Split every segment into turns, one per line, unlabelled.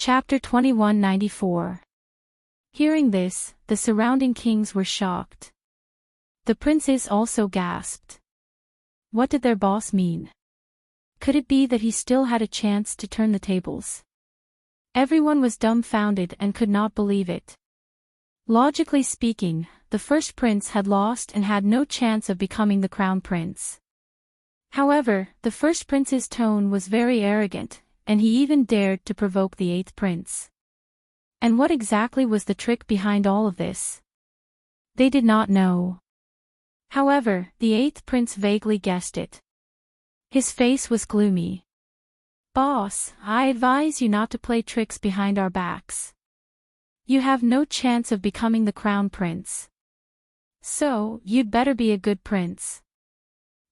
Chapter 2194. Hearing this, the surrounding kings were shocked. The princes also gasped. What did their boss mean? Could it be that he still had a chance to turn the tables? Everyone was dumbfounded and could not believe it. Logically speaking, the first prince had lost and had no chance of becoming the crown prince. However, the first prince's tone was very arrogant, and he even dared to provoke the eighth prince. And what exactly was the trick behind all of this? They did not know. However, the eighth prince vaguely guessed it. His face was gloomy. "Boss, I advise you not to play tricks behind our backs. You have no chance of becoming the crown prince. So, you'd better be a good prince.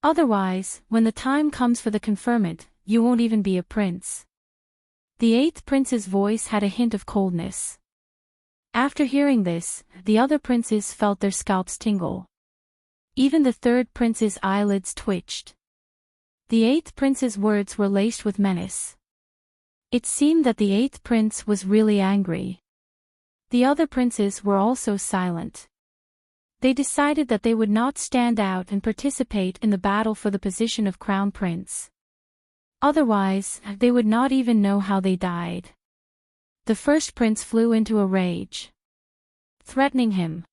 Otherwise, when the time comes for the conferment, you won't even be a prince." The eighth prince's voice had a hint of coldness. After hearing this, the other princes felt their scalps tingle. Even the third prince's eyelids twitched. The eighth prince's words were laced with menace. It seemed that the eighth prince was really angry. The other princes were also silent. They decided that they would not stand out and participate in the battle for the position of crown prince. Otherwise, they would not even know how they died. The first prince flew into a rage, threatening him.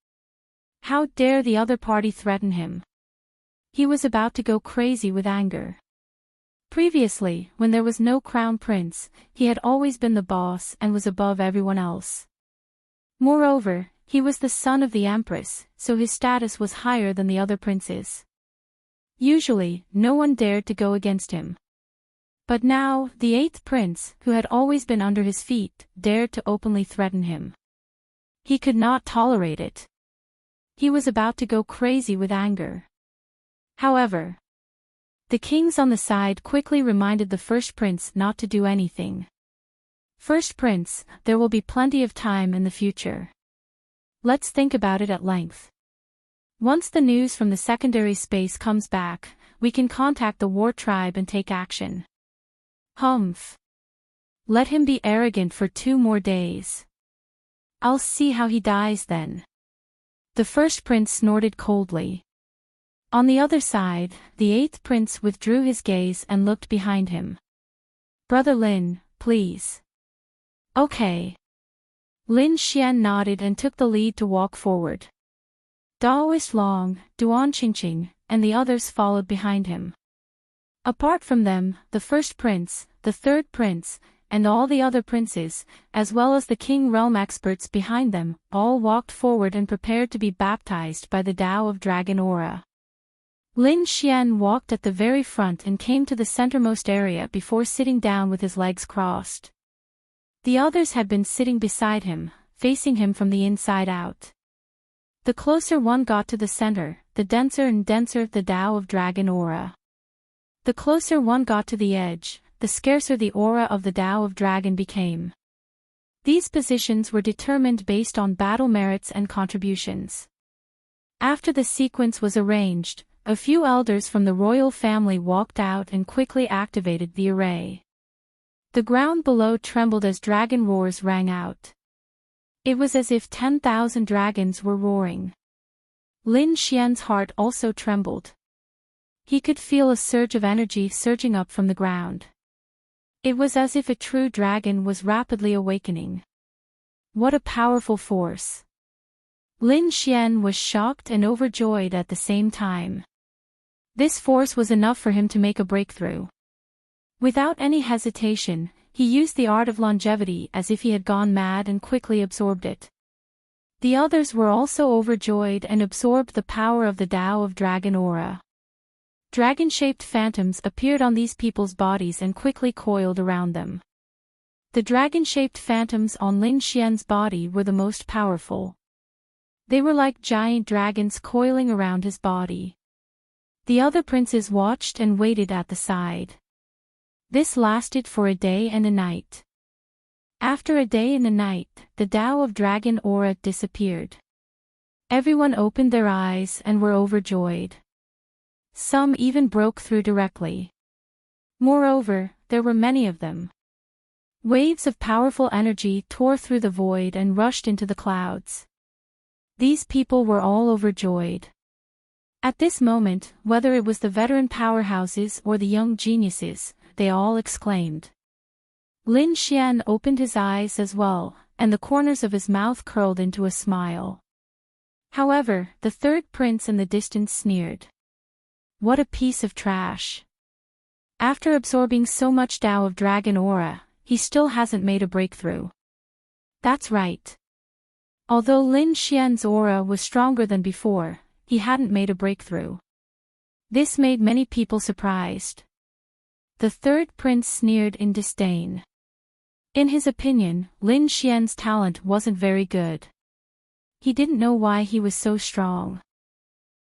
How dare the other party threaten him? He was about to go crazy with anger. Previously, when there was no crown prince, he had always been the boss and was above everyone else. Moreover, he was the son of the empress, so his status was higher than the other princes. Usually, no one dared to go against him. But now, the eighth prince, who had always been under his feet, dared to openly threaten him. He could not tolerate it. He was about to go crazy with anger. However, the kings on the side quickly reminded the first prince not to do anything. "First prince, there will be plenty of time in the future. Let's think about it at length. Once the news from the secondary space comes back, we can contact the war tribe and take action." "Humph. Let him be arrogant for 2 more days. I'll see how he dies then." The first prince snorted coldly. On the other side, the eighth prince withdrew his gaze and looked behind him. "Brother Lin, please." "Okay." Lin Xian nodded and took the lead to walk forward. Daoist Long, Duan Qingqing, and the others followed behind him. Apart from them, the first prince, the third prince, and all the other princes, as well as the King Realm experts behind them, all walked forward and prepared to be baptized by the Tao of Dragon Aura. Lin Xian walked at the very front and came to the centermost area before sitting down with his legs crossed. The others had been sitting beside him, facing him from the inside out. The closer one got to the center, the denser and denser the Tao of Dragon Aura. The closer one got to the edge, the scarcer the aura of the Tao of Dragon became. These positions were determined based on battle merits and contributions. After the sequence was arranged, a few elders from the royal family walked out and quickly activated the array. The ground below trembled as dragon roars rang out. It was as if 10,000 dragons were roaring. Lin Xian's heart also trembled. He could feel a surge of energy surging up from the ground. It was as if a true dragon was rapidly awakening. What a powerful force! Lin Xian was shocked and overjoyed at the same time. This force was enough for him to make a breakthrough. Without any hesitation, he used the art of longevity as if he had gone mad and quickly absorbed it. The others were also overjoyed and absorbed the power of the Tao of Dragon Aura. Dragon-shaped phantoms appeared on these people's bodies and quickly coiled around them. The dragon-shaped phantoms on Lin Xian's body were the most powerful. They were like giant dragons coiling around his body. The other princes watched and waited at the side. This lasted for a day and a night. After a day and a night, the Tao of Dragon Aura disappeared. Everyone opened their eyes and were overjoyed. Some even broke through directly. Moreover, there were many of them. Waves of powerful energy tore through the void and rushed into the clouds. These people were all overjoyed. At this moment, whether it was the veteran powerhouses or the young geniuses, they all exclaimed. Lin Xian opened his eyes as well, and the corners of his mouth curled into a smile. However, the third prince in the distance sneered. What a piece of trash. After absorbing so much Tao of dragon aura, he still hasn't made a breakthrough. That's right. Although Lin Xian's aura was stronger than before, he hadn't made a breakthrough. This made many people surprised. The third prince sneered in disdain. In his opinion, Lin Xian's talent wasn't very good. He didn't know why he was so strong.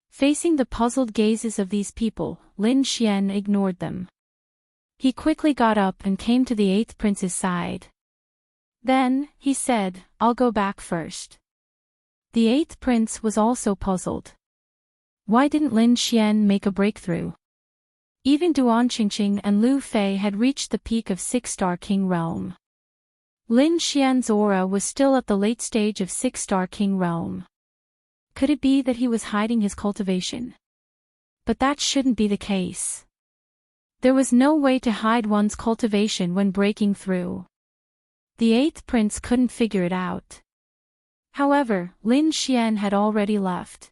Facing the puzzled gazes of these people, Lin Xian ignored them. He quickly got up and came to the eighth prince's side. Then, he said, I'll go back first. The eighth prince was also puzzled. Why didn't Lin Xian make a breakthrough? Even Duan Qingqing and Lu Fei had reached the peak of six-star king realm. Lin Xian's aura was still at the late stage of six-star king realm. Could it be that he was hiding his cultivation? But that shouldn't be the case. There was no way to hide one's cultivation when breaking through. The eighth prince couldn't figure it out. However, Lin Xian had already left.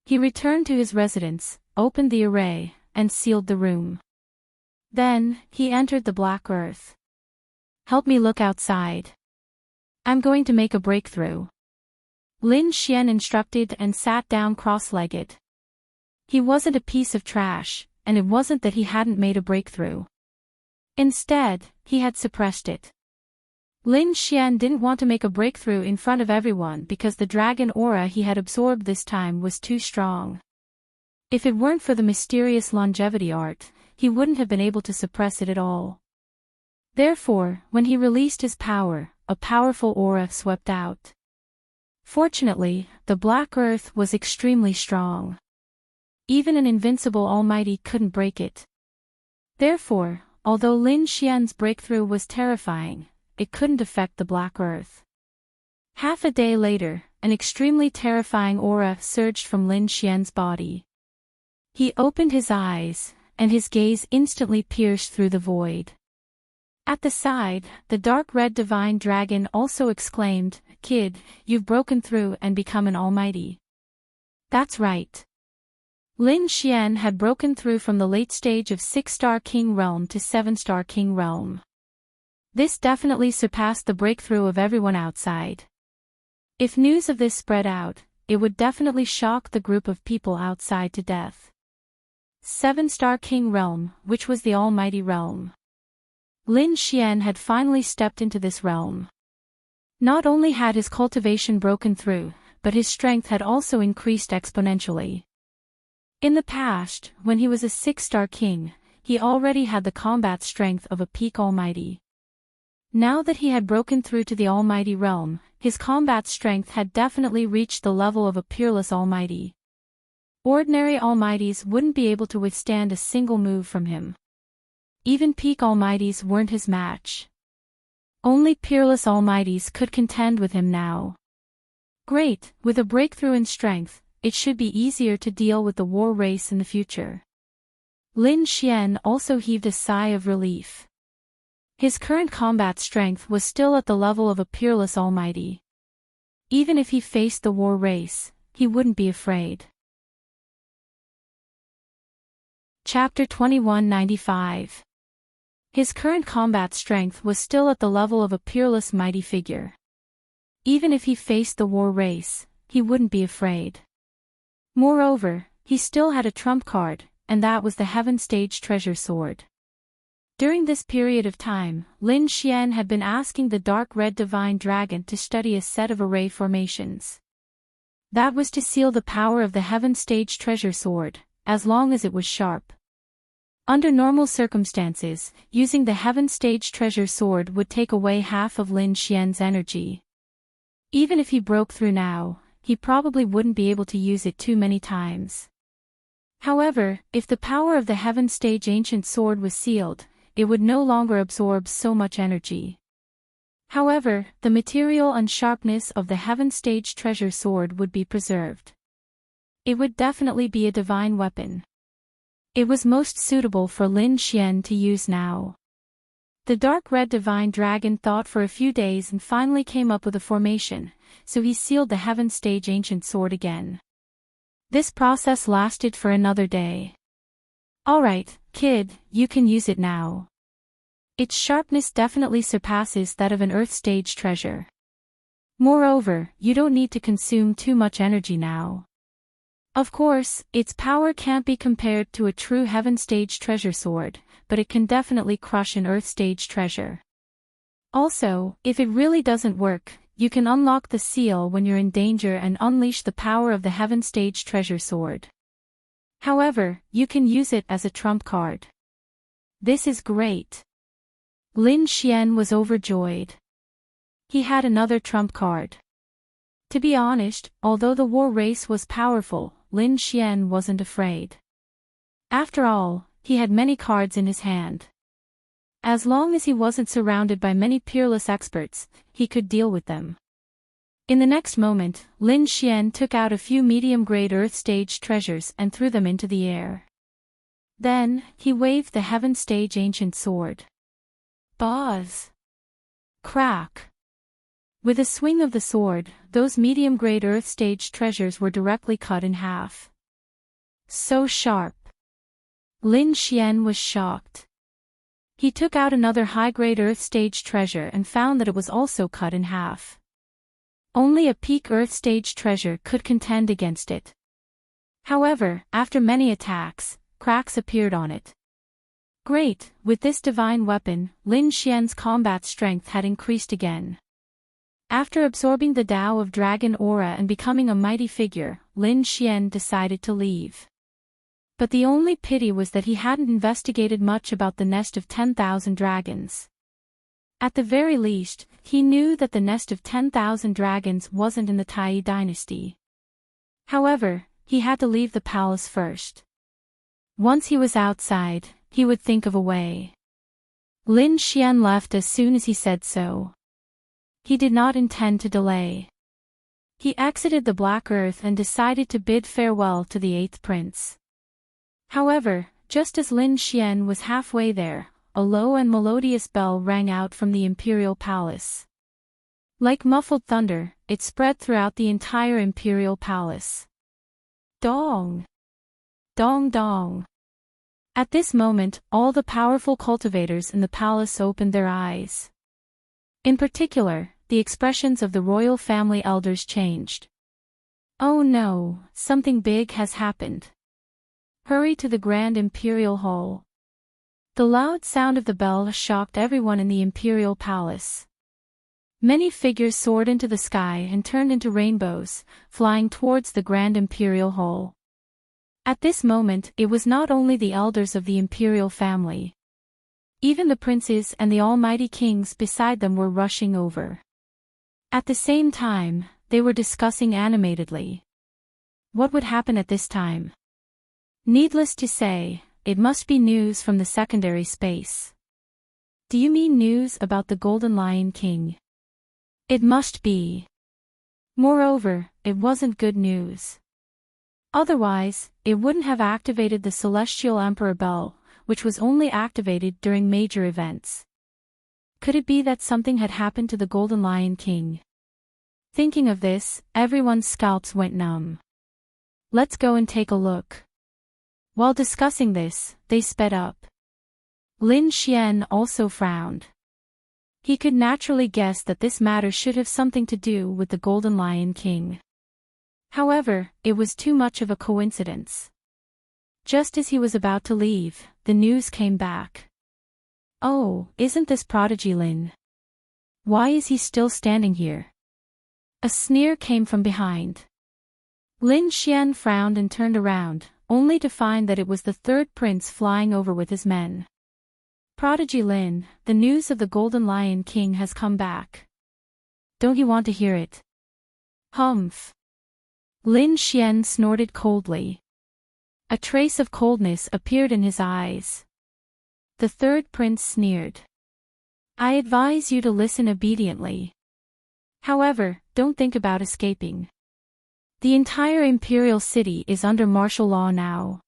He returned to his residence, opened the array, and sealed the room. Then, he entered the black earth. Help me look outside. I'm going to make a breakthrough. Lin Xian instructed and sat down cross-legged. He wasn't a piece of trash, and it wasn't that he hadn't made a breakthrough. Instead, he had suppressed it. Lin Xian didn't want to make a breakthrough in front of everyone because the dragon aura he had absorbed this time was too strong. If it weren't for the mysterious longevity art, he wouldn't have been able to suppress it at all. Therefore, when he released his power, a powerful aura swept out. Fortunately, the black earth was extremely strong. Even an invincible almighty couldn't break it. Therefore, although Lin Xian's breakthrough was terrifying, it couldn't affect the black earth. Half a day later, an extremely terrifying aura surged from Lin Xian's body. He opened his eyes, and his gaze instantly pierced through the void. At the side, the dark red divine dragon also exclaimed, Kid, you've broken through and become an almighty. That's right. Lin Xian had broken through from the late stage of six-star king realm to seven-star king realm. This definitely surpassed the breakthrough of everyone outside. If news of this spread out, it would definitely shock the group of people outside to death. Seven-star king realm, which was the almighty realm. Lin Xian had finally stepped into this realm. Not only had his cultivation broken through, but his strength had also increased exponentially. In the past, when he was a six-star king, he already had the combat strength of a peak almighty. Now that he had broken through to the almighty realm, his combat strength had definitely reached the level of a peerless almighty. Ordinary almighties wouldn't be able to withstand a single move from him. Even peak almighties weren't his match. Only peerless almighties could contend with him now. Great, with a breakthrough in strength, it should be easier to deal with the war race in the future. Lin Xian also heaved a sigh of relief. His current combat strength was still at the level of a peerless almighty. Even if he faced the war race, he wouldn't be afraid. Chapter 2195. His current combat strength was still at the level of a peerless mighty figure. Even if he faced the war race, he wouldn't be afraid. Moreover, he still had a trump card, and that was the Heaven Stage Treasure Sword. During this period of time, Lin Xian had been asking the dark red divine dragon to study a set of array formations. That was to seal the power of the Heaven Stage Treasure Sword, as long as it was sharp. Under normal circumstances, using the Heaven Stage Treasure Sword would take away half of Lin Xian's energy. Even if he broke through now, he probably wouldn't be able to use it too many times. However, if the power of the Heaven Stage Ancient Sword was sealed, it would no longer absorb so much energy. However, the material and sharpness of the Heaven Stage treasure sword would be preserved. It would definitely be a divine weapon. It was most suitable for Lin Xian to use now. The dark red divine dragon thought for a few days and finally came up with a formation, so he sealed the Heaven Stage ancient sword again. This process lasted for another day. Alright, kid, you can use it now. Its sharpness definitely surpasses that of an Earth Stage treasure. Moreover, you don't need to consume too much energy now. Of course, its power can't be compared to a true Heaven Stage treasure sword, but it can definitely crush an Earth Stage treasure. Also, if it really doesn't work, you can unlock the seal when you're in danger and unleash the power of the Heaven Stage treasure sword. However, you can use it as a trump card. This is great. Lin Xian was overjoyed. He had another trump card. To be honest, although the war race was powerful, Lin Xian wasn't afraid. After all, he had many cards in his hand. As long as he wasn't surrounded by many peerless experts, he could deal with them. In the next moment, Lin Xian took out a few medium-grade Earth Stage treasures and threw them into the air. Then, he waved the Heaven Stage ancient sword. Buzz! Crack! With a swing of the sword, those medium-grade Earth Stage treasures were directly cut in half. So sharp! Lin Xian was shocked. He took out another high-grade Earth Stage treasure and found that it was also cut in half. Only a peak Earth Stage treasure could contend against it. However, after many attacks, cracks appeared on it. Great, with this divine weapon, Lin Xian's combat strength had increased again. After absorbing the Tao of Dragon Aura and becoming a mighty figure, Lin Xian decided to leave. But the only pity was that he hadn't investigated much about the nest of 10,000 dragons. At the very least, he knew that the nest of 10,000 dragons wasn't in the Tai dynasty. However, he had to leave the palace first. Once he was outside, he would think of a way. Lin Xian left as soon as he said so. He did not intend to delay. He exited the Black Earth and decided to bid farewell to the 8th prince. However, just as Lin Xian was halfway there, a low and melodious bell rang out from the imperial palace. Like muffled thunder, it spread throughout the entire imperial palace. Dong! Dong dong! At this moment, all the powerful cultivators in the palace opened their eyes. In particular, the expressions of the royal family elders changed. Oh no, something big has happened. Hurry to the Grand Imperial Hall. The loud sound of the bell shocked everyone in the imperial palace. Many figures soared into the sky and turned into rainbows, flying towards the Grand Imperial Hall. At this moment, it was not only the elders of the imperial family. Even the princes and the almighty kings beside them were rushing over. At the same time, they were discussing animatedly. What would happen at this time? Needless to say, it must be news from the secondary space. Do you mean news about the Golden Lion King? It must be. Moreover, it wasn't good news. Otherwise, it wouldn't have activated the Celestial Emperor Bell, which was only activated during major events. Could it be that something had happened to the Golden Lion King? Thinking of this, everyone's scalps went numb. Let's go and take a look. While discussing this, they sped up. Lin Xian also frowned. He could naturally guess that this matter should have something to do with the Golden Lion King. However, it was too much of a coincidence. Just as he was about to leave, the news came back. Oh, isn't this Prodigy Lin? Why is he still standing here? A sneer came from behind. Lin Xian frowned and turned around, only to find that it was the 3rd prince flying over with his men. Prodigy Lin, the news of the Golden Lion King has come back. Don't you want to hear it? Humph. Lin Xian snorted coldly. A trace of coldness appeared in his eyes. The 3rd prince sneered. I advise you to listen obediently. However, don't think about escaping. The entire imperial city is under martial law now.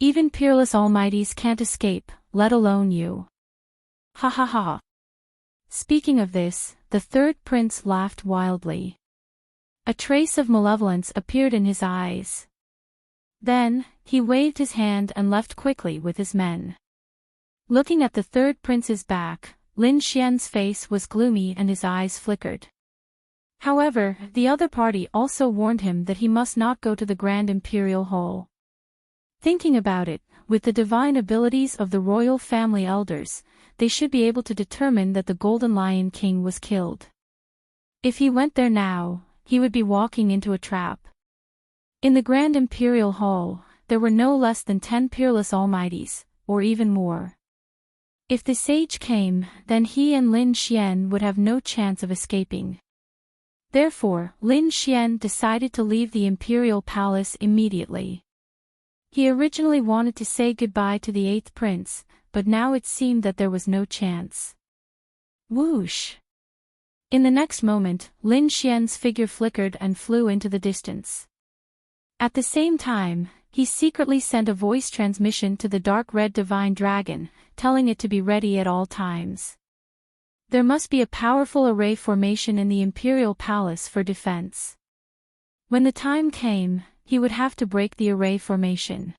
Even peerless almighties can't escape, let alone you. Ha ha ha. Speaking of this, the third prince laughed wildly. A trace of malevolence appeared in his eyes. Then, he waved his hand and left quickly with his men. Looking at the third prince's back, Lin Xian's face was gloomy and his eyes flickered. However, the other party also warned him that he must not go to the Grand Imperial Hall. Thinking about it, with the divine abilities of the royal family elders, they should be able to determine that the Golden Lion King was killed. If he went there now, he would be walking into a trap. In the Grand Imperial Hall, there were no less than 10 peerless almighties, or even more. If the sage came, then he and Lin Xian would have no chance of escaping. Therefore, Lin Xian decided to leave the imperial palace immediately. He originally wanted to say goodbye to the 8th prince, but now it seemed that there was no chance. Whoosh! In the next moment, Lin Xian's figure flickered and flew into the distance. At the same time, he secretly sent a voice transmission to the dark red divine dragon, telling it to be ready at all times. There must be a powerful array formation in the imperial palace for defense. When the time came, he would have to break the array formation.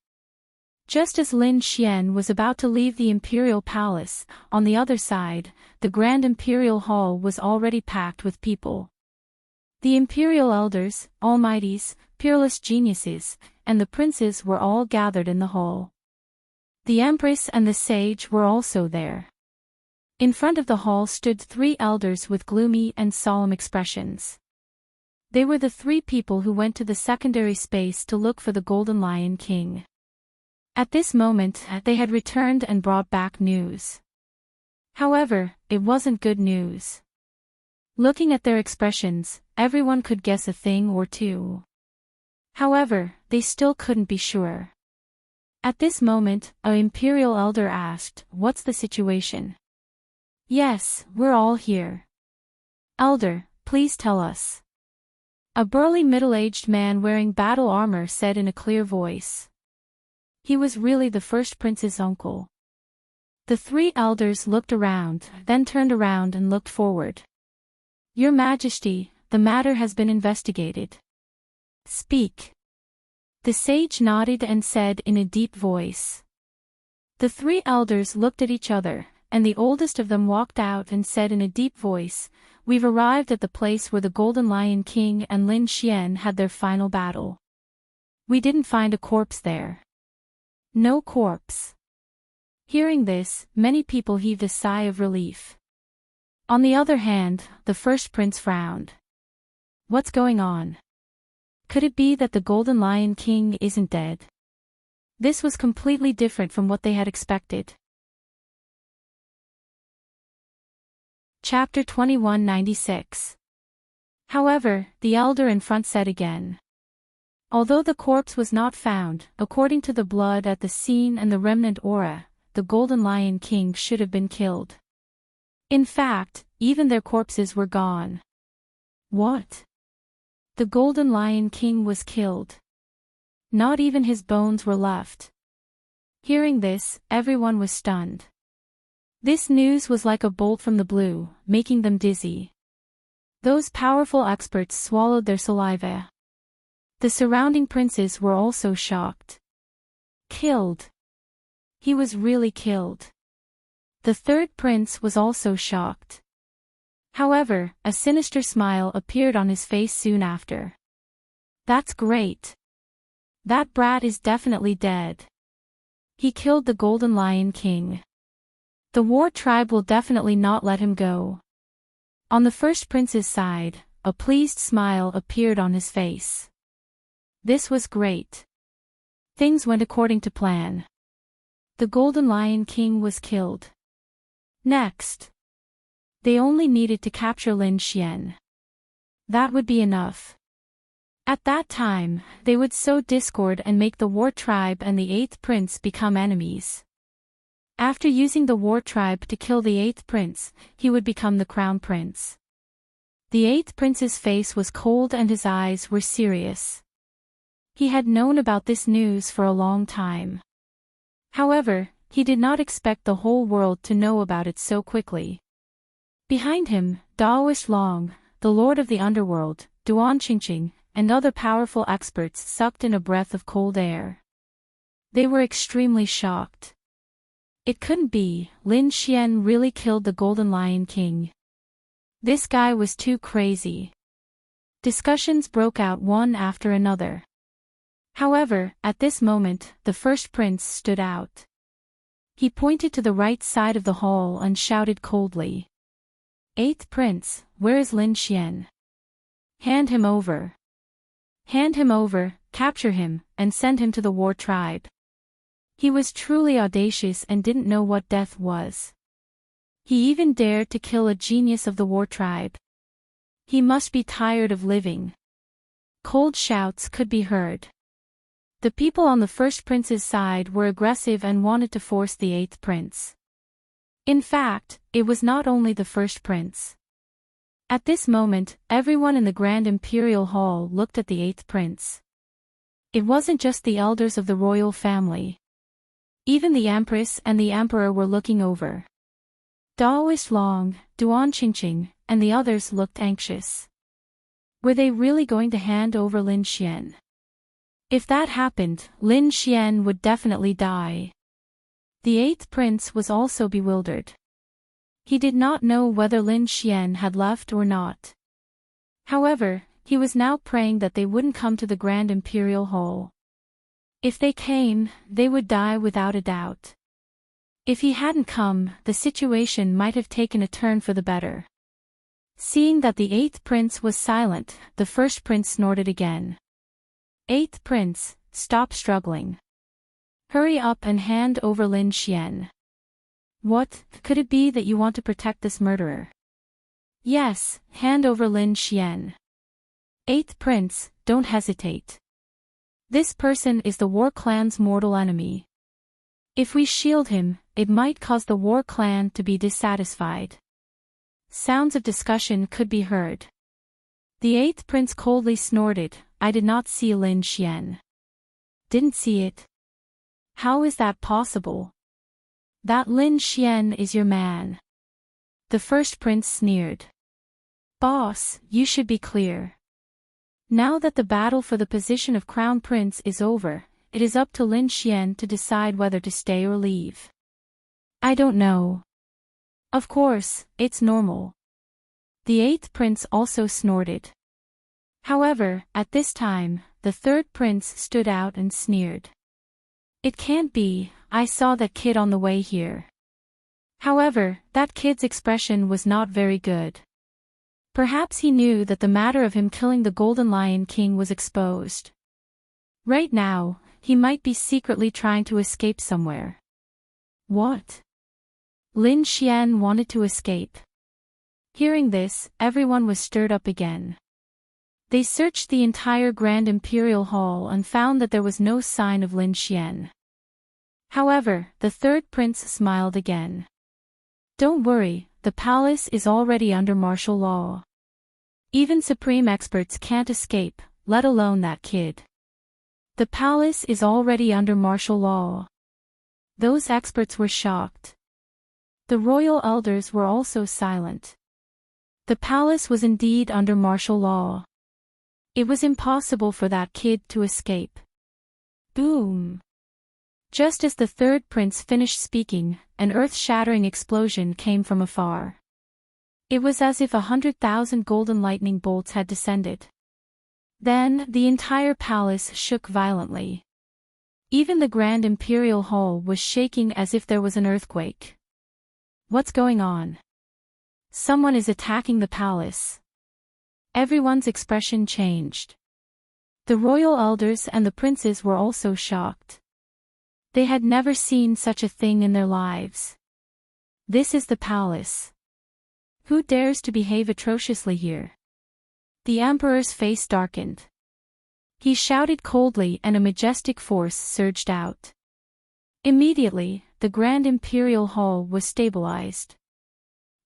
Just as Lin Xian was about to leave the imperial palace, on the other side, the Grand Imperial Hall was already packed with people. The imperial elders, almighties, peerless geniuses, and the princes were all gathered in the hall. The empress and the sage were also there. In front of the hall stood 3 elders with gloomy and solemn expressions. They were the 3 people who went to the secondary space to look for the Golden Lion King. At this moment, they had returned and brought back news. However, it wasn't good news. Looking at their expressions, everyone could guess a thing or two. However, they still couldn't be sure. At this moment, an imperial elder asked, "What's the situation?" "Yes, we're all here." "Elder, please tell us." A burly middle-aged man wearing battle armor said in a clear voice. He was really the first prince's uncle. The 3 elders looked around, then turned around and looked forward. "Your Majesty, the matter has been investigated." "Speak." The sage nodded and said in a deep voice. The 3 elders looked at each other, and the oldest of them walked out and said in a deep voice, "We've arrived at the place where the Golden Lion King and Lin Xian had their final battle. We didn't find a corpse there." No corpse. Hearing this, many people heaved a sigh of relief. On the other hand, the first prince frowned. What's going on? Could it be that the Golden Lion King isn't dead? This was completely different from what they had expected. Chapter 2196. However, the elder in front said again. Although the corpse was not found, according to the blood at the scene and the remnant aura, the Golden Lion King should have been killed. In fact, even their corpses were gone. What? The Golden Lion King was killed. Not even his bones were left. Hearing this, everyone was stunned. This news was like a bolt from the blue, making them dizzy. Those powerful experts swallowed their saliva. The surrounding princes were also shocked. Killed. He was really killed. The third prince was also shocked. However, a sinister smile appeared on his face soon after. That's great. That brat is definitely dead. He killed the Golden Lion King. The war tribe will definitely not let him go. On the first prince's side, a pleased smile appeared on his face. This was great. Things went according to plan. The Golden Lion King was killed. Next. They only needed to capture Lin Xian. That would be enough. At that time, they would sow discord and make the war tribe and the 8th prince become enemies. After using the war tribe to kill the 8th prince, he would become the crown prince. The 8th prince's face was cold and his eyes were serious. He had known about this news for a long time. However, he did not expect the whole world to know about it so quickly. Behind him, Daoist Long, the lord of the underworld, Enchanting, and other powerful experts sucked in a breath of cold air. They were extremely shocked. It couldn't be, Lin Xian really killed the Golden Lion King. This guy was too crazy. Discussions broke out one after another. However, at this moment, the first prince stood out. He pointed to the right side of the hall and shouted coldly. 8th prince, where is Lin Xian? Hand him over. Hand him over, capture him, and send him to the war tribe. He was truly audacious and didn't know what death was. He even dared to kill a genius of the war tribe. He must be tired of living. Cold shouts could be heard. The people on the first prince's side were aggressive and wanted to force the 8th prince. In fact, it was not only the first prince. At this moment, everyone in the Grand Imperial Hall looked at the 8th prince. It wasn't just the elders of the royal family. Even the Empress and the Emperor were looking over. Daoist Long, Enchanting, and the others looked anxious. Were they really going to hand over Lin Xian? If that happened, Lin Xian would definitely die. The 8th prince was also bewildered. He did not know whether Lin Xian had left or not. However, he was now praying that they wouldn't come to the Grand Imperial Hall. If they came, they would die without a doubt. If he hadn't come, the situation might have taken a turn for the better. Seeing that the 8th prince was silent, the first prince snorted again. 8th prince, stop struggling. Hurry up and hand over Lin Xian. What, could it be that you want to protect this murderer? Yes, hand over Lin Xian. 8th prince, don't hesitate. This person is the War Clan's mortal enemy. If we shield him, it might cause the War Clan to be dissatisfied. Sounds of discussion could be heard. The 8th prince coldly snorted, I did not see Lin Xian. Didn't see it? How is that possible? That Lin Xian is your man. The first prince sneered. Boss, you should be clear. Now that the battle for the position of crown prince is over, it is up to Lin Xian to decide whether to stay or leave. I don't know. Of course, it's normal. The 8th prince also snorted. However, at this time, the 3rd prince stood out and sneered. It can't be, I saw that kid on the way here. However, that kid's expression was not very good. Perhaps he knew that the matter of him killing the Golden Lion King was exposed. Right now, he might be secretly trying to escape somewhere. What? Lin Xian wanted to escape. Hearing this, everyone was stirred up again. They searched the entire Grand Imperial Hall and found that there was no sign of Lin Xian. However, the 3rd prince smiled again. Don't worry, the palace is already under martial law. Even supreme experts can't escape, let alone that kid. The palace is already under martial law. Those experts were shocked. The royal elders were also silent. The palace was indeed under martial law. It was impossible for that kid to escape. Boom! Just as the 3rd prince finished speaking, an earth-shattering explosion came from afar. It was as if 100,000 golden lightning bolts had descended. Then, the entire palace shook violently. Even the Grand Imperial Hall was shaking as if there was an earthquake. What's going on? Someone is attacking the palace. Everyone's expression changed. The royal elders and the princes were also shocked. They had never seen such a thing in their lives. This is the palace. Who dares to behave atrociously here? The emperor's face darkened. He shouted coldly and a majestic force surged out. Immediately, the Grand Imperial Hall was stabilized.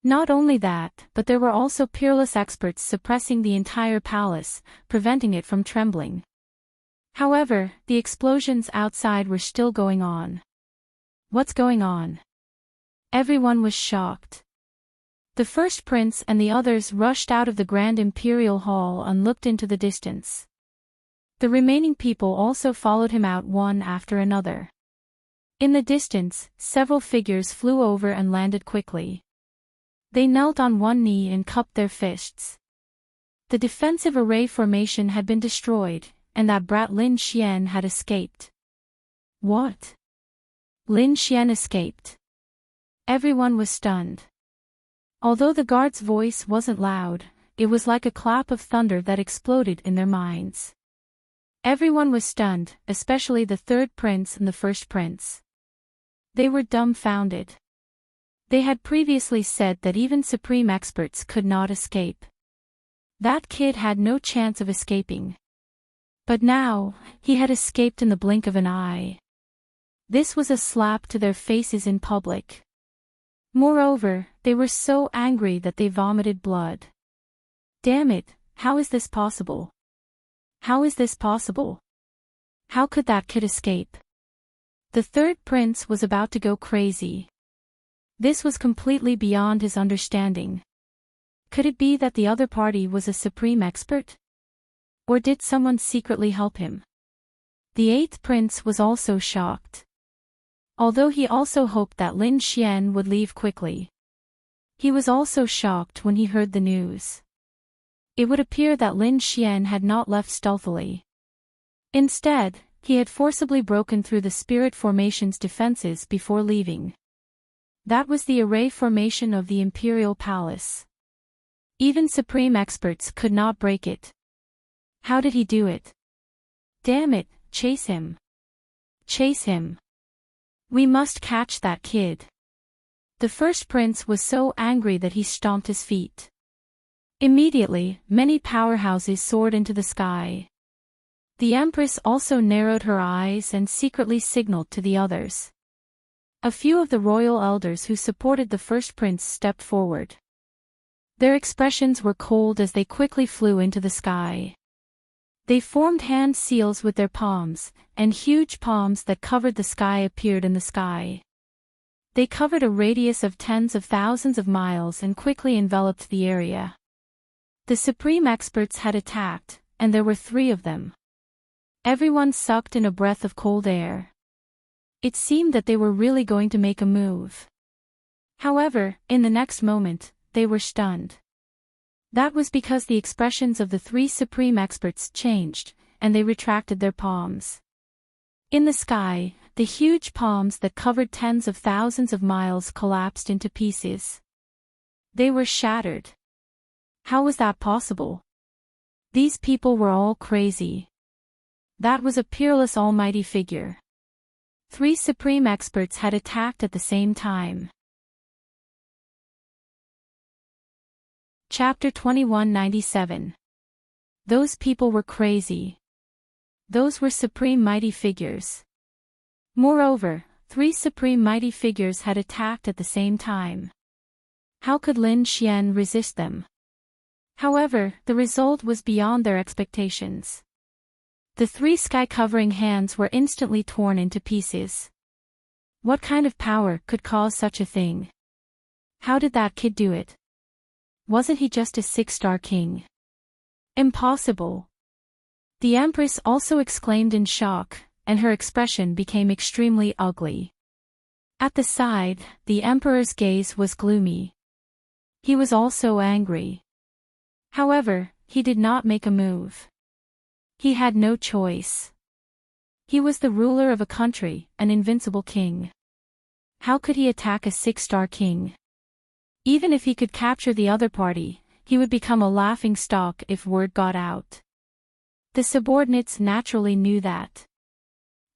Not only that, but there were also peerless experts suppressing the entire palace, preventing it from trembling. However, the explosions outside were still going on. What's going on? Everyone was shocked. The first prince and the others rushed out of the Grand Imperial Hall and looked into the distance. The remaining people also followed him out one after another. In the distance, several figures flew over and landed quickly. They knelt on one knee and cupped their fists. The defensive array formation had been destroyed, and that brat Lin Xian had escaped. What? Lin Xian escaped. Everyone was stunned. Although the guard's voice wasn't loud, it was like a clap of thunder that exploded in their minds. Everyone was stunned, especially the third prince and the first prince. They were dumbfounded. They had previously said that even supreme experts could not escape. That kid had no chance of escaping. But now, he had escaped in the blink of an eye. This was a slap to their faces in public. Moreover, they were so angry that they vomited blood. Damn it, how is this possible? How is this possible? How could that kid escape? The third prince was about to go crazy. This was completely beyond his understanding. Could it be that the other party was a supreme expert? Or did someone secretly help him? The eighth prince was also shocked. Although he also hoped that Lin Xian would leave quickly. He was also shocked when he heard the news. It would appear that Lin Xian had not left stealthily. Instead, he had forcibly broken through the spirit formation's defenses before leaving. That was the array formation of the Imperial Palace. Even supreme experts could not break it. How did he do it? Damn it, chase him. Chase him. We must catch that kid. The first prince was so angry that he stomped his feet. Immediately, many powerhouses soared into the sky. The Empress also narrowed her eyes and secretly signaled to the others. A few of the royal elders who supported the first prince stepped forward. Their expressions were cold as they quickly flew into the sky. They formed hand seals with their palms, and huge palms that covered the sky appeared in the sky. They covered a radius of tens of thousands of miles and quickly enveloped the area. The supreme experts had attacked, and there were 3 of them. Everyone sucked in a breath of cold air. It seemed that they were really going to make a move. However, in the next moment, they were stunned. That was because the expressions of the 3 supreme experts changed, and they retracted their palms. In the sky, the huge palms that covered tens of thousands of miles collapsed into pieces. They were shattered. How was that possible? These people were all crazy. That was a peerless almighty figure. 3 supreme experts had attacked at the same time. Chapter 2197. Those people were crazy. Those were supreme mighty figures. Moreover, 3 supreme mighty figures had attacked at the same time. How could Lin Xian resist them? However, the result was beyond their expectations. The 3 sky-covering hands were instantly torn into pieces. What kind of power could cause such a thing? How did that kid do it? Wasn't he just a 6-star king? Impossible. The Empress also exclaimed in shock, and her expression became extremely ugly. At the side, the Emperor's gaze was gloomy. He was also angry. However, he did not make a move. He had no choice. He was the ruler of a country, an invincible king. How could he attack a 6-star king? Even if he could capture the other party, he would become a laughingstock if word got out. The subordinates naturally knew that.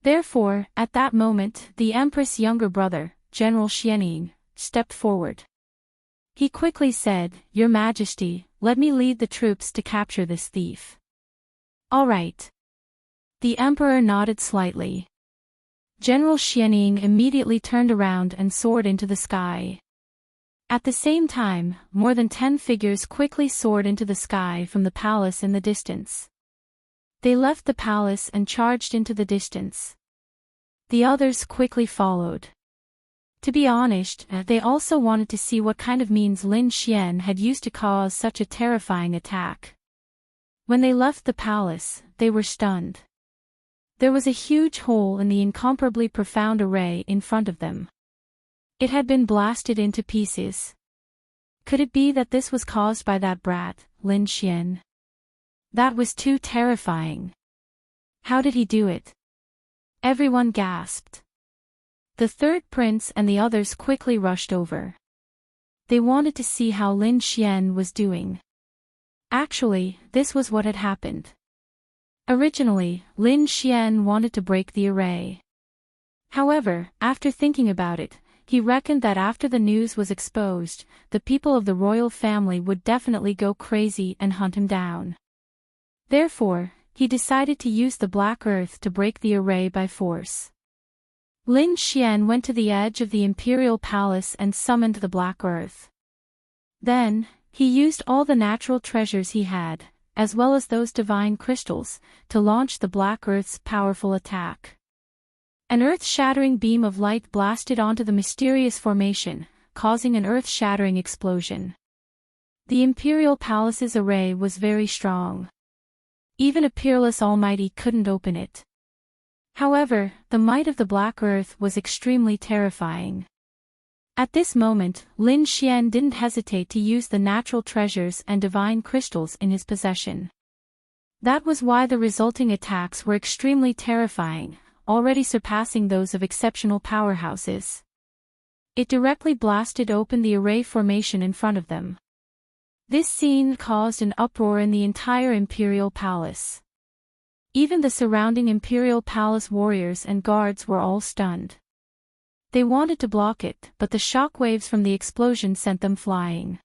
Therefore, at that moment, the Empress' younger brother, General Xianying, stepped forward. He quickly said, "Your Majesty, let me lead the troops to capture this thief." All right. The Emperor nodded slightly. General Xianying immediately turned around and soared into the sky. At the same time, more than 10 figures quickly soared into the sky from the palace in the distance. They left the palace and charged into the distance. The others quickly followed. To be honest, they also wanted to see what kind of means Lin Xian had used to cause such a terrifying attack. When they left the palace, they were stunned. There was a huge hole in the incomparably profound array in front of them. It had been blasted into pieces. Could it be that this was caused by that brat, Lin Xian? That was too terrifying. How did he do it? Everyone gasped. The third prince and the others quickly rushed over. They wanted to see how Lin Xian was doing. Actually, this was what had happened. Originally, Lin Xian wanted to break the array. However, after thinking about it, he reckoned that after the news was exposed, the people of the royal family would definitely go crazy and hunt him down. Therefore, he decided to use the Black Earth to break the array by force. Lin Xian went to the edge of the imperial palace and summoned the Black Earth. Then, he used all the natural treasures he had, as well as those divine crystals, to launch the Black Earth's powerful attack. An earth-shattering beam of light blasted onto the mysterious formation, causing an earth-shattering explosion. The imperial palace's array was very strong. Even a peerless almighty couldn't open it. However, the might of the Black Earth was extremely terrifying. At this moment, Lin Xian didn't hesitate to use the natural treasures and divine crystals in his possession. That was why the resulting attacks were extremely terrifying, already surpassing those of exceptional powerhouses. It directly blasted open the array formation in front of them. This scene caused an uproar in the entire imperial palace. Even the surrounding imperial palace warriors and guards were all stunned. They wanted to block it, but the shockwaves from the explosion sent them flying.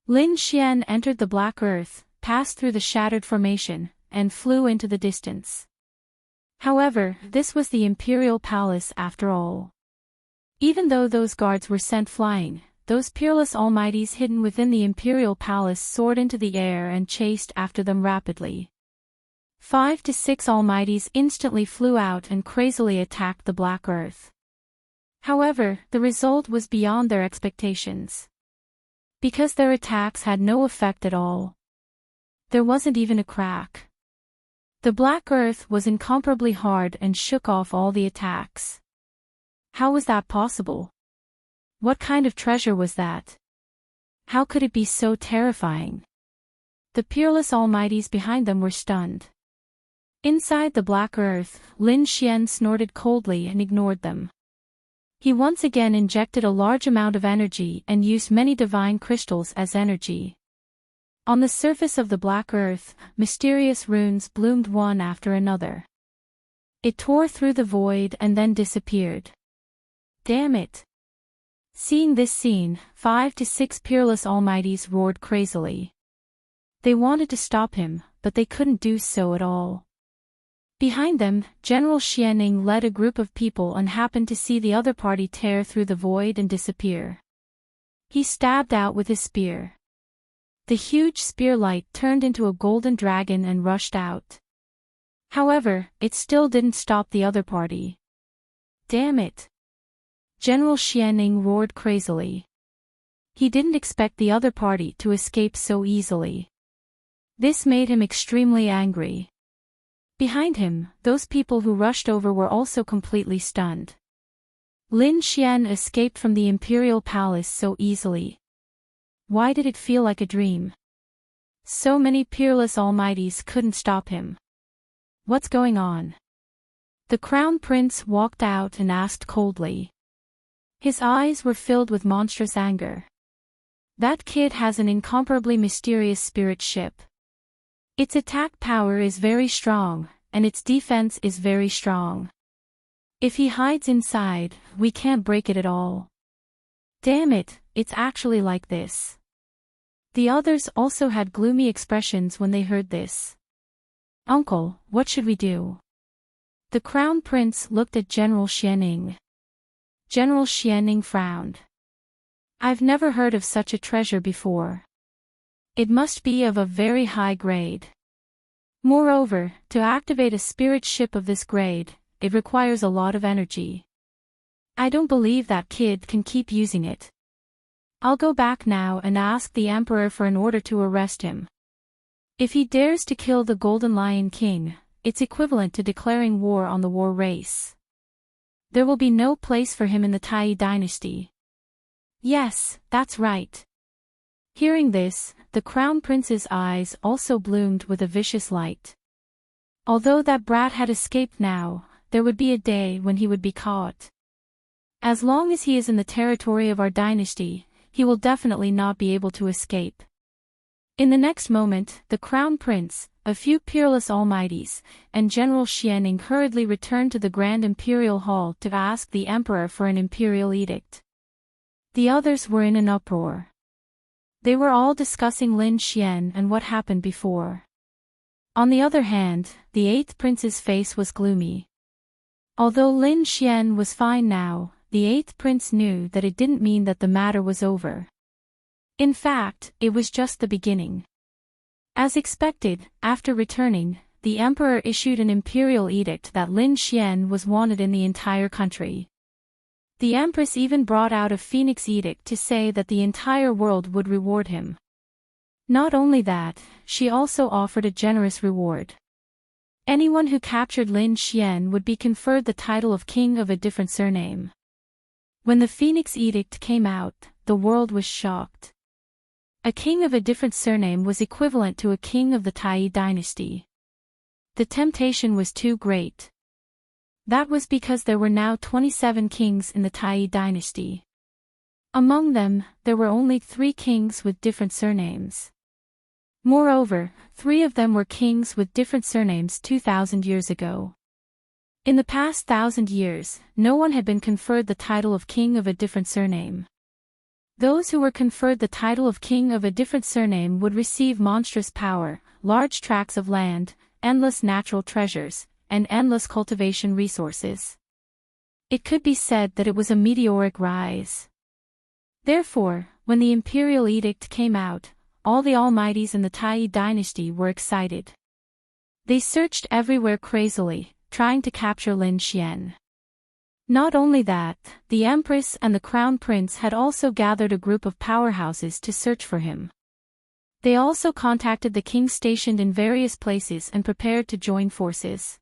Lin Xian entered the Black Earth, passed through the shattered formation, and flew into the distance. However, this was the imperial palace after all. Even though those guards were sent flying, those peerless almighties hidden within the imperial palace soared into the air and chased after them rapidly. 5 to 6 almighties instantly flew out and crazily attacked the Black Earth. However, the result was beyond their expectations. Because their attacks had no effect at all. There wasn't even a crack. The Black Earth was incomparably hard and shook off all the attacks. How was that possible? What kind of treasure was that? How could it be so terrifying? The peerless almighties behind them were stunned. Inside the Black Earth, Lin Xian snorted coldly and ignored them. He once again injected a large amount of energy and used many divine crystals as energy. On the surface of the Black Earth, mysterious runes bloomed one after another. It tore through the void and then disappeared. Damn it! Seeing this scene, 5 to 6 peerless almighties roared crazily. They wanted to stop him, but they couldn't do so at all. Behind them, General Xianying led a group of people and happened to see the other party tear through the void and disappear. He stabbed out with his spear. The huge spear light turned into a golden dragon and rushed out. However, it still didn't stop the other party. Damn it! General Xianying roared crazily. He didn't expect the other party to escape so easily. This made him extremely angry. Behind him, those people who rushed over were also completely stunned. Lin Xian escaped from the imperial palace so easily. Why did it feel like a dream? So many peerless almighties couldn't stop him. What's going on? The crown prince walked out and asked coldly. His eyes were filled with monstrous anger. That kid has an incomparably mysterious spirit ship. Its attack power is very strong, and its defense is very strong. If he hides inside, we can't break it at all. Damn it, it's actually like this. The others also had gloomy expressions when they heard this. Uncle, what should we do? The Crown Prince looked at General Xianing. General Xianing frowned. I've never heard of such a treasure before. It must be of a very high grade. Moreover, to activate a spirit ship of this grade, it requires a lot of energy. I don't believe that kid can keep using it. I'll go back now and ask the Emperor for an order to arrest him. If he dares to kill the Golden Lion King, it's equivalent to declaring war on the war race. There will be no place for him in the Tai dynasty. Yes, that's right. Hearing this, the Crown Prince's eyes also bloomed with a vicious light. Although that brat had escaped now, there would be a day when he would be caught. As long as he is in the territory of our dynasty, he will definitely not be able to escape. In the next moment, the Crown Prince, a few peerless almighties, and General Xianing hurriedly returned to the Grand Imperial Hall to ask the Emperor for an imperial edict. The others were in an uproar. They were all discussing Lin Xian and what happened before. On the other hand, the 8th Prince's face was gloomy. Although Lin Xian was fine now, the 8th Prince knew that it didn't mean that the matter was over. In fact, it was just the beginning. As expected, after returning, the Emperor issued an imperial edict that Lin Xian was wanted in the entire country. The Empress even brought out a Phoenix edict to say that the entire world would reward him. Not only that, she also offered a generous reward. Anyone who captured Lin Xian would be conferred the title of King of a different surname. When the Phoenix edict came out, the world was shocked. A king of a different surname was equivalent to a king of the Tai dynasty. The temptation was too great. That was because there were now 27 kings in the Tai dynasty. Among them, there were only 3 kings with different surnames. Moreover, 3 of them were kings with different surnames 2,000 years ago. In the past 1,000 years, no one had been conferred the title of king of a different surname. Those who were conferred the title of king of a different surname would receive monstrous power, large tracts of land, endless natural treasures, and endless cultivation resources. It could be said that it was a meteoric rise. Therefore, when the imperial edict came out, all the almighties in the Tai dynasty were excited. They searched everywhere crazily, trying to capture Lin Xian. Not only that, the Empress and the Crown Prince had also gathered a group of powerhouses to search for him. They also contacted the king stationed in various places and prepared to join forces.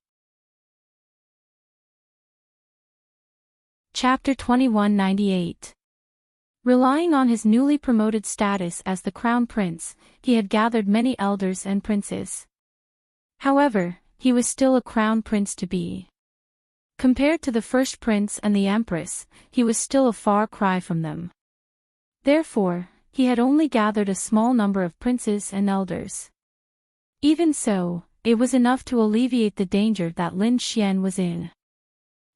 Chapter 2198. Relying on his newly promoted status as the Crown Prince, he had gathered many elders and princes. However, he was still a Crown Prince to be. Compared to the first prince and the Empress, he was still a far cry from them. Therefore, he had only gathered a small number of princes and elders. Even so, it was enough to alleviate the danger that Lin Xian was in.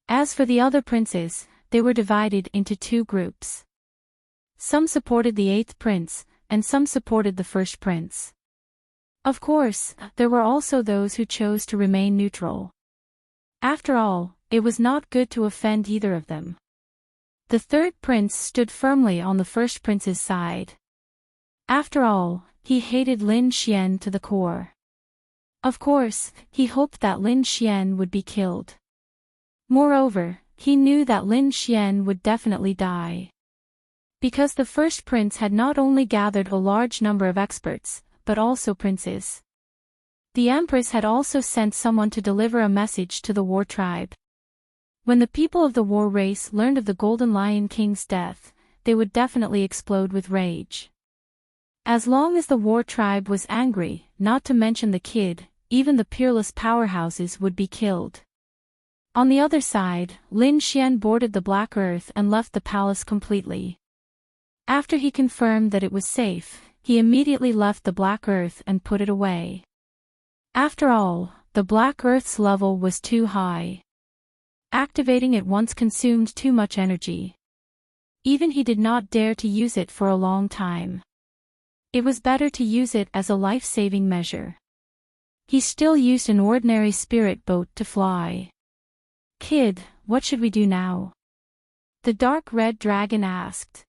As for the other princes, they were divided into 2 groups. Some supported the 8th prince, and some supported the first prince. Of course, there were also those who chose to remain neutral. After all, it was not good to offend either of them. The 3rd prince stood firmly on the first prince's side. After all, he hated Lin Xian to the core. Of course, he hoped that Lin Xian would be killed. Moreover, he knew that Lin Xian would definitely die. Because the first prince had not only gathered a large number of experts, but also princes. The Empress had also sent someone to deliver a message to the war tribe. When the people of the war race learned of the Golden Lion King's death, they would definitely explode with rage. As long as the war tribe was angry, not to mention the kid, even the peerless powerhouses would be killed. On the other side, Lin Xian boarded the Black Earth and left the palace completely. After he confirmed that it was safe, he immediately left the Black Earth and put it away. After all, the Black Earth's level was too high. Activating it once consumed too much energy. Even he did not dare to use it for a long time. It was better to use it as a life-saving measure. He still used an ordinary spirit boat to fly. Kid, what should we do now? The dark red dragon asked.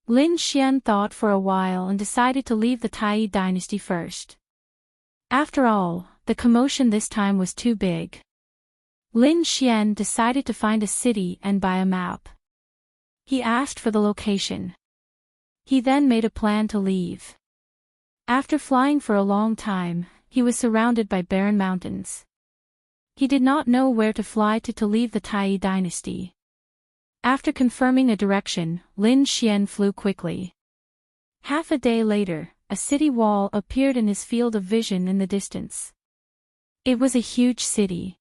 Lin Xian thought for a while and decided to leave the Tai dynasty first. After all, the commotion this time was too big. Lin Xian decided to find a city and buy a map. He asked for the location. He then made a plan to leave. After flying for a long time, he was surrounded by barren mountains. He did not know where to fly to leave the Tai dynasty. After confirming a direction, Lin Xian flew quickly. Half a day later, a city wall appeared in his field of vision in the distance. It was a huge city.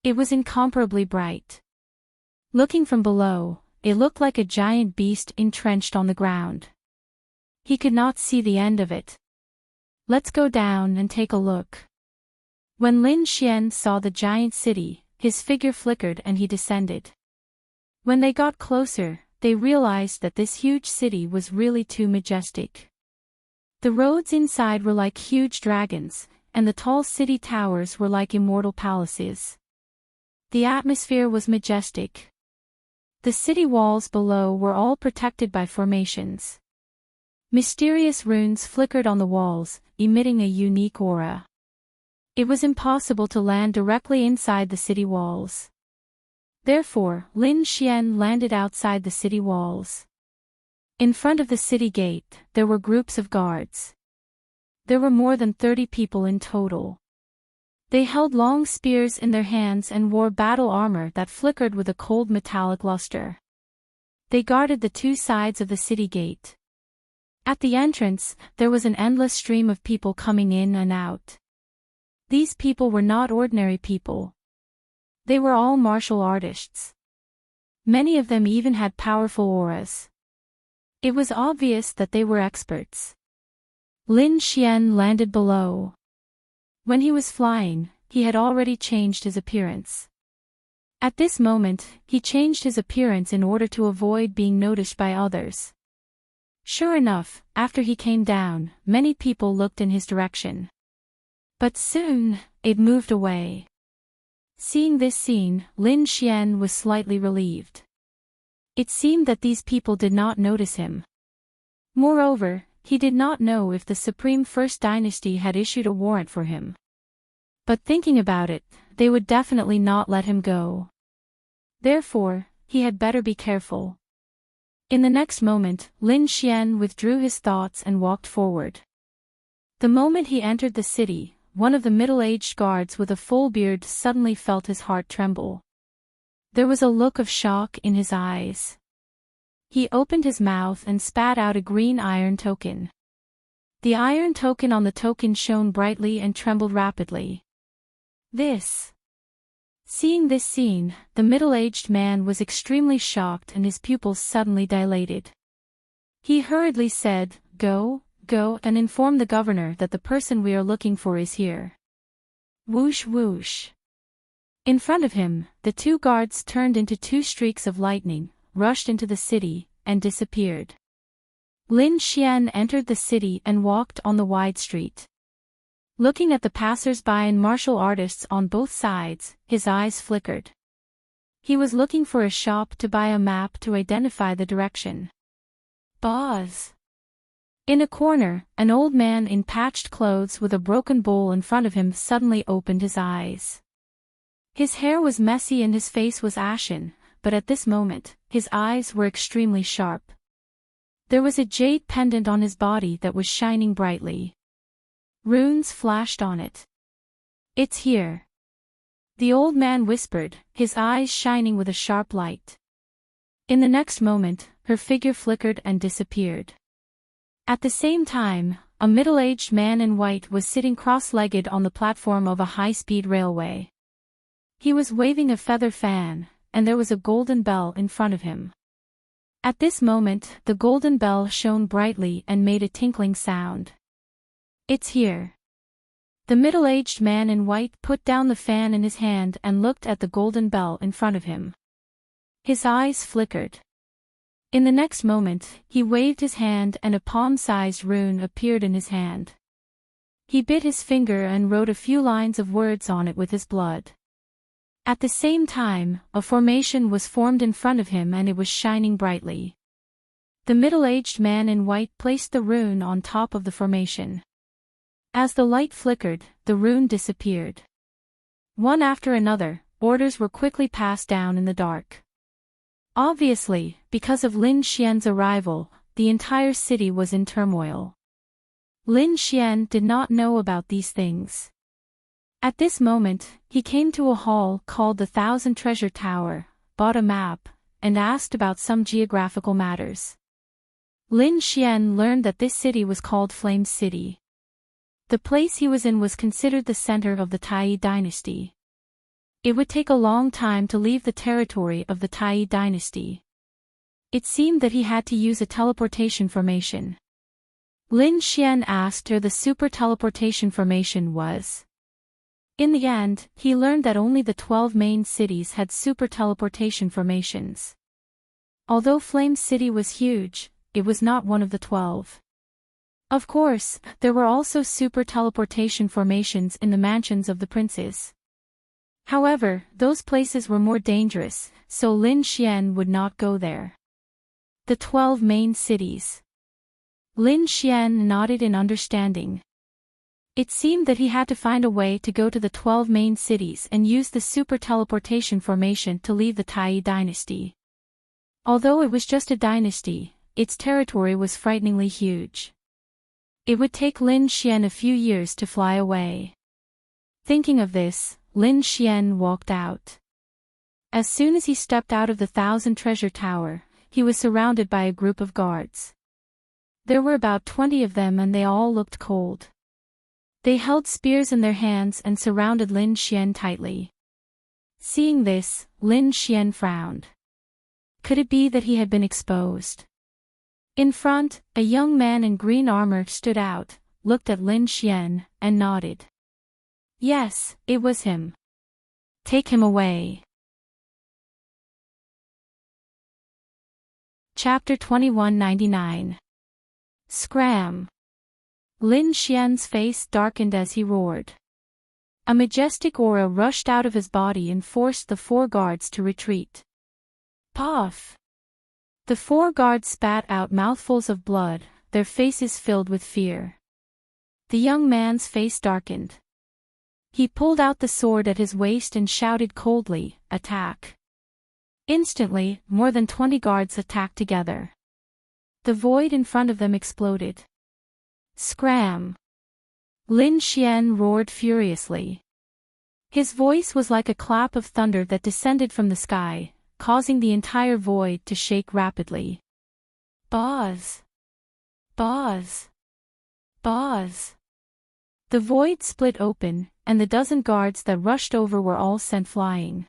It was incomparably bright. Looking from below, it looked like a giant beast entrenched on the ground. He could not see the end of it. Let's go down and take a look. When Lin Xian saw the giant city, his figure flickered and he descended. When they got closer, they realized that this huge city was really too majestic. The roads inside were like huge dragons, and the tall city towers were like immortal palaces. The atmosphere was majestic. The city walls below were all protected by formations. Mysterious runes flickered on the walls, emitting a unique aura. It was impossible to land directly inside the city walls. Therefore, Lin Xian landed outside the city walls. In front of the city gate, there were groups of guards. There were more than 30 people in total. They held long spears in their hands and wore battle armor that flickered with a cold metallic luster. They guarded the two sides of the city gate. At the entrance, there was an endless stream of people coming in and out. These people were not ordinary people. They were all martial artists. Many of them even had powerful auras. It was obvious that they were experts. Lin Xian landed below. When he was flying, he had already changed his appearance. At this moment, he changed his appearance in order to avoid being noticed by others. Sure enough, after he came down, many people looked in his direction. But soon, it moved away. Seeing this scene, Lin Xian was slightly relieved. It seemed that these people did not notice him. Moreover, he did not know if the Supreme First Dynasty had issued a warrant for him. But thinking about it, they would definitely not let him go. Therefore, he had better be careful. In the next moment, Lin Xian withdrew his thoughts and walked forward. The moment he entered the city, one of the middle-aged guards with a full beard suddenly felt his heart tremble. There was a look of shock in his eyes. He opened his mouth and spat out a green iron token. The iron token on the token shone brightly and trembled rapidly. Seeing this scene, the middle-aged man was extremely shocked and his pupils suddenly dilated. He hurriedly said, Go, and inform the governor that the person we are looking for is here. Whoosh whoosh. In front of him, the two guards turned into two streaks of lightning, rushed into the city, and disappeared. Lin Xian entered the city and walked on the wide street. Looking at the passers-by and martial artists on both sides, his eyes flickered. He was looking for a shop to buy a map to identify the direction. Buzz. In a corner, an old man in patched clothes with a broken bowl in front of him suddenly opened his eyes. His hair was messy and his face was ashen, but at this moment, his eyes were extremely sharp. There was a jade pendant on his body that was shining brightly. Runes flashed on it. It's here. The old man whispered, his eyes shining with a sharp light. In the next moment, her figure flickered and disappeared. At the same time, a middle-aged man in white was sitting cross-legged on the platform of a high-speed railway. He was waving a feather fan, and there was a golden bell in front of him. At this moment, the golden bell shone brightly and made a tinkling sound. It's here. The middle-aged man in white put down the fan in his hand and looked at the golden bell in front of him. His eyes flickered. In the next moment, he waved his hand and a palm-sized rune appeared in his hand. He bit his finger and wrote a few lines of words on it with his blood. At the same time, a formation was formed in front of him and it was shining brightly. The middle-aged man in white placed the rune on top of the formation. As the light flickered, the rune disappeared. One after another, orders were quickly passed down in the dark. Obviously, because of Lin Xian's arrival, the entire city was in turmoil. Lin Xian did not know about these things. At this moment, he came to a hall called the Thousand Treasure Tower, bought a map, and asked about some geographical matters. Lin Xian learned that this city was called Flame City. The place he was in was considered the center of the Tai dynasty. It would take a long time to leave the territory of the Tai dynasty. It seemed that he had to use a teleportation formation. Lin Xian asked where the super teleportation formation was. In the end, he learned that only the 12 main cities had super teleportation formations. Although Flame City was huge, it was not one of the 12. Of course, there were also super teleportation formations in the mansions of the princes. However, those places were more dangerous, so Lin Xian would not go there. The 12 main cities. Lin Xian nodded in understanding. It seemed that he had to find a way to go to the 12 main cities and use the super teleportation formation to leave the Tai dynasty. Although it was just a dynasty, its territory was frighteningly huge. It would take Lin Xian a few years to fly away. Thinking of this, Lin Xian walked out. As soon as he stepped out of the Thousand Treasure Tower, he was surrounded by a group of guards. There were about 20 of them and they all looked cold. They held spears in their hands and surrounded Lin Xian tightly. Seeing this, Lin Xian frowned. Could it be that he had been exposed? In front, a young man in green armor stood out, looked at Lin Xian, and nodded. Yes, it was him. Take him away. Chapter 2199. Scram. Lin Xian's face darkened as he roared. A majestic aura rushed out of his body and forced the 4 guards to retreat. Puff! The 4 guards spat out mouthfuls of blood, their faces filled with fear. The young man's face darkened. He pulled out the sword at his waist and shouted coldly, "Attack!" Instantly, more than 20 guards attacked together. The void in front of them exploded. Scram! Lin Xian roared furiously. His voice was like a clap of thunder that descended from the sky, causing the entire void to shake rapidly. Buzz! Buzz! Buzz! The void split open, and the dozen guards that rushed over were all sent flying.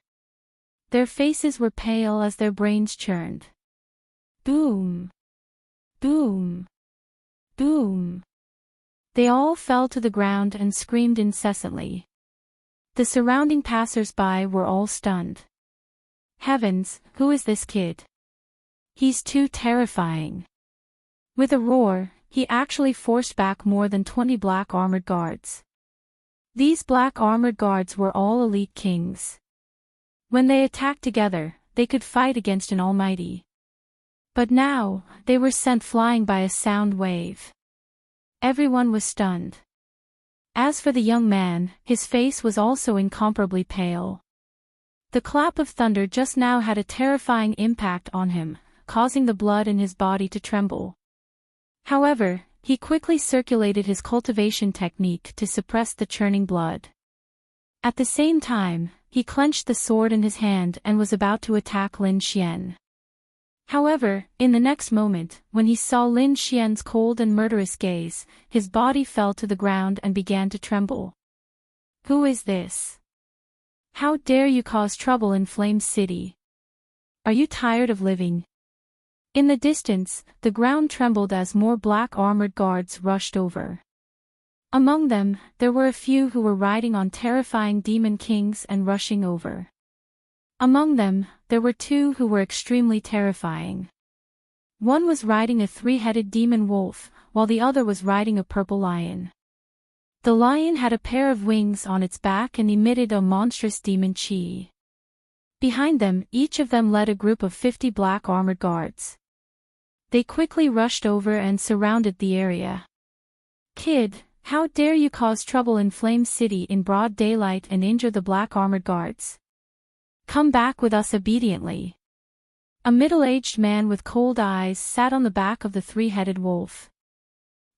Their faces were pale as their brains churned. Boom! Boom! Boom! They all fell to the ground and screamed incessantly. The surrounding passers-by were all stunned. Heavens, who is this kid? He's too terrifying. With a roar, he actually forced back more than 20 black armored guards. These black armored guards were all elite kings. When they attacked together, they could fight against an almighty. But now, they were sent flying by a sound wave. Everyone was stunned. As for the young man, his face was also incomparably pale. The clap of thunder just now had a terrifying impact on him, causing the blood in his body to tremble. However, he quickly circulated his cultivation technique to suppress the churning blood. At the same time, he clenched the sword in his hand and was about to attack Lin Xian. However, in the next moment, when he saw Lin Xian's cold and murderous gaze, his body fell to the ground and began to tremble. Who is this? How dare you cause trouble in Flame City? Are you tired of living? In the distance, the ground trembled as more black armored guards rushed over. Among them, there were a few who were riding on terrifying demon kings and rushing over. Among them, there were 2 who were extremely terrifying. One was riding a 3-headed demon wolf, while the other was riding a purple lion. The lion had a pair of wings on its back and emitted a monstrous demon chi. Behind them, each of them led a group of 50 black armored guards. They quickly rushed over and surrounded the area. "Kid, how dare you cause trouble in Flame City in broad daylight and injure the black armored guards? Come back with us obediently." A middle-aged man with cold eyes sat on the back of the three-headed wolf.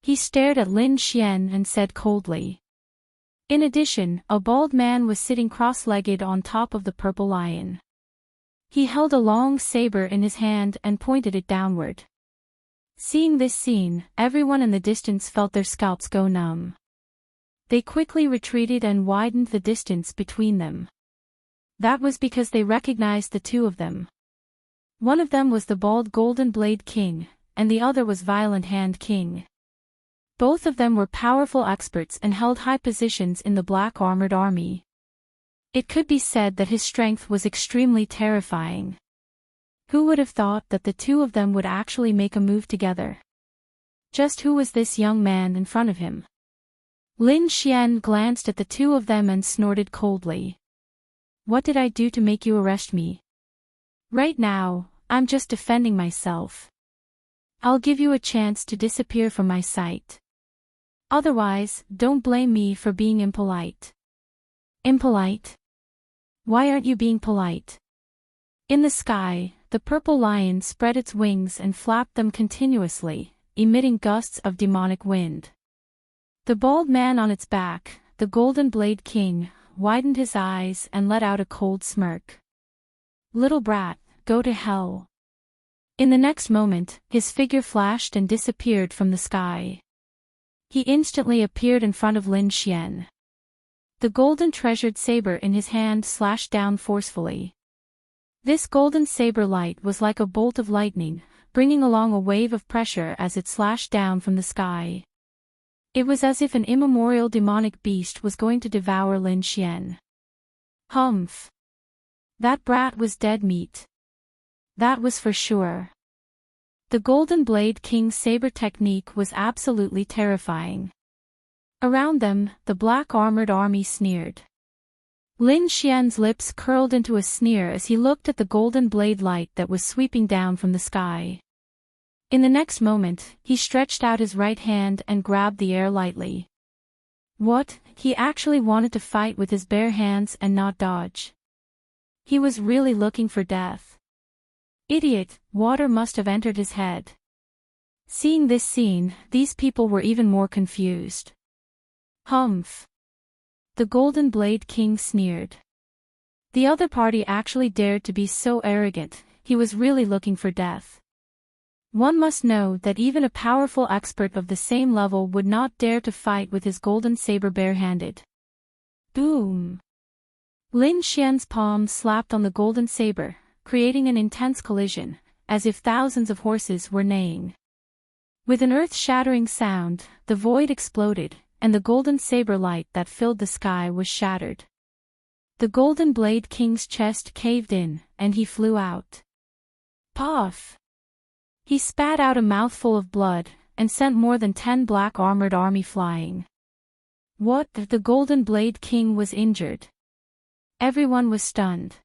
He stared at Lin Xian and said coldly. In addition, a bald man was sitting cross-legged on top of the purple lion. He held a long saber in his hand and pointed it downward. Seeing this scene, everyone in the distance felt their scalps go numb. They quickly retreated and widened the distance between them. That was because they recognized the two of them. One of them was the bald Golden Blade King, and the other was Violent Hand King. Both of them were powerful experts and held high positions in the black armored army. It could be said that his strength was extremely terrifying. Who would have thought that the two of them would actually make a move together? Just who was this young man in front of him? Lin Xian glanced at the two of them and snorted coldly. "What did I do to make you arrest me? Right now, I'm just defending myself. I'll give you a chance to disappear from my sight. Otherwise, don't blame me for being impolite." "Impolite? Why aren't you being polite?" In the sky, the purple lion spread its wings and flapped them continuously, emitting gusts of demonic wind. The bald man on its back, the Golden Blade King, widened his eyes and let out a cold smirk. "Little brat, go to hell." In the next moment, his figure flashed and disappeared from the sky. He instantly appeared in front of Lin Xian. The golden treasured saber in his hand slashed down forcefully. This golden saber light was like a bolt of lightning, bringing along a wave of pressure as it slashed down from the sky. It was as if an immemorial demonic beast was going to devour Lin Xian. Humph! That brat was dead meat. That was for sure. The Golden Blade King's saber technique was absolutely terrifying. Around them, the black armored army sneered. Lin Xian's lips curled into a sneer as he looked at the golden blade light that was sweeping down from the sky. In the next moment, he stretched out his right hand and grabbed the air lightly. What? He actually wanted to fight with his bare hands and not dodge. He was really looking for death. Idiot, water must have entered his head. Seeing this scene, these people were even more confused. Humph! The Golden Blade King sneered. The other party actually dared to be so arrogant, he was really looking for death. One must know that even a powerful expert of the same level would not dare to fight with his golden saber barehanded. Boom! Lin Xian's palm slapped on the golden saber, creating an intense collision, as if thousands of horses were neighing. With an earth-shattering sound, the void exploded, and the golden saber light that filled the sky was shattered. The Golden Blade King's chest caved in, and he flew out. Puff! He spat out a mouthful of blood, and sent more than 10 black armored army flying. What? The Golden Blade King was injured. Everyone was stunned.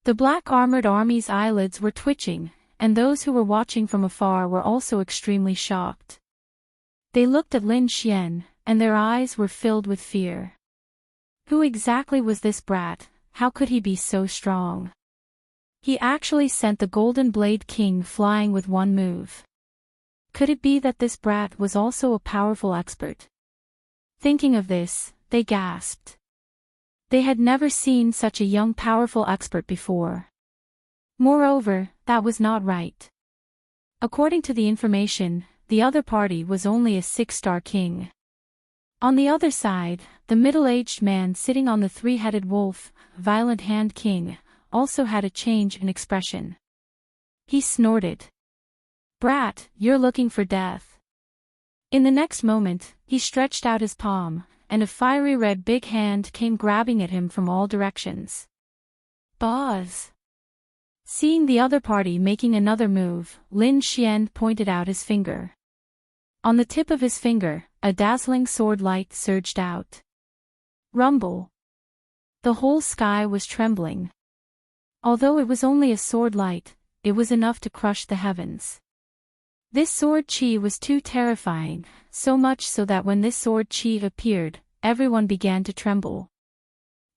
The black armored army's eyelids were twitching, and those who were watching from afar were also extremely shocked. They looked at Lin Xian, and their eyes were filled with fear. Who exactly was this brat? How could he be so strong? He actually sent the Golden Blade King flying with one move. Could it be that this brat was also a powerful expert? Thinking of this, they gasped. They had never seen such a young powerful expert before. Moreover, that was not right. According to the information, the other party was only a 6-star king. On the other side, the middle-aged man sitting on the three-headed wolf, Violent Hand King, also had a change in expression. He snorted. Brat, you're looking for death. In the next moment, he stretched out his palm, and a fiery red big hand came grabbing at him from all directions. Buzz! Seeing the other party making another move, Lin Xian pointed out his finger. On the tip of his finger, a dazzling sword light surged out. Rumble! The whole sky was trembling. Although it was only a sword light, it was enough to crush the heavens. This sword chi was too terrifying, so much so that when this sword chi appeared, everyone began to tremble.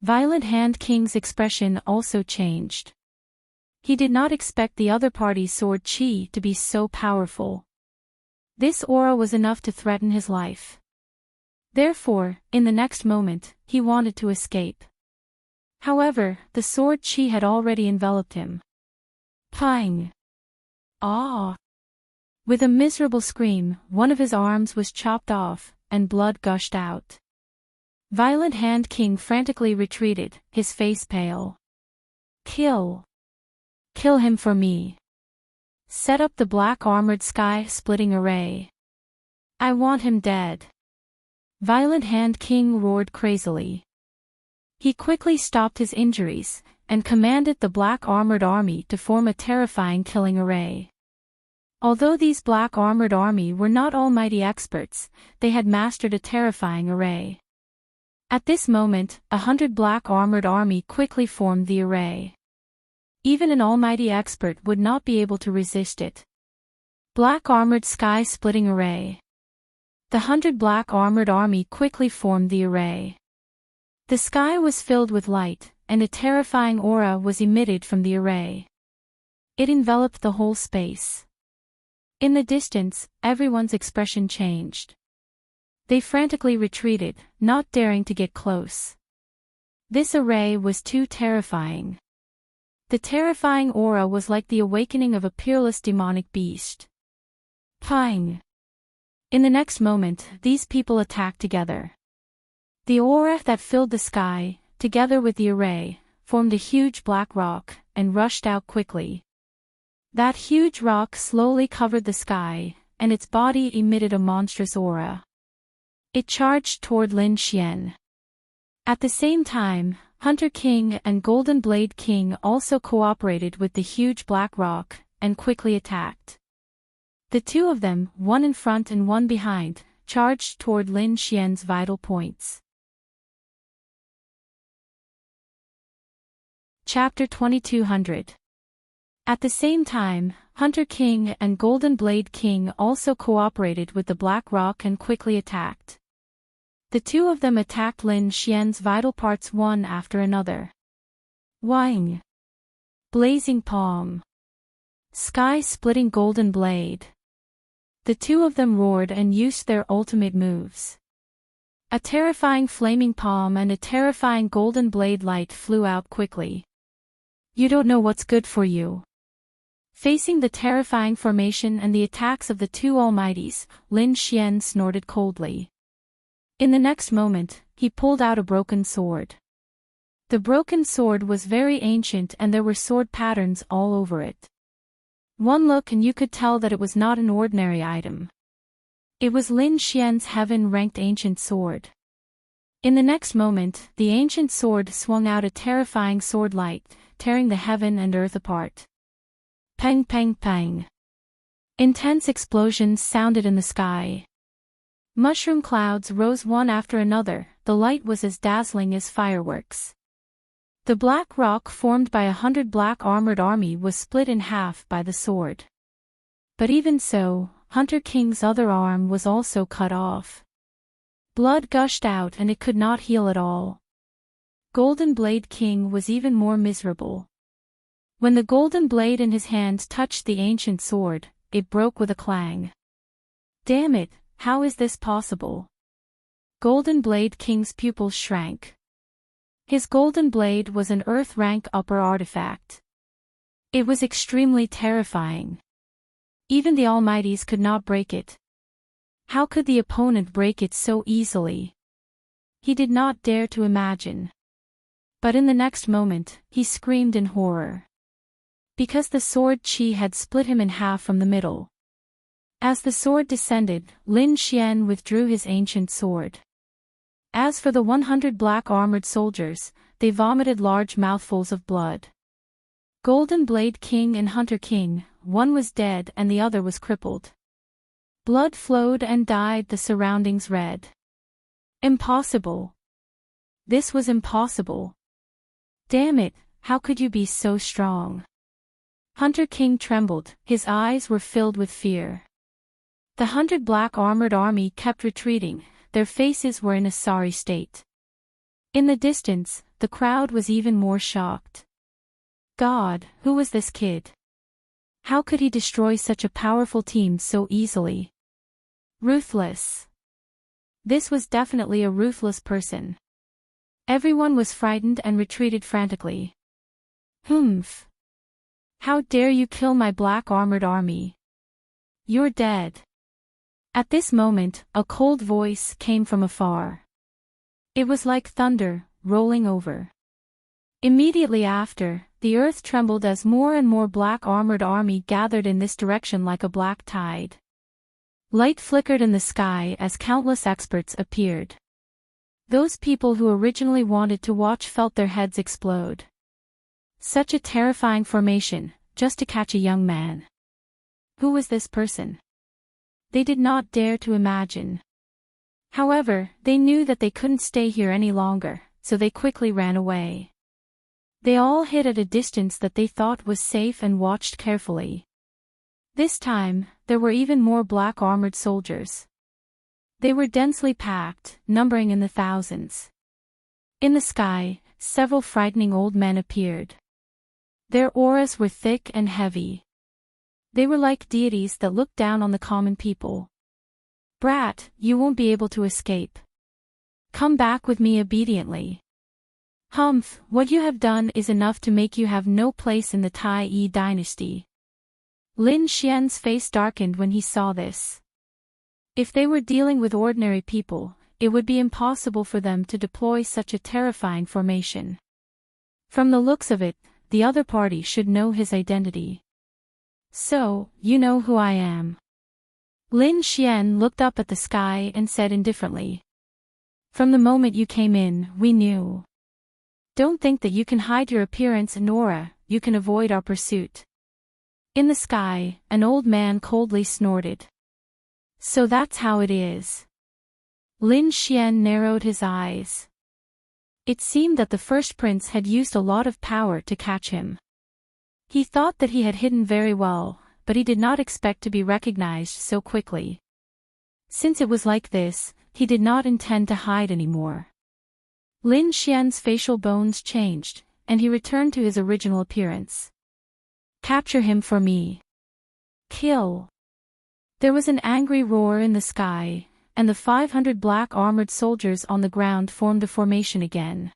Violet Hand King's expression also changed. He did not expect the other party's sword chi to be so powerful. This aura was enough to threaten his life. Therefore, in the next moment, he wanted to escape. However, the sword chi had already enveloped him. Pang! Ah! With a miserable scream, one of his arms was chopped off, and blood gushed out. Violet Hand King frantically retreated, his face pale. Kill! Kill him for me. Set up the black armored sky-splitting array. I want him dead. Violet Hand King roared crazily. He quickly stopped his injuries, and commanded the black armored army to form a terrifying killing array. Although these black armored army were not almighty experts, they had mastered a terrifying array. At this moment, 100 black armored army quickly formed the array. Even an almighty expert would not be able to resist it. Black armored sky-splitting array. The 100 black armored army quickly formed the array. The sky was filled with light, and a terrifying aura was emitted from the array. It enveloped the whole space. In the distance, everyone's expression changed. They frantically retreated, not daring to get close. This array was too terrifying. The terrifying aura was like the awakening of a peerless demonic beast. Pang! In the next moment, these people attacked together. The aura that filled the sky, together with the array, formed a huge black rock, and rushed out quickly. That huge rock slowly covered the sky, and its body emitted a monstrous aura. It charged toward Lin Xian. At the same time, Hunter King and Golden Blade King also cooperated with the huge black rock, and quickly attacked. The two of them, one in front and one behind, charged toward Lin Xian's vital points. Chapter 2200. At the same time, Hunter King and Golden Blade King also cooperated with the black rock and quickly attacked. The two of them attacked Lin Xian's vital parts one after another. Wang! Blazing palm! Sky-splitting golden blade! The two of them roared and used their ultimate moves. A terrifying flaming palm and a terrifying golden blade light flew out quickly. You don't know what's good for you. Facing the terrifying formation and the attacks of the two almighties, Lin Xian snorted coldly. In the next moment, he pulled out a broken sword. The broken sword was very ancient and there were sword patterns all over it. One look and you could tell that it was not an ordinary item. It was Lin Xian's heaven-ranked ancient sword. In the next moment, the ancient sword swung out a terrifying sword light, tearing the heaven and earth apart. Pang pang pang. Intense explosions sounded in the sky. Mushroom clouds rose one after another, the light was as dazzling as fireworks. The black rock formed by 100 black armored army was split in half by the sword. But even so, Hunter King's other arm was also cut off. Blood gushed out and it could not heal at all. Golden Blade King was even more miserable. When the golden blade in his hand touched the ancient sword, it broke with a clang. Damn it, how is this possible? Golden Blade King's pupils shrank. His golden blade was an earth-rank upper artifact. It was extremely terrifying. Even the Almighties could not break it. How could the opponent break it so easily? He did not dare to imagine. But in the next moment, he screamed in horror. Because the sword chi had split him in half from the middle. As the sword descended, Lin Xian withdrew his ancient sword. As for the 100 black armored soldiers, they vomited large mouthfuls of blood. Golden Blade King and Hunter King, one was dead and the other was crippled. Blood flowed and dyed the surroundings red. Impossible. This was impossible. Damn it, how could you be so strong? Hunter King trembled, his eyes were filled with fear. The 100 black armored army kept retreating, their faces were in a sorry state. In the distance, the crowd was even more shocked. God, who was this kid? How could he destroy such a powerful team so easily? Ruthless. This was definitely a ruthless person. Everyone was frightened and retreated frantically. Humph. How dare you kill my black armored army? You're dead. At this moment, a cold voice came from afar. It was like thunder, rolling over. Immediately after, the earth trembled as more and more black armored army gathered in this direction like a black tide. Light flickered in the sky as countless experts appeared. Those people who originally wanted to watch felt their heads explode. Such a terrifying formation, just to catch a young man. Who was this person? They did not dare to imagine. However, they knew that they couldn't stay here any longer, so they quickly ran away. They all hid at a distance that they thought was safe and watched carefully. This time, there were even more black armored soldiers. They were densely packed, numbering in the thousands. In the sky, several frightening old men appeared. Their auras were thick and heavy. They were like deities that looked down on the common people. Brat, you won't be able to escape. Come back with me obediently. Humph, what you have done is enough to make you have no place in the Tai Yi dynasty. Lin Xian's face darkened when he saw this. If they were dealing with ordinary people, it would be impossible for them to deploy such a terrifying formation. From the looks of it, the other party should know his identity. So, you know who I am. Lin Xian looked up at the sky and said indifferently. From the moment you came in, we knew. Don't think that you can hide your appearance and aura, you can avoid our pursuit. In the sky, an old man coldly snorted. So that's how it is. Lin Xian narrowed his eyes. It seemed that the first prince had used a lot of power to catch him. He thought that he had hidden very well, but he did not expect to be recognized so quickly. Since it was like this, he did not intend to hide anymore. Lin Xian's facial bones changed, and he returned to his original appearance. Capture him for me. Kill. There was an angry roar in the sky, and the 500 black armored soldiers on the ground formed a formation again.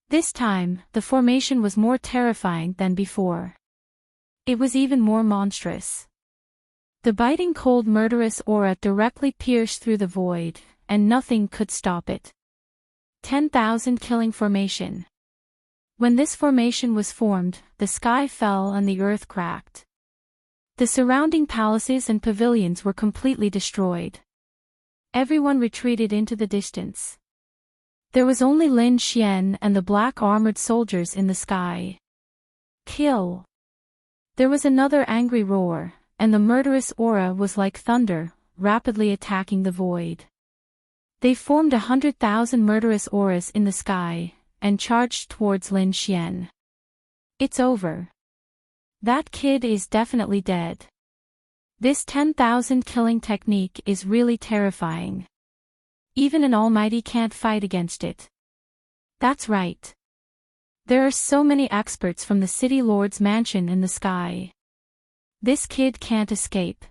This time, the formation was more terrifying than before. It was even more monstrous. The biting cold murderous aura directly pierced through the void, and nothing could stop it. 10,000 killing formation. When this formation was formed, the sky fell and the earth cracked. The surrounding palaces and pavilions were completely destroyed. Everyone retreated into the distance. There was only Lin Xian and the black armored soldiers in the sky. Kill. There was another angry roar, and the murderous aura was like thunder, rapidly attacking the void. They formed 100,000 murderous auras in the sky, and charged towards Lin Xian. It's over. That kid is definitely dead. This 10,000 killing technique is really terrifying. Even an almighty can't fight against it. That's right. There are so many experts from the city lord's mansion in the sky. This kid can't escape.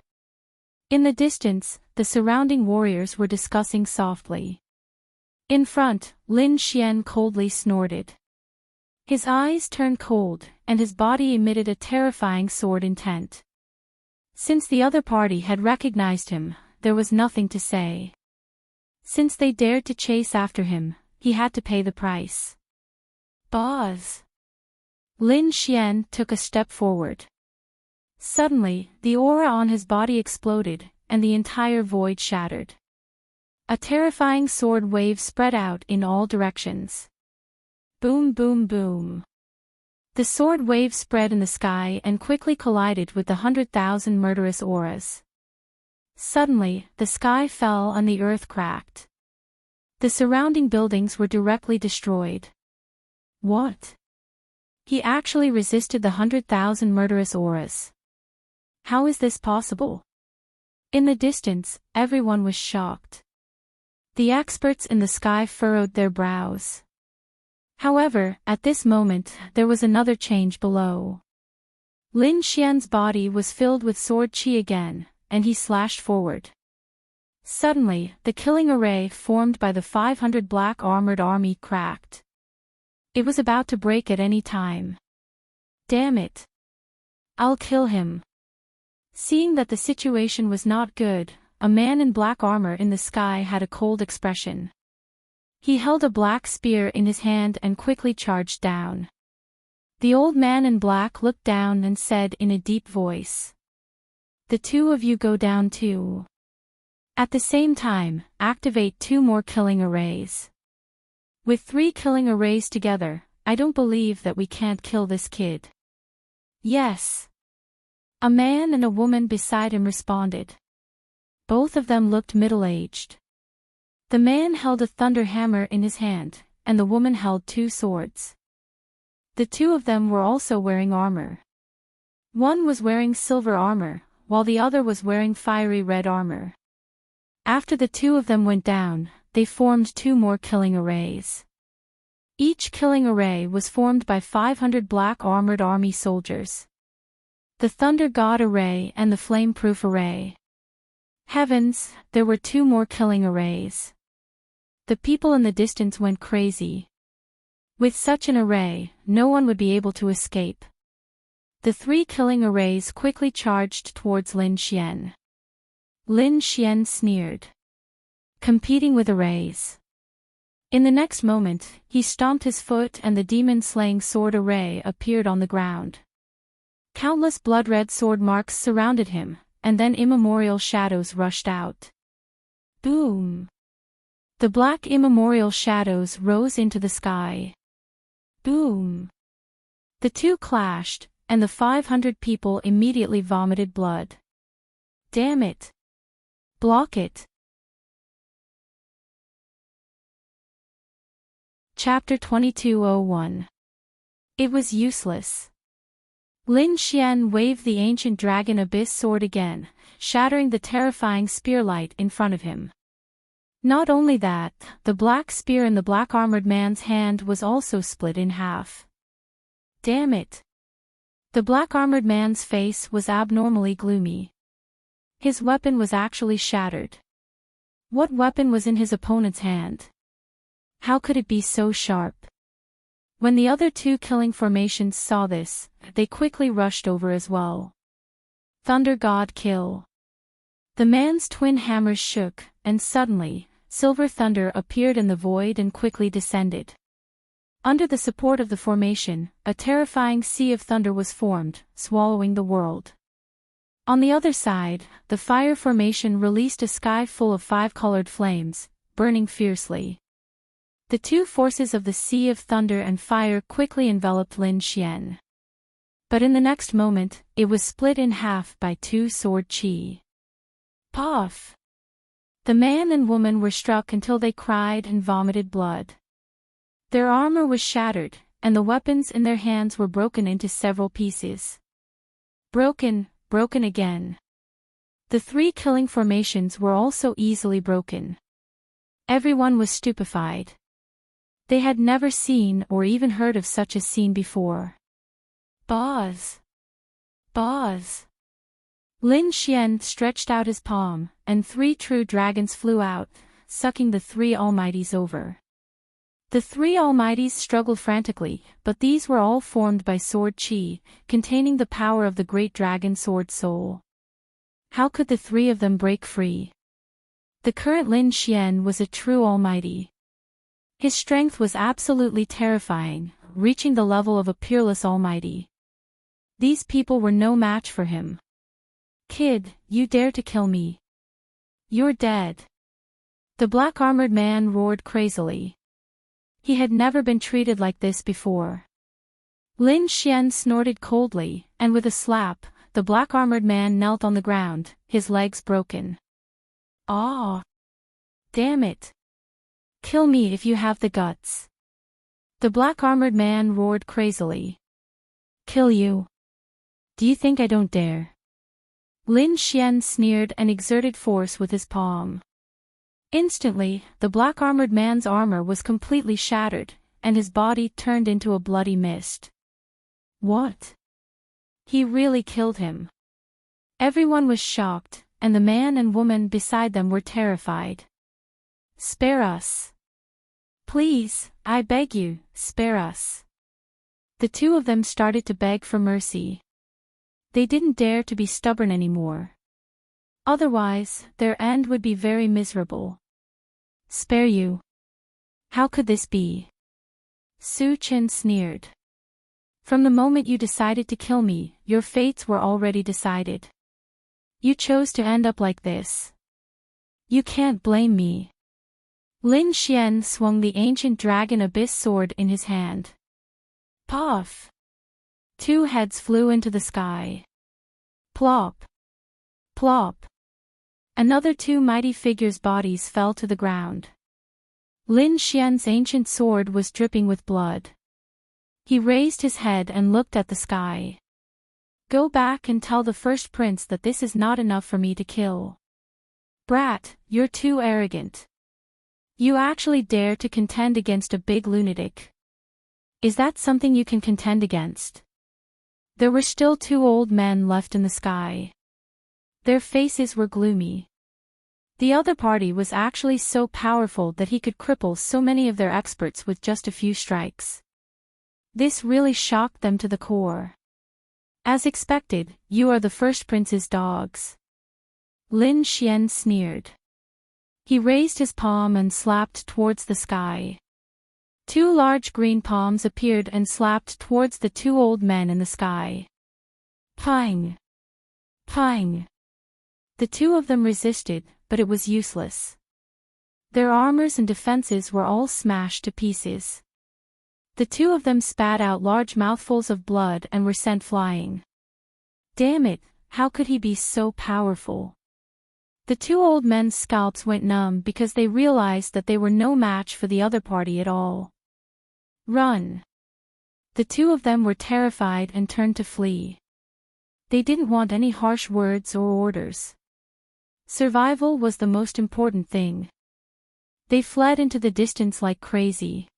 In the distance, the surrounding warriors were discussing softly. In front, Lin Xian coldly snorted. His eyes turned cold, and his body emitted a terrifying sword intent. Since the other party had recognized him, there was nothing to say. Since they dared to chase after him, he had to pay the price. Boss. Lin Xian took a step forward. Suddenly, the aura on his body exploded, and the entire void shattered. A terrifying sword wave spread out in all directions. Boom boom boom. The sword wave spread in the sky and quickly collided with the 100,000 murderous auras. Suddenly, the sky fell and the earth cracked. The surrounding buildings were directly destroyed. What? He actually resisted the 100,000 murderous auras. How is this possible? In the distance, everyone was shocked. The experts in the sky furrowed their brows. However, at this moment, there was another change below. Lin Xian's body was filled with sword qi again, and he slashed forward. Suddenly, the killing array formed by the 500 black armored army cracked. It was about to break at any time. Damn it! I'll kill him. Seeing that the situation was not good, a man in black armor in the sky had a cold expression. He held a black spear in his hand and quickly charged down. The old man in black looked down and said in a deep voice, "The two of you go down too. At the same time, activate 2 more killing arrays. With 3 killing arrays together, I don't believe that we can't kill this kid." "Yes." A man and a woman beside him responded. Both of them looked middle-aged. The man held a thunder hammer in his hand, and the woman held 2 swords. The 2 of them were also wearing armor. One was wearing silver armor, while the other was wearing fiery red armor. After the 2 of them went down, they formed 2 more killing arrays. Each killing array was formed by 500 black armored army soldiers. The Thunder God array and the Flame-proof array. Heavens, there were 2 more killing arrays. The people in the distance went crazy. With such an array, no one would be able to escape. The 3 killing arrays quickly charged towards Lin Xian. Lin Xian sneered. Competing with arrays. In the next moment, he stomped his foot and the demon-slaying sword array appeared on the ground. Countless blood-red sword marks surrounded him, and then immemorial shadows rushed out. Boom! The black immemorial shadows rose into the sky. Boom! The 2 clashed, and the 500 people immediately vomited blood. Damn it! Block it! Chapter 2201. It was useless. Lin Xian waved the ancient dragon abyss sword again, shattering the terrifying spearlight in front of him. Not only that, the black spear in the black-armored man's hand was also split in half. Damn it! The black-armored man's face was abnormally gloomy. His weapon was actually shattered. What weapon was in his opponent's hand? How could it be so sharp? When the other 2 killing formations saw this, they quickly rushed over as well. Thunder God kill. The man's twin hammers shook, and suddenly, silver thunder appeared in the void and quickly descended. Under the support of the formation, a terrifying sea of thunder was formed, swallowing the world. On the other side, the fire formation released a sky full of 5-colored flames, burning fiercely. The 2 forces of the Sea of Thunder and Fire quickly enveloped Lin Xian. But in the next moment, it was split in half by 2 sword qi. Puff! The man and woman were struck until they cried and vomited blood. Their armor was shattered, and the weapons in their hands were broken into several pieces. Broken again. The 3 killing formations were also easily broken. Everyone was stupefied. They had never seen or even heard of such a scene before. Boz! Boz! Lin Xian stretched out his palm, and 3 true dragons flew out, sucking the 3 almighties over. The 3 almighties struggled frantically, but these were all formed by sword qi, containing the power of the great dragon sword soul. How could the 3 of them break free? The current Lin Xian was a true almighty. His strength was absolutely terrifying, reaching the level of a peerless almighty. These people were no match for him. Kid, you dare to kill me? You're dead. The black-armored man roared crazily. He had never been treated like this before. Lin Xian snorted coldly, and with a slap, the black-armored man knelt on the ground, his legs broken. Ah! Damn it! Kill me if you have the guts. The black-armored man roared crazily. Kill you? Do you think I don't dare? Lin Xian sneered and exerted force with his palm. Instantly, the black-armored man's armor was completely shattered, and his body turned into a bloody mist. What? He really killed him. Everyone was shocked, and the man and woman beside them were terrified. Spare us. Please, I beg you, spare us. The two of them started to beg for mercy. They didn't dare to be stubborn anymore. Otherwise, their end would be very miserable. Spare you? How could this be? Su Chen sneered. From the moment you decided to kill me, your fates were already decided. You chose to end up like this. You can't blame me. Lin Xian swung the ancient dragon abyss sword in his hand. Puff! Two heads flew into the sky. Plop! Plop! Another two mighty figures' bodies fell to the ground. Lin Xian's ancient sword was dripping with blood. He raised his head and looked at the sky. Go back and tell the first prince that this is not enough for me to kill. Brat, you're too arrogant. You actually dare to contend against a big lunatic. Is that something you can contend against? There were still two old men left in the sky. Their faces were gloomy. The other party was actually so powerful that he could cripple so many of their experts with just a few strikes. This really shocked them to the core. As expected, you are the first prince's dogs. Lin Xian sneered. He raised his palm and slapped towards the sky. Two large green palms appeared and slapped towards the two old men in the sky. Pang! Pang! The two of them resisted, but it was useless. Their armors and defenses were all smashed to pieces. The two of them spat out large mouthfuls of blood and were sent flying. Damn it, how could he be so powerful? The two old men's scalps went numb because they realized that they were no match for the other party at all. Run! The two of them were terrified and turned to flee. They didn't want any harsh words or orders. Survival was the most important thing. They fled into the distance like crazy.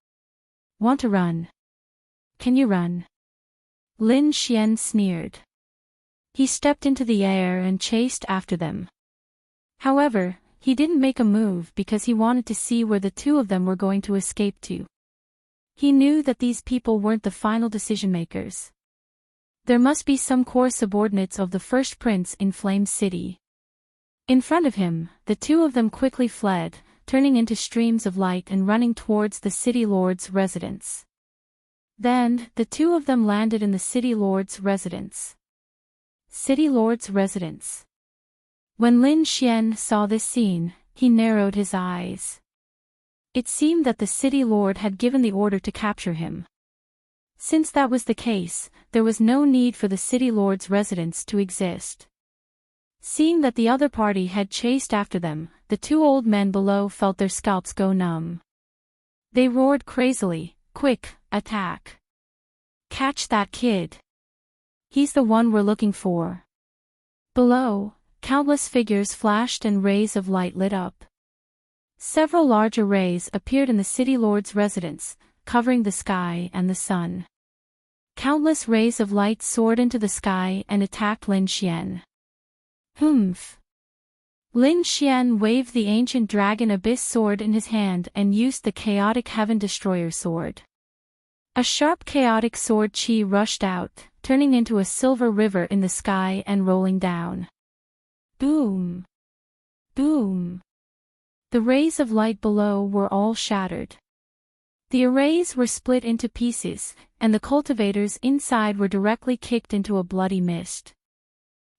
Want to run? Can you run? Lin Xian sneered. He stepped into the air and chased after them. However, he didn't make a move because he wanted to see where the two of them were going to escape to. He knew that these people weren't the final decision makers. There must be some core subordinates of the first prince in Flame City. In front of him, the two of them quickly fled, turning into streams of light and running towards the city lord's residence. Then, the two of them landed in the city lord's residence. City lord's residence. When Lin Xian saw this scene, he narrowed his eyes. It seemed that the city lord had given the order to capture him. Since that was the case, there was no need for the city lord's residence to exist. Seeing that the other party had chased after them, the two old men below felt their scalps go numb. They roared crazily, "Quick, attack! Catch that kid! He's the one we're looking for!" Below, countless figures flashed and rays of light lit up. Several large arrays appeared in the city lord's residence, covering the sky and the sun. Countless rays of light soared into the sky and attacked Lin Xian. Humph! Lin Xian waved the ancient dragon abyss sword in his hand and used the chaotic heaven destroyer sword. A sharp chaotic sword chi rushed out, turning into a silver river in the sky and rolling down. Boom! Boom! The rays of light below were all shattered. The arrays were split into pieces, and the cultivators inside were directly kicked into a bloody mist.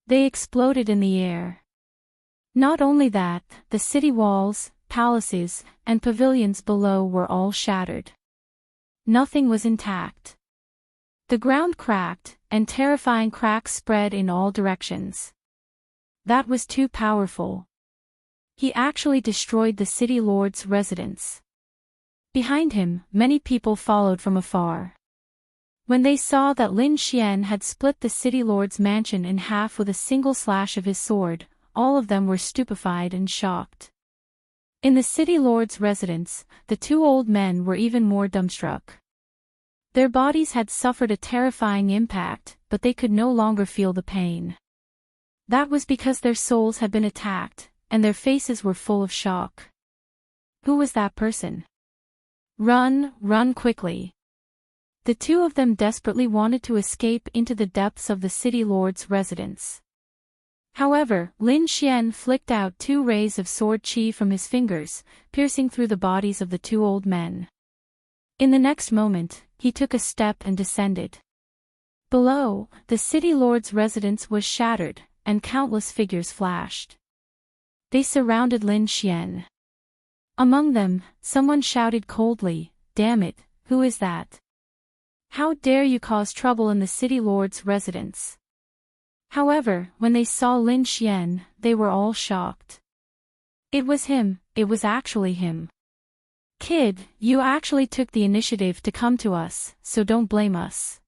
They exploded in the air. Not only that, the city walls, palaces, and pavilions below were all shattered. Nothing was intact. The ground cracked, and terrifying cracks spread in all directions. That was too powerful. He actually destroyed the city lord's residence. Behind him, many people followed from afar. When they saw that Lin Xian had split the city lord's mansion in half with a single slash of his sword, all of them were stupefied and shocked. In the city lord's residence, the two old men were even more dumbstruck. Their bodies had suffered a terrifying impact, but they could no longer feel the pain. That was because their souls had been attacked, and their faces were full of shock. Who was that person? Run, run quickly. The two of them desperately wanted to escape into the depths of the city lord's residence. However, Lin Xian flicked out 2 rays of sword qi from his fingers, piercing through the bodies of the two old men. In the next moment, he took a step and descended. Below, the city lord's residence was shattered, and countless figures flashed. They surrounded Lin Xian. Among them, someone shouted coldly, "Damn it, who is that? How dare you cause trouble in the city lord's residence?" However, when they saw Lin Xian, they were all shocked. It was him, it was actually him. "Kid, you actually took the initiative to come to us, so don't blame us.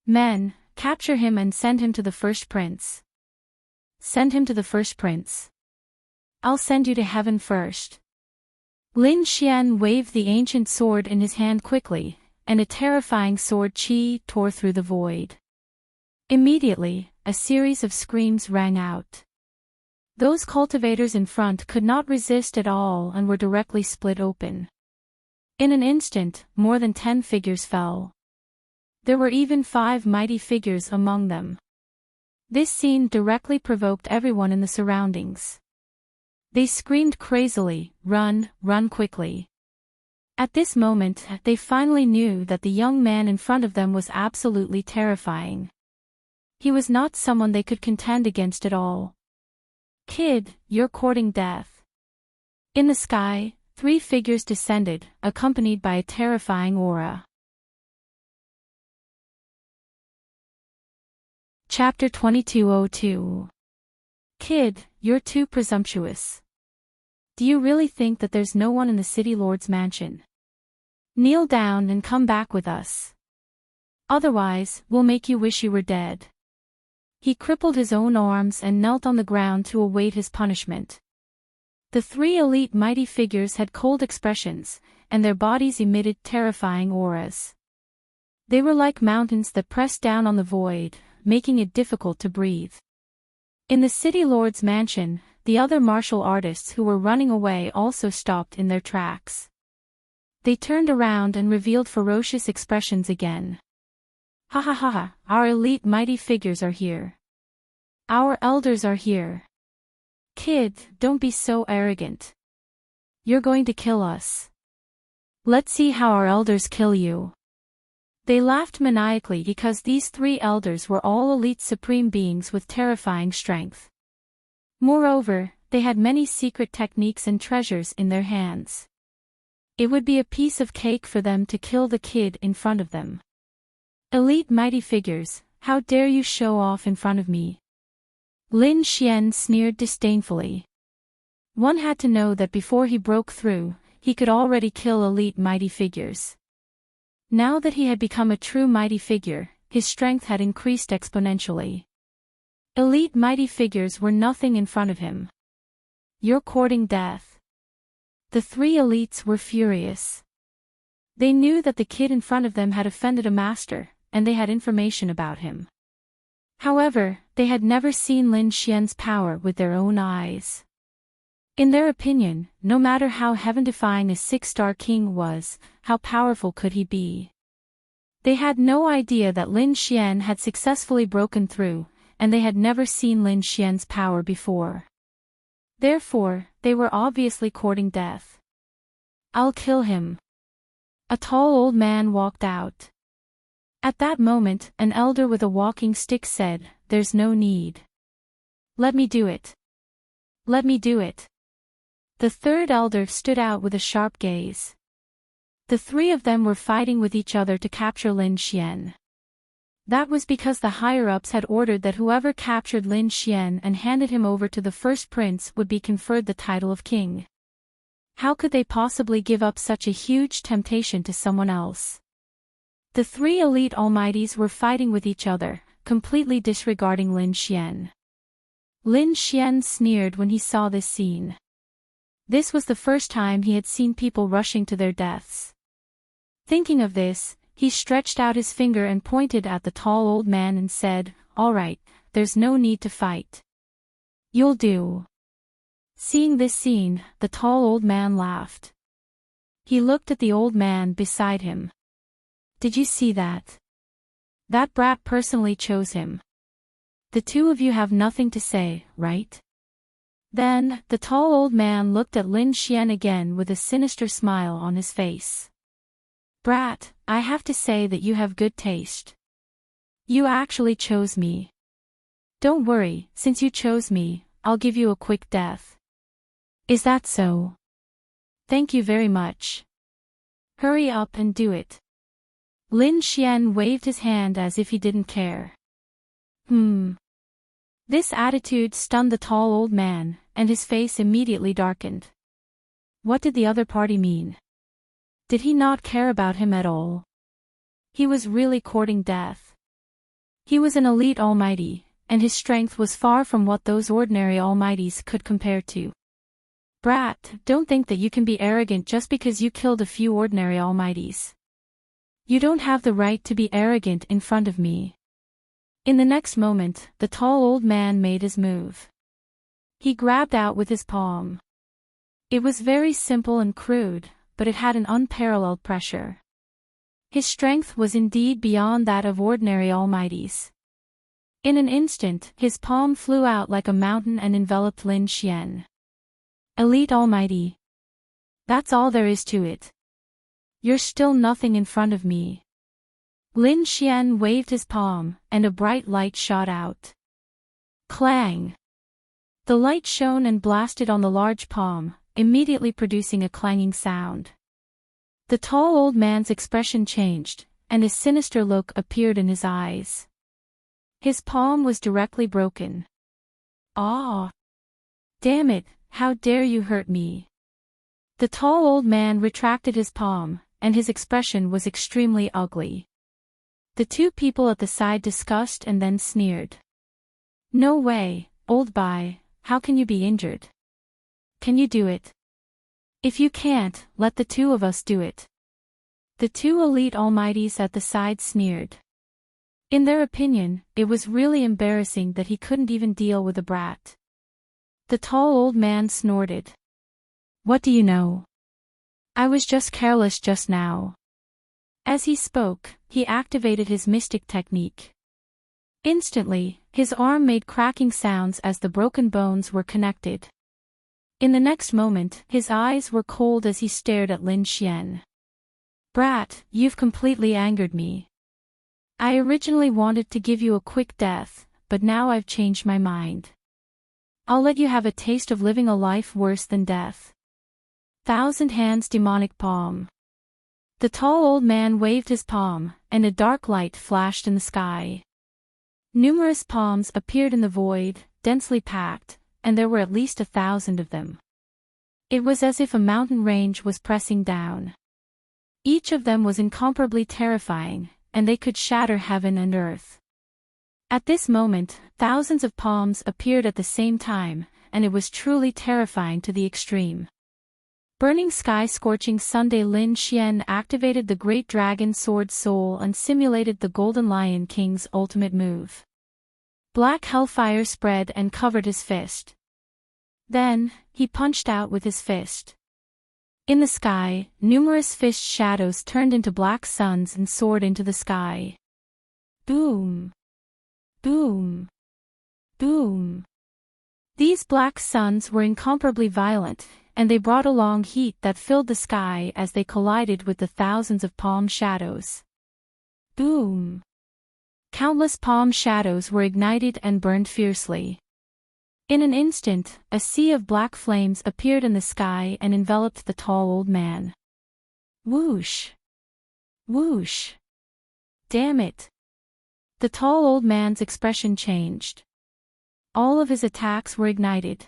Men, capture him and send him to the first prince." "Send him to the first prince. I'll send you to heaven first." Lin Xian waved the ancient sword in his hand quickly, and a terrifying sword qi tore through the void. Immediately, a series of screams rang out. Those cultivators in front could not resist at all and were directly split open. In an instant, more than 10 figures fell. There were even 5 mighty figures among them. This scene directly provoked everyone in the surroundings. They screamed crazily, "Run, run quickly." At this moment, they finally knew that the young man in front of them was absolutely terrifying. He was not someone they could contend against at all. "Kid, you're courting death." In the sky, 3 figures descended, accompanied by a terrifying aura. Chapter 2202. Kid, you're too presumptuous. Do you really think that there's no one in the city lord's mansion? Kneel down and come back with us. Otherwise, we'll make you wish you were dead. He crippled his own arms and knelt on the ground to await his punishment. The 3 elite mighty figures had cold expressions, and their bodies emitted terrifying auras. They were like mountains that pressed down on the void, making it difficult to breathe. In the city lord's mansion, the other martial artists who were running away also stopped in their tracks. They turned around and revealed ferocious expressions again. "Ha ha ha ha, our elite mighty figures are here. Our elders are here. Kid, don't be so arrogant. You're going to kill us. Let's see how our elders kill you." They laughed maniacally because these 3 elders were all elite supreme beings with terrifying strength. Moreover, they had many secret techniques and treasures in their hands. It would be a piece of cake for them to kill the kid in front of them. "Elite mighty figures, how dare you show off in front of me?" Lin Xian sneered disdainfully. One had to know that before he broke through, he could already kill elite mighty figures. Now that he had become a true mighty figure, his strength had increased exponentially. Elite mighty figures were nothing in front of him. "You're courting death." The 3 elites were furious. They knew that the kid in front of them had offended a master, and they had information about him. However, they had never seen Lin Xian's power with their own eyes. In their opinion, no matter how heaven-defying a 6-star king was, how powerful could he be? They had no idea that Lin Xian had successfully broken through, and they had never seen Lin Xian's power before. Therefore, they were obviously courting death. "I'll kill him." A tall old man walked out. At that moment, an elder with a walking stick said, "There's no need. Let me do it. Let me do it." The 3rd elder stood out with a sharp gaze. The 3 of them were fighting with each other to capture Lin Xian. That was because the higher-ups had ordered that whoever captured Lin Xian and handed him over to the first prince would be conferred the title of king. How could they possibly give up such a huge temptation to someone else? The three elite almighties were fighting with each other, completely disregarding Lin Xian. Lin Xian sneered when he saw this scene. This was the first time he had seen people rushing to their deaths. Thinking of this, he stretched out his finger and pointed at the tall old man and said, "All right, there's no need to fight. You'll do." Seeing this scene, the tall old man laughed. He looked at the old man beside him. "Did you see that? That brat personally chose him. The two of you have nothing to say, right?" Then, the tall old man looked at Lin Xian again with a sinister smile on his face. "Brat, I have to say that you have good taste. You actually chose me. Don't worry, since you chose me, I'll give you a quick death." "Is that so? Thank you very much. Hurry up and do it." Lin Xian waved his hand as if he didn't care. This attitude stunned the tall old man, and his face immediately darkened. What did the other party mean? Did he not care about him at all? He was really courting death. He was an elite almighty, and his strength was far from what those ordinary almighties could compare to. "Brat, don't think that you can be arrogant just because you killed a few ordinary almighties. You don't have the right to be arrogant in front of me." In the next moment, the tall old man made his move. He grabbed out with his palm. It was very simple and crude, but it had an unparalleled pressure. His strength was indeed beyond that of ordinary almighties. In an instant, his palm flew out like a mountain and enveloped Lin Xian. "Elite almighty. That's all there is to it. You're still nothing in front of me." Lin Xian waved his palm, and a bright light shot out. Clang! The light shone and blasted on the large palm, immediately producing a clanging sound. The tall old man's expression changed, and a sinister look appeared in his eyes. His palm was directly broken. "Ah! Damn it, how dare you hurt me!" The tall old man retracted his palm, and his expression was extremely ugly. The two people at the side discussed and then sneered. "No way, old boy, how can you be injured? Can you do it? If you can't, let the two of us do it." The two elite almighties at the side sneered. In their opinion, it was really embarrassing that he couldn't even deal with a brat. The tall old man snorted. "What do you know? I was just careless just now." As he spoke, he activated his mystic technique. Instantly, his arm made cracking sounds as the broken bones were connected. In the next moment, his eyes were cold as he stared at Lin Xian. "Brat, you've completely angered me. I originally wanted to give you a quick death, but now I've changed my mind. I'll let you have a taste of living a life worse than death." Thousand Hands Demonic Palm. The tall old man waved his palm, and a dark light flashed in the sky. Numerous palms appeared in the void, densely packed, and there were at least 1,000 of them. It was as if a mountain range was pressing down. Each of them was incomparably terrifying, and they could shatter heaven and earth. At this moment, thousands of palms appeared at the same time, and it was truly terrifying to the extreme. Burning Sky Scorching Sunday. Lin Xian activated the Great Dragon Sword Soul and simulated the Golden Lion King's ultimate move. Black hellfire spread and covered his fist. Then, he punched out with his fist. In the sky, numerous fist shadows turned into black suns and soared into the sky. Boom! Boom! Boom! These black suns were incomparably violent, and they brought along heat that filled the sky as they collided with the thousands of palm shadows. Boom! Countless palm shadows were ignited and burned fiercely. In an instant, a sea of black flames appeared in the sky and enveloped the tall old man. Whoosh! Whoosh! Damn it! The tall old man's expression changed. All of his attacks were ignited.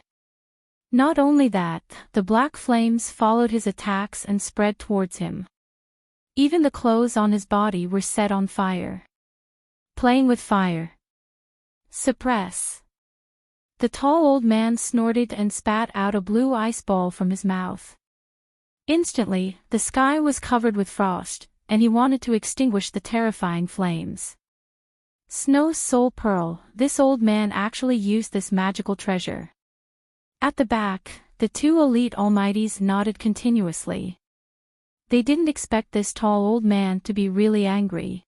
Not only that, the black flames followed his attacks and spread towards him. Even the clothes on his body were set on fire. Playing with fire. Suppress. The tall old man snorted and spat out a blue ice ball from his mouth. Instantly, the sky was covered with frost, and he wanted to extinguish the terrifying flames. Snow's soul pearl, this old man actually used this magical treasure. At the back, the two elite almighties nodded continuously. They didn't expect this tall old man to be really angry.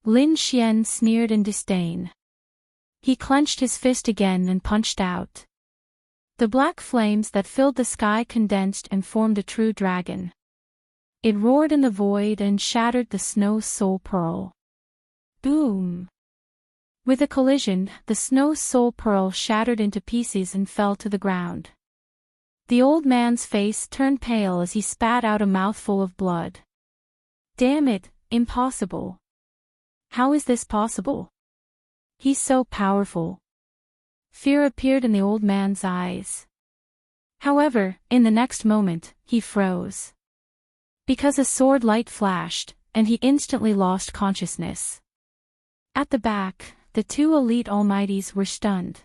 Lin Xian sneered in disdain. He clenched his fist again and punched out. The black flames that filled the sky condensed and formed a true dragon. It roared in the void and shattered the Snow's soul pearl. Boom! With a collision, the Snow's soul pearl shattered into pieces and fell to the ground. The old man's face turned pale as he spat out a mouthful of blood. Damn it, impossible. How is this possible? He's so powerful. Fear appeared in the old man's eyes. However, in the next moment, he froze. Because a sword light flashed, and he instantly lost consciousness. At the back, the two elite almighties were stunned.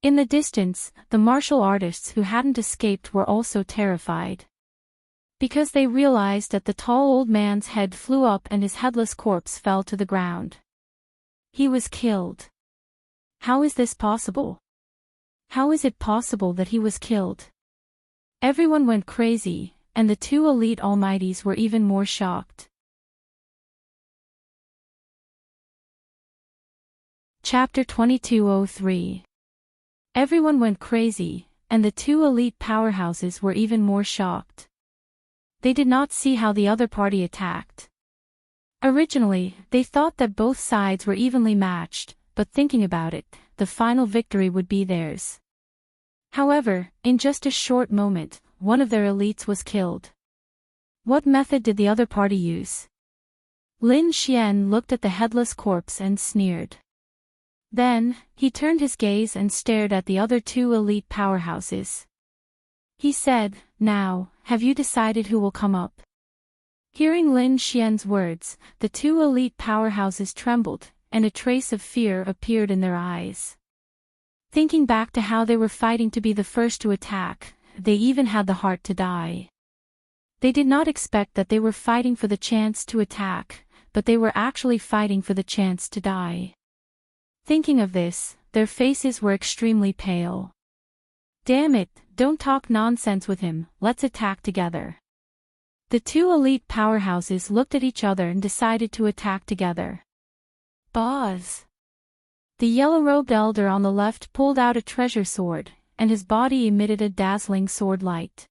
In the distance, the martial artists who hadn't escaped were also terrified. Because they realized that the tall old man's head flew up and his headless corpse fell to the ground. He was killed. How is this possible? How is it possible that he was killed? Everyone went crazy, and the two elite almighties were even more shocked. Chapter 2203. Everyone went crazy, and the two elite powerhouses were even more shocked. They did not see how the other party attacked. Originally, they thought that both sides were evenly matched, but thinking about it, the final victory would be theirs. However, in just a short moment, one of their elites was killed. What method did the other party use? Lin Xian looked at the headless corpse and sneered. Then, he turned his gaze and stared at the other two elite powerhouses. He said, "Now, have you decided who will come up?" Hearing Lin Xian's words, the two elite powerhouses trembled, and a trace of fear appeared in their eyes. Thinking back to how they were fighting to be the first to attack, they even had the heart to die. They did not expect that they were fighting for the chance to attack, but they were actually fighting for the chance to die. Thinking of this, their faces were extremely pale. Damn it, don't talk nonsense with him, let's attack together. The two elite powerhouses looked at each other and decided to attack together. Boz! The yellow-robed elder on the left pulled out a treasure sword, and his body emitted a dazzling sword light.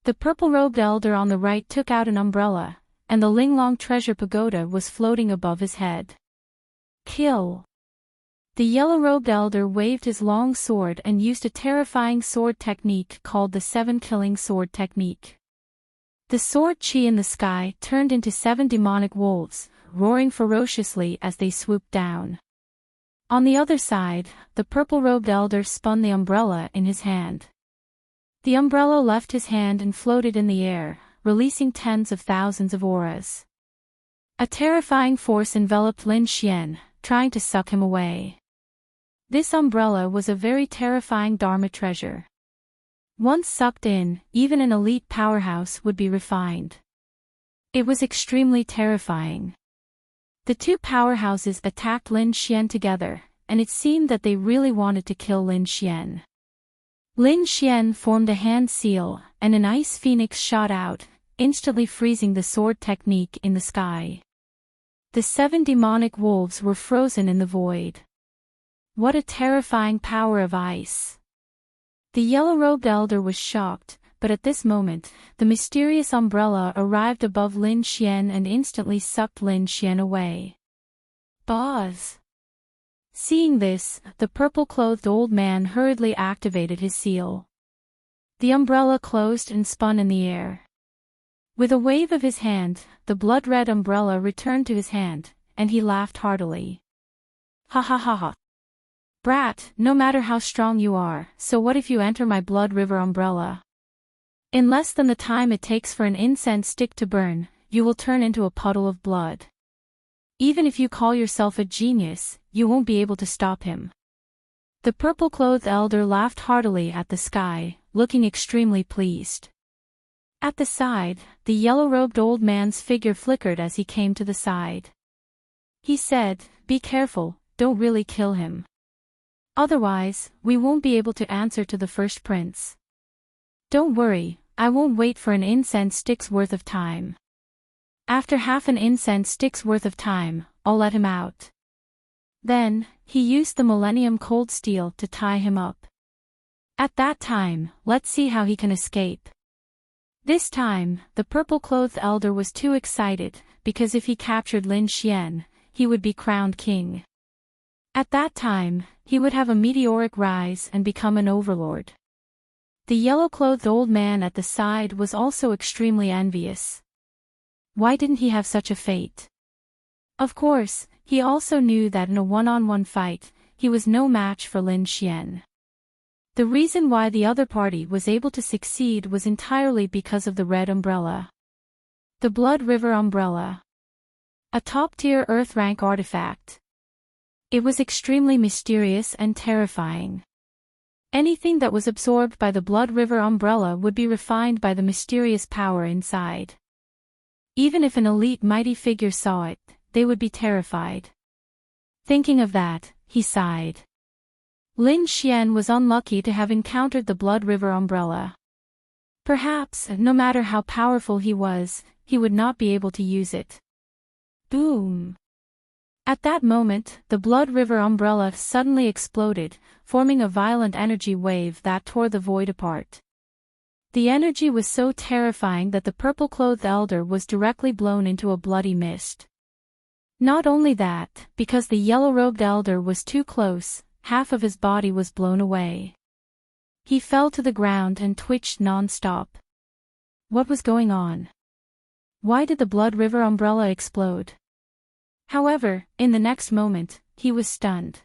The purple-robed elder on the right took out an umbrella, and the Linglong treasure pagoda was floating above his head. Kill! The yellow-robed elder waved his long sword and used a terrifying sword technique called the 7-killing sword technique. The sword chi in the sky turned into 7 demonic wolves, roaring ferociously as they swooped down. On the other side, the purple-robed elder spun the umbrella in his hand. The umbrella left his hand and floated in the air, releasing tens of thousands of auras. A terrifying force enveloped Lin Xian, trying to suck him away. This umbrella was a very terrifying Dharma treasure. Once sucked in, even an elite powerhouse would be refined. It was extremely terrifying. The two powerhouses attacked Lin Xian together, and it seemed that they really wanted to kill Lin Xian. Lin Xian formed a hand seal, and an ice phoenix shot out, instantly freezing the sword technique in the sky. The 7 demonic wolves were frozen in the void. What a terrifying power of ice! The yellow-robed elder was shocked, but at this moment, the mysterious umbrella arrived above Lin Xian and instantly sucked Lin Xian away. Boz! Seeing this, the purple-clothed old man hurriedly activated his seal. The umbrella closed and spun in the air. With a wave of his hand, the blood-red umbrella returned to his hand, and he laughed heartily. Ha ha ha ha! Brat, no matter how strong you are, so what if you enter my blood river umbrella? In less than the time it takes for an incense stick to burn, you will turn into a puddle of blood. Even if you call yourself a genius, you won't be able to stop him." The purple-clothed elder laughed heartily at the sky, looking extremely pleased. At the side, the yellow-robed old man's figure flickered as he came to the side. He said, "Be careful, don't really kill him. Otherwise, we won't be able to answer to the first prince." "Don't worry, I won't wait for an incense stick's worth of time. After half an incense stick's worth of time, I'll let him out." Then, he used the Millennium Cold Steel to tie him up. At that time, let's see how he can escape. This time, the purple-clothed elder was too excited, because if he captured Lin Xian, he would be crowned king. At that time, he would have a meteoric rise and become an overlord. The yellow-clothed old man at the side was also extremely envious. Why didn't he have such a fate? Of course, he also knew that in a one-on-one fight, he was no match for Lin Xian. The reason why the other party was able to succeed was entirely because of the red umbrella. The Blood River Umbrella. A top-tier Earth-rank artifact. It was extremely mysterious and terrifying. Anything that was absorbed by the Blood River Umbrella would be refined by the mysterious power inside. Even if an elite mighty figure saw it, they would be terrified. Thinking of that, he sighed. Lin Xian was unlucky to have encountered the Blood River Umbrella. Perhaps, no matter how powerful he was, he would not be able to use it. Boom! At that moment, the Blood River Umbrella suddenly exploded, forming a violent energy wave that tore the void apart. The energy was so terrifying that the purple-clothed elder was directly blown into a bloody mist. Not only that, because the yellow-robed elder was too close, half of his body was blown away. He fell to the ground and twitched non-stop. What was going on? Why did the Blood River Umbrella explode? However, in the next moment, he was stunned.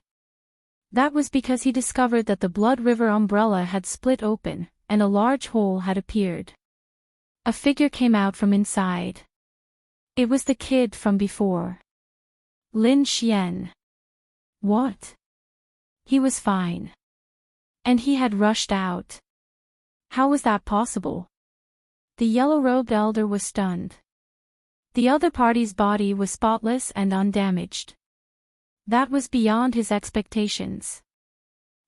That was because he discovered that the Blood River Umbrella had split open, and a large hole had appeared. A figure came out from inside. It was the kid from before. Lin Xian. What? He was fine. And he had rushed out. How was that possible? The yellow-robed elder was stunned. The other party's body was spotless and undamaged. That was beyond his expectations.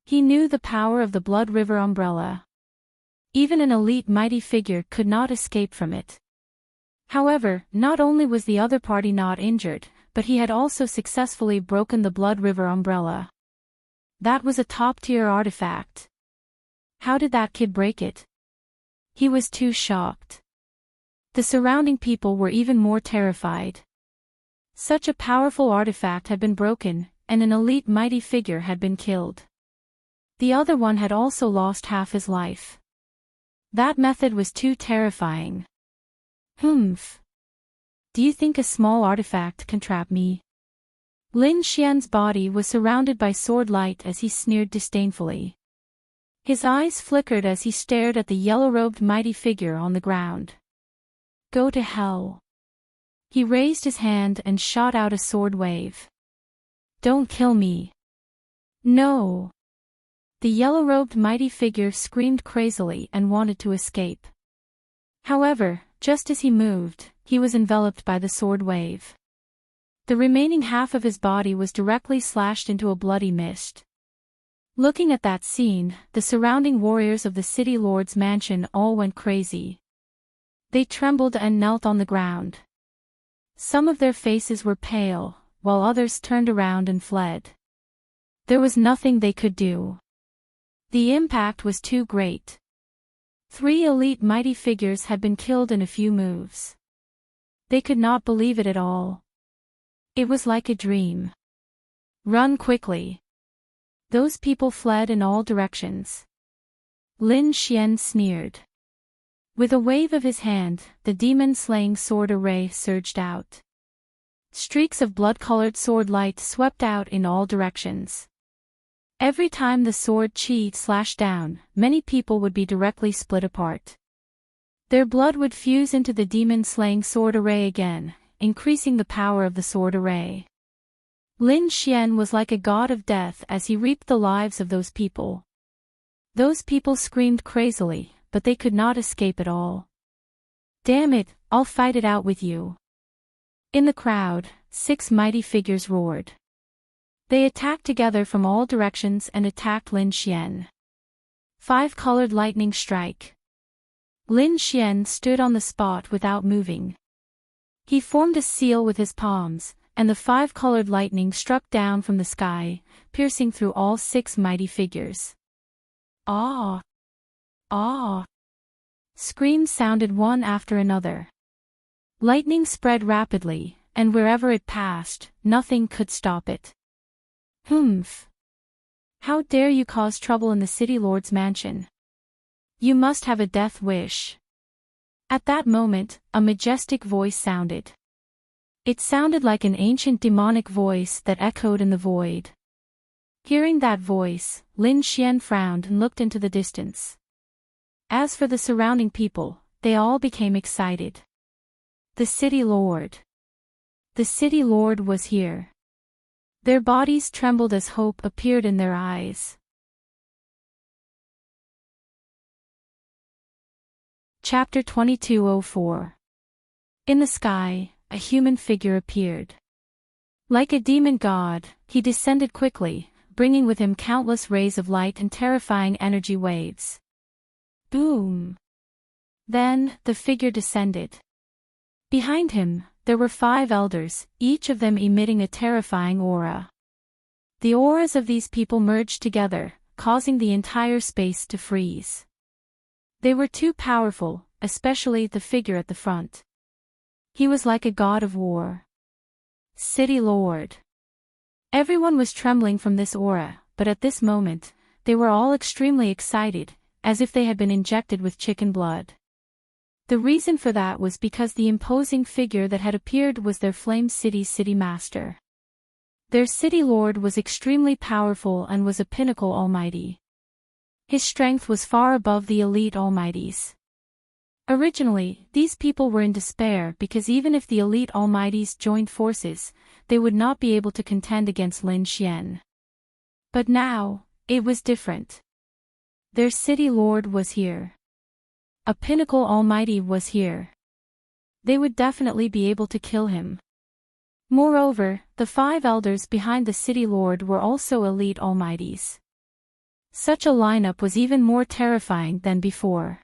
He knew the power of the Blood River Umbrella. Even an elite mighty figure could not escape from it. However, not only was the other party not injured, but he had also successfully broken the Blood River Umbrella. That was a top-tier artifact. How did that kid break it? He was too shocked. The surrounding people were even more terrified. Such a powerful artifact had been broken, and an elite mighty figure had been killed. The other one had also lost half his life. That method was too terrifying. Humph. Do you think a small artifact can trap me? Lin Xian's body was surrounded by sword light as he sneered disdainfully. His eyes flickered as he stared at the yellow-robed mighty figure on the ground. Go to hell. He raised his hand and shot out a sword wave. Don't kill me. No. The yellow-robed mighty figure screamed crazily and wanted to escape. However, just as he moved, he was enveloped by the sword wave. The remaining half of his body was directly slashed into a bloody mist. Looking at that scene, the surrounding warriors of the city lord's mansion all went crazy. They trembled and knelt on the ground. Some of their faces were pale, while others turned around and fled. There was nothing they could do. The impact was too great. 3 elite mighty figures had been killed in a few moves. They could not believe it at all. It was like a dream. Run quickly. Those people fled in all directions. Lin Xian sneered. With a wave of his hand, the demon-slaying sword array surged out. Streaks of blood-colored sword light swept out in all directions. Every time the sword chi slashed down, many people would be directly split apart. Their blood would fuse into the demon-slaying sword array again, increasing the power of the sword array. Lin Xian was like a god of death as he reaped the lives of those people. Those people screamed crazily, but they could not escape at all. "Damn it, I'll fight it out with you." In the crowd, 6 mighty figures roared. They attacked together from all directions and attacked Lin Xian. 5-colored lightning strike. Lin Xian stood on the spot without moving. He formed a seal with his palms, and the 5-colored lightning struck down from the sky, piercing through all 6 mighty figures. "Ah! Ah!" Screams sounded one after another. Lightning spread rapidly, and wherever it passed, nothing could stop it. "Humph! How dare you cause trouble in the city lord's mansion? You must have a death wish." At that moment, a majestic voice sounded. It sounded like an ancient demonic voice that echoed in the void. Hearing that voice, Lin Xian frowned and looked into the distance. As for the surrounding people, they all became excited. The city lord. The city lord was here. Their bodies trembled as hope appeared in their eyes. Chapter 2204. In the sky, a human figure appeared. Like a demon god, he descended quickly, bringing with him countless rays of light and terrifying energy waves. Boom! Then, the figure descended. Behind him, there were 5 elders, each of them emitting a terrifying aura. The auras of these people merged together, causing the entire space to freeze. They were too powerful, especially the figure at the front. He was like a god of war. City Lord. Everyone was trembling from this aura, but at this moment, they were all extremely excited, as if they had been injected with chicken blood. The reason for that was because the imposing figure that had appeared was their Flame City's city master. Their city lord was extremely powerful and was a pinnacle almighty. His strength was far above the elite almighties. Originally, these people were in despair because even if the elite almighties joined forces, they would not be able to contend against Lin Xian. But now, it was different. Their city lord was here. A pinnacle almighty was here. They would definitely be able to kill him. Moreover, the 5 elders behind the city lord were also elite almighties. Such a lineup was even more terrifying than before.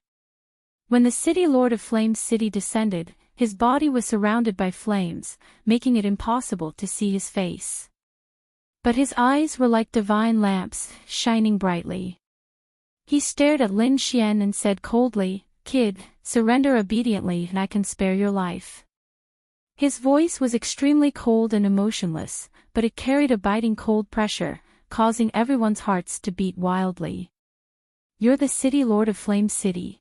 When the city lord of Flame City descended, his body was surrounded by flames, making it impossible to see his face. But his eyes were like divine lamps, shining brightly. He stared at Lin Xian and said coldly, "Kid, surrender obediently and I can spare your life." His voice was extremely cold and emotionless, but it carried a biting cold pressure, causing everyone's hearts to beat wildly. "You're the city lord of Flame City."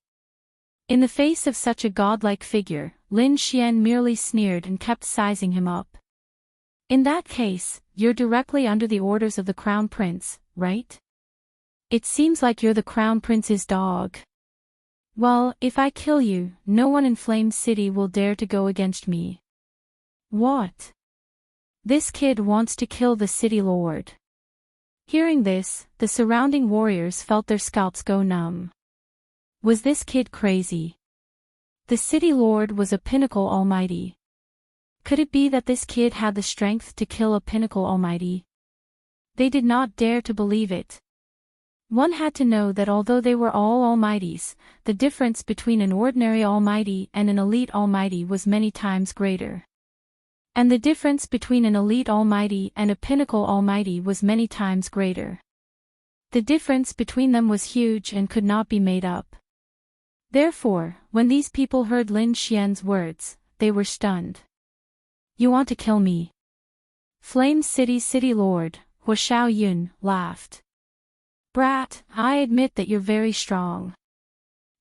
In the face of such a godlike figure, Lin Xian merely sneered and kept sizing him up. "In that case, you're directly under the orders of the Crown Prince, right? It seems like you're the Crown Prince's dog. Well, if I kill you, no one in Flame City will dare to go against me." "What? This kid wants to kill the city lord." Hearing this, the surrounding warriors felt their scalps go numb. Was this kid crazy? The city lord was a pinnacle almighty. Could it be that this kid had the strength to kill a pinnacle almighty? They did not dare to believe it. One had to know that although they were all almighties, the difference between an ordinary almighty and an elite almighty was many times greater. And the difference between an elite almighty and a pinnacle almighty was many times greater. The difference between them was huge and could not be made up. Therefore, when these people heard Lin Xian's words, they were stunned. "You want to kill me?" Flame City's city lord, Hua Xiaoyun, laughed. "Brat, I admit that you're very strong.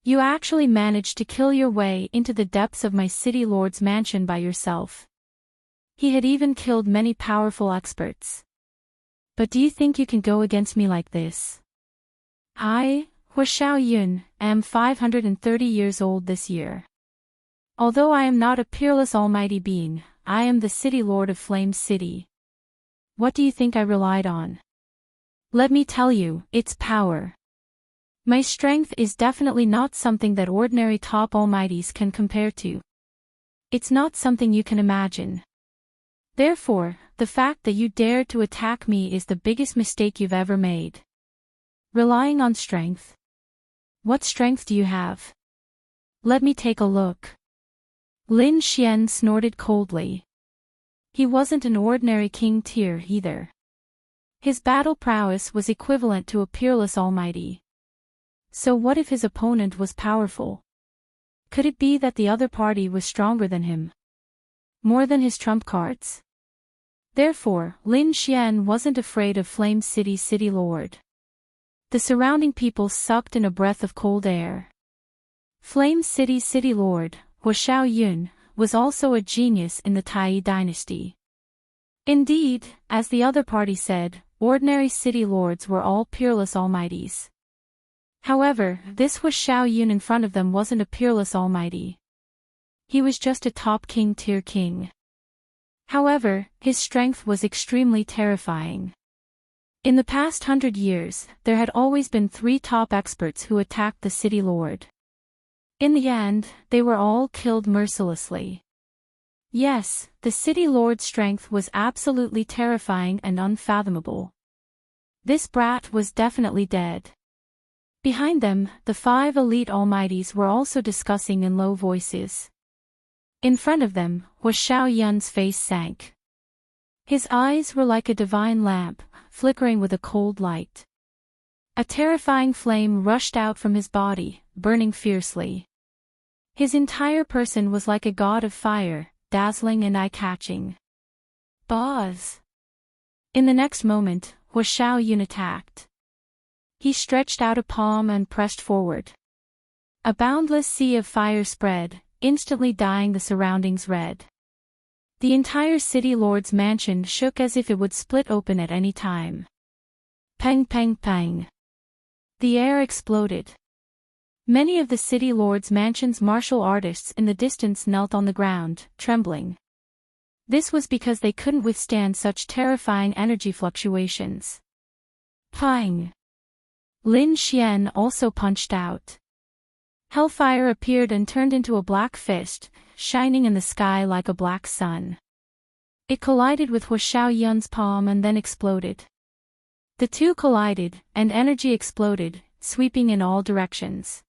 You actually managed to kill your way into the depths of my city lord's mansion by yourself. He had even killed many powerful experts. But do you think you can go against me like this?" I, Huashao Yun, am 530 years old this year. Although I am not a peerless almighty being, I am the city lord of Flame City. What do you think I relied on? Let me tell you, it's power. My strength is definitely not something that ordinary top almighties can compare to. It's not something you can imagine. Therefore, the fact that you dared to attack me is the biggest mistake you've ever made. Relying on strength. What strength do you have? Let me take a look. Lin Xian snorted coldly. He wasn't an ordinary king tier either. His battle prowess was equivalent to a peerless almighty. So what if his opponent was powerful? Could it be that the other party was stronger than him? More than his trump cards? Therefore, Lin Xian wasn't afraid of Flame City's city lord. The surrounding people sucked in a breath of cold air. Flame City's city lord, Huashao Yun, was also a genius in the Tai dynasty. Indeed, as the other party said, ordinary city lords were all peerless almighties. However, this Huashao Yun in front of them wasn't a peerless almighty. He was just a top king tier king. However, his strength was extremely terrifying. In the past 100 years, there had always been 3 top experts who attacked the city lord. In the end, they were all killed mercilessly. Yes, the city lord's strength was absolutely terrifying and unfathomable. This brat was definitely dead. Behind them, the 5 elite almighties were also discussing in low voices. In front of them, Huashao Yun's face sank. His eyes were like a divine lamp, flickering with a cold light. A terrifying flame rushed out from his body, burning fiercely. His entire person was like a god of fire, dazzling and eye-catching. Buzz! In the next moment, Huashao Yun attacked. He stretched out a palm and pressed forward. A boundless sea of fire spread, instantly dyeing the surroundings red. The entire city lord's mansion shook as if it would split open at any time. Pang pang pang. The air exploded. Many of the city lord's mansion's martial artists in the distance knelt on the ground, trembling. This was because they couldn't withstand such terrifying energy fluctuations. Pang! Lin Xian also punched out. Hellfire appeared and turned into a black fist, shining in the sky like a black sun. It collided with Huashao Yun's palm and then exploded. The two collided, and energy exploded, sweeping in all directions.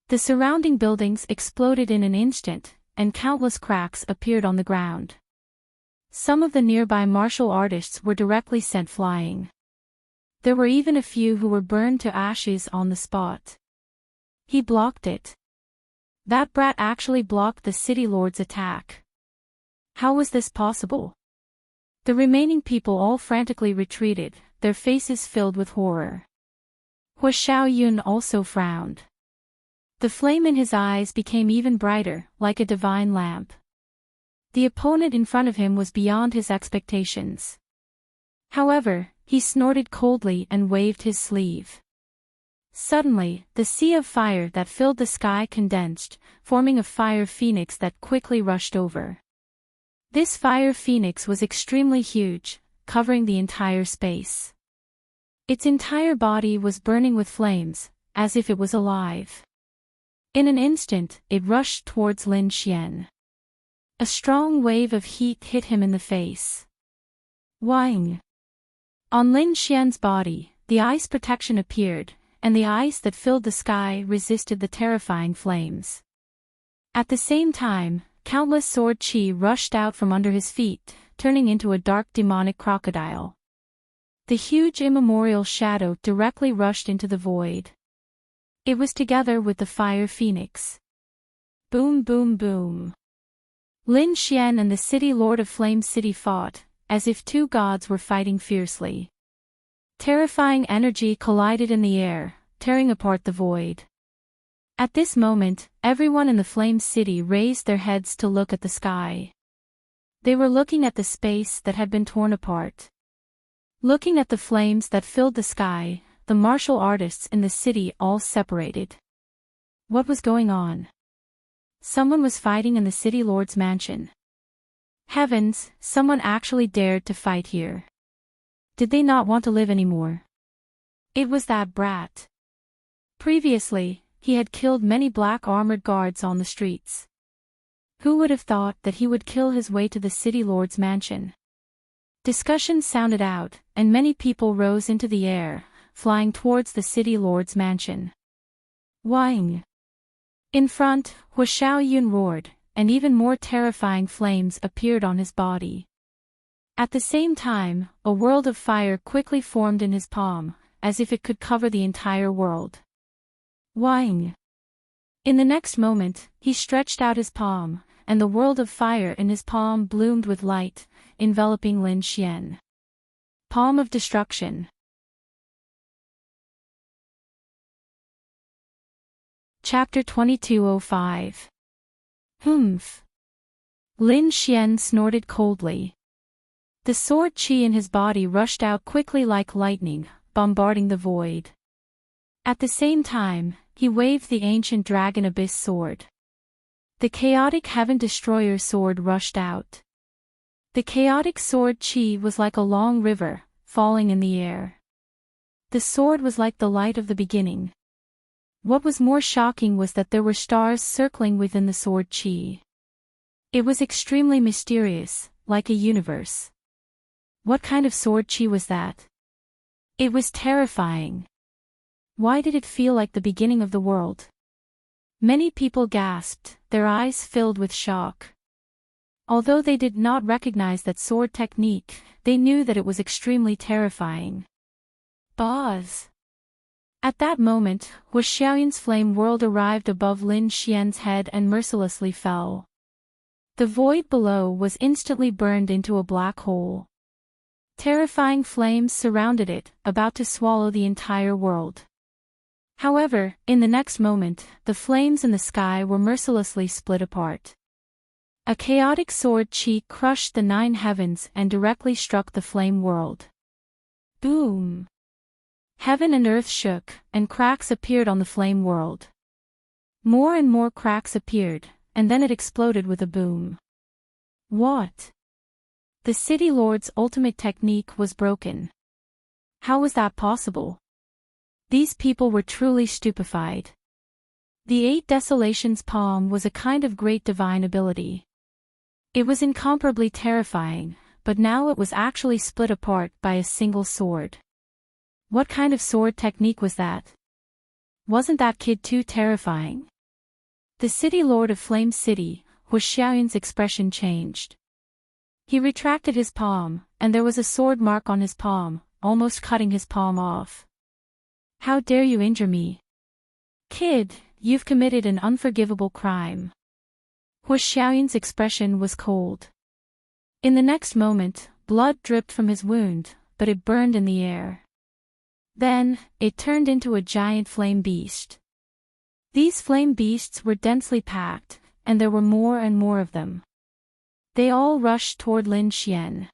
The surrounding buildings exploded in an instant, and countless cracks appeared on the ground. Some of the nearby martial artists were directly sent flying. There were even a few who were burned to ashes on the spot. He blocked it. That brat actually blocked the city lord's attack. How was this possible? The remaining people all frantically retreated, their faces filled with horror. Huashao Yun also frowned. The flame in his eyes became even brighter, like a divine lamp. The opponent in front of him was beyond his expectations. However, he snorted coldly and waved his sleeve. Suddenly, the sea of fire that filled the sky condensed, forming a fire phoenix that quickly rushed over. This fire phoenix was extremely huge, covering the entire space. Its entire body was burning with flames, as if it was alive. In an instant, it rushed towards Lin Xian. A strong wave of heat hit him in the face. Wang! On Lin Xian's body, the ice protection appeared, and the ice that filled the sky resisted the terrifying flames. At the same time, countless sword chi rushed out from under his feet, turning into a dark demonic crocodile. The huge immemorial shadow directly rushed into the void. It was together with the fire phoenix. Boom boom boom. Lin Xian and the city lord of Flame City fought, as if two gods were fighting fiercely. Terrifying energy collided in the air, tearing apart the void. At this moment, everyone in the Flame City raised their heads to look at the sky. They were looking at the space that had been torn apart. Looking at the flames that filled the sky, the martial artists in the city all separated. What was going on? Someone was fighting in the city lord's mansion. Heavens, someone actually dared to fight here. Did they not want to live anymore? It was that brat. Previously, he had killed many black armored guards on the streets. Who would have thought that he would kill his way to the city lord's mansion? Discussions sounded out, and many people rose into the air, flying towards the city lord's mansion. Wang! In front, Xiao Yun roared, and even more terrifying flames appeared on his body. At the same time, a world of fire quickly formed in his palm, as if it could cover the entire world. Wang! In the next moment, he stretched out his palm, and the world of fire in his palm bloomed with light, enveloping Lin Xian. Palm of Destruction. Chapter 2205. Humph. Lin Xian snorted coldly. The sword qi in his body rushed out quickly like lightning, bombarding the void. At the same time, he waved the ancient dragon abyss sword. The chaotic heaven destroyer sword rushed out. The chaotic sword qi was like a long river, falling in the air. The sword was like the light of the beginning. What was more shocking was that there were stars circling within the sword qi. It was extremely mysterious, like a universe. What kind of sword qi was that? It was terrifying. Why did it feel like the beginning of the world? Many people gasped, their eyes filled with shock. Although they did not recognize that sword technique, they knew that it was extremely terrifying. Buzz! At that moment, Xiaoyun's flame world arrived above Lin Xian's head and mercilessly fell. The void below was instantly burned into a black hole. Terrifying flames surrounded it, about to swallow the entire world. However, in the next moment, the flames in the sky were mercilessly split apart. A chaotic sword qi crushed the 9 heavens and directly struck the flame world. Boom! Heaven and earth shook, and cracks appeared on the flame world. More and more cracks appeared, and then it exploded with a boom. What? The city lord's ultimate technique was broken. How was that possible? These people were truly stupefied. The 8 Desolations palm was a kind of great divine ability. It was incomparably terrifying, but now it was actually split apart by a single sword. What kind of sword technique was that? Wasn't that kid too terrifying? The city lord of Flame City, Xiaoyun's expression changed. He retracted his palm, and there was a sword mark on his palm, almost cutting his palm off. How dare you injure me? Kid, you've committed an unforgivable crime. Xiaoyun's expression was cold. In the next moment, blood dripped from his wound, but it burned in the air. Then, it turned into a giant flame beast. These flame beasts were densely packed, and there were more and more of them. They all rushed toward Lin Xian.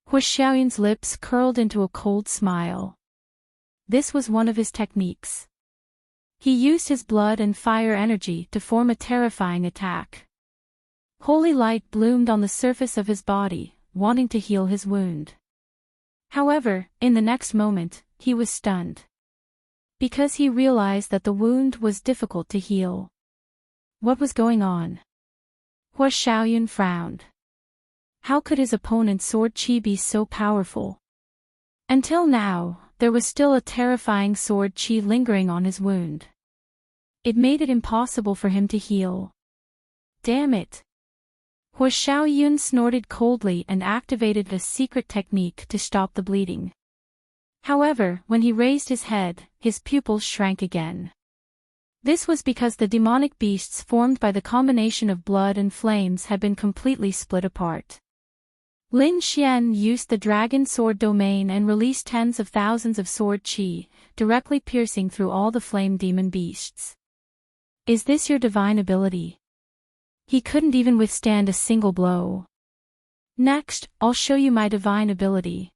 Xiaoyun's lips curled into a cold smile. This was one of his techniques. He used his blood and fire energy to form a terrifying attack. Holy light bloomed on the surface of his body, wanting to heal his wound. However, in the next moment, he was stunned. Because he realized that the wound was difficult to heal. What was going on? Xiaoyun frowned. How could his opponent's sword qi be so powerful? Until now, there was still a terrifying sword qi lingering on his wound. It made it impossible for him to heal. Damn it! Xiaoyun snorted coldly and activated a secret technique to stop the bleeding. However, when he raised his head, his pupils shrank again. This was because the demonic beasts formed by the combination of blood and flames had been completely split apart. Lin Xian used the dragon sword domain and released tens of thousands of sword qi, directly piercing through all the flame demon beasts. Is this your divine ability? He couldn't even withstand a single blow. Next, I'll show you my divine ability.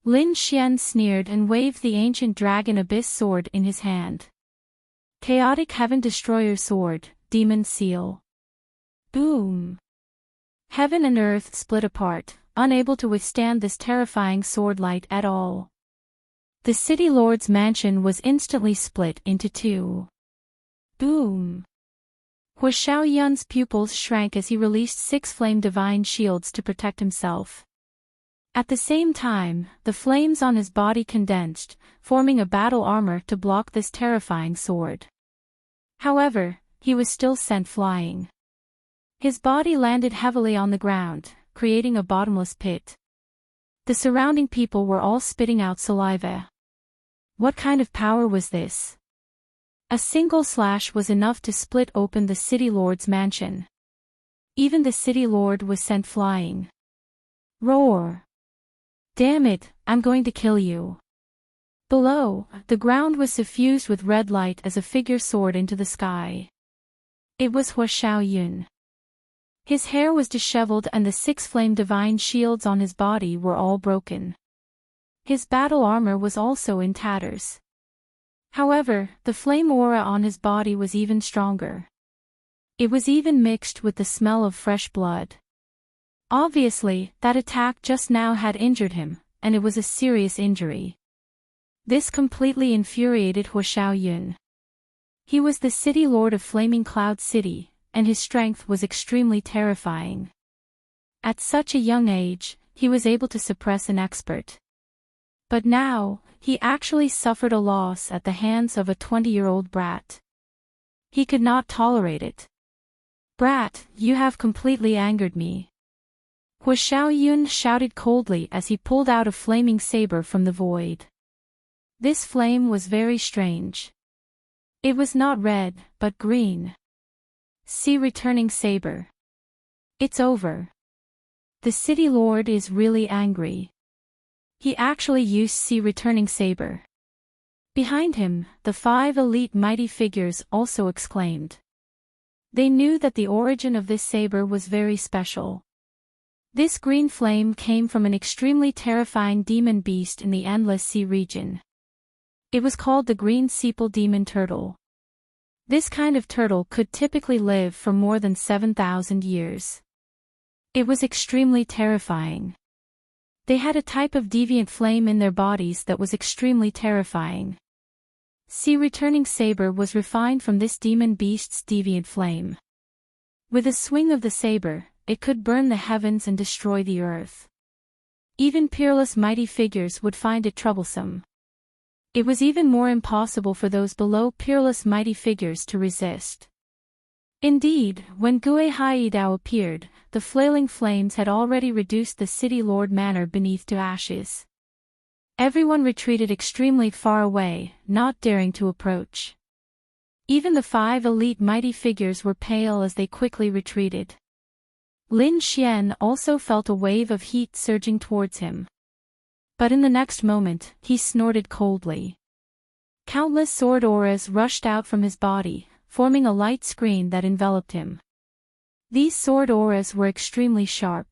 Lin Xian sneered and waved the ancient dragon abyss sword in his hand. Chaotic Heaven Destroyer Sword, Demon Seal. Boom! Heaven and earth split apart, unable to withstand this terrifying sword light at all. The city lord's mansion was instantly split into two. Boom! Hua Xiaoyun's pupils shrank as he released 6 flame divine shields to protect himself. At the same time, the flames on his body condensed, forming a battle armor to block this terrifying sword. However, he was still sent flying. His body landed heavily on the ground, creating a bottomless pit. The surrounding people were all spitting out saliva. What kind of power was this? A single slash was enough to split open the city lord's mansion. Even the city lord was sent flying. Roar! Damn it, I'm going to kill you. Below, the ground was suffused with red light as a figure soared into the sky. It was Hua Xiaoyun. His hair was disheveled and the 6 flame divine shields on his body were all broken. His battle armor was also in tatters. However, the flame aura on his body was even stronger. It was even mixed with the smell of fresh blood. Obviously, that attack just now had injured him, and it was a serious injury. This completely infuriated Hua Xiaoyun. He was the city lord of Flaming Cloud City, and his strength was extremely terrifying. At such a young age, he was able to suppress an expert. But now, he actually suffered a loss at the hands of a 20-year-old brat. He could not tolerate it. Brat, you have completely angered me. Hua Xiaoyun shouted coldly as he pulled out a flaming saber from the void. This flame was very strange. It was not red, but green. See returning saber. It's over. The city lord is really angry. He actually used see returning saber. Behind him, the 5 elite mighty figures also exclaimed. They knew that the origin of this saber was very special. This green flame came from an extremely terrifying demon beast in the Endless Sea region. It was called the Green Sepal Demon Turtle. This kind of turtle could typically live for more than 7,000 years. It was extremely terrifying. They had a type of deviant flame in their bodies that was extremely terrifying. See returning saber was refined from this demon beast's deviant flame. With a swing of the saber, it could burn the heavens and destroy the earth. Even peerless mighty figures would find it troublesome. It was even more impossible for those below peerless mighty figures to resist. Indeed, when Gue Haidao appeared, the flailing flames had already reduced the city lord manor beneath to ashes. Everyone retreated extremely far away, not daring to approach. Even the 5 elite mighty figures were pale as they quickly retreated. Lin Xian also felt a wave of heat surging towards him. But in the next moment, he snorted coldly. Countless sword auras rushed out from his body, forming a light screen that enveloped him. These sword auras were extremely sharp.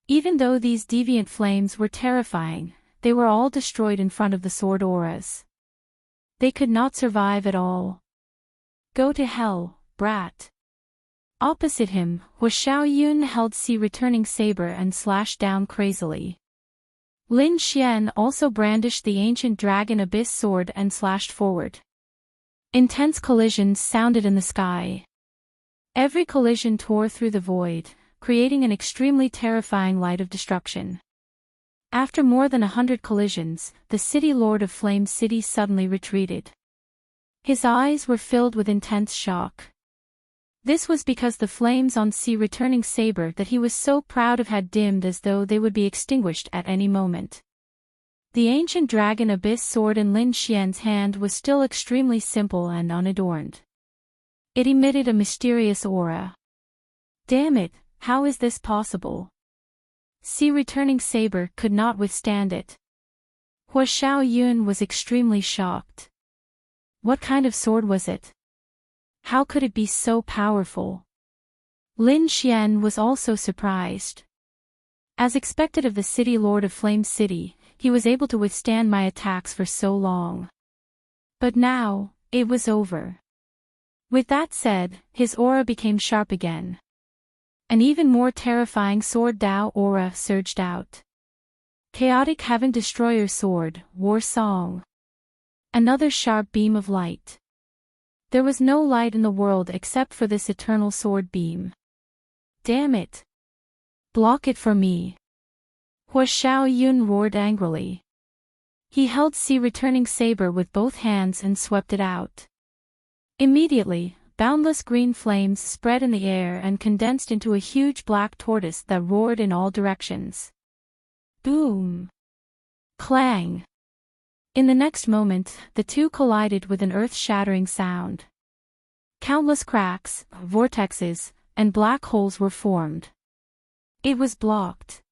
Even though these deviant flames were terrifying, they were all destroyed in front of the sword auras. They could not survive at all. Go to hell, brat. Opposite him, Hua Xiaoyun held see returning saber and slashed down crazily. Lin Xian also brandished the ancient dragon abyss sword and slashed forward. Intense collisions sounded in the sky. Every collision tore through the void, creating an extremely terrifying light of destruction. After more than 100 collisions, the city lord of Flame City suddenly retreated. His eyes were filled with intense shock. This was because the flames on sea returning saber that he was so proud of had dimmed as though they would be extinguished at any moment. The ancient dragon abyss sword in Lin Xian's hand was still extremely simple and unadorned. It emitted a mysterious aura. Damn it, how is this possible? Sea returning saber could not withstand it. Hua Xiaoyun was extremely shocked. What kind of sword was it? How could it be so powerful? Lin Xian was also surprised. As expected of the city lord of Flame City, he was able to withstand my attacks for so long. But now, it was over. With that said, his aura became sharp again. An even more terrifying sword Dao aura surged out. Chaotic Heaven Destroyer Sword, War Song. Another sharp beam of light. There was no light in the world except for this eternal sword beam. Damn it! Block it for me! Hua Xiaoyun roared angrily. He held Sea-returning saber with both hands and swept it out. Immediately, boundless green flames spread in the air and condensed into a huge black tortoise that roared in all directions. Boom! Clang! In the next moment, the two collided with an earth-shattering sound. Countless cracks, vortexes, and black holes were formed. It was blocked.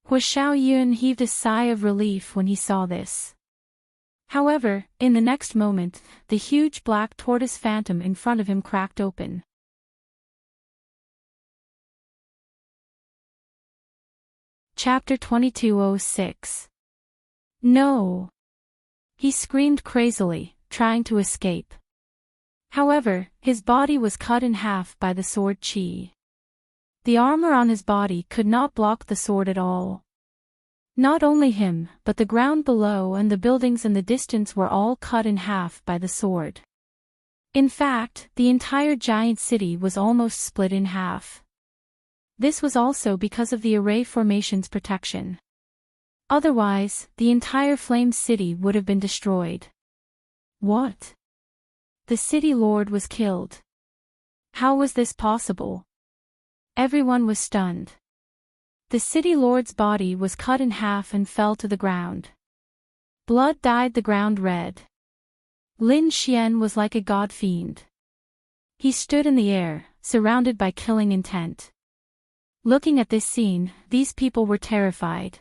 Hua Xiaoyun heaved a sigh of relief when he saw this. However, in the next moment, the huge black tortoise phantom in front of him cracked open. Chapter 2206. No! He screamed crazily, trying to escape. However, his body was cut in half by the sword chi. The armor on his body could not block the sword at all. Not only him, but the ground below and the buildings in the distance were all cut in half by the sword. In fact, the entire giant city was almost split in half. This was also because of the array formation's protection. Otherwise, the entire flame city would have been destroyed. What? The city lord was killed. How was this possible? Everyone was stunned. The city lord's body was cut in half and fell to the ground. Blood dyed the ground red. Lin Xian was like a god fiend. He stood in the air, surrounded by killing intent. Looking at this scene, these people were terrified.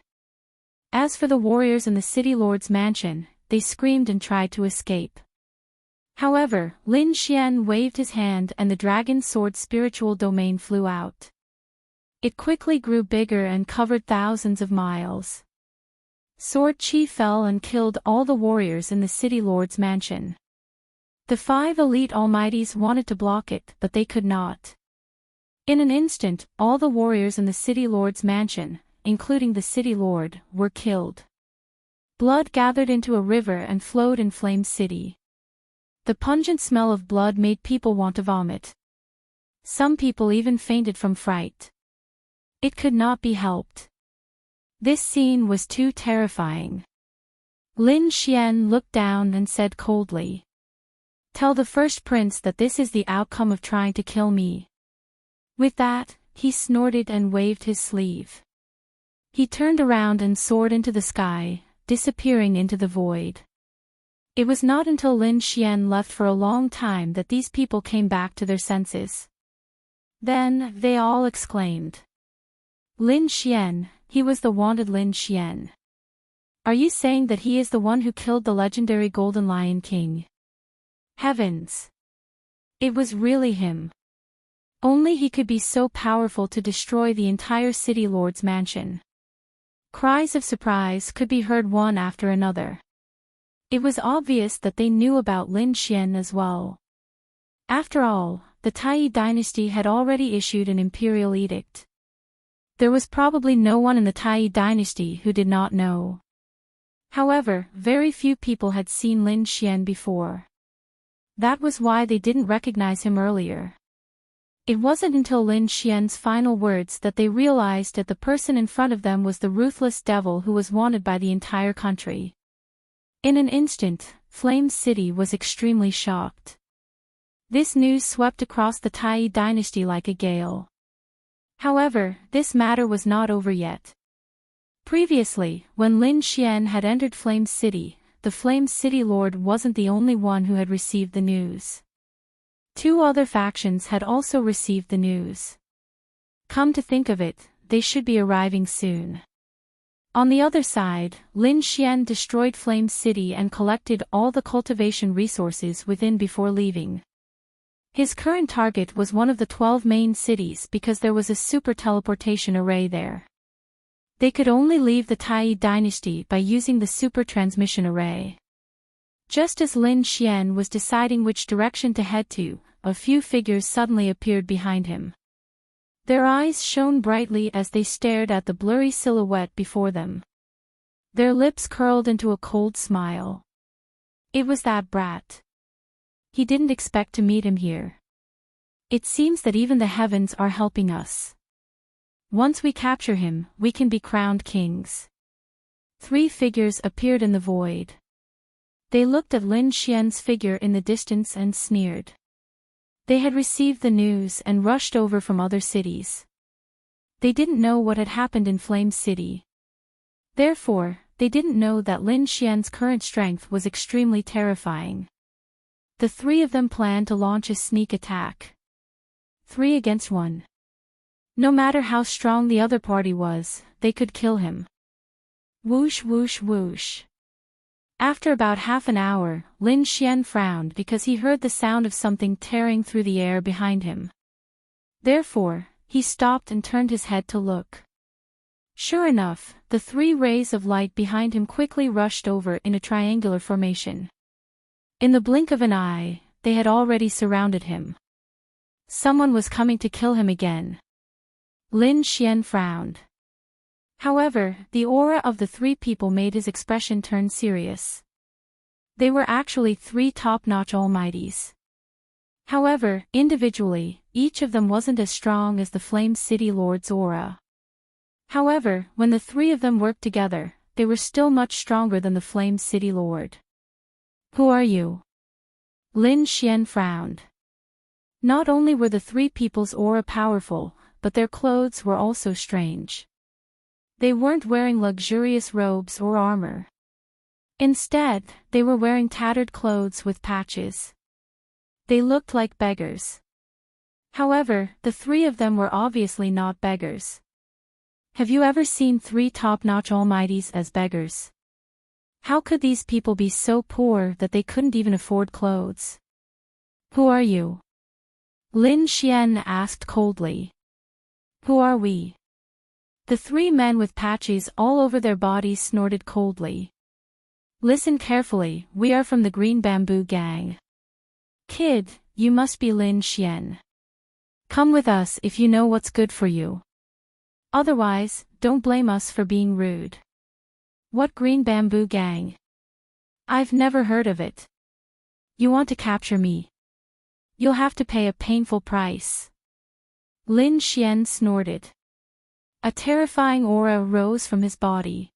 As for the warriors in the city lord's mansion, they screamed and tried to escape. However, Lin Xian waved his hand and the dragon sword's spiritual domain flew out. It quickly grew bigger and covered thousands of miles. Sword Chi fell and killed all the warriors in the city lord's mansion. The 5 elite almighties wanted to block it, but they could not. In an instant, all the warriors in the city lord's mansion, including the city lord, were killed. Blood gathered into a river and flowed in Flame City. The pungent smell of blood made people want to vomit. Some people even fainted from fright. It could not be helped. This scene was too terrifying. Lin Xian looked down and said coldly, "Tell the first prince that this is the outcome of trying to kill me." With that, he snorted and waved his sleeve. He turned around and soared into the sky, disappearing into the void. It was not until Lin Xian left for a long time that these people came back to their senses. Then, they all exclaimed, "Lin Xian, he was the wanted Lin Xian. Are you saying that he is the one who killed the legendary Golden Lion King?" Heavens! It was really him. Only he could be so powerful to destroy the entire city lord's mansion. Cries of surprise could be heard one after another. It was obvious that they knew about Lin Xian as well. After all, the Tai dynasty had already issued an imperial edict. There was probably no one in the Tai dynasty who did not know. However, very few people had seen Lin Xian before. That was why they didn't recognize him earlier. It wasn't until Lin Xian's final words that they realized that the person in front of them was the ruthless devil who was wanted by the entire country. In an instant, Flame City was extremely shocked. This news swept across the Tai dynasty like a gale. However, this matter was not over yet. Previously, when Lin Xian had entered Flame City, the Flame City Lord wasn't the only one who had received the news. 2 other factions had also received the news. Come to think of it, they should be arriving soon. On the other side, Lin Xian destroyed Flame City and collected all the cultivation resources within before leaving. His current target was one of the 12 main cities because there was a super teleportation array there. They could only leave the Tai dynasty by using the super transmission array. Just as Lin Xian was deciding which direction to head to, a few figures suddenly appeared behind him. Their eyes shone brightly as they stared at the blurry silhouette before them. Their lips curled into a cold smile. It was that brat. He didn't expect to meet him here. It seems that even the heavens are helping us. Once we capture him, we can be crowned kings. 3 figures appeared in the void. They looked at Lin Xian's figure in the distance and sneered. They had received the news and rushed over from other cities. They didn't know what had happened in Flame City. Therefore, they didn't know that Lin Xian's current strength was extremely terrifying. The 3 of them planned to launch a sneak attack. 3 against 1. No matter how strong the other party was, they could kill him. Whoosh whoosh whoosh. After about half an hour, Lin Xian frowned because he heard the sound of something tearing through the air behind him. Therefore, he stopped and turned his head to look. Sure enough, the 3 rays of light behind him quickly rushed over in a triangular formation. In the blink of an eye, they had already surrounded him. Someone was coming to kill him again. Lin Xian frowned. However, the aura of the 3 people made his expression turn serious. They were actually 3 top-notch almighties. However, individually, each of them wasn't as strong as the Flame City Lord's aura. However, when the 3 of them worked together, they were still much stronger than the Flame City Lord. Who are you? Lin Xian frowned. Not only were the 3 people's aura powerful, but their clothes were also strange. They weren't wearing luxurious robes or armor. Instead, they were wearing tattered clothes with patches. They looked like beggars. However, the 3 of them were obviously not beggars. Have you ever seen 3 top-notch almighties as beggars? How could these people be so poor that they couldn't even afford clothes? Who are you? Lin Xian asked coldly. Who are we? The 3 men with patches all over their bodies snorted coldly. Listen carefully, we are from the Green Bamboo Gang. Kid, you must be Lin Xian. Come with us if you know what's good for you. Otherwise, don't blame us for being rude. What Green Bamboo Gang? I've never heard of it. You want to capture me? You'll have to pay a painful price. Lin Xian snorted. A terrifying aura rose from his body.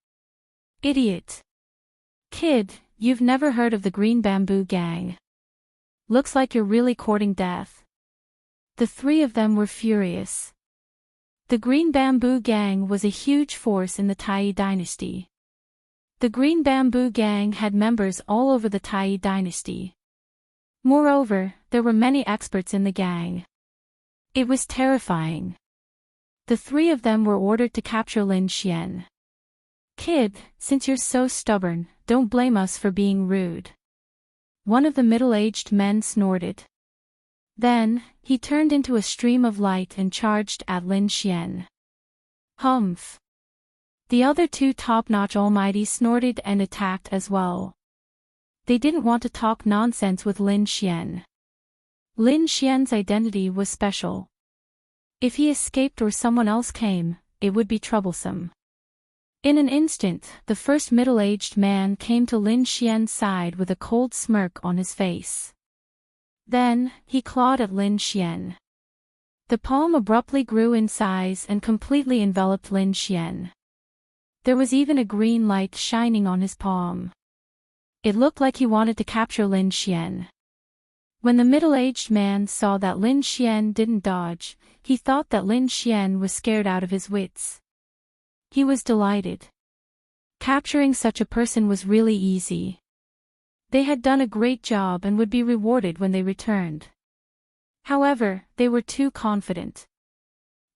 Idiot. Kid, you've never heard of the Green Bamboo Gang. Looks like you're really courting death. The 3 of them were furious. The Green Bamboo Gang was a huge force in the Tai dynasty. The Green Bamboo Gang had members all over the Tai dynasty. Moreover, there were many experts in the gang. It was terrifying. The 3 of them were ordered to capture Lin Xian. Kid, since you're so stubborn, don't blame us for being rude. One of the middle-aged men snorted. Then, he turned into a stream of light and charged at Lin Xian. Humph. The other 2 top-notch almighties snorted and attacked as well. They didn't want to talk nonsense with Lin Xian. Lin Xian's identity was special. If he escaped or someone else came, it would be troublesome. In an instant, the first middle-aged man came to Lin Xian's side with a cold smirk on his face. Then, he clawed at Lin Xian. The palm abruptly grew in size and completely enveloped Lin Xian. There was even a green light shining on his palm. It looked like he wanted to capture Lin Xian. When the middle-aged man saw that Lin Xian didn't dodge, he thought that Lin Xian was scared out of his wits. He was delighted. Capturing such a person was really easy. They had done a great job and would be rewarded when they returned. However, they were too confident.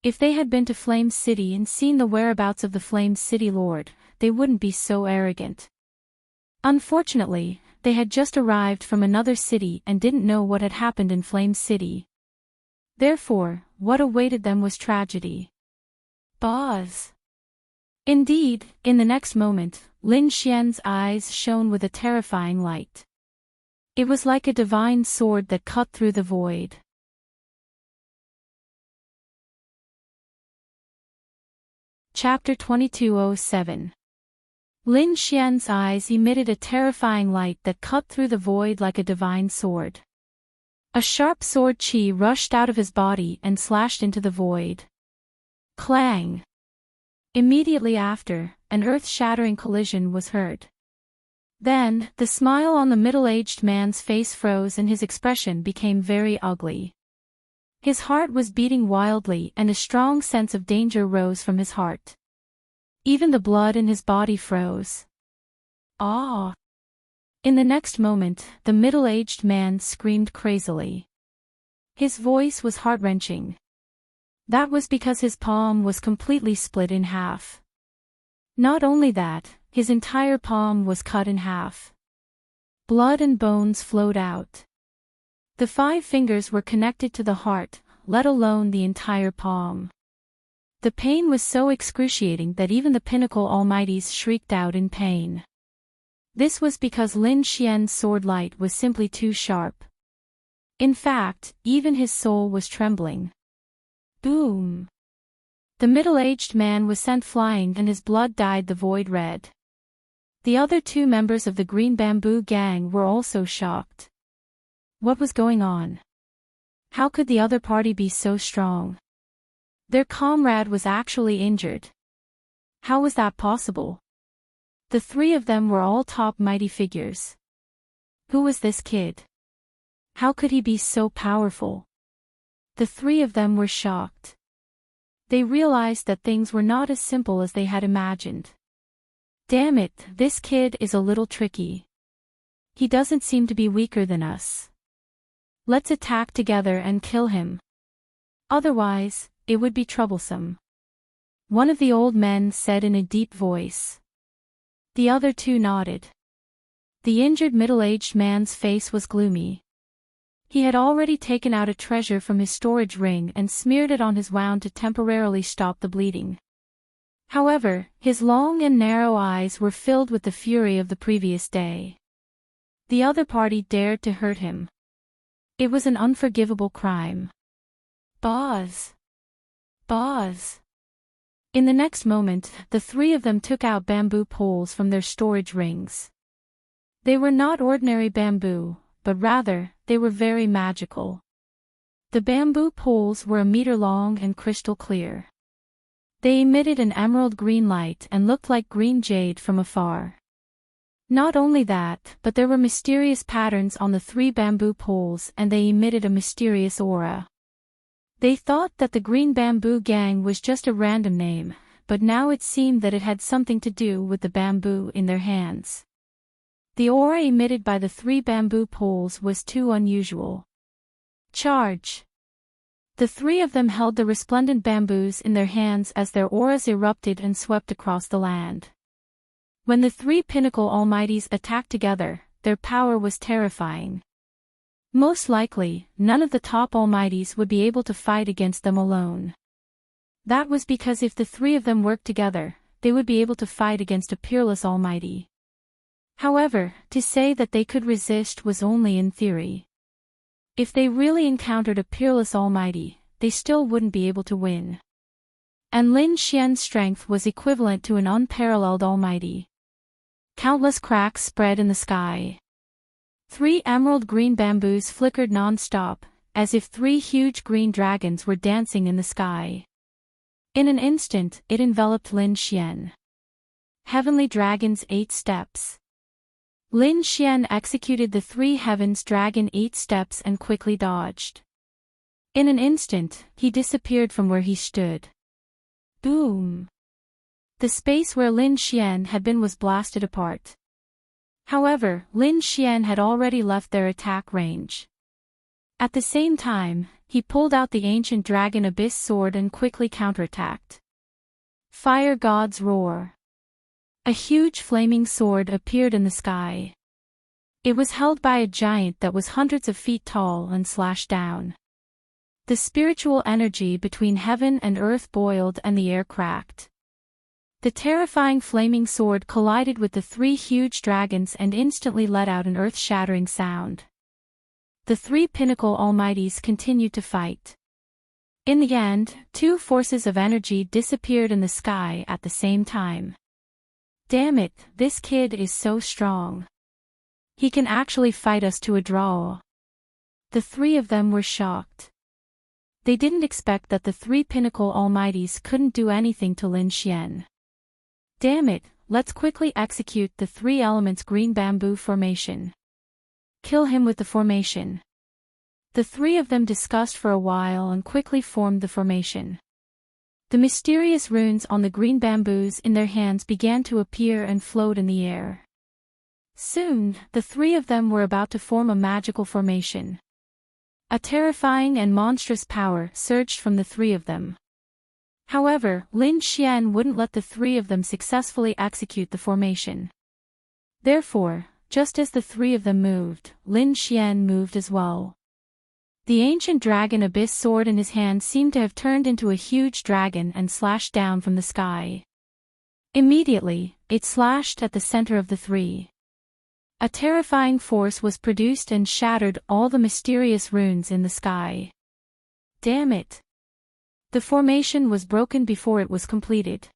If they had been to Flame City and seen the whereabouts of the Flame City Lord, they wouldn't be so arrogant. Unfortunately, they had just arrived from another city and didn't know what had happened in Flame City. Therefore, what awaited them was tragedy. Boss. Indeed, in the next moment, Lin Xian's eyes shone with a terrifying light. It was like a divine sword that cut through the void. Chapter 2207. Lin Xian's eyes emitted a terrifying light that cut through the void like a divine sword. A sharp sword chi rushed out of his body and slashed into the void. Clang! Immediately after, an earth-shattering collision was heard. Then, the smile on the middle-aged man's face froze and his expression became very ugly. His heart was beating wildly and a strong sense of danger rose from his heart. Even the blood in his body froze. Ah! In the next moment, the middle-aged man screamed crazily. His voice was heart-wrenching. That was because his palm was completely split in half. Not only that, his entire palm was cut in half. Blood and bones flowed out. The 5 fingers were connected to the heart, let alone the entire palm. The pain was so excruciating that even the pinnacle almighties shrieked out in pain. This was because Lin Xian's sword light was simply too sharp. In fact, even his soul was trembling. Boom! The middle-aged man was sent flying and his blood dyed the void red. The other 2 members of the Green Bamboo Gang were also shocked. What was going on? How could the other party be so strong? Their comrade was actually injured. How was that possible? The 3 of them were all top mighty figures. Who was this kid? How could he be so powerful? The 3 of them were shocked. They realized that things were not as simple as they had imagined. Damn it, this kid is a little tricky. He doesn't seem to be weaker than us. Let's attack together and kill him. Otherwise, it would be troublesome. One of the old men said in a deep voice. The other 2 nodded. The injured middle-aged man's face was gloomy. He had already taken out a treasure from his storage ring and smeared it on his wound to temporarily stop the bleeding. However, his long and narrow eyes were filled with the fury of the previous day. The other party dared to hurt him. It was an unforgivable crime. Boz! Boz! In the next moment, the 3 of them took out bamboo poles from their storage rings. They were not ordinary bamboo, but rather, they were very magical. The bamboo poles were a meter long and crystal clear. They emitted an emerald green light and looked like green jade from afar. Not only that, but there were mysterious patterns on the 3 bamboo poles and they emitted a mysterious aura. They thought that the Green Bamboo Gang was just a random name, but now it seemed that it had something to do with the bamboo in their hands. The aura emitted by the 3 bamboo poles was too unusual. Charge! The 3 of them held the resplendent bamboos in their hands as their auras erupted and swept across the land. When the 3 pinnacle almighties attacked together, their power was terrifying. Most likely, none of the top almighties would be able to fight against them alone. That was because if the 3 of them worked together, they would be able to fight against a peerless almighty. However, to say that they could resist was only in theory. If they really encountered a peerless almighty, they still wouldn't be able to win. And Lin Xian's strength was equivalent to an unparalleled almighty. Countless cracks spread in the sky. 3 emerald green bamboos flickered non-stop, as if 3 huge green dragons were dancing in the sky. In an instant, it enveloped Lin Xian. Heavenly Dragon's 8 steps. Lin Xian executed the 3 Heavens Dragon 8 steps and quickly dodged. In an instant, he disappeared from where he stood. Boom! The space where Lin Xian had been was blasted apart. However, Lin Xian had already left their attack range. At the same time, he pulled out the ancient dragon abyss sword and quickly counterattacked. Fire God's Roar. A huge flaming sword appeared in the sky. It was held by a giant that was hundreds of feet tall and slashed down. The spiritual energy between heaven and earth boiled and the air cracked. The terrifying flaming sword collided with the three huge dragons and instantly let out an earth-shattering sound. The three pinnacle almighties continued to fight. In the end, two forces of energy disappeared in the sky at the same time. Damn it, this kid is so strong. He can actually fight us to a draw. The three of them were shocked. They didn't expect that the three pinnacle almighties couldn't do anything to Lin Xian. Damn it, let's quickly execute the three elements green bamboo formation. Kill him with the formation. The three of them discussed for a while and quickly formed the formation. The mysterious runes on the green bamboos in their hands began to appear and float in the air. Soon, the three of them were about to form a magical formation. A terrifying and monstrous power surged from the three of them. However, Lin Xian wouldn't let the three of them successfully execute the formation. Therefore, just as the three of them moved, Lin Xian moved as well. The ancient dragon abyss sword in his hand seemed to have turned into a huge dragon and slashed down from the sky. Immediately, it slashed at the center of the three. A terrifying force was produced and shattered all the mysterious runes in the sky. Damn it! The formation was broken before it was completed.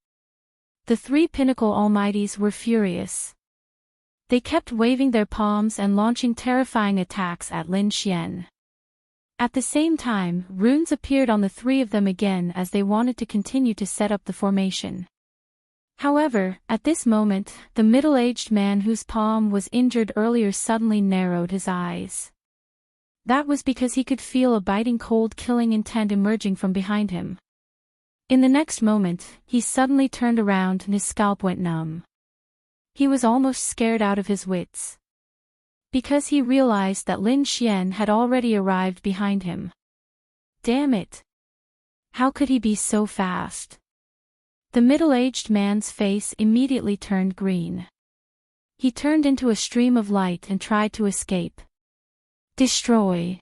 The three pinnacle almighties were furious. They kept waving their palms and launching terrifying attacks at Lin Xian. At the same time, runes appeared on the three of them again as they wanted to continue to set up the formation. However, at this moment, the middle-aged man whose palm was injured earlier suddenly narrowed his eyes. That was because he could feel a biting cold killing intent emerging from behind him. In the next moment, he suddenly turned around and his scalp went numb. He was almost scared out of his wits. Because he realized that Lin Xian had already arrived behind him. Damn it! How could he be so fast? The middle-aged man's face immediately turned green. He turned into a stream of light and tried to escape. Destroy!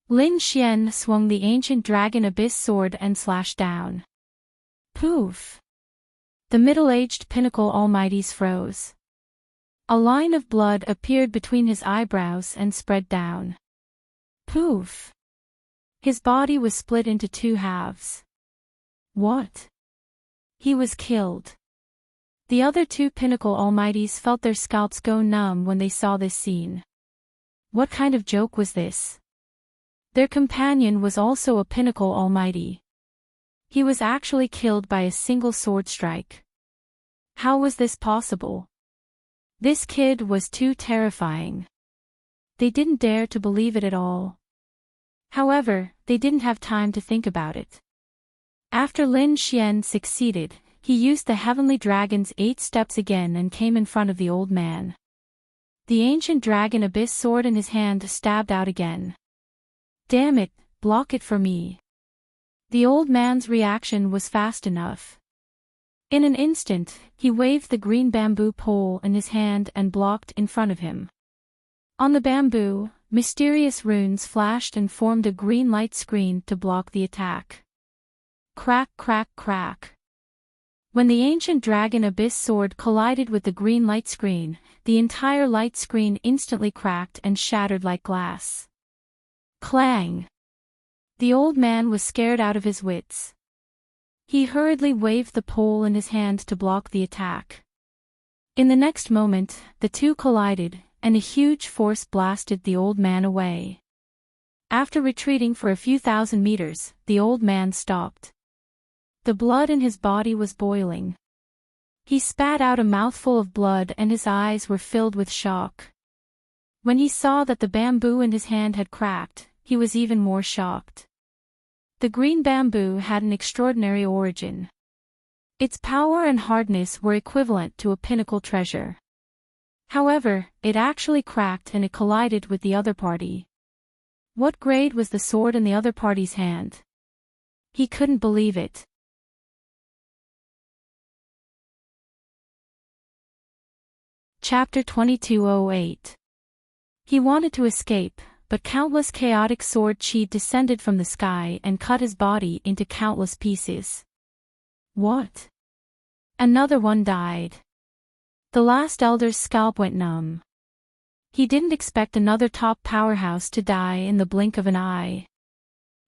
Lin Xian swung the ancient dragon abyss sword and slashed down. Poof! The middle-aged pinnacle almighties froze. A line of blood appeared between his eyebrows and spread down. Poof! His body was split into two halves. What? He was killed. The other two pinnacle almighties felt their scalps go numb when they saw this scene. What kind of joke was this? Their companion was also a pinnacle almighty. He was actually killed by a single sword strike. How was this possible? This kid was too terrifying. They didn't dare to believe it at all. However, they didn't have time to think about it. After Lin Xian succeeded, he used the heavenly dragon's 8 steps again and came in front of the old man. The ancient dragon abyss sword in his hand stabbed out again. Damn it, block it for me. The old man's reaction was fast enough. In an instant, he waved the green bamboo pole in his hand and blocked in front of him. On the bamboo, mysterious runes flashed and formed a green light screen to block the attack. Crack, crack, crack. When the ancient dragon abyss sword collided with the green light screen, the entire light screen instantly cracked and shattered like glass. Clang! The old man was scared out of his wits. He hurriedly waved the pole in his hand to block the attack. In the next moment, the two collided, and a huge force blasted the old man away. After retreating for a few thousand meters, the old man stopped. The blood in his body was boiling. He spat out a mouthful of blood and his eyes were filled with shock. When he saw that the bamboo in his hand had cracked, he was even more shocked. The green bamboo had an extraordinary origin. Its power and hardness were equivalent to a pinnacle treasure. However, it actually cracked and it collided with the other party. What grade was the sword in the other party's hand? He couldn't believe it. Chapter 2208. He wanted to escape, but countless chaotic sword chi descended from the sky and cut his body into countless pieces. What? Another one died. The last elder's scalp went numb. He didn't expect another top powerhouse to die in the blink of an eye.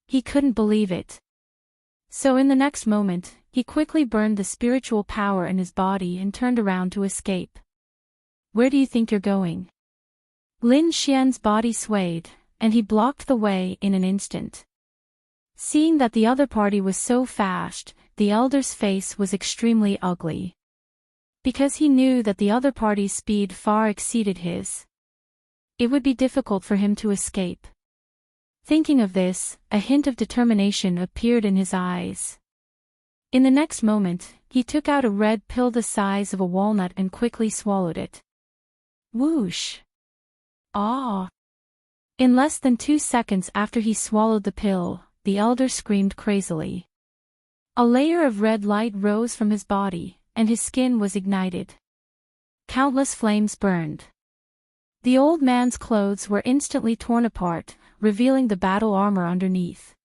He couldn't believe it. So in the next moment, he quickly burned the spiritual power in his body and turned around to escape. Where do you think you're going? Lin Xian's body swayed, and he blocked the way in an instant. Seeing that the other party was so fast, the elder's face was extremely ugly. Because he knew that the other party's speed far exceeded his. It would be difficult for him to escape. Thinking of this, a hint of determination appeared in his eyes. In the next moment, he took out a red pill the size of a walnut and quickly swallowed it. Whoosh! Ah! In less than 2 seconds after he swallowed the pill, the elder screamed crazily. A layer of red light rose from his body, and his skin was ignited. Countless flames burned. The old man's clothes were instantly torn apart, revealing the battle armor underneath.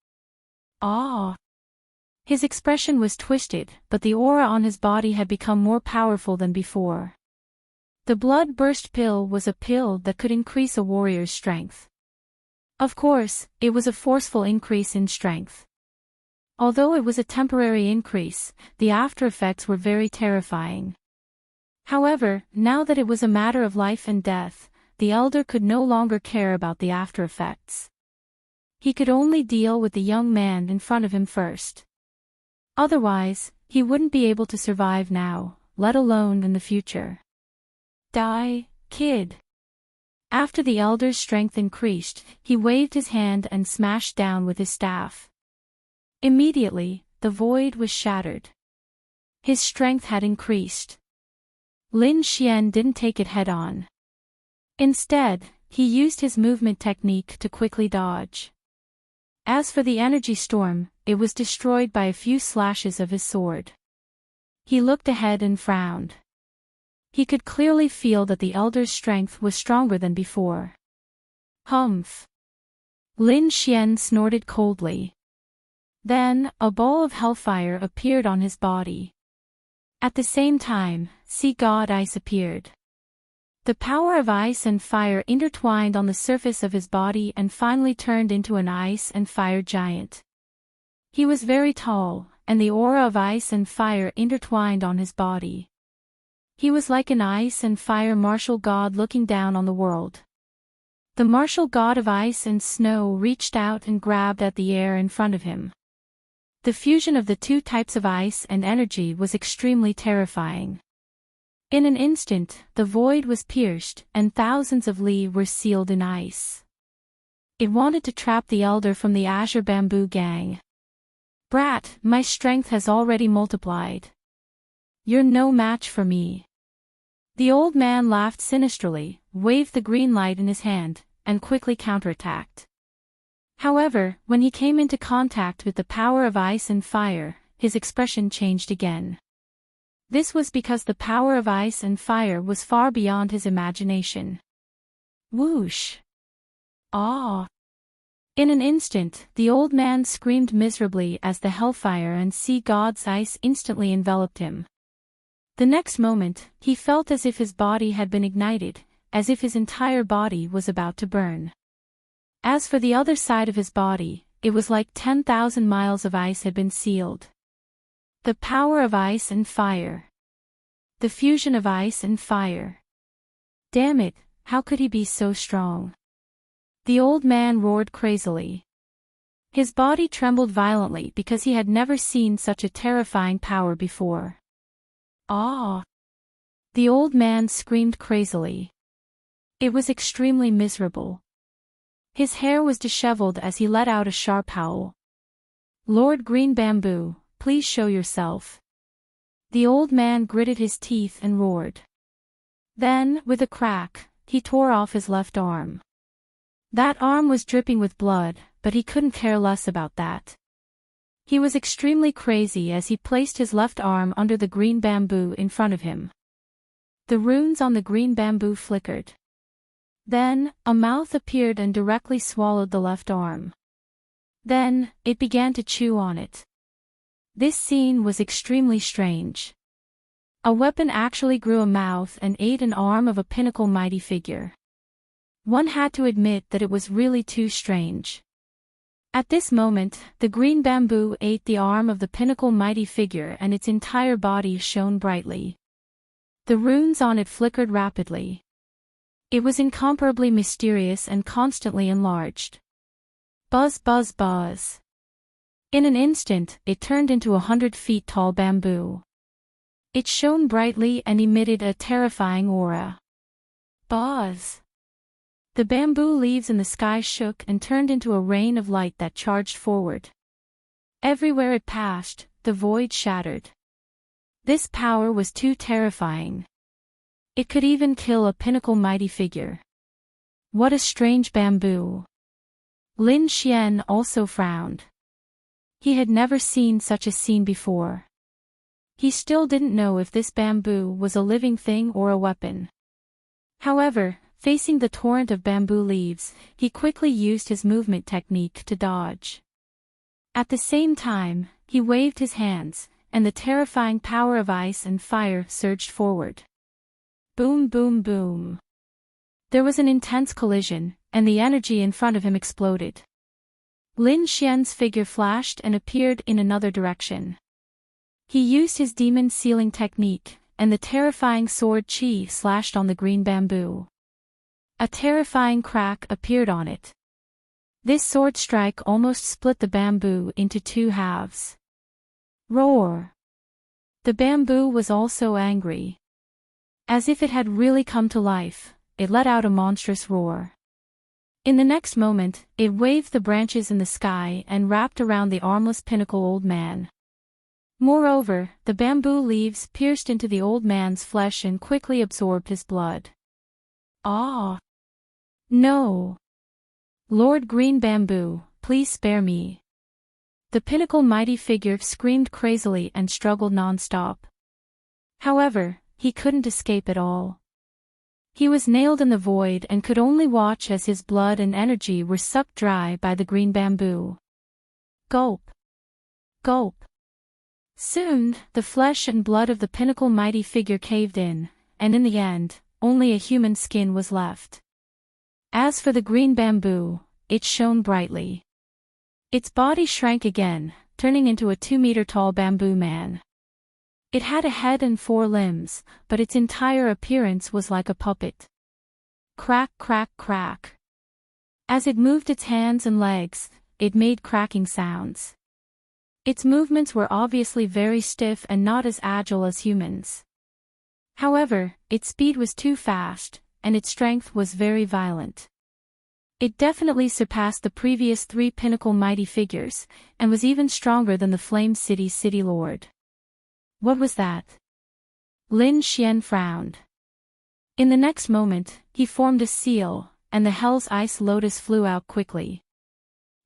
Ah! His expression was twisted, but the aura on his body had become more powerful than before. The blood-burst pill was a pill that could increase a warrior's strength. Of course, it was a forceful increase in strength. Although it was a temporary increase, the after-effects were very terrifying. However, now that it was a matter of life and death, the elder could no longer care about the after-effects. He could only deal with the young man in front of him first. Otherwise, he wouldn't be able to survive now, let alone in the future. Die, kid. After the elder's strength increased, he waved his hand and smashed down with his staff. Immediately, the void was shattered. His strength had increased. Lin Xian didn't take it head-on. Instead, he used his movement technique to quickly dodge. As for the energy storm, it was destroyed by a few slashes of his sword. He looked ahead and frowned. He could clearly feel that the elder's strength was stronger than before. Humph! Lin Xian snorted coldly. Then, a ball of hellfire appeared on his body. At the same time, Sea God Ice appeared. The power of ice and fire intertwined on the surface of his body and finally turned into an ice and fire giant. He was very tall, and the aura of ice and fire intertwined on his body. He was like an ice and fire martial god looking down on the world. The martial god of ice and snow reached out and grabbed at the air in front of him. The fusion of the two types of ice and energy was extremely terrifying. In an instant, the void was pierced, and thousands of li were sealed in ice. It wanted to trap the elder from the Azure Bamboo Gang. Brat, my strength has already multiplied. You're no match for me. The old man laughed sinisterly, waved the green light in his hand, and quickly counterattacked. However, when he came into contact with the power of ice and fire, his expression changed again. This was because the power of ice and fire was far beyond his imagination. Whoosh! Ah! In an instant, the old man screamed miserably as the hellfire and sea god's ice instantly enveloped him. The next moment, he felt as if his body had been ignited, as if his entire body was about to burn. As for the other side of his body, it was like 10,000 miles of ice had been sealed. The power of ice and fire. The fusion of ice and fire. Damn it, how could he be so strong? The old man roared crazily. His body trembled violently because he had never seen such a terrifying power before. Ah! The old man screamed crazily. It was extremely miserable. His hair was disheveled as he let out a sharp howl. Lord Green Bamboo, please show yourself. The old man gritted his teeth and roared. Then, with a crack, he tore off his left arm. That arm was dripping with blood, but he couldn't care less about that. He was extremely crazy as he placed his left arm under the green bamboo in front of him. The runes on the green bamboo flickered. Then, a mouth appeared and directly swallowed the left arm. Then, it began to chew on it. This scene was extremely strange. A weapon actually grew a mouth and ate an arm of a pinnacle mighty figure. One had to admit that it was really too strange. At this moment, the green bamboo ate the arm of the pinnacle mighty figure and its entire body shone brightly. The runes on it flickered rapidly. It was incomparably mysterious and constantly enlarged. Buzz buzz buzz. In an instant, it turned into 100 feet tall bamboo. It shone brightly and emitted a terrifying aura. Buzz. The bamboo leaves in the sky shook and turned into a rain of light that charged forward. Everywhere it passed, the void shattered. This power was too terrifying. It could even kill a pinnacle mighty figure. What a strange bamboo. Lin Xian also frowned. He had never seen such a scene before. He still didn't know if this bamboo was a living thing or a weapon. However, facing the torrent of bamboo leaves, he quickly used his movement technique to dodge. At the same time, he waved his hands, and the terrifying power of ice and fire surged forward. Boom boom boom. There was an intense collision, and the energy in front of him exploded. Lin Xian's figure flashed and appeared in another direction. He used his demon sealing technique, and the terrifying sword Qi slashed on the green bamboo. A terrifying crack appeared on it. This sword strike almost split the bamboo into two halves. Roar! The bamboo was also angry. As if it had really come to life, it let out a monstrous roar. In the next moment, it waved the branches in the sky and wrapped around the armless pinnacle old man. Moreover, the bamboo leaves pierced into the old man's flesh and quickly absorbed his blood. Ah! No! Lord Green Bamboo, please spare me. The pinnacle mighty figure screamed crazily and struggled non-stop. However, he couldn't escape at all. He was nailed in the void and could only watch as his blood and energy were sucked dry by the green bamboo. Gulp! Gulp! Soon, the flesh and blood of the pinnacle mighty figure caved in, and in the end, only a human skin was left. As for the green bamboo, it shone brightly. Its body shrank again, turning into a 2-meter-tall bamboo man. It had a head and 4 limbs, but its entire appearance was like a puppet. Crack crack crack. As it moved its hands and legs, it made cracking sounds. Its movements were obviously very stiff and not as agile as humans. However, its speed was too fast, and its strength was very violent. It definitely surpassed the previous 3 pinnacle mighty figures, and was even stronger than the Flame City's city lord. What was that? Lin Xian frowned. In the next moment, he formed a seal, and the Hell's Ice Lotus flew out quickly.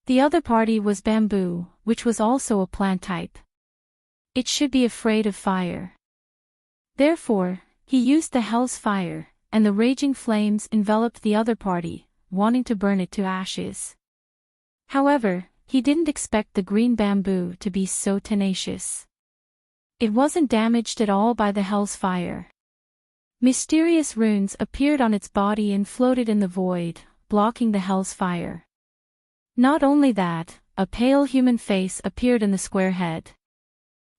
The other party was bamboo, which was also a plant type. It should be afraid of fire. Therefore, he used the Hell's Fire, and the raging flames enveloped the other party, wanting to burn it to ashes. However, he didn't expect the green bamboo to be so tenacious. It wasn't damaged at all by the Hell's Fire. Mysterious runes appeared on its body and floated in the void, blocking the Hell's Fire. Not only that, a pale human face appeared in the square head.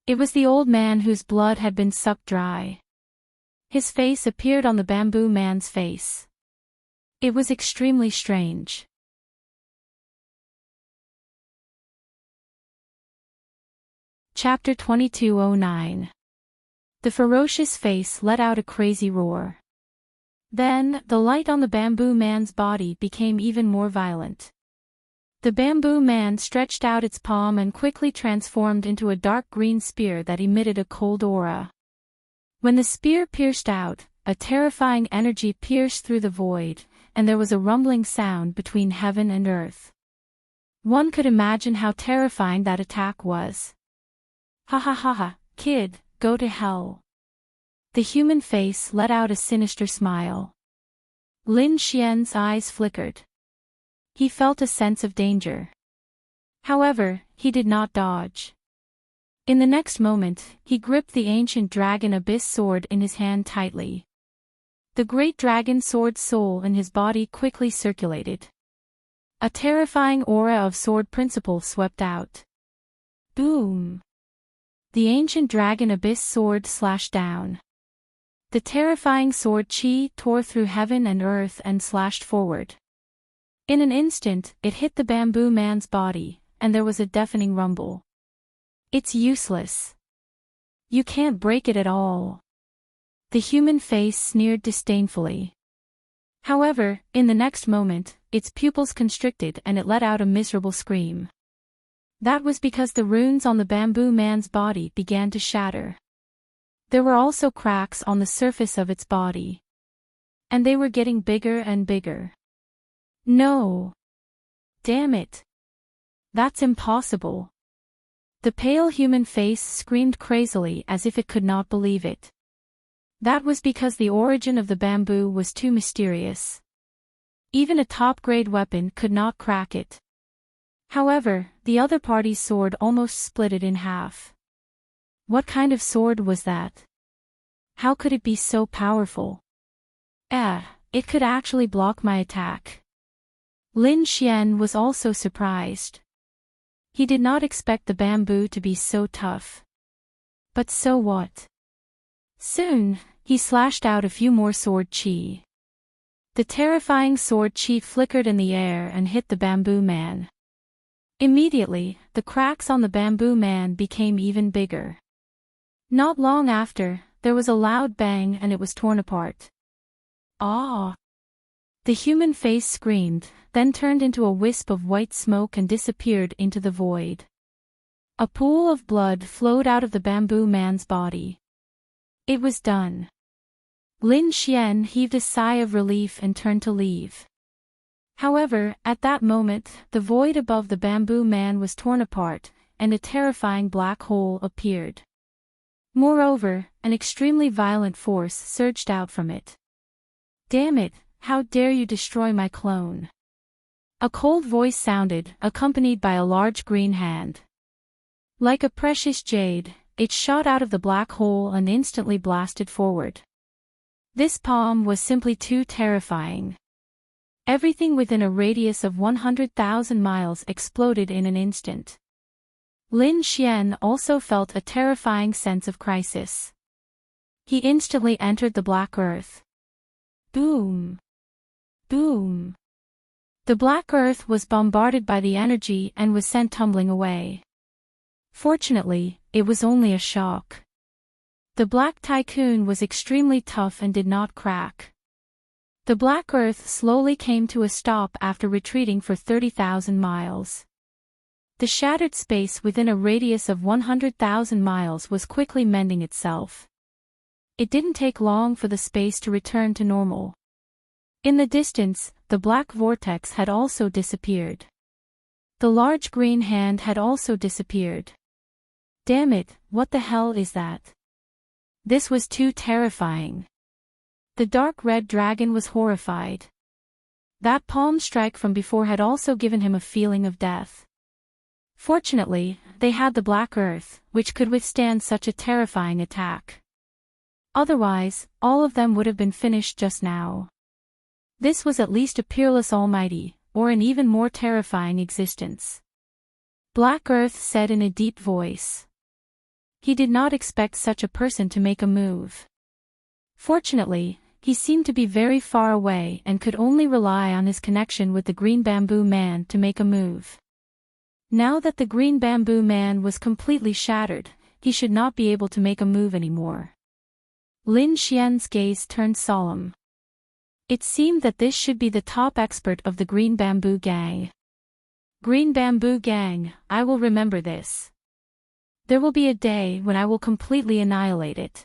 It was the old man whose blood had been sucked dry. His face appeared on the bamboo man's face. It was extremely strange. Chapter 2209. The ferocious face let out a crazy roar. Then, the light on the bamboo man's body became even more violent. The bamboo man stretched out its palm and quickly transformed into a dark green spear that emitted a cold aura. When the spear pierced out, a terrifying energy pierced through the void, and there was a rumbling sound between heaven and earth. One could imagine how terrifying that attack was. Ha ha ha ha, kid, go to hell. The human face let out a sinister smile. Lin Xian's eyes flickered. He felt a sense of danger. However, he did not dodge. In the next moment, he gripped the ancient dragon abyss sword in his hand tightly. The great dragon sword's soul in his body quickly circulated. A terrifying aura of sword principle swept out. Boom! The ancient dragon abyss sword slashed down. The terrifying sword chi tore through heaven and earth and slashed forward. In an instant, it hit the bamboo man's body, and there was a deafening rumble. It's useless. You can't break it at all. The human face sneered disdainfully. However, in the next moment, its pupils constricted and it let out a miserable scream. That was because the runes on the bamboo man's body began to shatter. There were also cracks on the surface of its body. And they were getting bigger and bigger. No! Damn it! That's impossible. The pale human face screamed crazily as if it could not believe it. That was because the origin of the bamboo was too mysterious. Even a top-grade weapon could not crack it. However, the other party's sword almost split it in half. What kind of sword was that? How could it be so powerful? It could actually block my attack. Lin Xian was also surprised. He did not expect the bamboo to be so tough. But so what? Soon, he slashed out a few more sword chi. The terrifying sword chi flickered in the air and hit the bamboo man. Immediately, the cracks on the bamboo man became even bigger. Not long after, there was a loud bang and it was torn apart. Ah! The human face screamed, then turned into a wisp of white smoke and disappeared into the void. A pool of blood flowed out of the bamboo man's body. It was done. Lin Xian heaved a sigh of relief and turned to leave. However, at that moment, the void above the bamboo man was torn apart, and a terrifying black hole appeared. Moreover, an extremely violent force surged out from it. Damn it, how dare you destroy my clone? A cold voice sounded, accompanied by a large green hand. Like a precious jade, it shot out of the black hole and instantly blasted forward. This palm was simply too terrifying. Everything within a radius of 100,000 miles exploded in an instant. Lin Xian also felt a terrifying sense of crisis. He instantly entered the black earth. Boom! Boom! The black earth was bombarded by the energy and was sent tumbling away. Fortunately, it was only a shock. The black tycoon was extremely tough and did not crack. The black earth slowly came to a stop after retreating for 30,000 miles. The shattered space within a radius of 100,000 miles was quickly mending itself. It didn't take long for the space to return to normal. In the distance, the black vortex had also disappeared. The large green hand had also disappeared. Damn it, what the hell is that? This was too terrifying. The dark red dragon was horrified. That palm strike from before had also given him a feeling of death. Fortunately, they had the black earth, which could withstand such a terrifying attack. Otherwise, all of them would have been finished just now. This was at least a peerless almighty, or an even more terrifying existence. Black Earth said in a deep voice. He did not expect such a person to make a move. Fortunately, he seemed to be very far away and could only rely on his connection with the green bamboo man to make a move. Now that the green bamboo man was completely shattered, he should not be able to make a move anymore. Lin Xian's gaze turned solemn. It seemed that this should be the top expert of the Green Bamboo Gang. Green Bamboo Gang, I will remember this. There will be a day when I will completely annihilate it.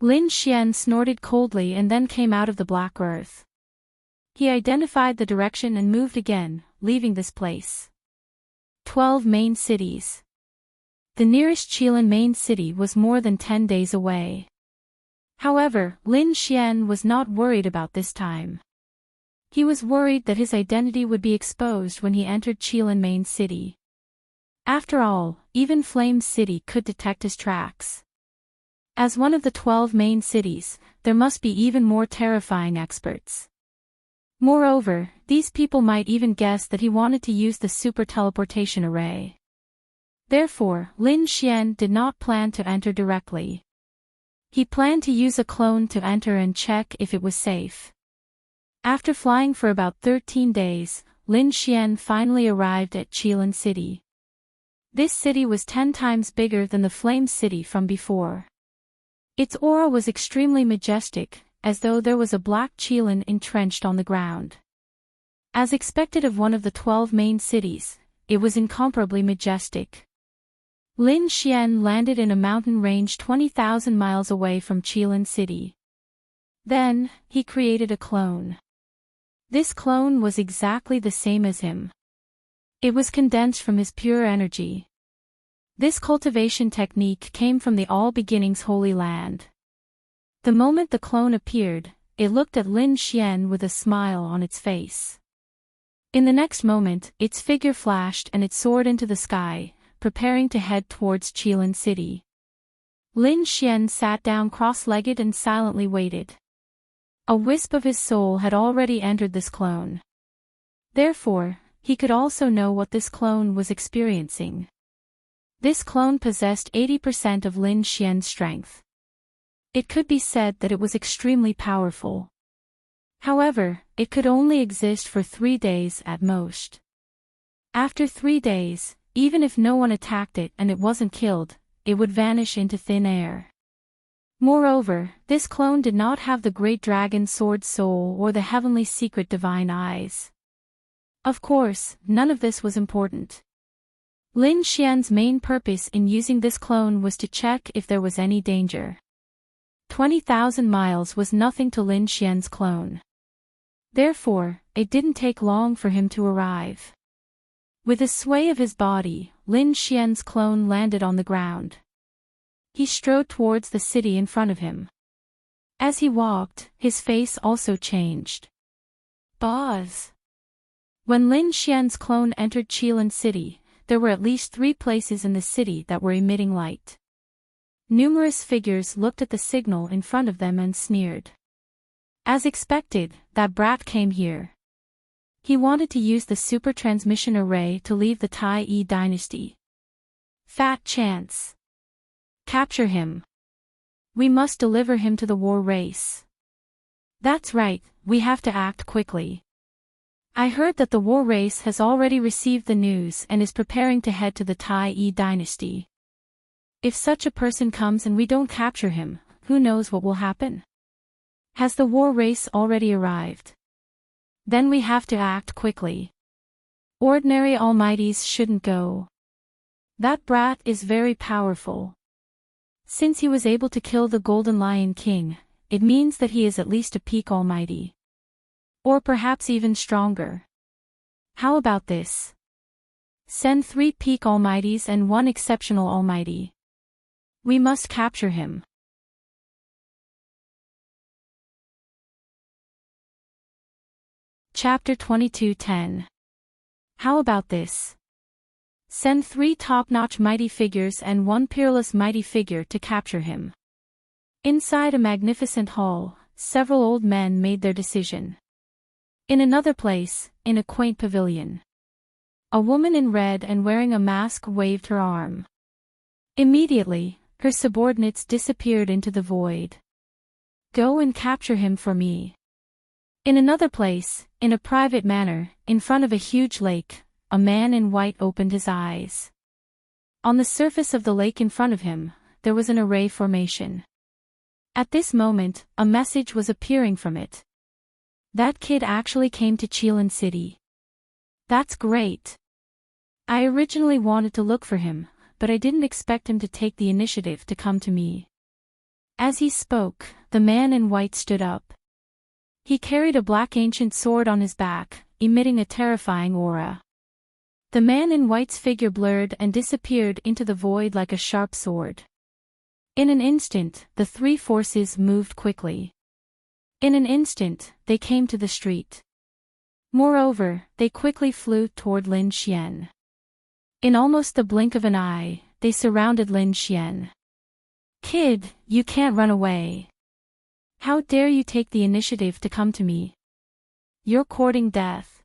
Lin Xian snorted coldly and then came out of the black earth. He identified the direction and moved again, leaving this place. 12 main cities. The nearest Qilan main city was more than 10 days away. However, Lin Xian was not worried about this time. He was worried that his identity would be exposed when he entered Qilan main city. After all, even Flame City could detect his tracks. As one of the 12 main cities, there must be even more terrifying experts. Moreover, these people might even guess that he wanted to use the super teleportation array. Therefore, Lin Xian did not plan to enter directly. He planned to use a clone to enter and check if it was safe. After flying for about 13 days, Lin Xian finally arrived at Qilin City. This city was 10 times bigger than the Flame City from before. Its aura was extremely majestic, as though there was a black Qilin entrenched on the ground. As expected of one of the 12 main cities, it was incomparably majestic. Lin Xian landed in a mountain range 20,000 miles away from Qilin City. Then, he created a clone. This clone was exactly the same as him. It was condensed from his pure energy. This cultivation technique came from the All Beginnings Holy Land. The moment the clone appeared, it looked at Lin Xian with a smile on its face. In the next moment, its figure flashed and it soared into the sky, preparing to head towards Qilin City. Lin Xian sat down cross-legged and silently waited. A wisp of his soul had already entered this clone. Therefore, he could also know what this clone was experiencing. This clone possessed 80% of Lin Xian's strength. It could be said that it was extremely powerful. However, it could only exist for 3 days at most. After 3 days, even if no one attacked it and it wasn't killed, it would vanish into thin air. Moreover, this clone did not have the great dragon sword soul or the heavenly secret divine eyes. Of course, none of this was important. Lin Xian's main purpose in using this clone was to check if there was any danger. 20,000 miles was nothing to Lin Xian's clone. Therefore, it didn't take long for him to arrive. With a sway of his body, Lin Xian's clone landed on the ground. He strode towards the city in front of him. As he walked, his face also changed. Buzz! When Lin Xian's clone entered Qilin City, there were at least 3 places in the city that were emitting light. Numerous figures looked at the signal in front of them and sneered. As expected, that brat came here. He wanted to use the super transmission array to leave the Tai Yi dynasty. Fat chance. Capture him. We must deliver him to the war race. That's right, we have to act quickly. I heard that the war race has already received the news and is preparing to head to the Tai Yi dynasty. If such a person comes and we don't capture him, who knows what will happen? Has the war race already arrived? Then we have to act quickly. Ordinary almighties shouldn't go. That brat is very powerful. Since he was able to kill the Golden Lion King, it means that he is at least a peak almighty. Or perhaps even stronger. How about this? Send 3 peak almighties and 1 exceptional almighty. We must capture him. Chapter 22:10. How about this? Send 3 top-notch mighty figures and 1 peerless mighty figure to capture him. Inside a magnificent hall, several old men made their decision. In another place, in a quaint pavilion, a woman in red and wearing a mask waved her arm. Immediately, her subordinates disappeared into the void. Go and capture him for me. In another place, in a private manor, in front of a huge lake, a man in white opened his eyes. On the surface of the lake in front of him, there was an array formation. At this moment, a message was appearing from it. That kid actually came to Qilin City. That's great. I originally wanted to look for him, but I didn't expect him to take the initiative to come to me. As he spoke, the man in white stood up. He carried a black ancient sword on his back, emitting a terrifying aura. The man in white's figure blurred and disappeared into the void like a sharp sword. In an instant, the 3 forces moved quickly. In an instant, they came to the street. Moreover, they quickly flew toward Lin Xian. In almost the blink of an eye, they surrounded Lin Xian. "Kid, you can't run away. How dare you take the initiative to come to me? You're courting death."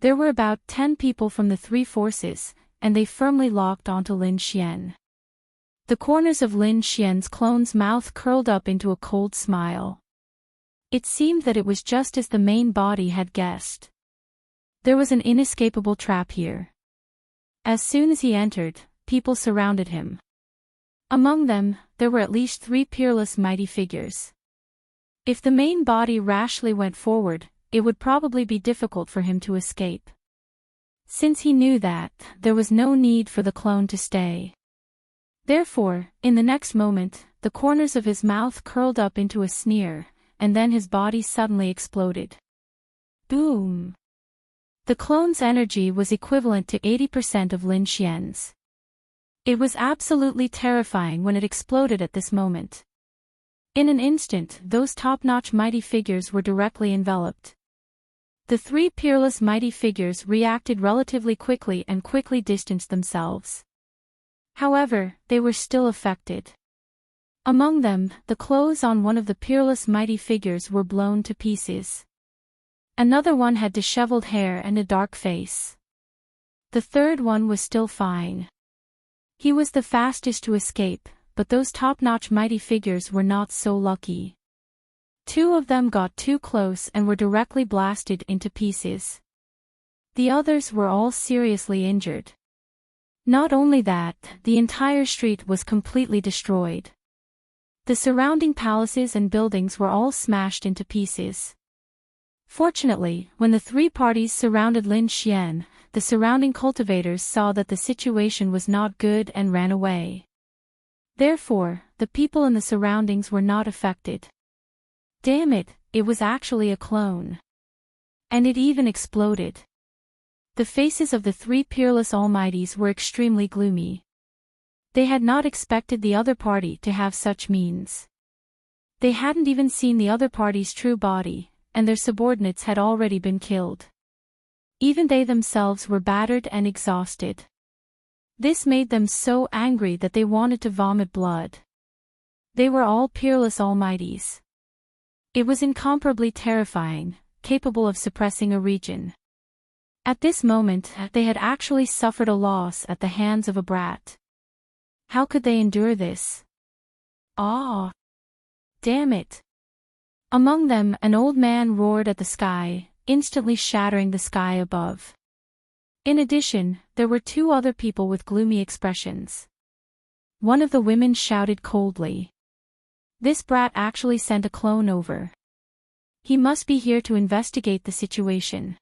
There were about 10 people from the three forces, and they firmly locked onto Lin Xian. The corners of Lin Xian's clone's mouth curled up into a cold smile. It seemed that it was just as the main body had guessed. There was an inescapable trap here. As soon as he entered, people surrounded him. Among them, there were at least 3 peerless mighty figures. If the main body rashly went forward, it would probably be difficult for him to escape. Since he knew that, there was no need for the clone to stay. Therefore, in the next moment, the corners of his mouth curled up into a sneer, and then his body suddenly exploded. Boom! The clone's energy was equivalent to 80% of Lin Xian's. It was absolutely terrifying when it exploded at this moment. In an instant, those top-notch mighty figures were directly enveloped. The 3 peerless mighty figures reacted relatively quickly and quickly distanced themselves. However, they were still affected. Among them, the clothes on one of the peerless mighty figures were blown to pieces. Another one had disheveled hair and a dark face. The third one was still fine. He was the fastest to escape, but those top-notch mighty figures were not so lucky. 2 of them got too close and were directly blasted into pieces. The others were all seriously injured. Not only that, the entire street was completely destroyed. The surrounding palaces and buildings were all smashed into pieces. Fortunately, when the 3 parties surrounded Lin Xian, the surrounding cultivators saw that the situation was not good and ran away. Therefore, the people in the surroundings were not affected. Damn it, it was actually a clone. And it even exploded. The faces of the 3 peerless almighties were extremely gloomy. They had not expected the other party to have such means. They hadn't even seen the other party's true body, and their subordinates had already been killed. Even they themselves were battered and exhausted. This made them so angry that they wanted to vomit blood. They were all peerless almighties. It was incomparably terrifying, capable of suppressing a region. At this moment, they had actually suffered a loss at the hands of a brat. How could they endure this? Ah! Damn it! Among them, an old man roared at the sky, instantly shattering the sky above. In addition, there were 2 other people with gloomy expressions. One of the women shouted coldly. This brat actually sent a clone over. He must be here to investigate the situation.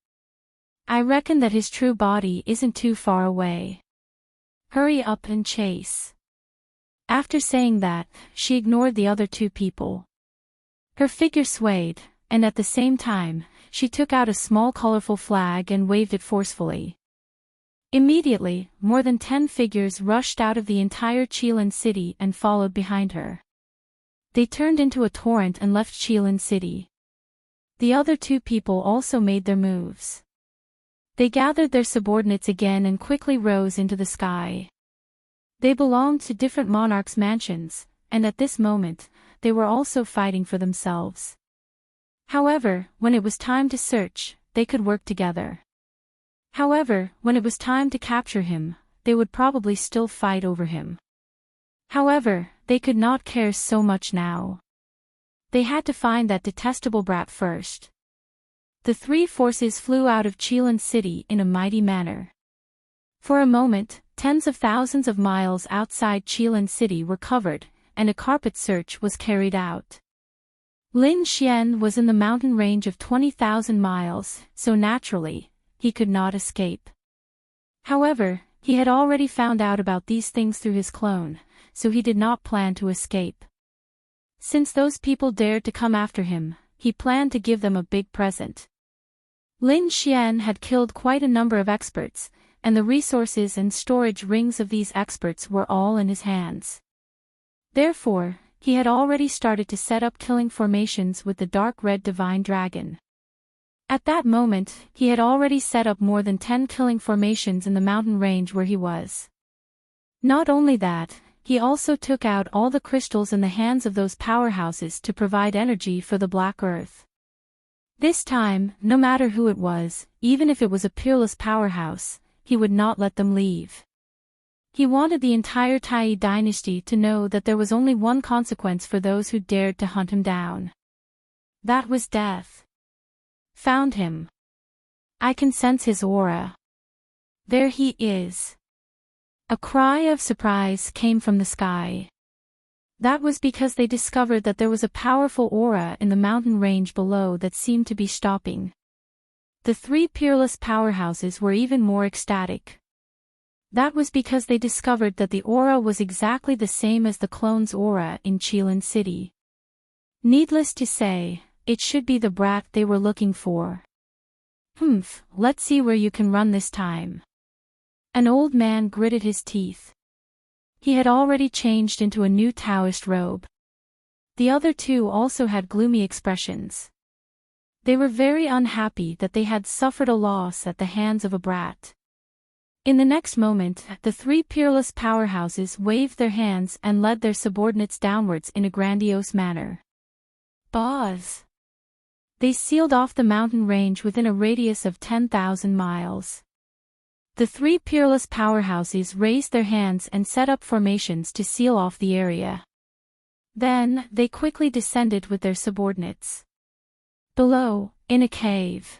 I reckon that his true body isn't too far away. Hurry up and chase. After saying that, she ignored the other 2 people. Her figure swayed, and at the same time, she took out a small colorful flag and waved it forcefully. Immediately, more than 10 figures rushed out of the entire Qilin city and followed behind her. They turned into a torrent and left Qilin city. The other 2 people also made their moves. They gathered their subordinates again and quickly rose into the sky. They belonged to different monarchs' mansions, and at this moment, they were also fighting for themselves. However, when it was time to search, they could work together. However, when it was time to capture him, they would probably still fight over him. However, they could not care so much now. They had to find that detestable brat first. The 3 forces flew out of Qilin city in a mighty manner. For a moment, tens of thousands of miles outside Qilin city were covered, and a carpet search was carried out. Lin Xian was in the mountain range of 20,000 miles, so naturally, he could not escape. However, he had already found out about these things through his clone, so he did not plan to escape. Since those people dared to come after him, he planned to give them a big present. Lin Xian had killed quite a number of experts, and the resources and storage rings of these experts were all in his hands. Therefore, he had already started to set up killing formations with the dark red divine dragon. At that moment, he had already set up more than 10 killing formations in the mountain range where he was. Not only that, he also took out all the crystals in the hands of those powerhouses to provide energy for the Black Earth. This time, no matter who it was, even if it was a peerless powerhouse, he would not let them leave. He wanted the entire Tai dynasty to know that there was only one consequence for those who dared to hunt him down. That was death. Found him. I can sense his aura. There he is. A cry of surprise came from the sky. That was because they discovered that there was a powerful aura in the mountain range below that seemed to be stopping. The three peerless powerhouses were even more ecstatic. That was because they discovered that the aura was exactly the same as the clone's aura in Qilin City. Needless to say, it should be the brat they were looking for. Let's see where you can run this time. An old man gritted his teeth. He had already changed into a new Taoist robe. The other two also had gloomy expressions. They were very unhappy that they had suffered a loss at the hands of a brat. In the next moment, the three peerless powerhouses waved their hands and led their subordinates downwards in a grandiose manner. Boss! They sealed off the mountain range within a radius of 10,000 miles. The three peerless powerhouses raised their hands and set up formations to seal off the area. Then, they quickly descended with their subordinates. Below, in a cave.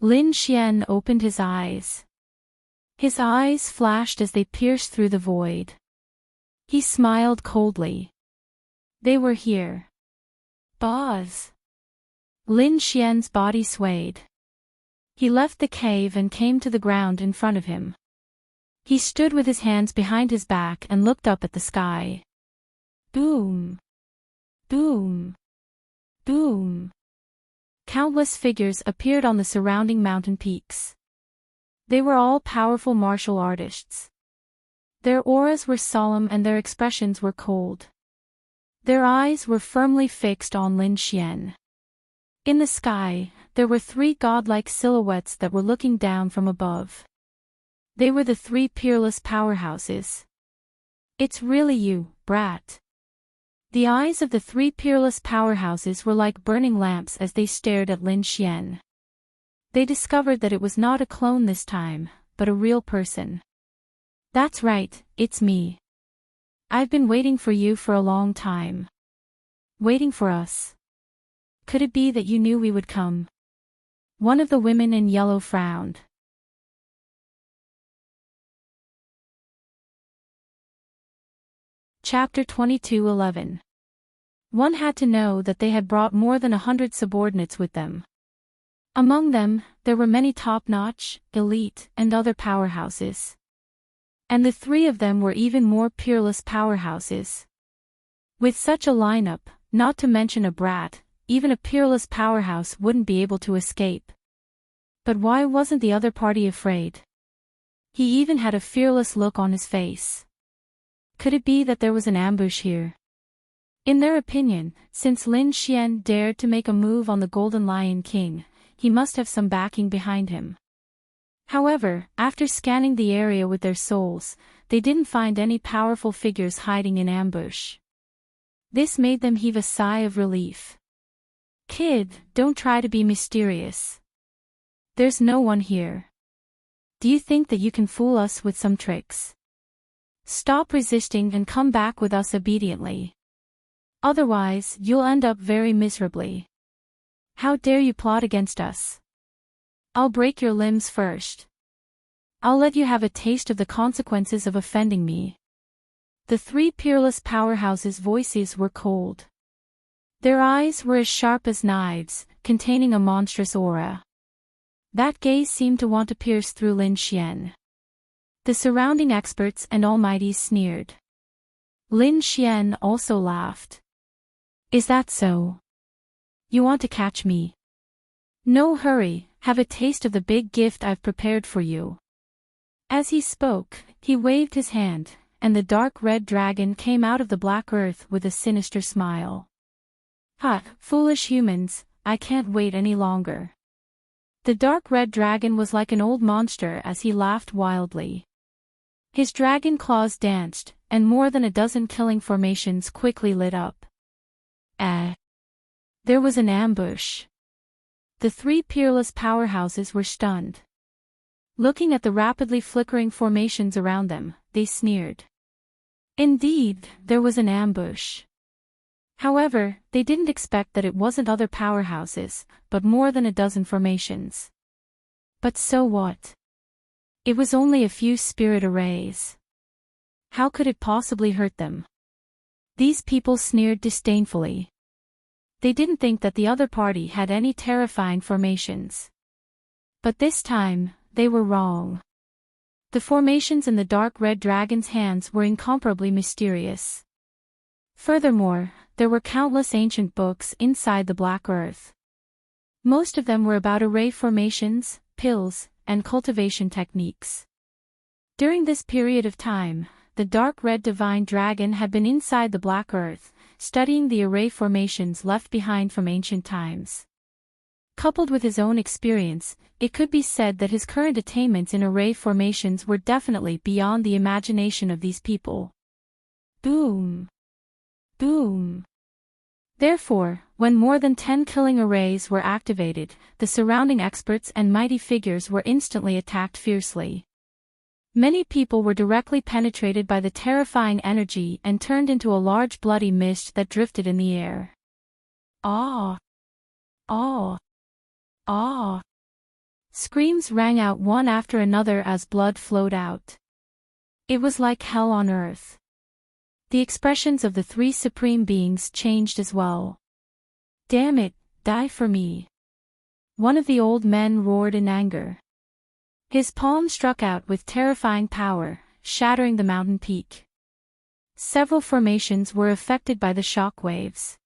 Lin Xian opened his eyes. His eyes flashed as they pierced through the void. He smiled coldly. They were here. Boss! Lin Xian's body swayed. He left the cave and came to the ground in front of him. He stood with his hands behind his back and looked up at the sky. Boom! Boom! Boom! Countless figures appeared on the surrounding mountain peaks. They were all powerful martial artists. Their auras were solemn and their expressions were cold. Their eyes were firmly fixed on Lin Xian. In the sky, there were three godlike silhouettes that were looking down from above. They were the three peerless powerhouses. It's really you, brat. The eyes of the three peerless powerhouses were like burning lamps as they stared at Lin Xian. They discovered that it was not a clone this time, but a real person. That's right, it's me. I've been waiting for you for a long time. Waiting for us. Could it be that you knew we would come? One of the women in yellow frowned. Chapter 22:11. One had to know that they had brought more than 100 subordinates with them. Among them, there were many top-notch, elite, and other powerhouses. And the three of them were even more peerless powerhouses. With such a lineup, not to mention a brat, even a peerless powerhouse wouldn't be able to escape. But why wasn't the other party afraid? He even had a fearless look on his face. Could it be that there was an ambush here? In their opinion, since Lin Xian dared to make a move on the Golden Lion King, he must have some backing behind him. However, after scanning the area with their souls, they didn't find any powerful figures hiding in ambush. This made them heave a sigh of relief. Kid, don't try to be mysterious. There's no one here. Do you think that you can fool us with some tricks? Stop resisting and come back with us obediently. Otherwise, you'll end up very miserably. How dare you plot against us? I'll break your limbs first. I'll let you have a taste of the consequences of offending me. The three peerless powerhouses' voices were cold. Their eyes were as sharp as knives, containing a monstrous aura. That gaze seemed to want to pierce through Lin Xian. The surrounding experts and almighties sneered. Lin Xian also laughed. Is that so? You want to catch me? No hurry, have a taste of the big gift I've prepared for you. As he spoke, he waved his hand, and the dark red dragon came out of the black earth with a sinister smile. Ha, foolish humans, I can't wait any longer. The dark red dragon was like an old monster as he laughed wildly. His dragon claws danced, and more than a dozen killing formations quickly lit up. There was an ambush. The three peerless powerhouses were stunned. Looking at the rapidly flickering formations around them, they sneered. Indeed, there was an ambush. However, they didn't expect that it wasn't other powerhouses, but more than a dozen formations. But so what? It was only a few spirit arrays. How could it possibly hurt them? These people sneered disdainfully. They didn't think that the other party had any terrifying formations. But this time, they were wrong. The formations in the dark red dragon's hands were incomparably mysterious. Furthermore, there were countless ancient books inside the black earth. Most of them were about array formations, pills, and cultivation techniques. During this period of time, the dark red divine dragon had been inside the black earth, studying the array formations left behind from ancient times. Coupled with his own experience, it could be said that his current attainments in array formations were definitely beyond the imagination of these people. Boom! Boom! Therefore, when more than 10 killing arrays were activated, the surrounding experts and mighty figures were instantly attacked fiercely. Many people were directly penetrated by the terrifying energy and turned into a large bloody mist that drifted in the air. Ah! Ah! Ah! Screams rang out one after another as blood flowed out. It was like hell on earth. The expressions of the three supreme beings changed as well. Damn it, die for me! One of the old men roared in anger. His palm struck out with terrifying power, shattering the mountain peak. Several formations were affected by the shock waves.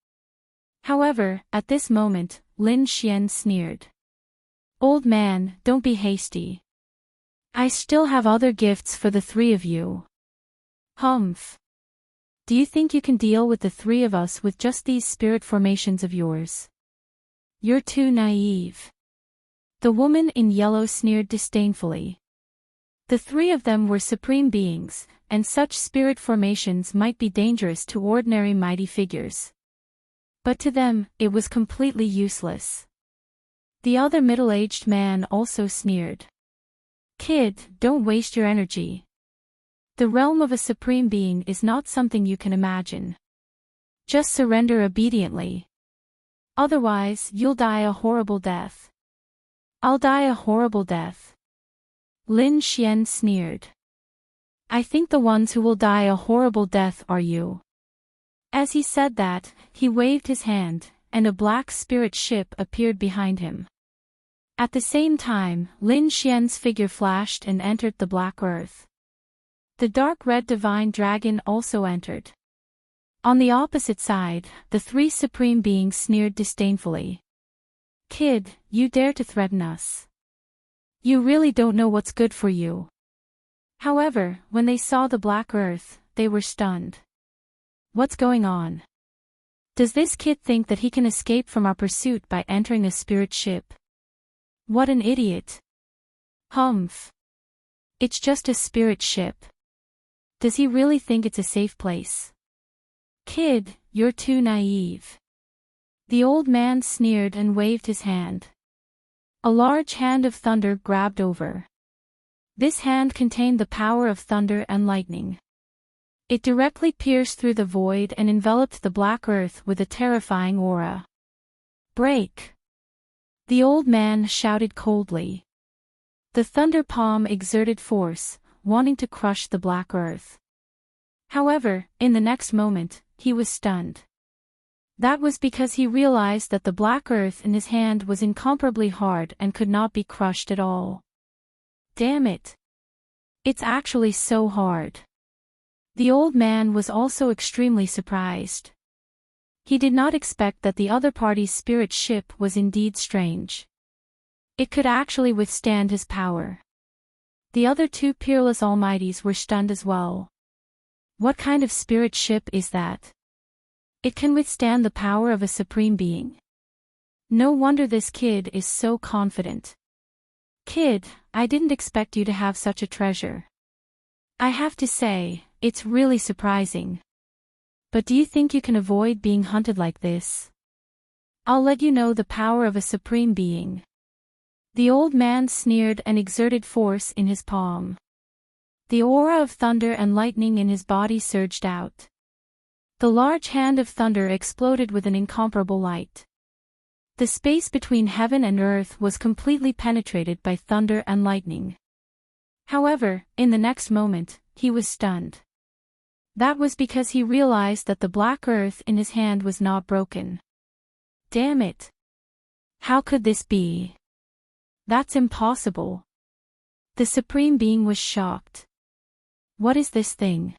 However, at this moment, Lin Xian sneered. Old man, don't be hasty. I still have other gifts for the three of you. Humph. Do you think you can deal with the three of us with just these spirit formations of yours? You're too naive. The woman in yellow sneered disdainfully. The three of them were supreme beings, and such spirit formations might be dangerous to ordinary mighty figures. But to them, it was completely useless. The other middle-aged man also sneered. Kid, don't waste your energy. The realm of a supreme being is not something you can imagine. Just surrender obediently. Otherwise, you'll die a horrible death. I'll die a horrible death. Lin Xian sneered. I think the ones who will die a horrible death are you. As he said that, he waved his hand, and a black spirit ship appeared behind him. At the same time, Lin Xian's figure flashed and entered the black earth. The dark red divine dragon also entered. On the opposite side, the three supreme beings sneered disdainfully. Kid, you dare to threaten us. You really don't know what's good for you. However, when they saw the black earth, they were stunned. What's going on? Does this kid think that he can escape from our pursuit by entering a spirit ship? What an idiot. Humph. It's just a spirit ship. Does he really think it's a safe place? Kid, you're too naive. The old man sneered and waved his hand. A large hand of thunder grabbed over. This hand contained the power of thunder and lightning. It directly pierced through the void and enveloped the black earth with a terrifying aura. Break! The old man shouted coldly. The thunder palm exerted force, wanting to crush the black earth. However, in the next moment, he was stunned. That was because he realized that the black earth in his hand was incomparably hard and could not be crushed at all. Damn it! It's actually so hard. The old man was also extremely surprised. He did not expect that the other party's spirit ship was indeed strange. It could actually withstand his power. The other two peerless almighties were stunned as well. What kind of spirit ship is that? It can withstand the power of a supreme being. No wonder this kid is so confident. Kid, I didn't expect you to have such a treasure. I have to say, it's really surprising. But do you think you can avoid being hunted like this? I'll let you know the power of a supreme being. The old man sneered and exerted force in his palm. The aura of thunder and lightning in his body surged out. The large hand of thunder exploded with an incomparable light. The space between heaven and earth was completely penetrated by thunder and lightning. However, in the next moment, he was stunned. That was because he realized that the black earth in his hand was not broken. Damn it! How could this be? That's impossible. The Supreme Being was shocked. What is this thing?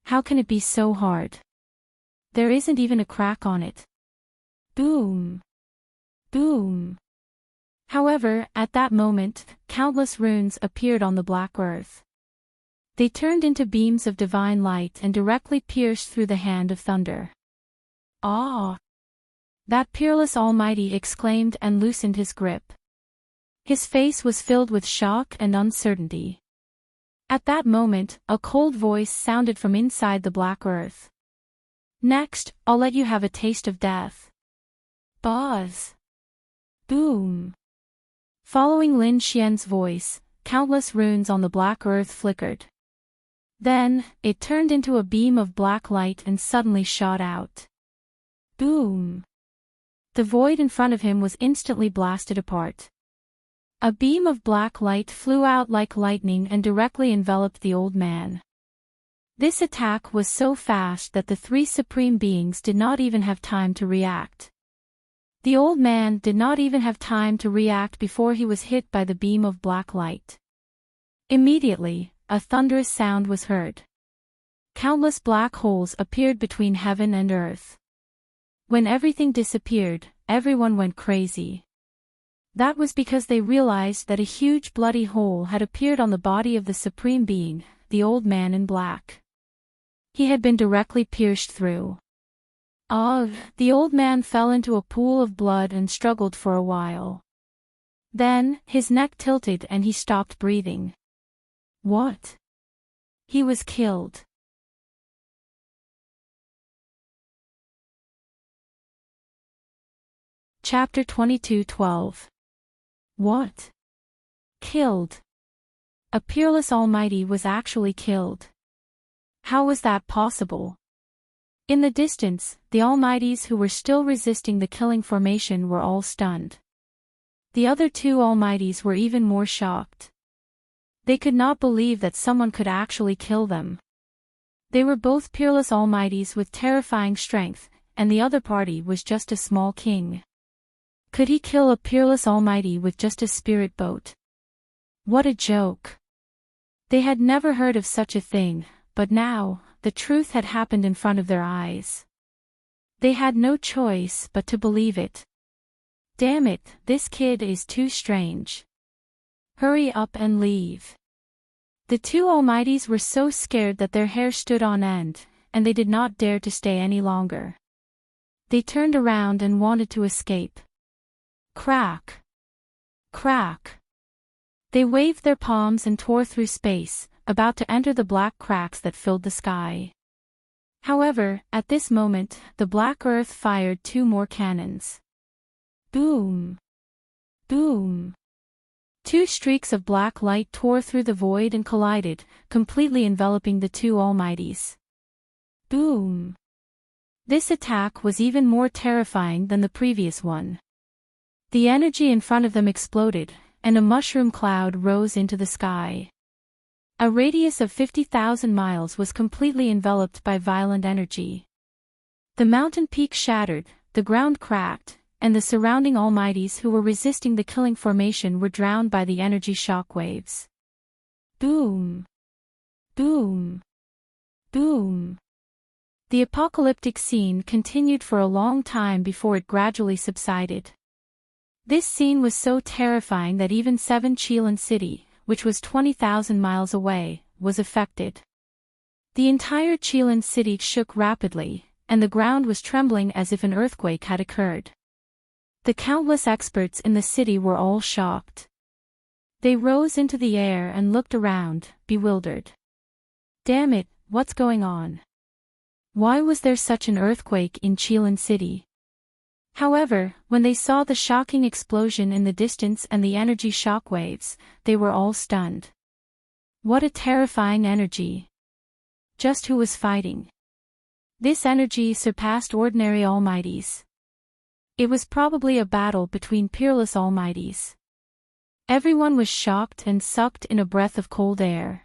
How can it be so hard? There isn't even a crack on it. Boom! Boom! However, at that moment, countless runes appeared on the black earth. They turned into beams of divine light and directly pierced through the hand of thunder. Ah! That peerless Almighty exclaimed and loosened his grip. His face was filled with shock and uncertainty. At that moment, a cold voice sounded from inside the black earth. Next, I'll let you have a taste of death. Buzz! Boom! Following Lin Xian's voice, countless runes on the black earth flickered. Then, it turned into a beam of black light and suddenly shot out. Boom! The void in front of him was instantly blasted apart. A beam of black light flew out like lightning and directly enveloped the old man. This attack was so fast that the three supreme beings did not even have time to react. The old man did not even have time to react before he was hit by the beam of black light. Immediately, a thunderous sound was heard. Countless black holes appeared between heaven and earth. When everything disappeared, everyone went crazy. That was because they realized that a huge bloody hole had appeared on the body of the Supreme Being, the old man in black. He had been directly pierced through. Ugh! The old man fell into a pool of blood and struggled for a while. Then, his neck tilted and he stopped breathing. What? He was killed. Chapter 22:12. What? Killed? A peerless Almighty was actually killed. How was that possible? In the distance, the Almighties who were still resisting the killing formation were all stunned. The other two Almighties were even more shocked. They could not believe that someone could actually kill them. They were both peerless Almighties with terrifying strength, and the other party was just a small king. Could he kill a peerless Almighty with just a spirit boat? What a joke! They had never heard of such a thing, but now, the truth had happened in front of their eyes. They had no choice but to believe it. Damn it, this kid is too strange. Hurry up and leave. The two Almighties were so scared that their hair stood on end, and they did not dare to stay any longer. They turned around and wanted to escape. Crack! Crack! They waved their palms and tore through space, about to enter the black cracks that filled the sky. However, at this moment, the black earth fired two more cannons. Boom! Boom! Two streaks of black light tore through the void and collided, completely enveloping the two Almighties. Boom! This attack was even more terrifying than the previous one. The energy in front of them exploded, and a mushroom cloud rose into the sky. A radius of 50,000 miles was completely enveloped by violent energy. The mountain peak shattered, the ground cracked, and the surrounding Almighties who were resisting the killing formation were drowned by the energy shockwaves. Boom! Boom! Boom! The apocalyptic scene continued for a long time before it gradually subsided. This scene was so terrifying that even Seven Chilan City, which was 20,000 miles away, was affected. The entire Chilan city shook rapidly, and the ground was trembling as if an earthquake had occurred. The countless experts in the city were all shocked. They rose into the air and looked around, bewildered. Damn it, what's going on? Why was there such an earthquake in Qilan City? However, when they saw the shocking explosion in the distance and the energy shockwaves, they were all stunned. What a terrifying energy. Just who was fighting? This energy surpassed ordinary almighties. It was probably a battle between peerless almighties. Everyone was shocked and sucked in a breath of cold air.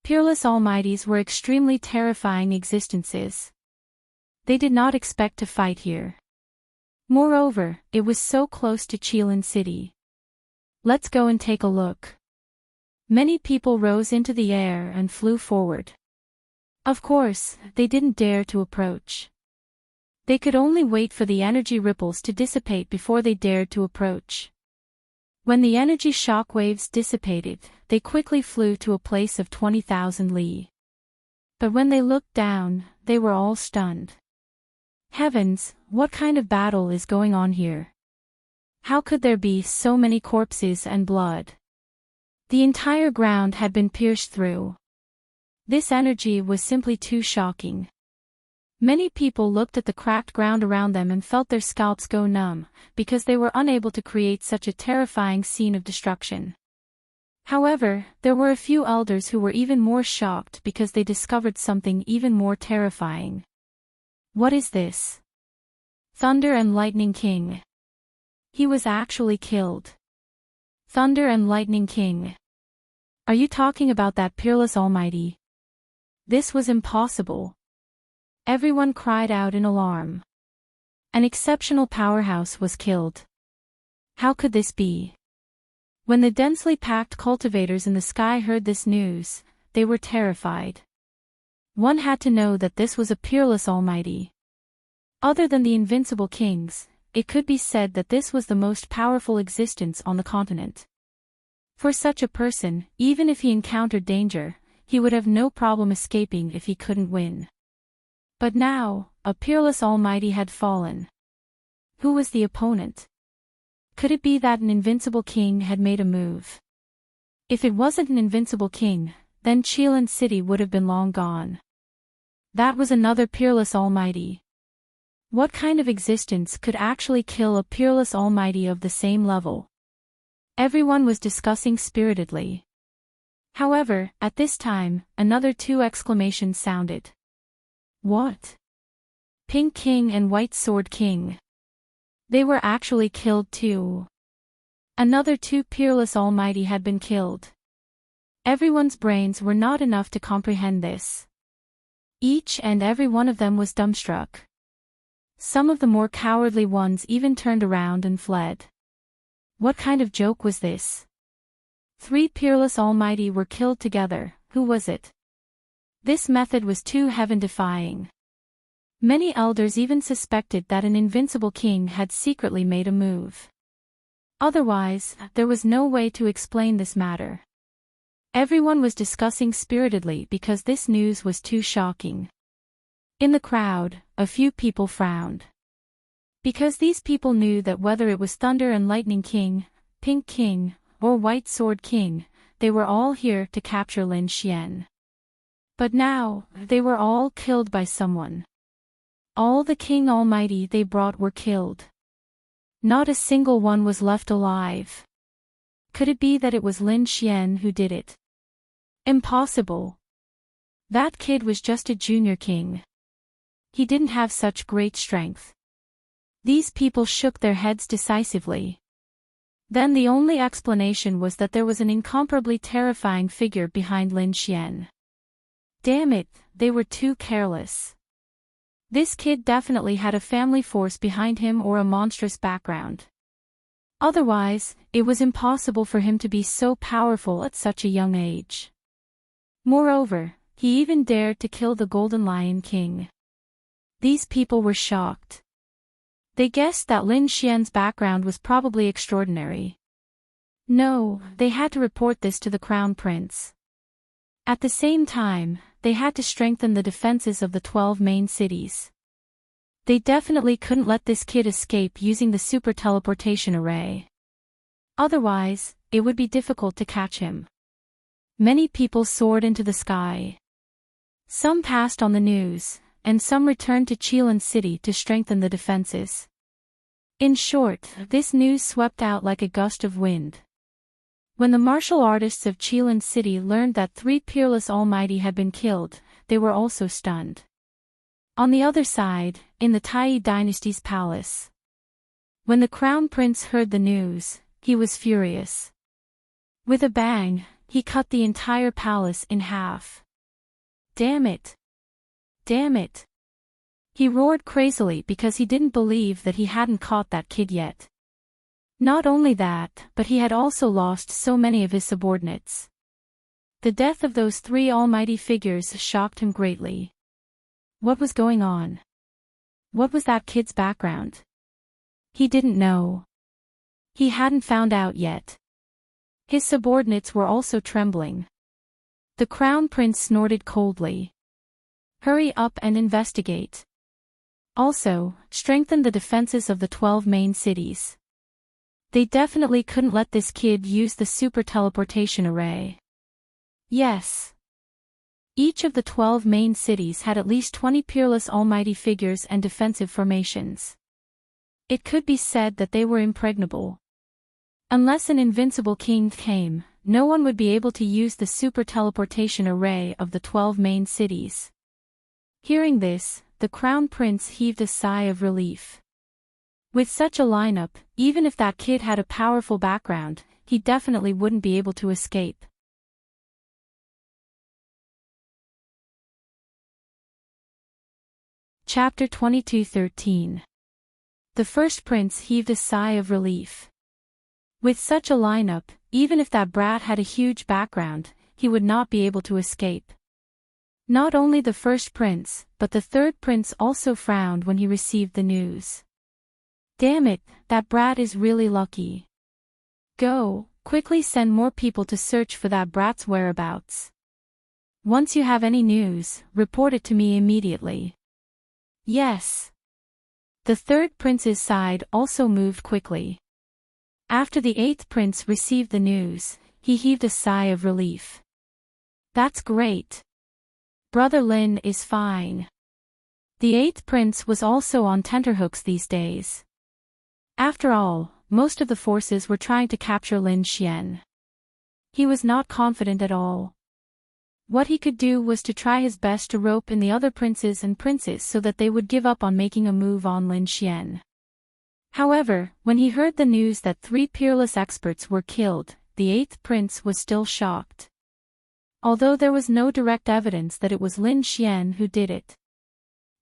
Peerless almighties were extremely terrifying existences. They did not expect to fight here. Moreover, it was so close to Qilan City. Let's go and take a look. Many people rose into the air and flew forward. Of course, they didn't dare to approach. They could only wait for the energy ripples to dissipate before they dared to approach. When the energy shockwaves dissipated, they quickly flew to a place of 20,000 li. But when they looked down, they were all stunned. Heavens, what kind of battle is going on here? How could there be so many corpses and blood? The entire ground had been pierced through. This energy was simply too shocking. Many people looked at the cracked ground around them and felt their scalps go numb, because they were unable to create such a terrifying scene of destruction. However, there were a few elders who were even more shocked because they discovered something even more terrifying. What is this? Thunder and Lightning King. He was actually killed. Thunder and Lightning King. Are you talking about that peerless almighty? This was impossible. Everyone cried out in alarm. An exceptional powerhouse was killed. How could this be? When the densely packed cultivators in the sky heard this news, they were terrified. One had to know that this was a peerless almighty. Other than the invincible kings, it could be said that this was the most powerful existence on the continent. For such a person, even if he encountered danger, he would have no problem escaping if he couldn't win. But now, a peerless almighty had fallen. Who was the opponent? Could it be that an invincible king had made a move? If it wasn't an invincible king, then Qilan City would have been long gone. That was another peerless almighty. What kind of existence could actually kill a peerless almighty of the same level? Everyone was discussing spiritedly. However, at this time, another two exclamations sounded. What? Pink King and White Sword King. They were actually killed too. Another two peerless almighty had been killed. Everyone's brains were not enough to comprehend this. Each and every one of them was dumbstruck. Some of the more cowardly ones even turned around and fled. What kind of joke was this? Three peerless almighty were killed together. Who was it? This method was too heaven-defying. Many elders even suspected that an invincible king had secretly made a move. Otherwise, there was no way to explain this matter. Everyone was discussing spiritedly because this news was too shocking. In the crowd, a few people frowned. Because these people knew that whether it was Thunder and Lightning King, Pink King, or White Sword King, they were all here to capture Lin Xian. But now, they were all killed by someone. All the King Almighty they brought were killed. Not a single one was left alive. Could it be that it was Lin Xian who did it? Impossible. That kid was just a junior king. He didn't have such great strength. These people shook their heads decisively. Then the only explanation was that there was an incomparably terrifying figure behind Lin Xian. Damn it, they were too careless. This kid definitely had a family force behind him or a monstrous background. Otherwise, it was impossible for him to be so powerful at such a young age. Moreover, he even dared to kill the Golden Lion King. These people were shocked. They guessed that Lin Xian's background was probably extraordinary. No, they had to report this to the Crown Prince. At the same time, they had to strengthen the defenses of the 12 main cities. They definitely couldn't let this kid escape using the super teleportation array. Otherwise, it would be difficult to catch him. Many people soared into the sky. Some passed on the news, and some returned to Chelan City to strengthen the defenses. In short, this news swept out like a gust of wind. When the martial artists of Chelan City learned that 3 peerless almighty had been killed, they were also stunned. On the other side, in the Tai dynasty's palace. When the crown prince heard the news, he was furious. With a bang, he cut the entire palace in half. Damn it! Damn it! He roared crazily because he didn't believe that he hadn't caught that kid yet. Not only that, but he had also lost so many of his subordinates. The death of those 3 almighty figures shocked him greatly. What was going on? What was that kid's background? He didn't know. He hadn't found out yet. His subordinates were also trembling. The crown prince snorted coldly. Hurry up and investigate. Also, strengthen the defenses of the 12 main cities. They definitely couldn't let this kid use the super teleportation array. Yes. Each of the 12 main cities had at least 20 peerless almighty figures and defensive formations. It could be said that they were impregnable. Unless an invincible king came, no one would be able to use the super teleportation array of the 12 main cities. Hearing this, the crown prince heaved a sigh of relief. With such a lineup, even if that kid had a powerful background, he definitely wouldn't be able to escape. Chapter 22:13. The first prince heaved a sigh of relief. With such a lineup, even if that brat had a huge background, he would not be able to escape. Not only the first prince, but the third prince also frowned when he received the news. Damn it, that brat is really lucky. Go, quickly send more people to search for that brat's whereabouts. Once you have any news, report it to me immediately. Yes. The third prince's side also moved quickly. After the 8th prince received the news, he heaved a sigh of relief. That's great. Brother Lin is fine. The 8th prince was also on tenterhooks these days. After all, most of the forces were trying to capture Lin Xian. He was not confident at all. What he could do was to try his best to rope in the other princes and princess so that they would give up on making a move on Lin Xian. However, when he heard the news that 3 peerless experts were killed, the 8th prince was still shocked. Although there was no direct evidence that it was Lin Xian who did it.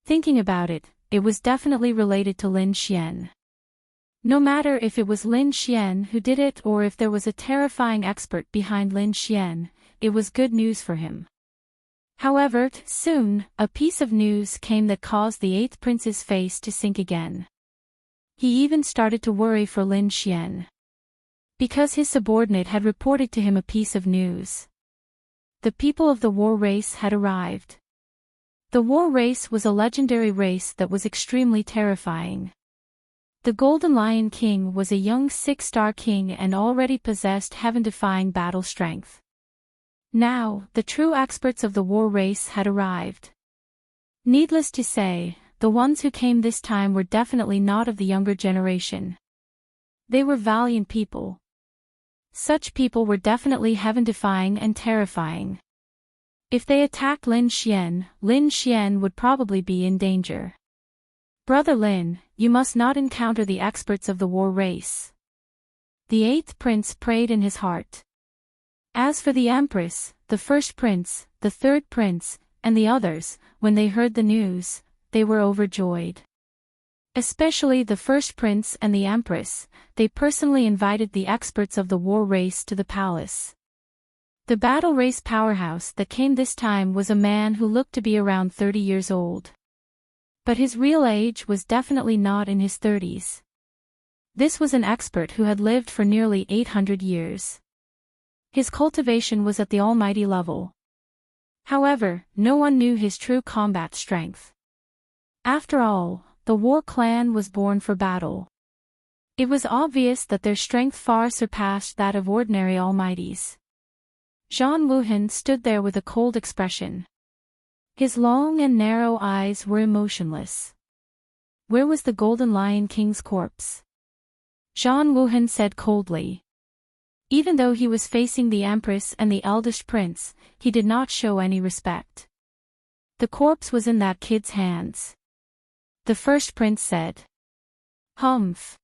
Thinking about it, it was definitely related to Lin Xian. No matter if it was Lin Xian who did it or if there was a terrifying expert behind Lin Xian, it was good news for him. However, soon, a piece of news came that caused the 8th prince's face to sink again. He even started to worry for Lin Xian. Because his subordinate had reported to him a piece of news. The people of the war race had arrived. The war race was a legendary race that was extremely terrifying. The Golden Lion King was a young 6-star king and already possessed heaven-defying battle strength. Now, the true experts of the war race had arrived. Needless to say, the ones who came this time were definitely not of the younger generation. They were valiant people. Such people were definitely heaven-defying and terrifying. If they attacked Lin Xian would probably be in danger. Brother Lin, you must not encounter the experts of the war race. The 8th prince prayed in his heart. As for the empress, the first prince, the third prince, and the others, when they heard the news, they were overjoyed. Especially the first prince and the empress, they personally invited the experts of the war race to the palace. The battle race powerhouse that came this time was a man who looked to be around 30 years old. But his real age was definitely not in his 30s. This was an expert who had lived for nearly 800 years. His cultivation was at the almighty level. However, no one knew his true combat strength. After all, the war clan was born for battle. It was obvious that their strength far surpassed that of ordinary almighties. Jean Wuhan stood there with a cold expression. His long and narrow eyes were emotionless. Where was the Golden Lion King's corpse? Jean Wuhan said coldly. Even though he was facing the Empress and the eldest prince, he did not show any respect. The corpse was in that kid's hands. The first prince said. Humph.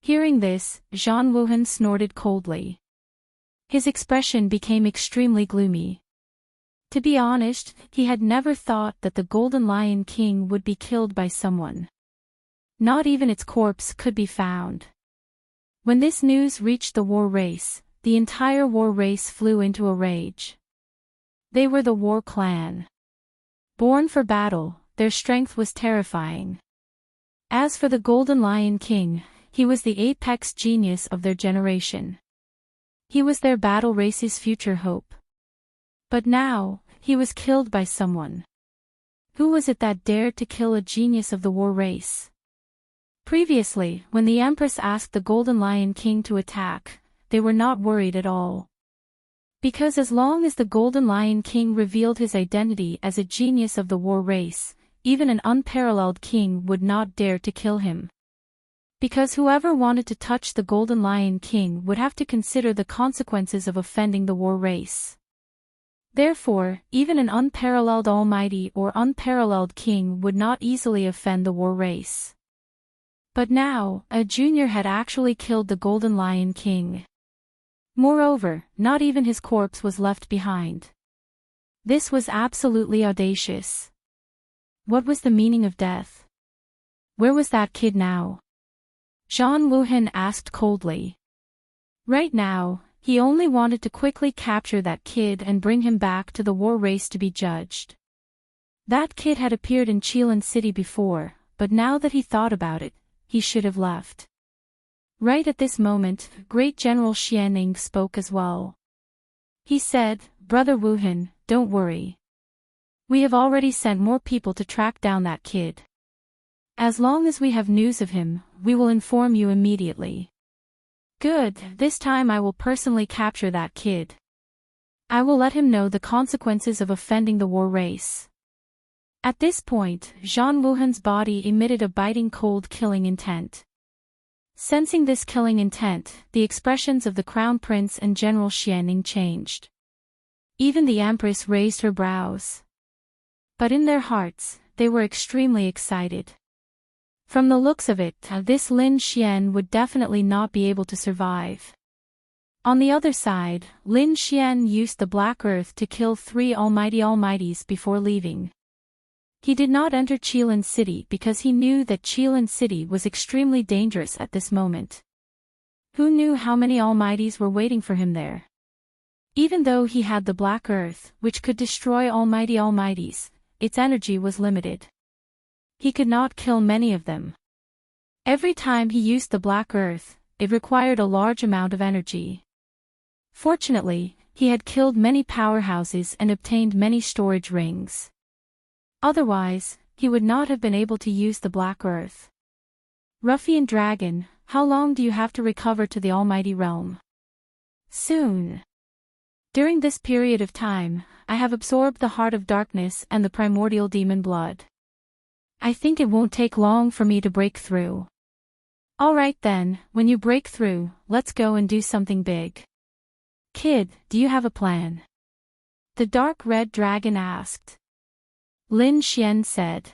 Hearing this, Jean Wuhan snorted coldly. His expression became extremely gloomy. To be honest, he had never thought that the Golden Lion King would be killed by someone. Not even its corpse could be found. When this news reached the war race, the entire war race flew into a rage. They were the war clan. Born for battle, their strength was terrifying. As for the Golden Lion King, he was the apex genius of their generation. He was their battle race's future hope. But now, he was killed by someone. Who was it that dared to kill a genius of the war race? Previously, when the Empress asked the Golden Lion King to attack, they were not worried at all. Because as long as the Golden Lion King revealed his identity as a genius of the war race, even an unparalleled king would not dare to kill him. Because whoever wanted to touch the Golden Lion King would have to consider the consequences of offending the war race. Therefore, even an unparalleled almighty or unparalleled king would not easily offend the war race. But now, a junior had actually killed the Golden Lion King. Moreover, not even his corpse was left behind. This was absolutely audacious. What was the meaning of death? Where was that kid now? Jean Wuhan asked coldly. Right now, he only wanted to quickly capture that kid and bring him back to the war race to be judged. That kid had appeared in Qilin City before, but now that he thought about it, he should have left. Right at this moment, Great General Xianning spoke as well. He said, Brother Wuhan, don't worry. We have already sent more people to track down that kid. As long as we have news of him, we will inform you immediately. Good, this time I will personally capture that kid. I will let him know the consequences of offending the war race. At this point, Jean Wuhan's body emitted a biting cold killing intent. Sensing this killing intent, the expressions of the Crown Prince and General Xianning changed. Even the Empress raised her brows. But in their hearts, they were extremely excited. From the looks of it, this Lin Xian would definitely not be able to survive. On the other side, Lin Xian used the Black Earth to kill 3 almighties before leaving. He did not enter Qilin City because he knew that Qilin City was extremely dangerous at this moment. Who knew how many almighties were waiting for him there? Even though he had the Black Earth, which could destroy almighties, its energy was limited. He could not kill many of them. Every time he used the Black Earth, it required a large amount of energy. Fortunately, he had killed many powerhouses and obtained many storage rings. Otherwise, he would not have been able to use the Black Earth. Ruffian Dragon, how long do you have to recover to the Almighty Realm? Soon. During this period of time, I have absorbed the Heart of Darkness and the primordial demon blood. I think it won't take long for me to break through. Alright then, when you break through, let's go and do something big. Kid, do you have a plan? The dark red dragon asked. Lin Xian said.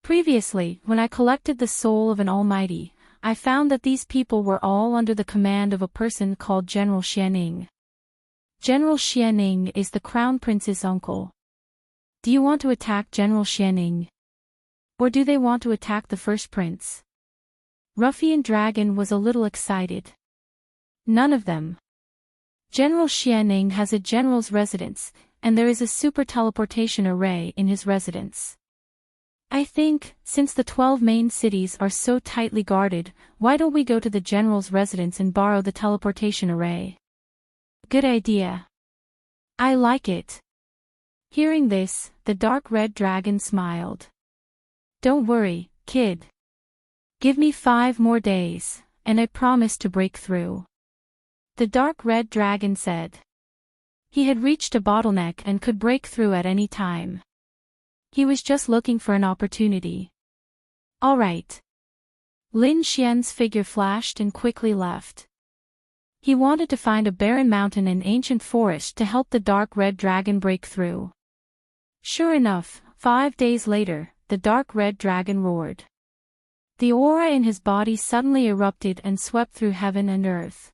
Previously, when I collected the soul of an almighty, I found that these people were all under the command of a person called General Xianning. General Xianning is the Crown Prince's uncle. Do you want to attack General Xianning? Or do they want to attack the first prince? Ruffian Dragon was a little excited. None of them. General Xianning has a general's residence, and there is a super teleportation array in his residence. I think, since the 12 main cities are so tightly guarded, why don't we go to the general's residence and borrow the teleportation array? Good idea. I like it. Hearing this, the dark red dragon smiled. Don't worry, kid. Give me 5 more days, and I promise to break through. The dark red dragon said. He had reached a bottleneck and could break through at any time. He was just looking for an opportunity. All right. Lin Xian's figure flashed and quickly left. He wanted to find a barren mountain and ancient forest to help the dark red dragon break through. Sure enough, 5 days later, the dark red dragon roared. The aura in his body suddenly erupted and swept through heaven and earth.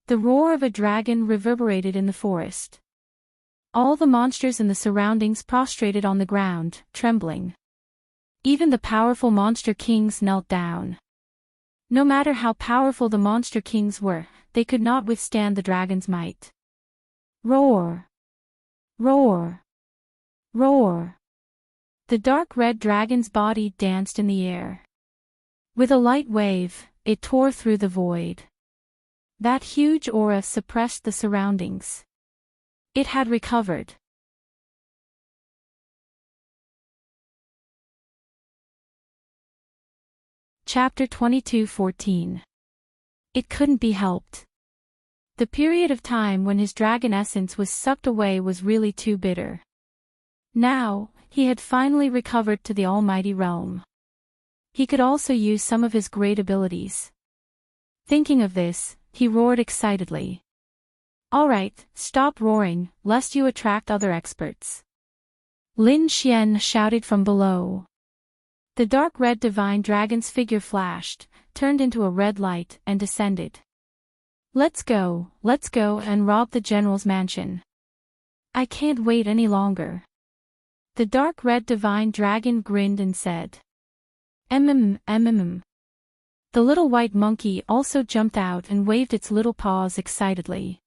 The roar of a dragon reverberated in the forest. All the monsters in the surroundings prostrated on the ground, trembling. Even the powerful monster kings knelt down. No matter how powerful the monster kings were, they could not withstand the dragon's might. Roar! Roar! Roar! The dark red dragon's body danced in the air. With a light wave, it tore through the void. That huge aura suppressed the surroundings. It had recovered. Chapter 22:14. It couldn't be helped. The period of time when his dragon essence was sucked away was really too bitter. Now, he had finally recovered to the almighty realm. He could also use some of his great abilities. Thinking of this, he roared excitedly. All right, stop roaring, lest you attract other experts. Lin Xian shouted from below. The dark red divine dragon's figure flashed, turned into a red light, and descended. Let's go and rob the general's mansion. I can't wait any longer. The dark red divine dragon grinned and said. The little white monkey also jumped out and waved its little paws excitedly.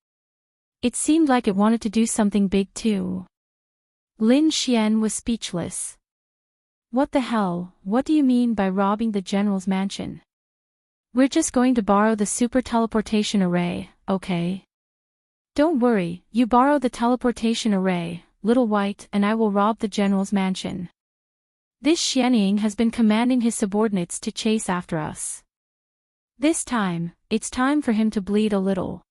It seemed like it wanted to do something big too. Lin Xian was speechless. What the hell, what do you mean by robbing the general's mansion? We're just going to borrow the super teleportation array, okay? Don't worry, you borrow the teleportation array, little white, and I will rob the general's mansion. This Xianying has been commanding his subordinates to chase after us. This time, it's time for him to bleed a little.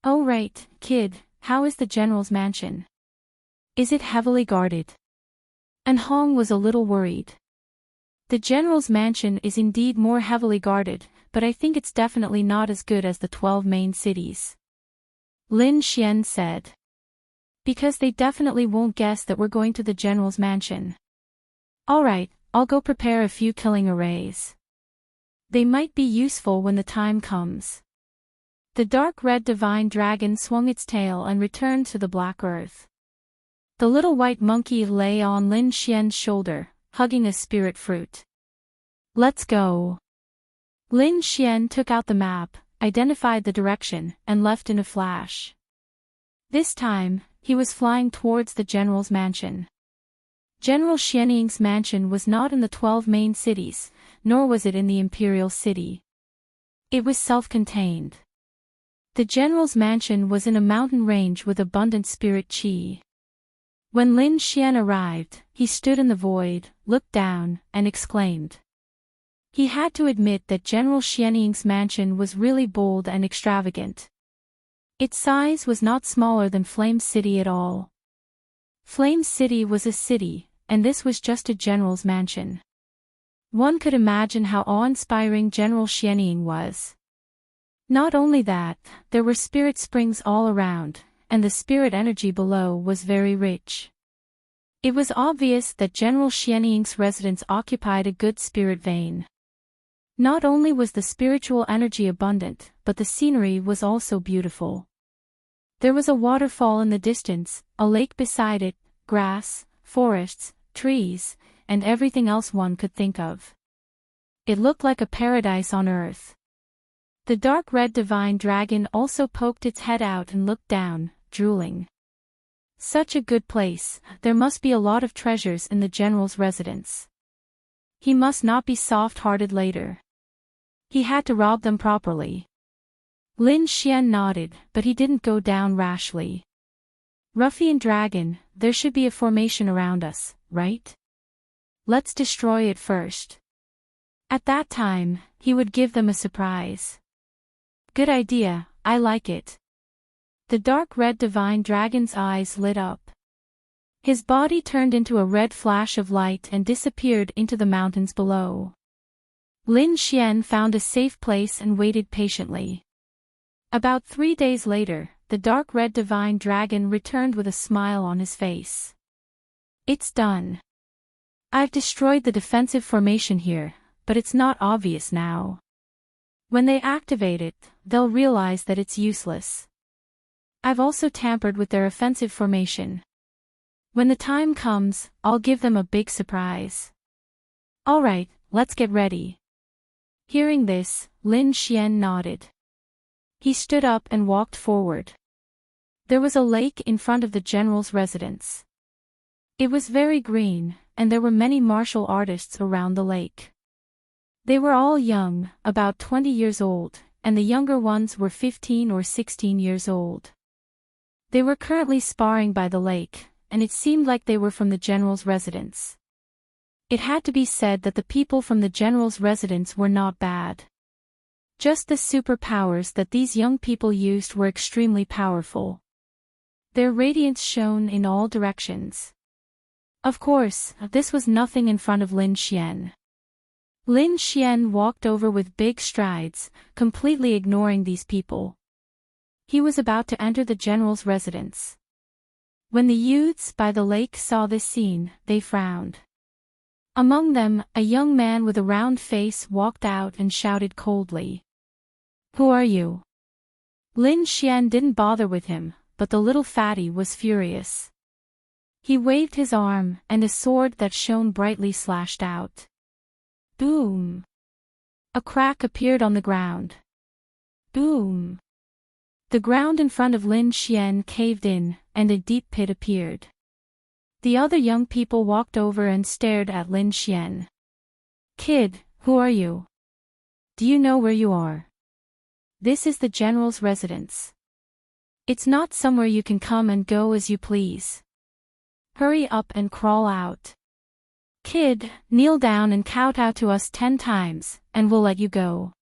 Oh right, kid, how is the general's mansion? Is it heavily guarded? And Hong was a little worried. The general's mansion is indeed more heavily guarded, but I think it's definitely not as good as the 12 main cities. Lin Xian said. Because they definitely won't guess that we're going to the general's mansion. Alright, I'll go prepare a few killing arrays. They might be useful when the time comes. The dark red divine dragon swung its tail and returned to the black earth. The little white monkey lay on Lin Xian's shoulder, hugging a spirit fruit. Let's go. Lin Xian took out the map, identified the direction, and left in a flash. This time, he was flying towards the general's mansion. General Xianying's mansion was not in the 12 main cities, nor was it in the imperial city. It was self-contained. The general's mansion was in a mountain range with abundant spirit qi. When Lin Xian arrived, he stood in the void, looked down, and exclaimed. He had to admit that General Xianying's mansion was really bold and extravagant. Its size was not smaller than Flame City at all. Flame City was a city, and this was just a general's mansion. One could imagine how awe-inspiring General Xianying was. Not only that, there were spirit springs all around, and the spirit energy below was very rich. It was obvious that General Xianying's residence occupied a good spirit vein. Not only was the spiritual energy abundant, but the scenery was also beautiful. There was a waterfall in the distance, a lake beside it, grass, forests, trees, and everything else one could think of. It looked like a paradise on earth. The dark red divine dragon also poked its head out and looked down, drooling. Such a good place, there must be a lot of treasures in the general's residence. He must not be soft-hearted later. He had to rob them properly. Lin Xian nodded, but he didn't go down rashly. Ruffian dragon, there should be a formation around us, right? Let's destroy it first. At that time, he would give them a surprise. Good idea, I like it. The dark red divine dragon's eyes lit up. His body turned into a red flash of light and disappeared into the mountains below. Lin Xian found a safe place and waited patiently. About 3 days later, the dark red divine dragon returned with a smile on his face. It's done. I've destroyed the defensive formation here, but it's not obvious now. When they activate it, they'll realize that it's useless. I've also tampered with their offensive formation. When the time comes, I'll give them a big surprise. Alright, let's get ready. Hearing this, Lin Xian nodded. He stood up and walked forward. There was a lake in front of the general's residence. It was very green, and there were many martial artists around the lake. They were all young, about 20 years old, and the younger ones were 15 or 16 years old. They were currently sparring by the lake, and it seemed like they were from the general's residence. It had to be said that the people from the general's residence were not bad. Just the superpowers that these young people used were extremely powerful. Their radiance shone in all directions. Of course, this was nothing in front of Lin Xian. Lin Xian walked over with big strides, completely ignoring these people. He was about to enter the general's residence. When the youths by the lake saw this scene, they frowned. Among them, a young man with a round face walked out and shouted coldly. Who are you? Lin Xian didn't bother with him, but the little fatty was furious. He waved his arm, and a sword that shone brightly slashed out. Boom! A crack appeared on the ground. Boom! The ground in front of Lin Xian caved in, and a deep pit appeared. The other young people walked over and stared at Lin Xian. Kid, who are you? Do you know where you are? This is the general's residence. It's not somewhere you can come and go as you please. Hurry up and crawl out. Kid, kneel down and kowtow to us 10 times, and we'll let you go.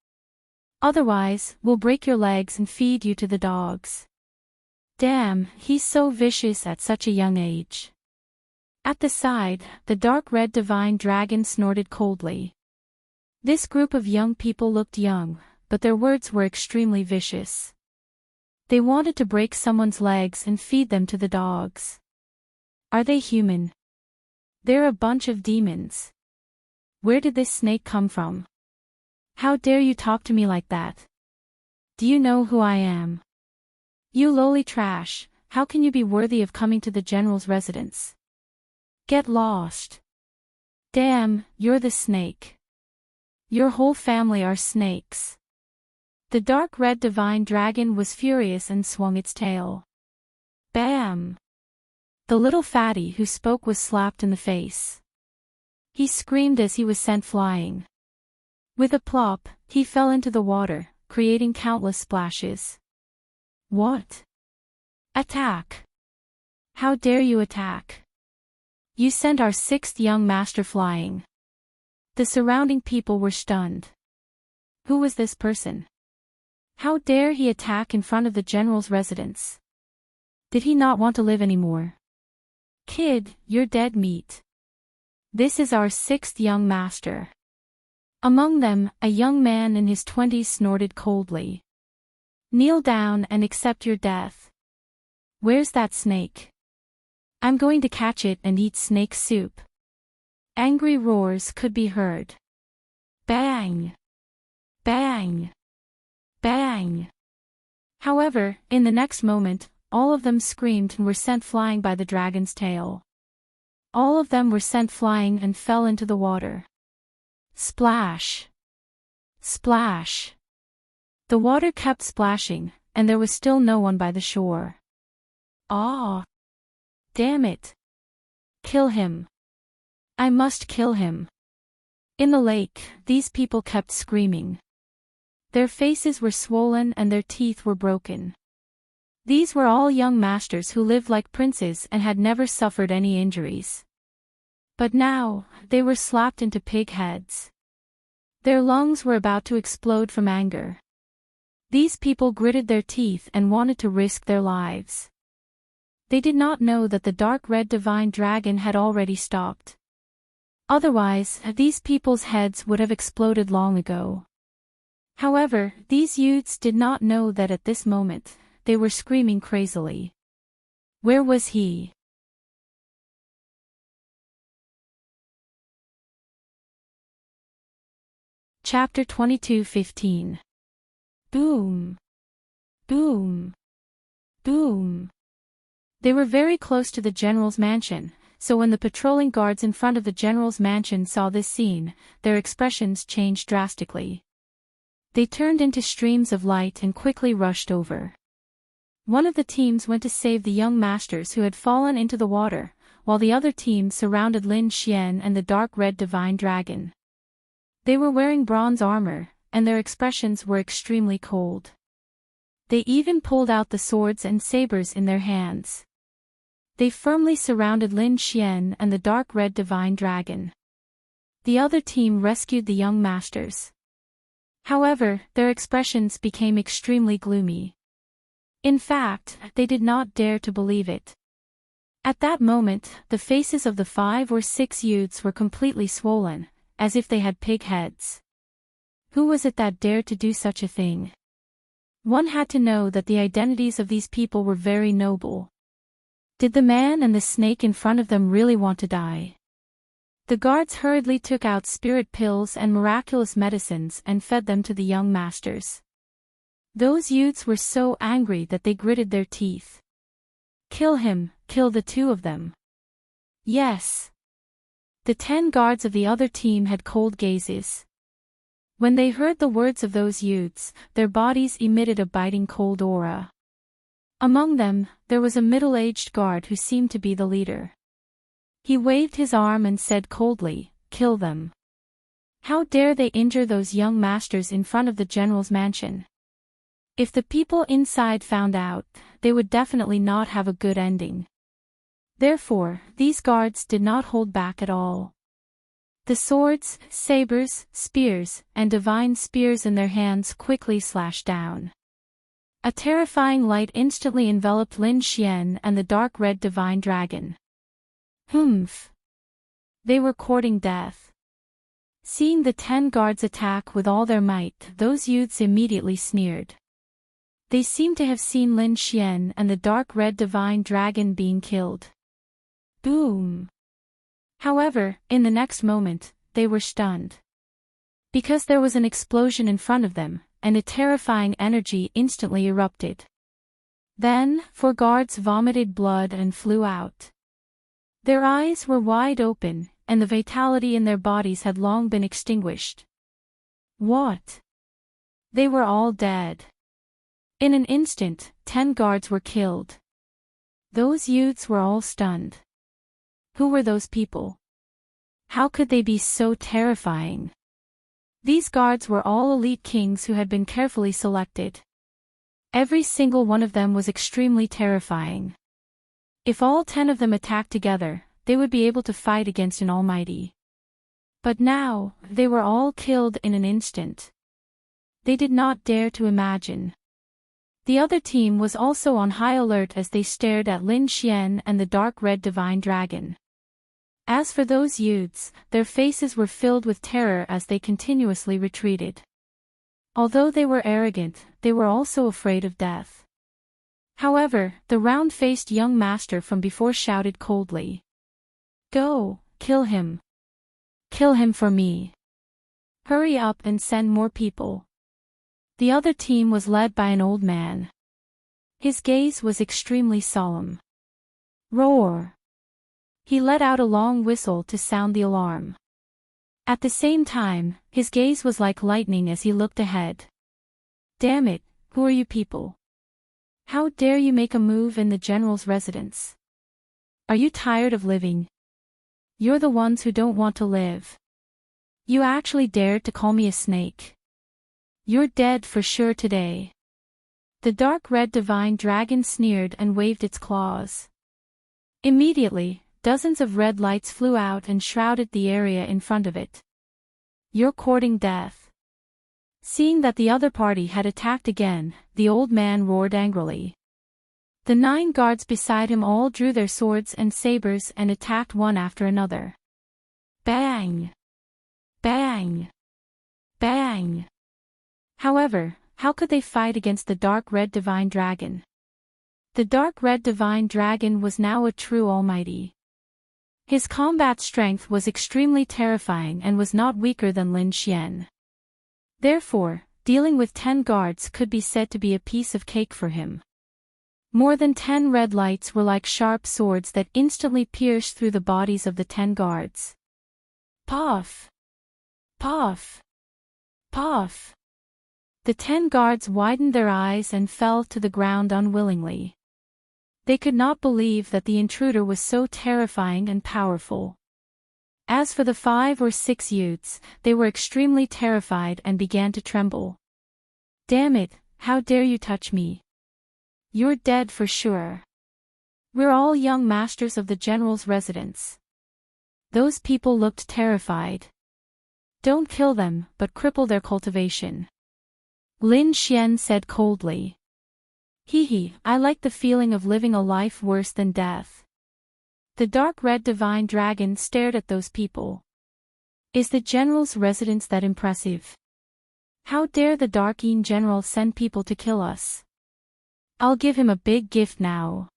Otherwise, we'll break your legs and feed you to the dogs. Damn, he's so vicious at such a young age. At the side, the dark red divine dragon snorted coldly. This group of young people looked young, but their words were extremely vicious. They wanted to break someone's legs and feed them to the dogs. Are they human? They're a bunch of demons. Where did this snake come from? How dare you talk to me like that? Do you know who I am? You lowly trash, how can you be worthy of coming to the general's residence? Get lost. Damn, you're the snake. Your whole family are snakes. The dark red divine dragon was furious and swung its tail. Bam! The little fatty who spoke was slapped in the face. He screamed as he was sent flying. With a plop, he fell into the water, creating countless splashes. What? Attack! How dare you attack? You sent our 6th young master flying. The surrounding people were stunned. Who was this person? How dare he attack in front of the general's residence? Did he not want to live anymore? Kid, you're dead meat. This is our 6th young master. Among them, a young man in his 20s snorted coldly. Kneel down and accept your death. Where's that snake? I'm going to catch it and eat snake soup. Angry roars could be heard. Bang! Bang! Bang! However, in the next moment, all of them screamed and were sent flying by the dragon's tail. All of them were sent flying and fell into the water. Splash! Splash! The water kept splashing, and there was still no one by the shore. Ah! Damn it! Kill him! I must kill him! In the lake, these people kept screaming. Their faces were swollen and their teeth were broken. These were all young masters who lived like princes and had never suffered any injuries. But now, they were slapped into pig heads. Their lungs were about to explode from anger. These people gritted their teeth and wanted to risk their lives. They did not know that the dark red divine dragon had already stopped. Otherwise, these people's heads would have exploded long ago. However, these youths did not know that at this moment, they were screaming crazily. Where was he? Chapter 22:15. Boom. Boom. Boom. They were very close to the general's mansion, so when the patrolling guards in front of the general's mansion saw this scene, their expressions changed drastically. They turned into streams of light and quickly rushed over. One of the teams went to save the young masters who had fallen into the water, while the other team surrounded Lin Xian and the dark red divine dragon. They were wearing bronze armor, and their expressions were extremely cold. They even pulled out the swords and sabers in their hands. They firmly surrounded Lin Xian and the dark red divine dragon. The other team rescued the young masters. However, their expressions became extremely gloomy. In fact, they did not dare to believe it. At that moment, the faces of the 5 or 6 youths were completely swollen, as if they had pig heads. Who was it that dared to do such a thing? One had to know that the identities of these people were very noble. Did the man and the snake in front of them really want to die? The guards hurriedly took out spirit pills and miraculous medicines and fed them to the young masters. Those youths were so angry that they gritted their teeth. Kill him, kill the 2 of them. Yes. The 10 guards of the other team had cold gazes. When they heard the words of those youths, their bodies emitted a biting cold aura. Among them, there was a middle-aged guard who seemed to be the leader. He waved his arm and said coldly, "Kill them. How dare they injure those young masters in front of the general's mansion? If the people inside found out, they would definitely not have a good ending." Therefore, these guards did not hold back at all. The swords, sabers, spears, and divine spears in their hands quickly slashed down. A terrifying light instantly enveloped Lin Xian and the dark red divine dragon. Humph! They were courting death. Seeing the 10 guards attack with all their might, those youths immediately sneered. They seemed to have seen Lin Xian and the dark red divine dragon being killed. Boom! However, in the next moment, they were stunned. Because there was an explosion in front of them, and a terrifying energy instantly erupted. Then, 4 guards vomited blood and flew out. Their eyes were wide open, and the vitality in their bodies had long been extinguished. What? They were all dead. In an instant, 10 guards were killed. Those youths were all stunned. Who were those people? How could they be so terrifying? These guards were all elite kings who had been carefully selected. Every single one of them was extremely terrifying. If all 10 of them attacked together, they would be able to fight against an almighty. But now, they were all killed in an instant. They did not dare to imagine. The other team was also on high alert as they stared at Lin Xian and the dark red divine dragon. As for those youths, their faces were filled with terror as they continuously retreated. Although they were arrogant, they were also afraid of death. However, the round-faced young master from before shouted coldly. "Go, kill him. Kill him for me. Hurry up and send more people." The other team was led by an old man. His gaze was extremely solemn. Roar! He let out a long whistle to sound the alarm. At the same time, his gaze was like lightning as he looked ahead. Damn it, who are you people? How dare you make a move in the general's residence? Are you tired of living? You're the ones who don't want to live. You actually dared to call me a snake. You're dead for sure today. The dark red divine dragon sneered and waved its claws. Immediately, dozens of red lights flew out and shrouded the area in front of it. You're courting death. Seeing that the other party had attacked again, the old man roared angrily. The 9 guards beside him all drew their swords and sabers and attacked one after another. Bang! Bang! Bang! However, how could they fight against the dark red divine dragon? The dark red divine dragon was now a true almighty. His combat strength was extremely terrifying and was not weaker than Lin Xian. Therefore, dealing with 10 guards could be said to be a piece of cake for him. More than 10 red lights were like sharp swords that instantly pierced through the bodies of the 10 guards. Puff! Puff! Puff! The 10 guards widened their eyes and fell to the ground unwillingly. They could not believe that the intruder was so terrifying and powerful. As for the 5 or 6 youths, they were extremely terrified and began to tremble. Damn it, how dare you touch me? You're dead for sure. We're all young masters of the general's residence. Those people looked terrified. Don't kill them, but cripple their cultivation. Lin Xian said coldly. Hee, I like the feeling of living a life worse than death. The dark red divine dragon stared at those people. Is the general's residence that impressive? How dare the Darkeen general send people to kill us? I'll give him a big gift now.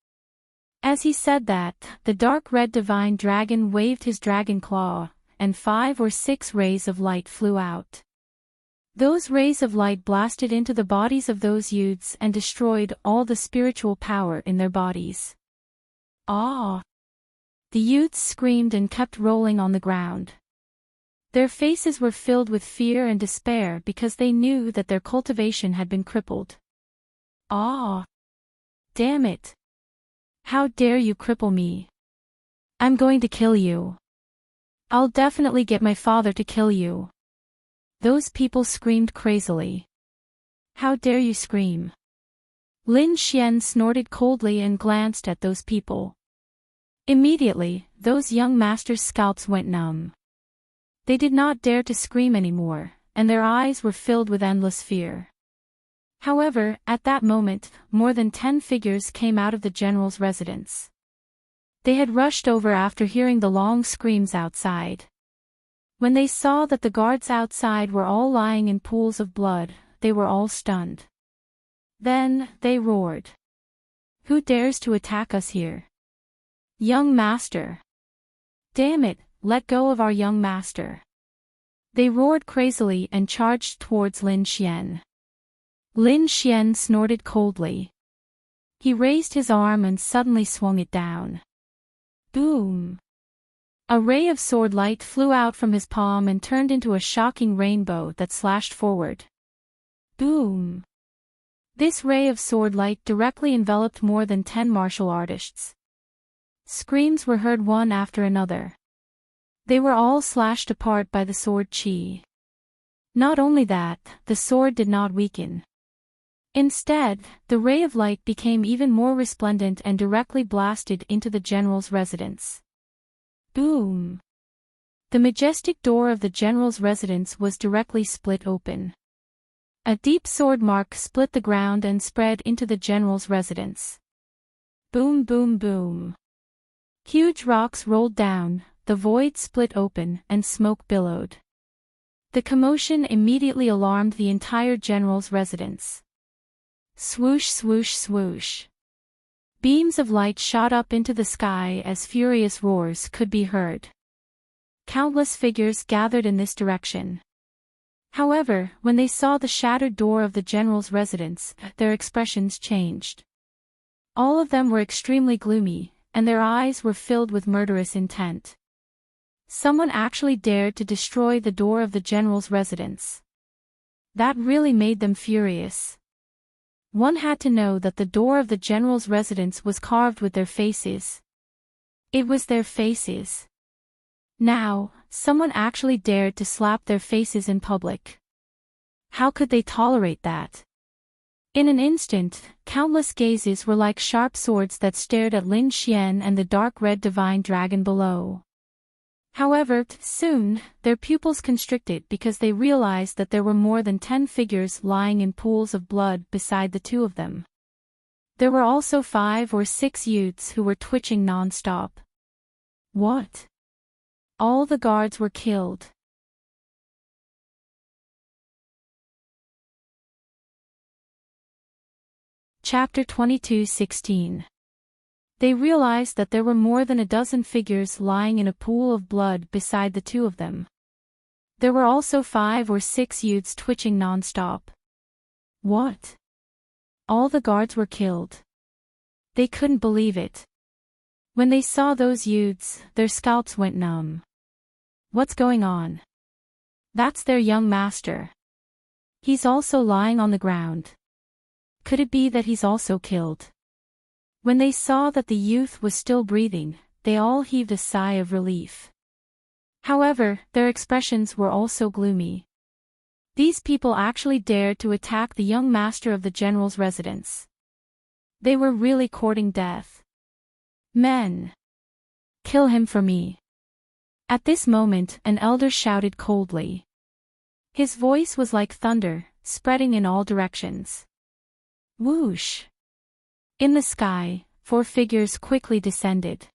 As he said that, the dark red divine dragon waved his dragon claw, and 5 or 6 rays of light flew out. Those rays of light blasted into the bodies of those youths and destroyed all the spiritual power in their bodies. Ah! The youths screamed and kept rolling on the ground. Their faces were filled with fear and despair because they knew that their cultivation had been crippled. Ah! Damn it! How dare you cripple me? I'm going to kill you. I'll definitely get my father to kill you. Those people screamed crazily. How dare you scream? Lin Xian snorted coldly and glanced at those people. Immediately, those young masters' scalps went numb. They did not dare to scream anymore, and their eyes were filled with endless fear. However, at that moment, more than 10 figures came out of the general's residence. They had rushed over after hearing the long screams outside. When they saw that the guards outside were all lying in pools of blood, they were all stunned. Then, they roared. Who dares to attack us here? Young master! Damn it, let go of our young master! They roared crazily and charged towards Lin Xian. Lin Xian snorted coldly. He raised his arm and suddenly swung it down. Boom! A ray of sword light flew out from his palm and turned into a shocking rainbow that slashed forward. Boom! This ray of sword light directly enveloped more than 10 martial artists. Screams were heard one after another. They were all slashed apart by the sword chi. Not only that, the sword did not weaken. Instead, the ray of light became even more resplendent and directly blasted into the general's residence. Boom! The majestic door of the general's residence was directly split open. A deep sword mark split the ground and spread into the general's residence. Boom, boom, boom. Huge rocks rolled down, the void split open, and smoke billowed. The commotion immediately alarmed the entire general's residence. Swoosh, swoosh, swoosh. Beams of light shot up into the sky as furious roars could be heard. Countless figures gathered in this direction. However, when they saw the shattered door of the general's residence, their expressions changed. All of them were extremely gloomy, and their eyes were filled with murderous intent. Someone actually dared to destroy the door of the general's residence. That really made them furious. One had to know that the door of the general's residence was carved with their faces. It was their faces. Now, someone actually dared to slap their faces in public. How could they tolerate that? In an instant, countless gazes were like sharp swords that stared at Lin Xian and the dark red divine dragon below. However, soon, their pupils constricted because they realized that there were more than 10 figures lying in pools of blood beside the two of them. There were also 5 or 6 youths who were twitching non-stop. What? All the guards were killed. Chapter 22:16. They realized that there were more than a dozen figures lying in a pool of blood beside the two of them. There were also 5 or 6 youths twitching non-stop. What? All the guards were killed. They couldn't believe it. When they saw those youths, their scalps went numb. What's going on? That's their young master. He's also lying on the ground. Could it be that he's also killed? When they saw that the youth was still breathing, they all heaved a sigh of relief. However, their expressions were also gloomy. These people actually dared to attack the young master of the general's residence. They were really courting death. Men! Kill him for me. At this moment, an elder shouted coldly. His voice was like thunder, spreading in all directions. Whoosh! In the sky, 4 figures quickly descended.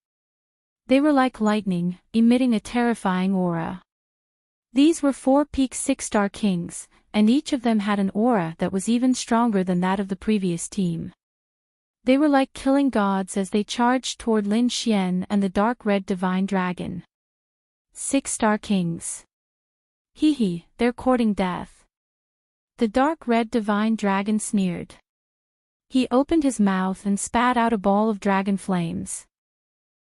They were like lightning, emitting a terrifying aura. These were 4 peak 6-star kings, and each of them had an aura that was even stronger than that of the previous team. They were like killing gods as they charged toward Lin Xian and the dark red divine dragon. 6-star kings. Hee, they're courting death. The dark red divine dragon sneered. He opened his mouth and spat out a ball of dragon flames.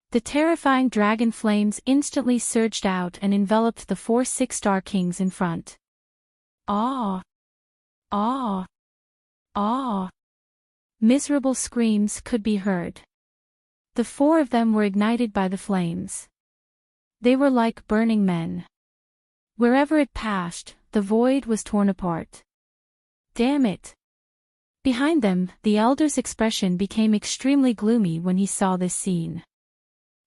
The terrifying dragon flames instantly surged out and enveloped the 4 6-star kings in front. Ah! Ah! Ah! Miserable screams could be heard. The 4 of them were ignited by the flames. They were like burning men. Wherever it passed, the void was torn apart. Damn it! Behind them, the elder's expression became extremely gloomy when he saw this scene.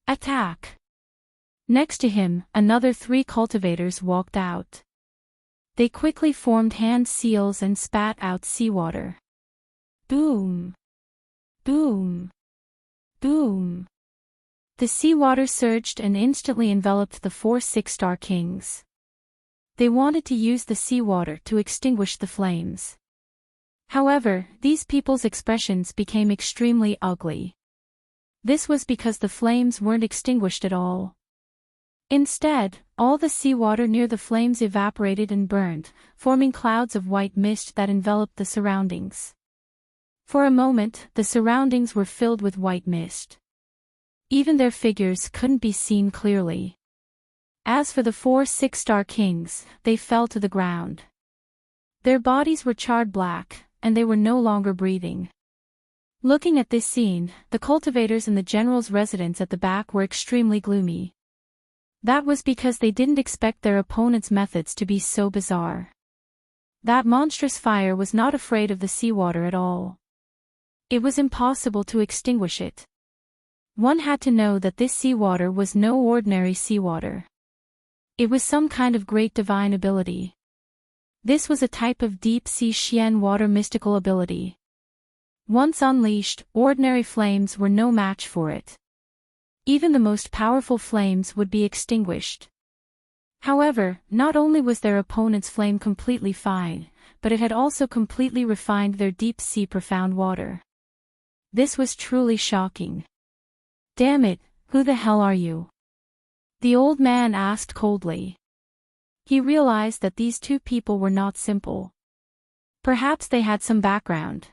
Attack! Next to him, another 3 cultivators walked out. They quickly formed hand seals and spat out seawater. Boom! Boom! Boom! The seawater surged and instantly enveloped the 4 6-star kings. They wanted to use the seawater to extinguish the flames. However, these people's expressions became extremely ugly. This was because the flames weren't extinguished at all. Instead, all the seawater near the flames evaporated and burned, forming clouds of white mist that enveloped the surroundings. For a moment, the surroundings were filled with white mist. Even their figures couldn't be seen clearly. As for the 4 6-star kings, they fell to the ground. Their bodies were charred black, and they were no longer breathing. Looking at this scene, the cultivators in the general's residence at the back were extremely gloomy. That was because they didn't expect their opponent's methods to be so bizarre. That monstrous fire was not afraid of the seawater at all. It was impossible to extinguish it. One had to know that this seawater was no ordinary seawater. It was some kind of great divine ability. This was a type of deep-sea Xian water mystical ability. Once unleashed, ordinary flames were no match for it. Even the most powerful flames would be extinguished. However, not only was their opponent's flame completely fine, but it had also completely refined their deep-sea profound water. This was truly shocking. Damn it, who the hell are you? The old man asked coldly. He realized that these 2 people were not simple. Perhaps they had some background.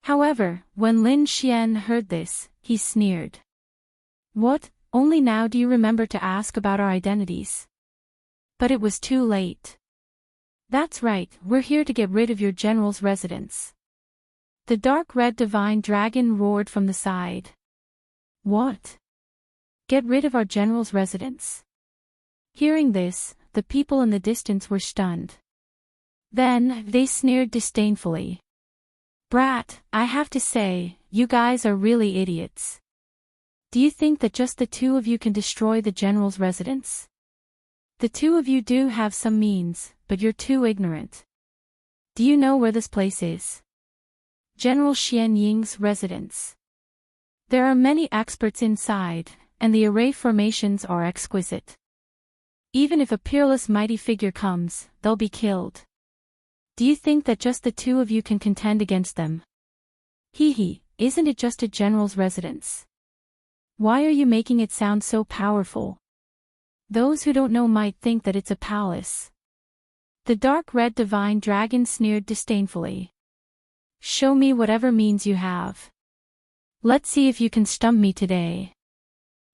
However, when Lin Xian heard this, he sneered. What, only now do you remember to ask about our identities? But it was too late. That's right, we're here to get rid of your general's residence. The dark red divine dragon roared from the side. What? Get rid of our general's residence? Hearing this, the people in the distance were stunned. Then, they sneered disdainfully. Brat, I have to say, you guys are really idiots. Do you think that just the two of you can destroy the general's residence? The two of you do have some means, but you're too ignorant. Do you know where this place is? General Xian Ying's residence. There are many experts inside, and the array formations are exquisite. Even if a peerless mighty figure comes, they'll be killed. Do you think that just the two of you can contend against them? Hee, isn't it just a general's residence? Why are you making it sound so powerful? Those who don't know might think that it's a palace. The dark red divine dragon sneered disdainfully. Show me whatever means you have. Let's see if you can stump me today.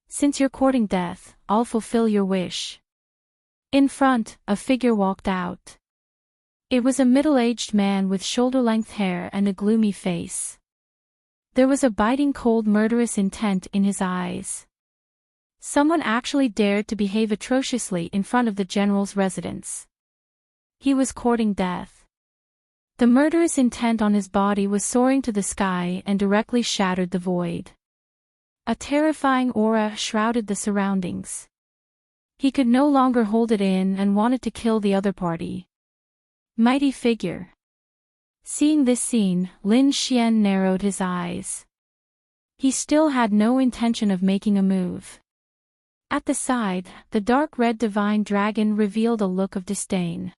Since you're courting death, I'll fulfill your wish. In front, a figure walked out. It was a middle-aged man with shoulder-length hair and a gloomy face. There was a biting cold murderous intent in his eyes. Someone actually dared to behave atrociously in front of the general's residence. He was courting death. The murderous intent on his body was soaring to the sky and directly shattered the void. A terrifying aura shrouded the surroundings. He could no longer hold it in and wanted to kill the other party. Mighty figure. Seeing this scene, Lin Xian narrowed his eyes. He still had no intention of making a move. At the side, the dark red divine dragon revealed a look of disdain.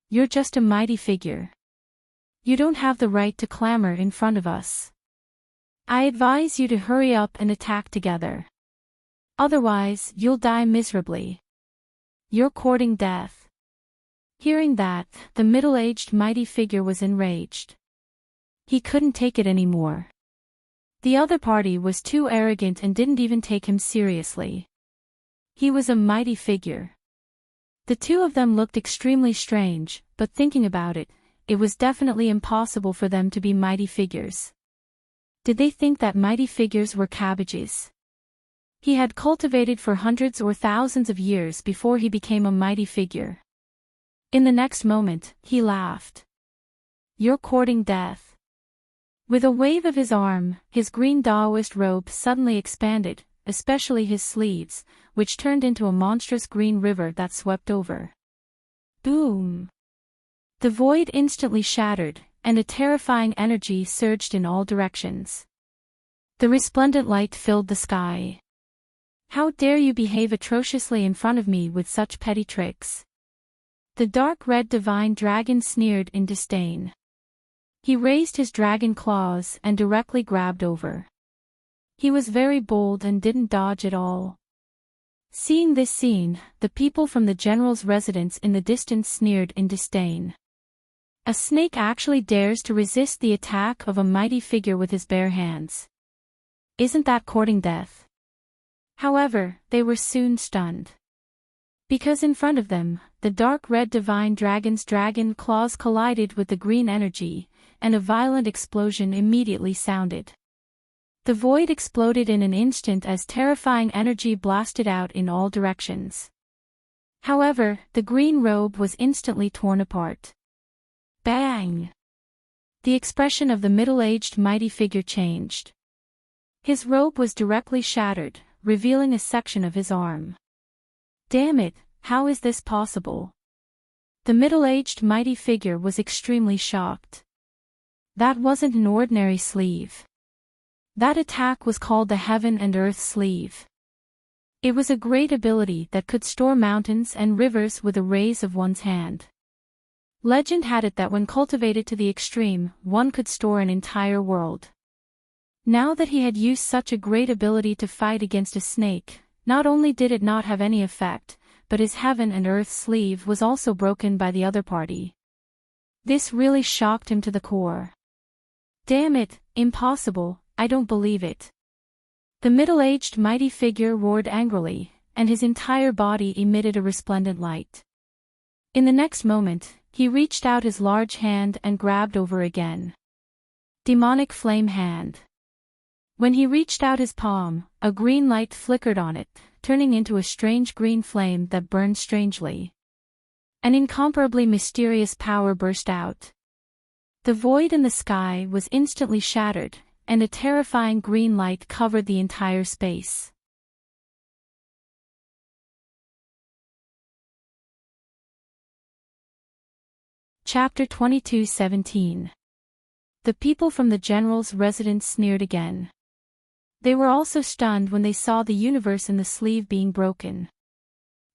You're just a mighty figure. You don't have the right to clamor in front of us. I advise you to hurry up and attack together. Otherwise, you'll die miserably. You're courting death. Hearing that, the middle-aged mighty figure was enraged. He couldn't take it anymore. The other party was too arrogant and didn't even take him seriously. He was a mighty figure. The two of them looked extremely strange, but thinking about it, it was definitely impossible for them to be mighty figures. Did they think that mighty figures were cabbages? He had cultivated for hundreds or thousands of years before he became a mighty figure. In the next moment, he laughed. You're courting death. With a wave of his arm, his green Taoist robe suddenly expanded, especially his sleeves, which turned into a monstrous green river that swept over. Boom! The void instantly shattered, and a terrifying energy surged in all directions. The resplendent light filled the sky. How dare you behave atrociously in front of me with such petty tricks? The dark red divine dragon sneered in disdain. He raised his dragon claws and directly grabbed over. He was very bold and didn't dodge at all. Seeing this scene, the people from the general's residence in the distance sneered in disdain. A snake actually dares to resist the attack of a mighty figure with his bare hands. Isn't that courting death? However, they were soon stunned. Because in front of them, the dark red divine dragon's dragon claws collided with the green energy, and a violent explosion immediately sounded. The void exploded in an instant as terrifying energy blasted out in all directions. However, the green robe was instantly torn apart. Bang! The expression of the middle-aged mighty figure changed. His robe was directly shattered, revealing a section of his arm. Damn it, how is this possible? The middle-aged mighty figure was extremely shocked. That wasn't an ordinary sleeve. That attack was called the Heaven and Earth Sleeve. It was a great ability that could store mountains and rivers with a raise of one's hand. Legend had it that when cultivated to the extreme, one could store an entire world. Now that he had used such a great ability to fight against a snake, not only did it not have any effect, but his Heaven and Earth Sleeve was also broken by the other party. This really shocked him to the core. Damn it, impossible, I don't believe it. The middle-aged mighty figure roared angrily, and his entire body emitted a resplendent light. In the next moment, he reached out his large hand and grabbed over again. Demonic flame hand. When he reached out his palm, a green light flickered on it, turning into a strange green flame that burned strangely. An incomparably mysterious power burst out. The void in the sky was instantly shattered, and a terrifying green light covered the entire space. Chapter 22:17. The people from the general's residence sneered again. They were also stunned when they saw the universe in the sleeve being broken.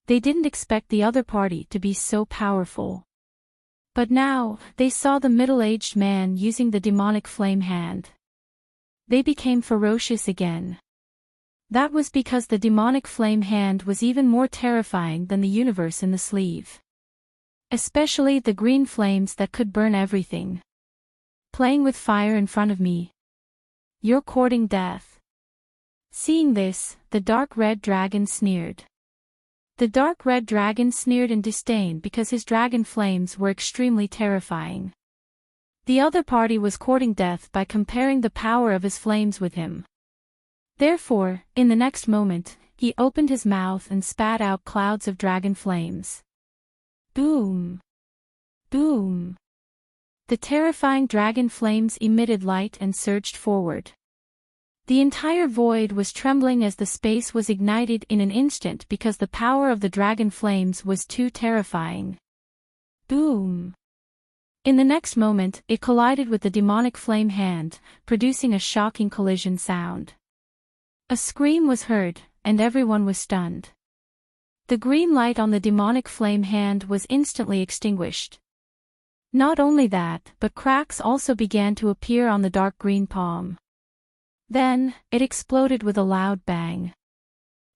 They didn't expect the other party to be so powerful. But now, they saw the middle-aged man using the demonic flame hand. They became ferocious again. That was because the demonic flame hand was even more terrifying than the universe in the sleeve. Especially the green flames that could burn everything. Playing with fire in front of me. You're courting death. Seeing this, the dark red dragon sneered. The dark red dragon sneered in disdain because his dragon flames were extremely terrifying. The other party was courting death by comparing the power of his flames with him. Therefore, in the next moment, he opened his mouth and spat out clouds of dragon flames. Boom! Boom! The terrifying dragon flames emitted light and surged forward. The entire void was trembling as the space was ignited in an instant because the power of the dragon flames was too terrifying. Boom! In the next moment, it collided with the demonic flame hand, producing a shocking collision sound. A scream was heard, and everyone was stunned. The green light on the demonic flame hand was instantly extinguished. Not only that, but cracks also began to appear on the dark green palm. Then, it exploded with a loud bang.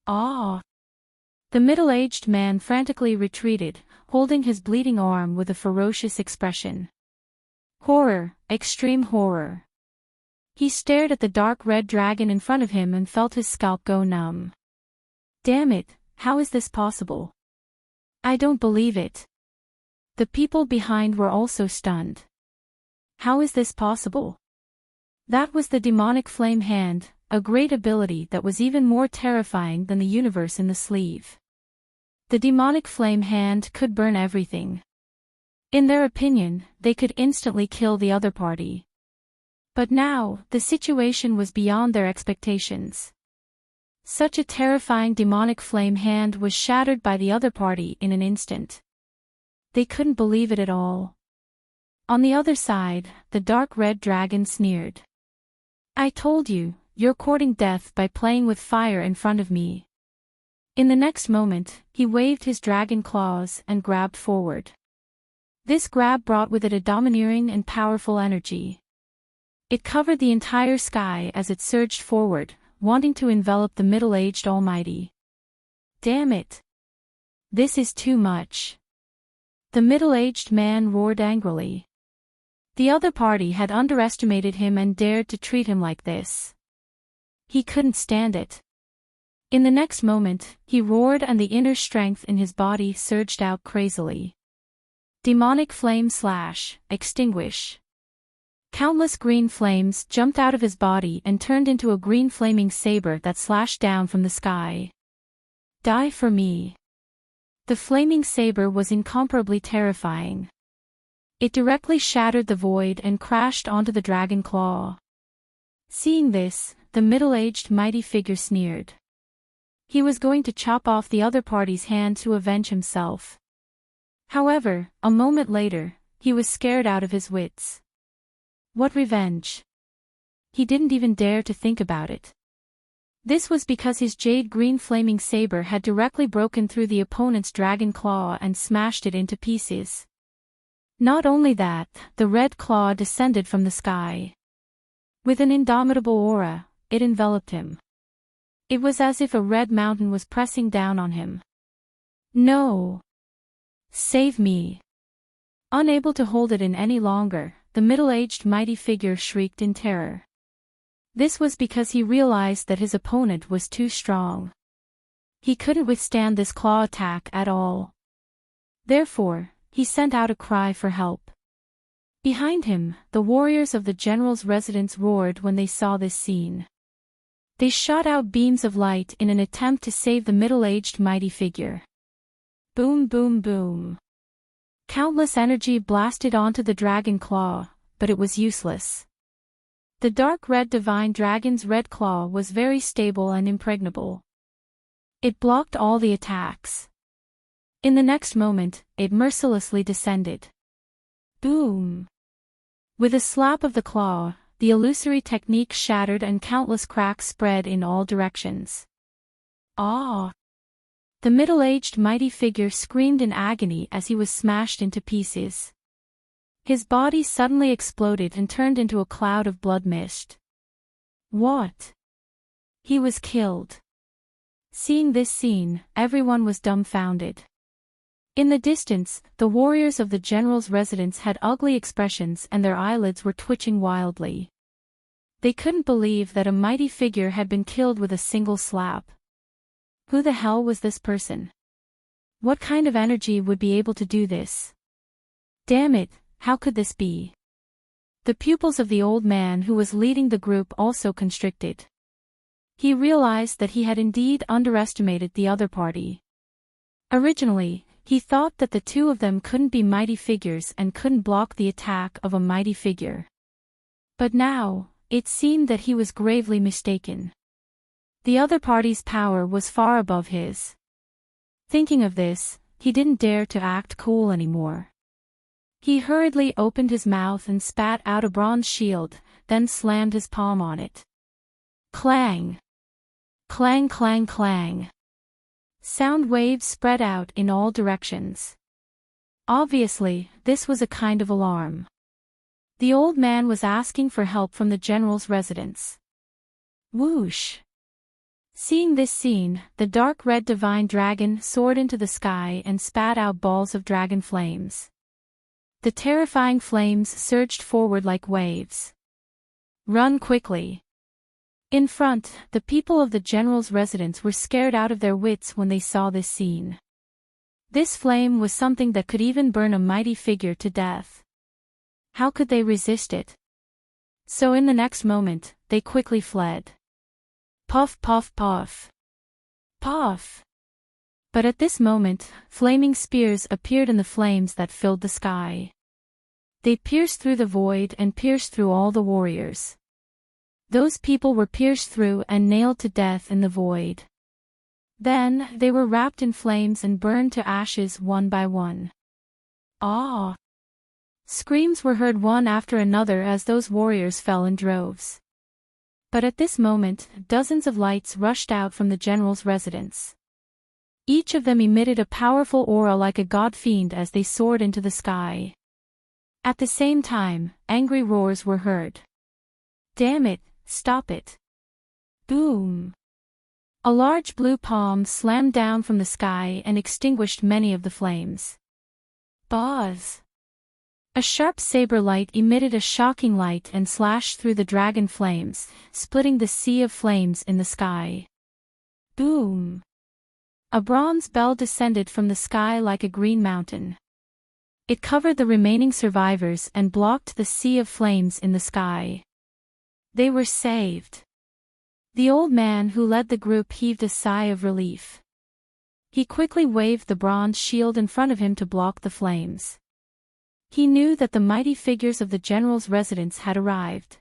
Ah! The middle-aged man frantically retreated, holding his bleeding arm with a ferocious expression. Horror, extreme horror. He stared at the dark red dragon in front of him and felt his scalp go numb. Damn it, how is this possible? I don't believe it. The people behind were also stunned. How is this possible? That was the demonic flame hand, a great ability that was even more terrifying than the universe in the sleeve. The demonic flame hand could burn everything. In their opinion, they could instantly kill the other party. But now, the situation was beyond their expectations. Such a terrifying demonic flame hand was shattered by the other party in an instant. They couldn't believe it at all. On the other side, the dark red dragon sneered. I told you, you're courting death by playing with fire in front of me. In the next moment, he waved his dragon claws and grabbed forward. This grab brought with it a domineering and powerful energy. It covered the entire sky as it surged forward, wanting to envelop the middle-aged almighty. Damn it! This is too much. The middle-aged man roared angrily. The other party had underestimated him and dared to treat him like this. He couldn't stand it. In the next moment, he roared and the inner strength in his body surged out crazily. Demonic flame slash, extinguish. Countless green flames jumped out of his body and turned into a green flaming saber that slashed down from the sky. Die for me. The flaming saber was incomparably terrifying. It directly shattered the void and crashed onto the dragon claw. Seeing this, the middle-aged mighty figure sneered. He was going to chop off the other party's hand to avenge himself. However, a moment later, he was scared out of his wits. What revenge? He didn't even dare to think about it. This was because his jade-green flaming saber had directly broken through the opponent's dragon claw and smashed it into pieces. Not only that, the red claw descended from the sky. With an indomitable aura, it enveloped him. It was as if a red mountain was pressing down on him. No! Save me! Unable to hold it in any longer, the middle-aged mighty figure shrieked in terror. This was because he realized that his opponent was too strong. He couldn't withstand this claw attack at all. Therefore, he sent out a cry for help. Behind him, the warriors of the general's residence roared when they saw this scene. They shot out beams of light in an attempt to save the middle-aged mighty figure. Boom boom boom. Countless energy blasted onto the dragon claw, but it was useless. The dark red divine dragon's red claw was very stable and impregnable. It blocked all the attacks. In the next moment, it mercilessly descended. Boom! With a slap of the claw, the illusory technique shattered and countless cracks spread in all directions. Ah! The middle-aged mighty figure screamed in agony as he was smashed into pieces. His body suddenly exploded and turned into a cloud of blood mist. What? He was killed. Seeing this scene, everyone was dumbfounded. In the distance, the warriors of the general's residence had ugly expressions and their eyelids were twitching wildly. They couldn't believe that a mighty figure had been killed with a single slap. Who the hell was this person? What kind of energy would be able to do this? Damn it, how could this be? The pupils of the old man who was leading the group also constricted. He realized that he had indeed underestimated the other party. Originally, he thought that the two of them couldn't be mighty figures and couldn't block the attack of a mighty figure. But now, it seemed that he was gravely mistaken. The other party's power was far above his. Thinking of this, he didn't dare to act cool anymore. He hurriedly opened his mouth and spat out a bronze shield, then slammed his palm on it. Clang! Clang clang clang! Sound waves spread out in all directions. Obviously, this was a kind of alarm. The old man was asking for help from the general's residence. Whoosh! Seeing this scene, the dark red divine dragon soared into the sky and spat out balls of dragon flames. The terrifying flames surged forward like waves. Run quickly! In front, the people of the general's residence were scared out of their wits when they saw this scene. This flame was something that could even burn a mighty figure to death. How could they resist it? So in the next moment, they quickly fled. Puff puff puff. Puff! But at this moment, flaming spears appeared in the flames that filled the sky. They pierced through the void and pierced through all the warriors. Those people were pierced through and nailed to death in the void. Then, they were wrapped in flames and burned to ashes one by one. Ah! Screams were heard one after another as those warriors fell in droves. But at this moment, dozens of lights rushed out from the general's residence. Each of them emitted a powerful aura like a god fiend as they soared into the sky. At the same time, angry roars were heard. Damn it, stop it! Boom! A large blue palm slammed down from the sky and extinguished many of the flames. Buzz! A sharp saber light emitted a shocking light and slashed through the dragon flames, splitting the sea of flames in the sky. Boom! A bronze bell descended from the sky like a green mountain. It covered the remaining survivors and blocked the sea of flames in the sky. They were saved. The old man who led the group heaved a sigh of relief. He quickly waved the bronze shield in front of him to block the flames. He knew that the mighty figures of the general's residence had arrived.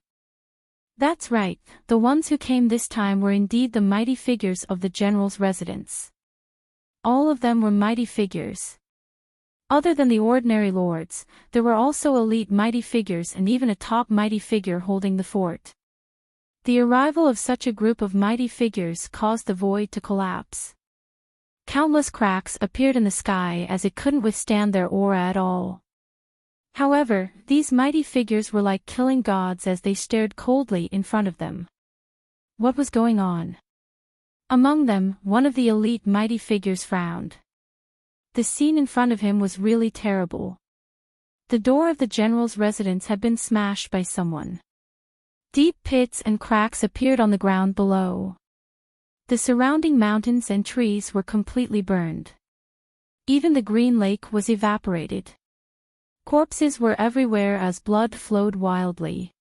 That's right, the ones who came this time were indeed the mighty figures of the general's residence. All of them were mighty figures. Other than the ordinary lords, there were also elite mighty figures and even a top mighty figure holding the fort. The arrival of such a group of mighty figures caused the void to collapse. Countless cracks appeared in the sky as it couldn't withstand their aura at all. However, these mighty figures were like killing gods as they stared coldly in front of them. What was going on? Among them, one of the elite mighty figures frowned. The scene in front of him was really terrible. The door of the general's residence had been smashed by someone. Deep pits and cracks appeared on the ground below. The surrounding mountains and trees were completely burned. Even the green lake was evaporated. Corpses were everywhere as blood flowed wildly.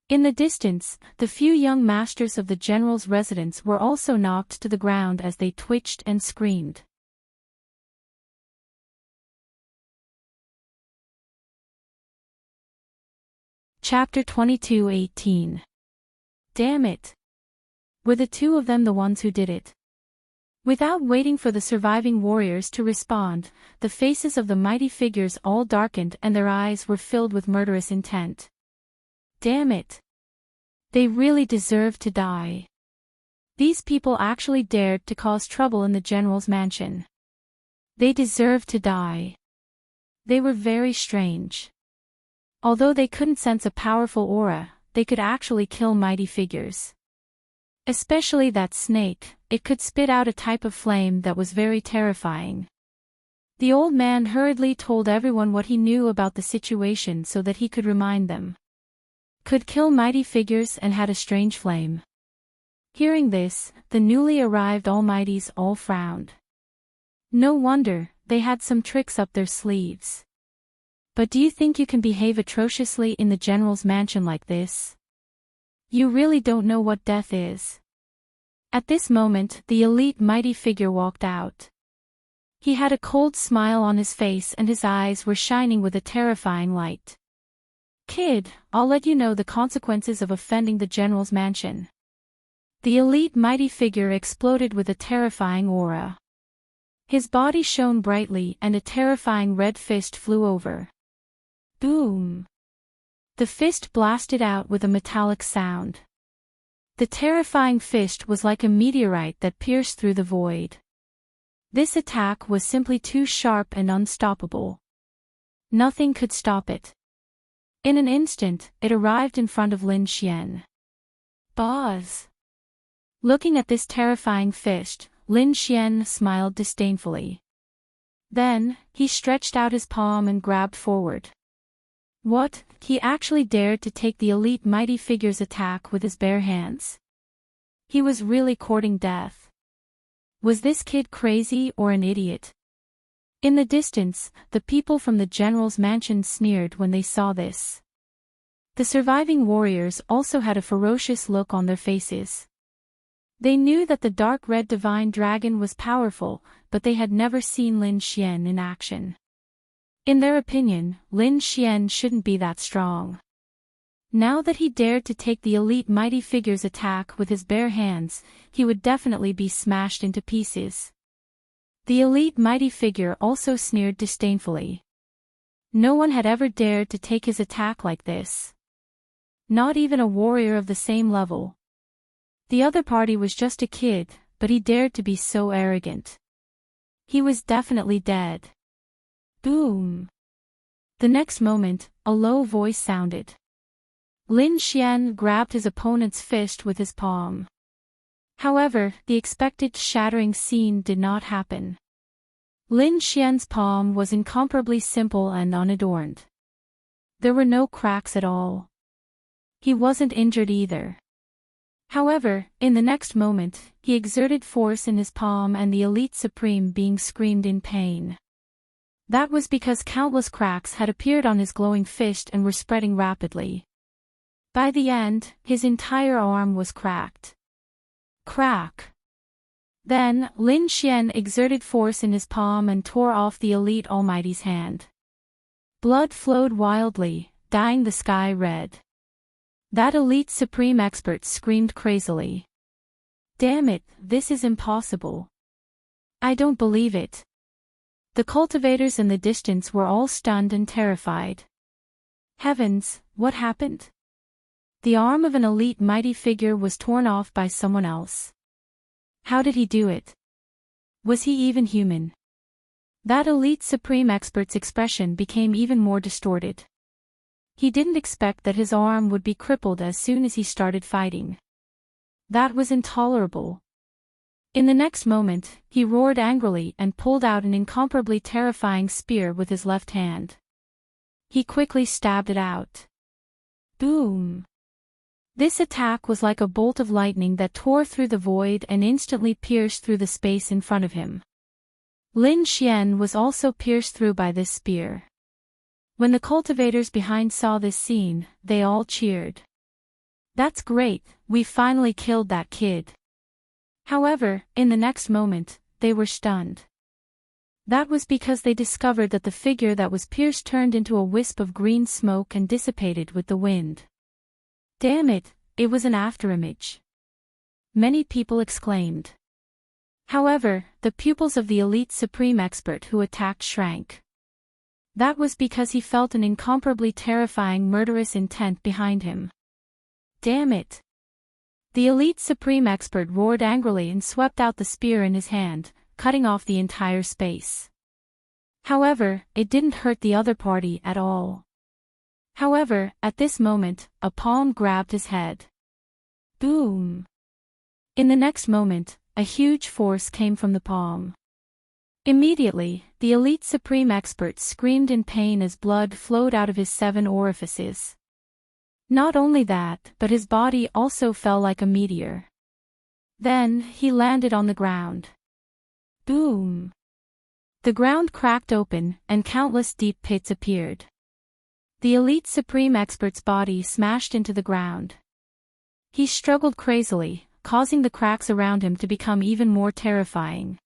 In the distance, the few young masters of the general's residence were also knocked to the ground as they twitched and screamed. Chapter 22:18. Damn it! Were the two of them the ones who did it? Without waiting for the surviving warriors to respond, the faces of the mighty figures all darkened and their eyes were filled with murderous intent. Damn it! They really deserved to die. These people actually dared to cause trouble in the general's mansion. They deserved to die. They were very strange. Although they couldn't sense a powerful aura, they could actually kill mighty figures. Especially that snake, it could spit out a type of flame that was very terrifying. The old man hurriedly told everyone what he knew about the situation so that he could remind them. Could kill mighty figures and had a strange flame. Hearing this, the newly arrived almighties all frowned. No wonder, they had some tricks up their sleeves. But do you think you can behave atrociously in the general's mansion like this? You really don't know what death is. At this moment, the elite mighty figure walked out. He had a cold smile on his face and his eyes were shining with a terrifying light. Kid, I'll let you know the consequences of offending the general's mansion. The elite mighty figure exploded with a terrifying aura. His body shone brightly and a terrifying red fist flew over. Boom! The fist blasted out with a metallic sound. The terrifying fist was like a meteorite that pierced through the void. This attack was simply too sharp and unstoppable. Nothing could stop it. In an instant, it arrived in front of Lin Xian. Boss! Looking at this terrifying fist, Lin Xian smiled disdainfully. Then, he stretched out his palm and grabbed forward. What? He actually dared to take the elite mighty figure's attack with his bare hands. He was really courting death. Was this kid crazy or an idiot? In the distance, the people from the general's mansion sneered when they saw this. The surviving warriors also had a ferocious look on their faces. They knew that the dark red divine dragon was powerful, but they had never seen Lin Xian in action. In their opinion, Lin Xian shouldn't be that strong. Now that he dared to take the elite mighty figure's attack with his bare hands, he would definitely be smashed into pieces. The elite mighty figure also sneered disdainfully. No one had ever dared to take his attack like this. Not even a warrior of the same level. The other party was just a kid, but he dared to be so arrogant. He was definitely dead. Boom! The next moment, a low voice sounded. Lin Xian grabbed his opponent's fist with his palm. However, the expected shattering scene did not happen. Lin Xian's palm was incomparably simple and unadorned. There were no cracks at all. He wasn't injured either. However, in the next moment, he exerted force in his palm and the Elite Supreme being screamed in pain. That was because countless cracks had appeared on his glowing fist and were spreading rapidly. By the end, his entire arm was cracked. Crack! Then, Lin Xian exerted force in his palm and tore off the Elite Almighty's hand. Blood flowed wildly, dyeing the sky red. That Elite Supreme expert screamed crazily. Damn it, this is impossible. I don't believe it. The cultivators in the distance were all stunned and terrified. Heavens, what happened? The arm of an elite mighty figure was torn off by someone else. How did he do it? Was he even human? That elite supreme expert's expression became even more distorted. He didn't expect that his arm would be crippled as soon as he started fighting. That was intolerable. In the next moment, he roared angrily and pulled out an incomparably terrifying spear with his left hand. He quickly stabbed it out. Boom! This attack was like a bolt of lightning that tore through the void and instantly pierced through the space in front of him. Lin Xian was also pierced through by this spear. When the cultivators behind saw this scene, they all cheered. That's great, we finally killed that kid. However, in the next moment, they were stunned. That was because they discovered that the figure that was pierced turned into a wisp of green smoke and dissipated with the wind. Damn it, it was an afterimage. Many people exclaimed. However, the pupils of the elite supreme expert who attacked shrank. That was because he felt an incomparably terrifying murderous intent behind him. Damn it! The elite supreme expert roared angrily and swept out the spear in his hand, cutting off the entire space. However, it didn't hurt the other party at all. However, at this moment, a palm grabbed his head. Boom! In the next moment, a huge force came from the palm. Immediately, the elite supreme expert screamed in pain as blood flowed out of his 7 orifices. Not only that, but his body also fell like a meteor. Then, he landed on the ground. Boom! The ground cracked open, and countless deep pits appeared. The elite supreme expert's body smashed into the ground. He struggled crazily, causing the cracks around him to become even more terrifying.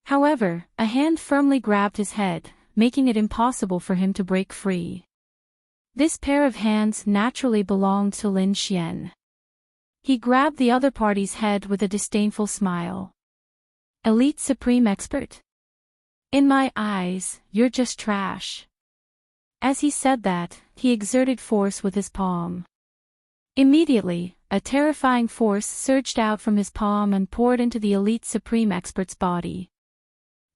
However, a hand firmly grabbed his head, making it impossible for him to break free. This pair of hands naturally belonged to Lin Xian. He grabbed the other party's head with a disdainful smile. Elite Supreme Expert? In my eyes, you're just trash. As he said that, he exerted force with his palm. Immediately, a terrifying force surged out from his palm and poured into the elite supreme expert's body.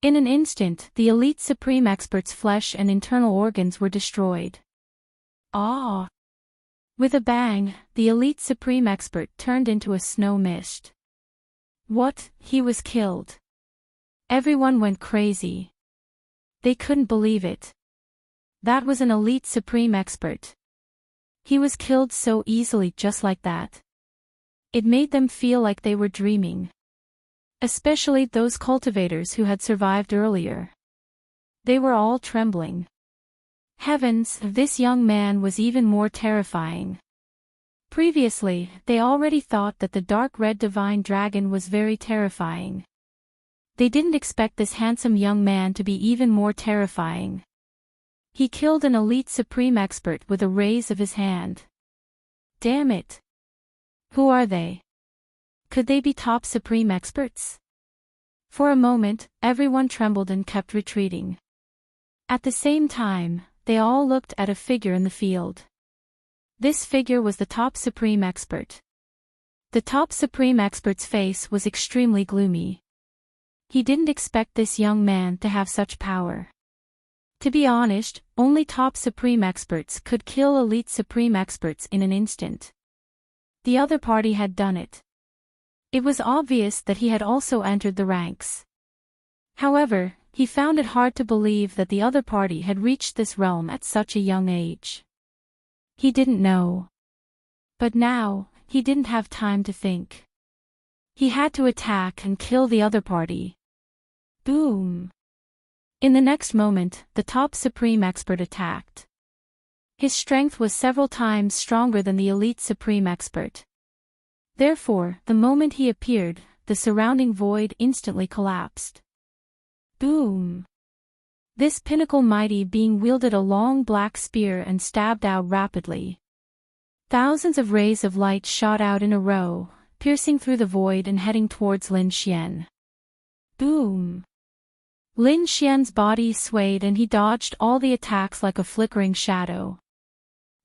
In an instant, the elite supreme expert's flesh and internal organs were destroyed. Ah! With a bang, the elite supreme expert turned into a snow mist. What? He was killed. Everyone went crazy. They couldn't believe it. That was an elite supreme expert. He was killed so easily just like that. It made them feel like they were dreaming. Especially those cultivators who had survived earlier. They were all trembling. Heavens, this young man was even more terrifying. Previously, they already thought that the dark red divine dragon was very terrifying. They didn't expect this handsome young man to be even more terrifying. He killed an elite supreme expert with a raise of his hand. Damn it! Who are they? Could they be top supreme experts? For a moment, everyone trembled and kept retreating. At the same time, they all looked at a figure in the field. This figure was the top supreme expert. The top supreme expert's face was extremely gloomy. He didn't expect this young man to have such power. To be honest, only top supreme experts could kill elite supreme experts in an instant. The other party had done it. It was obvious that he had also entered the ranks. However, he found it hard to believe that the other party had reached this realm at such a young age. He didn't know. But now, he didn't have time to think. He had to attack and kill the other party. Boom! In the next moment, the top supreme expert attacked. His strength was several times stronger than the elite supreme expert. Therefore, the moment he appeared, the surrounding void instantly collapsed. Boom! This pinnacle mighty being wielded a long black spear and stabbed out rapidly. Thousands of rays of light shot out in a row, piercing through the void and heading towards Lin Xian. Boom! Lin Xian's body swayed and he dodged all the attacks like a flickering shadow.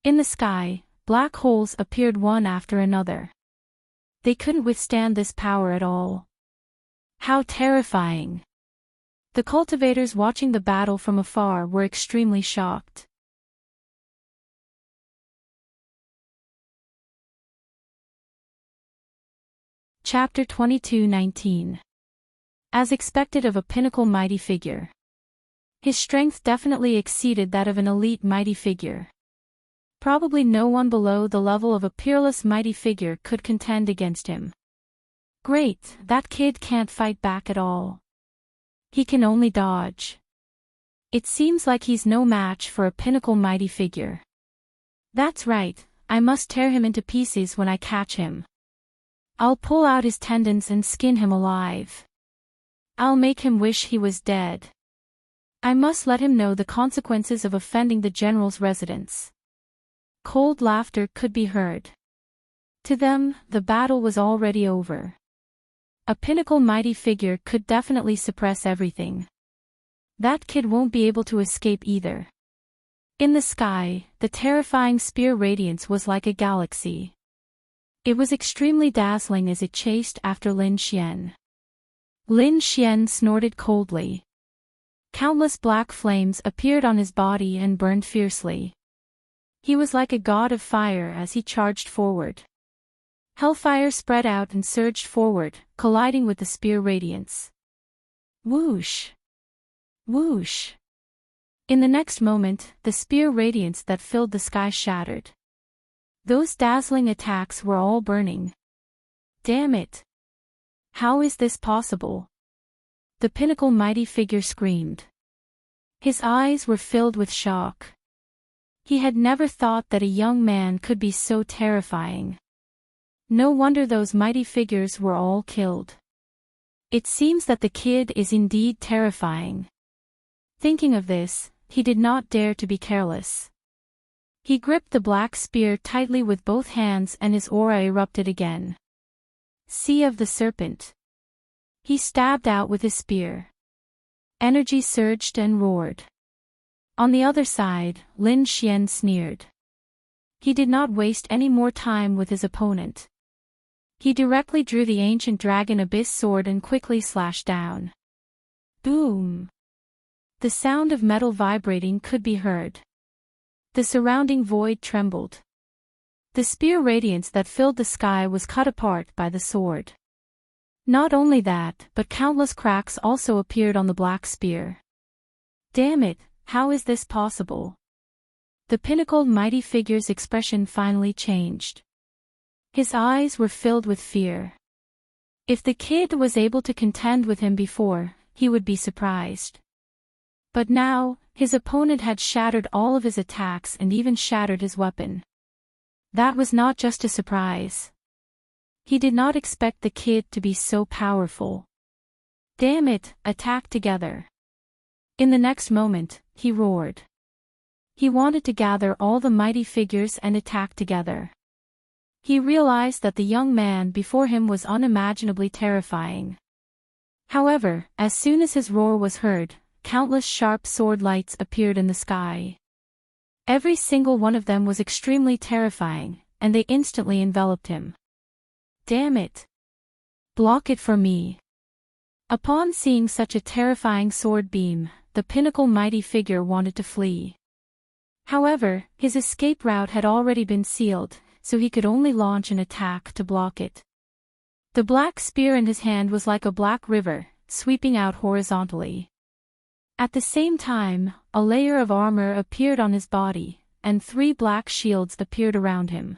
In the sky, black holes appeared one after another. They couldn't withstand this power at all. How terrifying! The cultivators watching the battle from afar were extremely shocked. Chapter 22:19. As expected of a pinnacle mighty figure. His strength definitely exceeded that of an elite mighty figure. Probably no one below the level of a peerless mighty figure could contend against him. Great, that kid can't fight back at all. He can only dodge. It seems like he's no match for a pinnacle mighty figure. That's right, I must tear him into pieces when I catch him. I'll pull out his tendons and skin him alive. I'll make him wish he was dead. I must let him know the consequences of offending the general's residence. Cold laughter could be heard. To them, the battle was already over. A pinnacle mighty figure could definitely suppress everything. That kid won't be able to escape either. In the sky, the terrifying spear radiance was like a galaxy. It was extremely dazzling as it chased after Lin Xian. Lin Xian snorted coldly. Countless black flames appeared on his body and burned fiercely. He was like a god of fire as he charged forward. Hellfire spread out and surged forward, colliding with the spear radiance. Whoosh! Whoosh! In the next moment, the spear radiance that filled the sky shattered. Those dazzling attacks were all burning. Damn it! How is this possible? The pinnacle mighty figure screamed. His eyes were filled with shock. He had never thought that a young man could be so terrifying. No wonder those mighty figures were all killed. It seems that the kid is indeed terrifying. Thinking of this, he did not dare to be careless. He gripped the black spear tightly with both hands and his aura erupted again. Sea of the Serpent. He stabbed out with his spear. Energy surged and roared. On the other side, Lin Xian sneered. He did not waste any more time with his opponent. He directly drew the ancient dragon abyss sword and quickly slashed down. Boom! The sound of metal vibrating could be heard. The surrounding void trembled. The spear radiance that filled the sky was cut apart by the sword. Not only that, but countless cracks also appeared on the black spear. Damn it, how is this possible? The pinnacle mighty figure's expression finally changed. His eyes were filled with fear. If the kid was able to contend with him before, he would be surprised. But now, his opponent had shattered all of his attacks and even shattered his weapon. That was not just a surprise. He did not expect the kid to be so powerful. Damn it, attack together. In the next moment, he roared. He wanted to gather all the mighty figures and attack together. He realized that the young man before him was unimaginably terrifying. However, as soon as his roar was heard, countless sharp sword lights appeared in the sky. Every single one of them was extremely terrifying, and they instantly enveloped him. Damn it! Block it for me! Upon seeing such a terrifying sword beam, the pinnacle mighty figure wanted to flee. However, his escape route had already been sealed, so he could only launch an attack to block it. The black spear in his hand was like a black river, sweeping out horizontally. At the same time, a layer of armor appeared on his body, and 3 black shields appeared around him.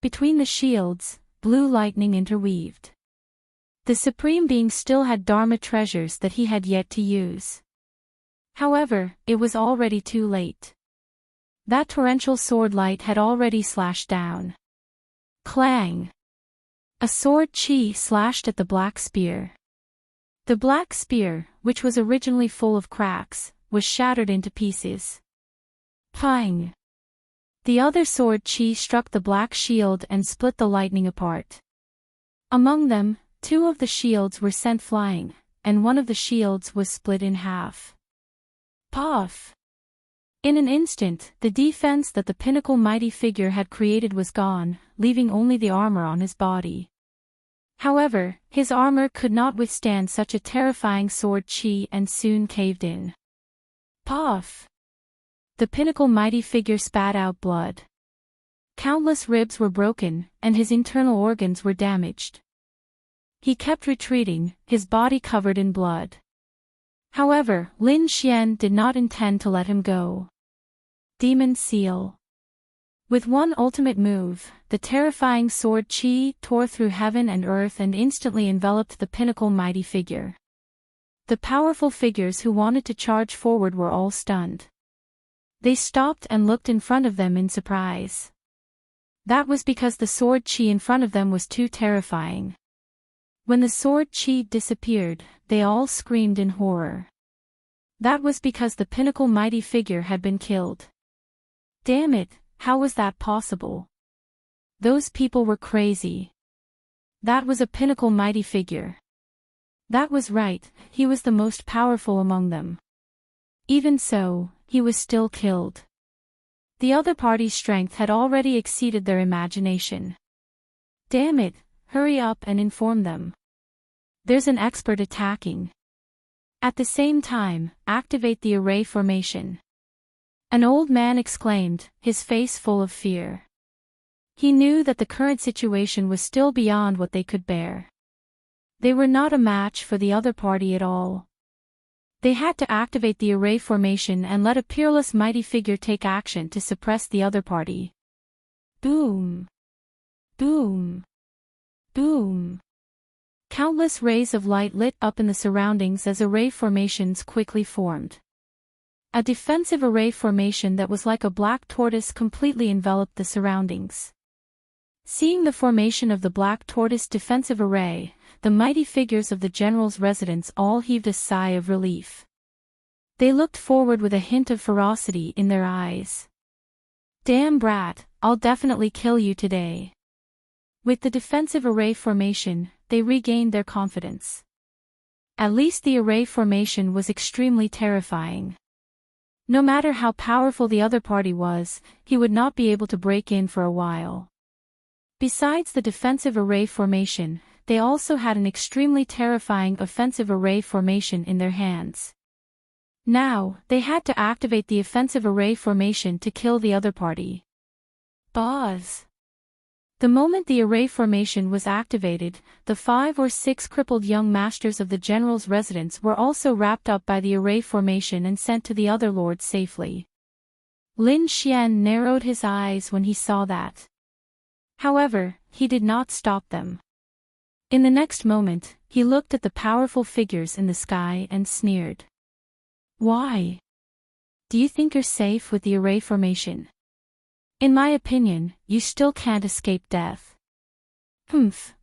Between the shields, blue lightning interweaved. The Supreme Being still had Dharma treasures that he had yet to use. However, it was already too late. That torrential sword light had already slashed down. Clang! A sword chi slashed at the black spear. The black spear, which was originally full of cracks, was shattered into pieces. Pang! The other sword chi struck the black shield and split the lightning apart. Among them, 2 of the shields were sent flying, and one of the shields was split in half. Puff! In an instant, the defense that the pinnacle mighty figure had created was gone, leaving only the armor on his body. However, his armor could not withstand such a terrifying sword chi and soon caved in. Puff! The pinnacle mighty figure spat out blood. Countless ribs were broken, and his internal organs were damaged. He kept retreating, his body covered in blood. However, Lin Xian did not intend to let him go. Demon Seal. With one ultimate move, the terrifying sword chi tore through heaven and earth and instantly enveloped the pinnacle mighty figure. The powerful figures who wanted to charge forward were all stunned. They stopped and looked in front of them in surprise. That was because the sword chi in front of them was too terrifying. When the sword chi disappeared, they all screamed in horror. That was because the pinnacle mighty figure had been killed. Damn it, how was that possible? Those people were crazy. That was a pinnacle mighty figure. That was right, he was the most powerful among them. Even so, he was still killed. The other party's strength had already exceeded their imagination. Damn it, hurry up and inform them. There's an expert attacking. At the same time, activate the array formation. An old man exclaimed, his face full of fear. He knew that the current situation was still beyond what they could bear. They were not a match for the other party at all. They had to activate the array formation and let a peerless mighty figure take action to suppress the other party. Boom! Boom! Boom! Countless rays of light lit up in the surroundings as array formations quickly formed. A defensive array formation that was like a black tortoise completely enveloped the surroundings. Seeing the formation of the black tortoise defensive array, the mighty figures of the general's residence all heaved a sigh of relief. They looked forward with a hint of ferocity in their eyes. Damn brat, I'll definitely kill you today. With the defensive array formation, they regained their confidence. At least the array formation was extremely terrifying. No matter how powerful the other party was, he would not be able to break in for a while. Besides the defensive array formation, they also had an extremely terrifying offensive array formation in their hands. Now, they had to activate the offensive array formation to kill the other party. Buzz! The moment the array formation was activated, the 5 or 6 crippled young masters of the general's residence were also wrapped up by the array formation and sent to the other lords safely. Lin Xian narrowed his eyes when he saw that. However, he did not stop them. In the next moment, he looked at the powerful figures in the sky and sneered. Why? Do you think you're safe with the array formation? In my opinion, you still can't escape death.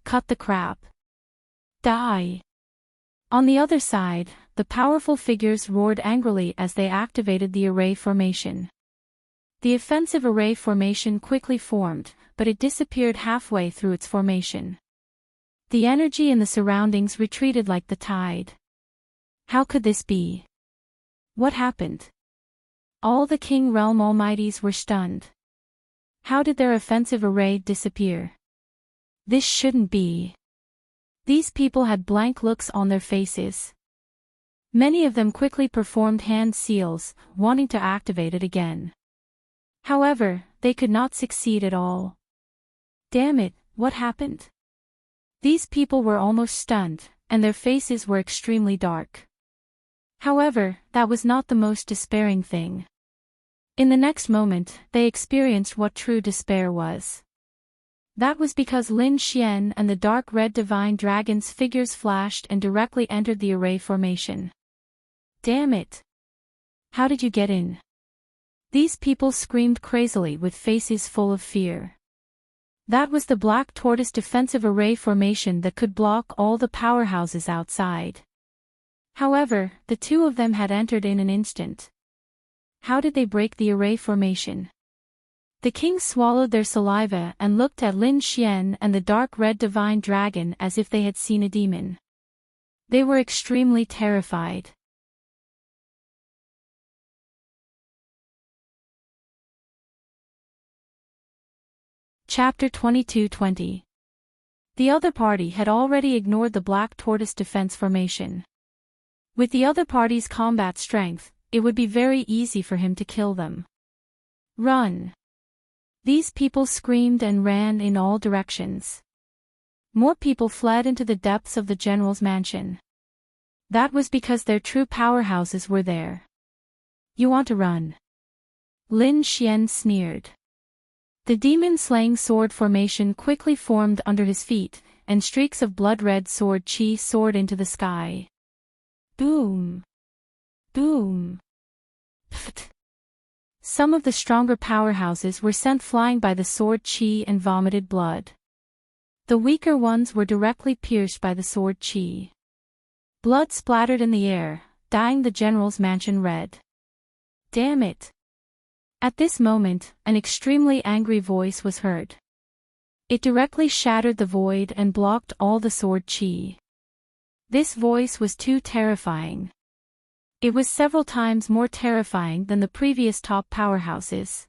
Cut the crap. Die. On the other side, the powerful figures roared angrily as they activated the array formation. The offensive array formation quickly formed, but it disappeared halfway through its formation. The energy in the surroundings retreated like the tide. How could this be? What happened? All the King Realm Almighties were stunned. How did their offensive array disappear? This shouldn't be. These people had blank looks on their faces. Many of them quickly performed hand seals, wanting to activate it again. However, they could not succeed at all. Damn it, what happened? These people were almost stunned, and their faces were extremely dark. However, that was not the most despairing thing. In the next moment, they experienced what true despair was. That was because Lin Xian and the dark red divine dragon's figures flashed and directly entered the array formation. Damn it! How did you get in? These people screamed crazily with faces full of fear. That was the black tortoise defensive array formation that could block all the powerhouses outside. However, the two of them had entered in an instant. How did they break the array formation? The kings swallowed their saliva and looked at Lin Xian and the dark red divine dragon as if they had seen a demon. They were extremely terrified. Chapter 22-20. The other party had already ignored the black tortoise defense formation. With the other party's combat strength, it would be very easy for him to kill them. Run! These people screamed and ran in all directions. More people fled into the depths of the general's mansion. That was because their true powerhouses were there. You want to run? Lin Xian sneered. The demon-slaying sword formation quickly formed under his feet, and streaks of blood-red sword chi soared into the sky. Boom! Boom! Pft! Some of the stronger powerhouses were sent flying by the sword chi and vomited blood. The weaker ones were directly pierced by the sword chi. Blood splattered in the air, dyeing the general's mansion red. Damn it! At this moment, an extremely angry voice was heard. It directly shattered the void and blocked all the sword chi. This voice was too terrifying. It was several times more terrifying than the previous top powerhouses.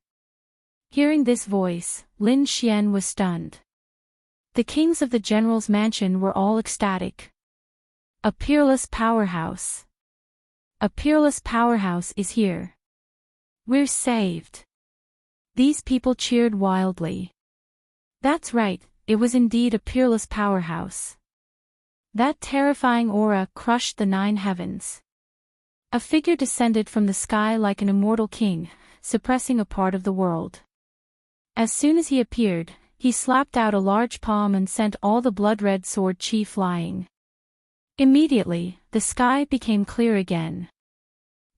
Hearing this voice, Lin Xian was stunned. The kings of the general's mansion were all ecstatic. A peerless powerhouse. A peerless powerhouse is here. We're saved. These people cheered wildly. That's right, it was indeed a peerless powerhouse. That terrifying aura crushed the 9 heavens. A figure descended from the sky like an immortal king, suppressing a part of the world. As soon as he appeared, he slapped out a large palm and sent all the blood-red sword chi flying. Immediately, the sky became clear again.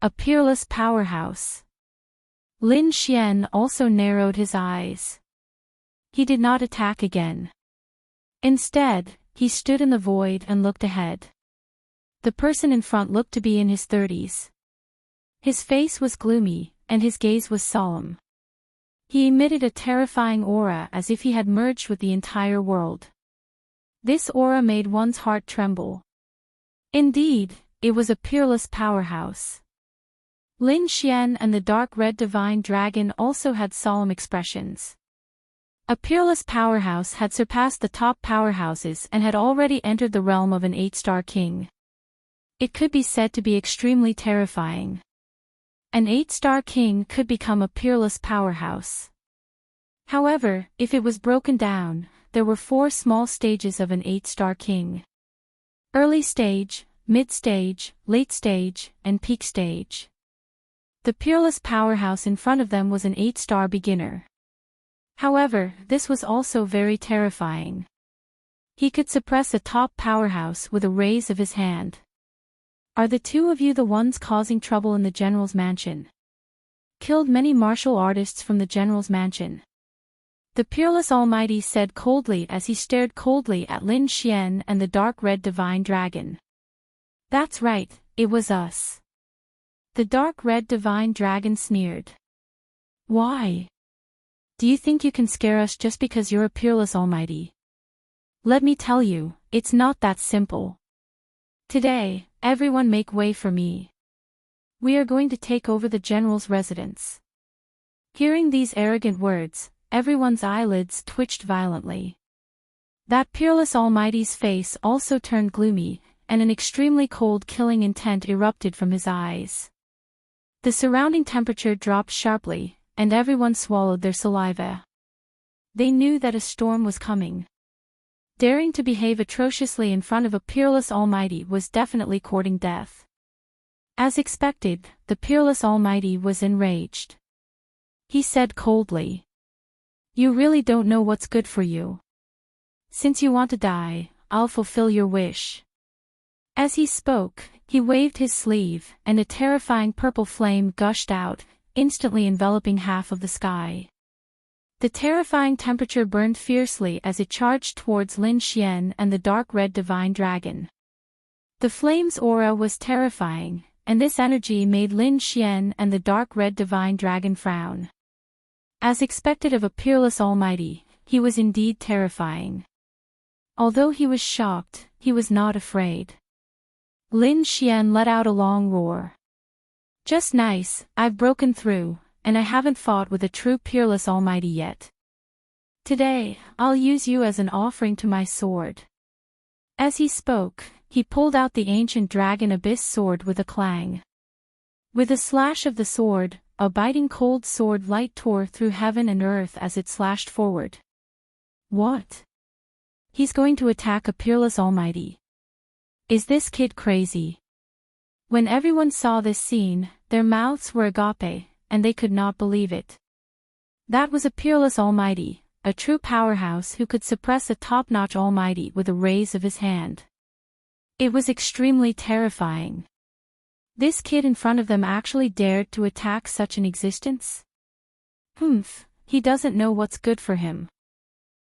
A peerless powerhouse. Lin Xian also narrowed his eyes. He did not attack again. Instead, he stood in the void and looked ahead. The person in front looked to be in his 30s. His face was gloomy, and his gaze was solemn. He emitted a terrifying aura as if he had merged with the entire world. This aura made one's heart tremble. Indeed, it was a peerless powerhouse. Lin Xian and the dark red divine dragon also had solemn expressions. A peerless powerhouse had surpassed the top powerhouses and had already entered the realm of an 8-star king. It could be said to be extremely terrifying. An 8-star king could become a peerless powerhouse. However, if it was broken down, there were 4 small stages of an 8-star king. Early stage, mid-stage, late stage, and peak stage. The peerless powerhouse in front of them was an 8-star beginner. However, this was also very terrifying. He could suppress a top powerhouse with a raise of his hand. Are the 2 of you the ones causing trouble in the general's mansion? Killed many martial artists from the general's mansion. The peerless almighty said coldly as he stared coldly at Lin Xian and the dark red divine dragon. That's right, it was us. The dark red divine dragon sneered. Why? Do you think you can scare us just because you're a peerless almighty? Let me tell you, it's not that simple. Today, everyone make way for me. We are going to take over the general's residence. Hearing these arrogant words, everyone's eyelids twitched violently. That peerless almighty's face also turned gloomy, and an extremely cold killing intent erupted from his eyes. The surrounding temperature dropped sharply, and everyone swallowed their saliva. They knew that a storm was coming. Daring to behave atrociously in front of a peerless almighty was definitely courting death. As expected, the peerless almighty was enraged. He said coldly, "You really don't know what's good for you. Since you want to die, I'll fulfill your wish." As he spoke, he waved his sleeve, and a terrifying purple flame gushed out, instantly enveloping half of the sky. The terrifying temperature burned fiercely as it charged towards Lin Xian and the dark red divine dragon. The flame's aura was terrifying, and this energy made Lin Xian and the dark red divine dragon frown. As expected of a peerless almighty, he was indeed terrifying. Although he was shocked, he was not afraid. Lin Xian let out a long roar. Just nice, I've broken through, and I haven't fought with a true peerless almighty yet. Today, I'll use you as an offering to my sword. As he spoke, he pulled out the ancient dragon abyss sword with a clang. With a slash of the sword, a biting cold sword light tore through heaven and earth as it slashed forward. What? He's going to attack a peerless almighty. Is this kid crazy? When everyone saw this scene, their mouths were agape, and they could not believe it. That was a peerless almighty, a true powerhouse who could suppress a top-notch almighty with a raise of his hand. It was extremely terrifying. This kid in front of them actually dared to attack such an existence? Humph, he doesn't know what's good for him.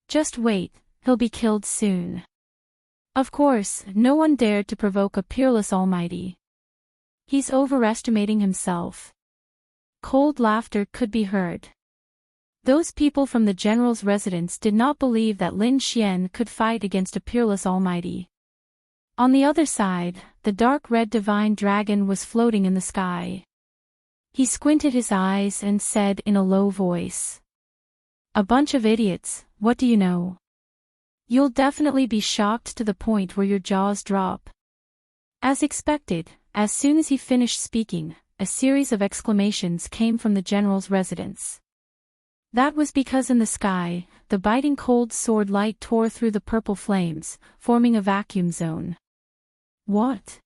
Just wait, he'll be killed soon. Of course, no one dared to provoke a peerless almighty. He's overestimating himself. Cold laughter could be heard. Those people from the general's residence did not believe that Lin Xian could fight against a peerless almighty. On the other side, the dark red divine dragon was floating in the sky. He squinted his eyes and said in a low voice, "A bunch of idiots, what do you know? You'll definitely be shocked to the point where your jaws drop." As expected, as soon as he finished speaking, a series of exclamations came from the general's residence. That was because in the sky, the biting cold sword light tore through the purple flames, forming a vacuum zone. What?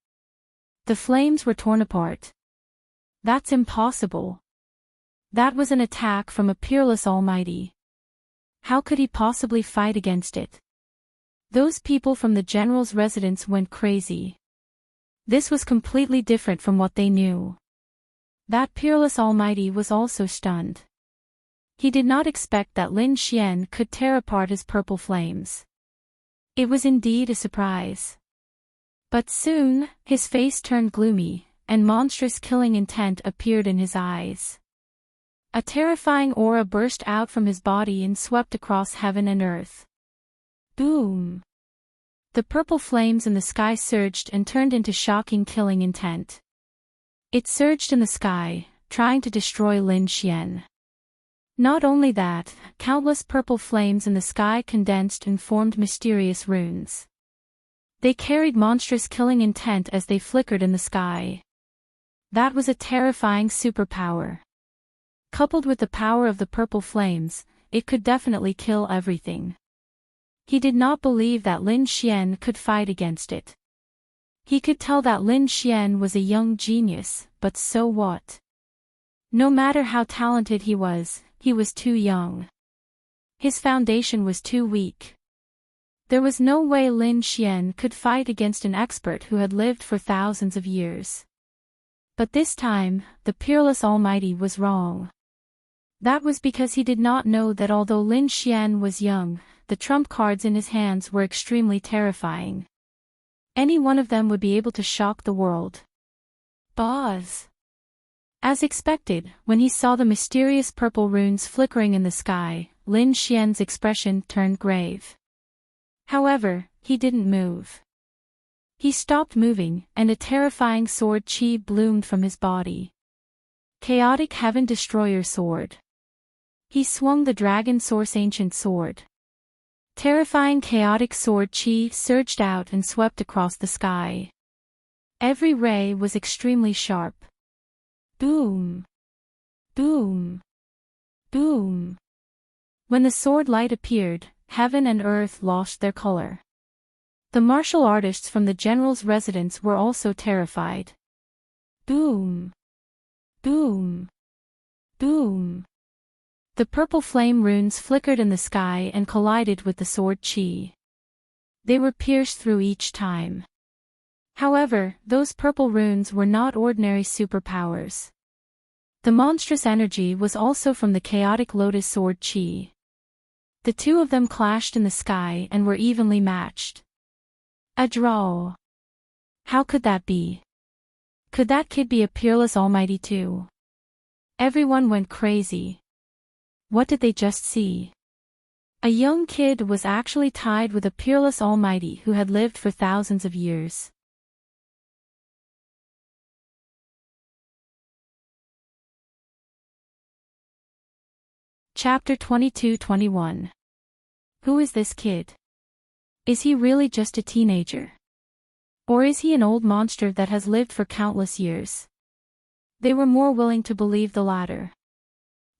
The flames were torn apart. That's impossible. That was an attack from a peerless almighty. How could he possibly fight against it? Those people from the general's residence went crazy. This was completely different from what they knew. That peerless almighty was also stunned. He did not expect that Lin Xian could tear apart his purple flames. It was indeed a surprise. But soon, his face turned gloomy, and monstrous killing intent appeared in his eyes. A terrifying aura burst out from his body and swept across heaven and earth. Boom! The purple flames in the sky surged and turned into shocking killing intent. It surged in the sky, trying to destroy Lin Xian. Not only that, countless purple flames in the sky condensed and formed mysterious runes. They carried monstrous killing intent as they flickered in the sky. That was a terrifying superpower. Coupled with the power of the purple flames, it could definitely kill everything. He did not believe that Lin Xian could fight against it. He could tell that Lin Xian was a young genius, but so what? No matter how talented he was too young. His foundation was too weak. There was no way Lin Xian could fight against an expert who had lived for thousands of years. But this time, the peerless almighty was wrong. That was because he did not know that although Lin Xian was young, the trump cards in his hands were extremely terrifying. Any one of them would be able to shock the world. Boz. As expected, when he saw the mysterious purple runes flickering in the sky, Lin Xian's expression turned grave. However, he didn't move. He stopped moving, and a terrifying sword chi bloomed from his body. Chaotic Heaven Destroyer Sword. He swung the Dragon Source Ancient Sword. Terrifying chaotic sword chi surged out and swept across the sky. Every ray was extremely sharp. Boom! Boom! Boom! When the sword light appeared, heaven and earth lost their color. The martial artists from the general's residence were also terrified. Boom! Boom! Boom! The purple flame runes flickered in the sky and collided with the sword chi. They were pierced through each time. However, those purple runes were not ordinary superpowers. The monstrous energy was also from the chaotic lotus sword chi. The two of them clashed in the sky and were evenly matched. A draw. How could that be? Could that kid be a peerless almighty too? Everyone went crazy. What did they just see? A young kid was actually tied with a peerless almighty who had lived for thousands of years. Chapter 22-21. Who is this kid? Is he really just a teenager? Or is he an old monster that has lived for countless years? They were more willing to believe the latter.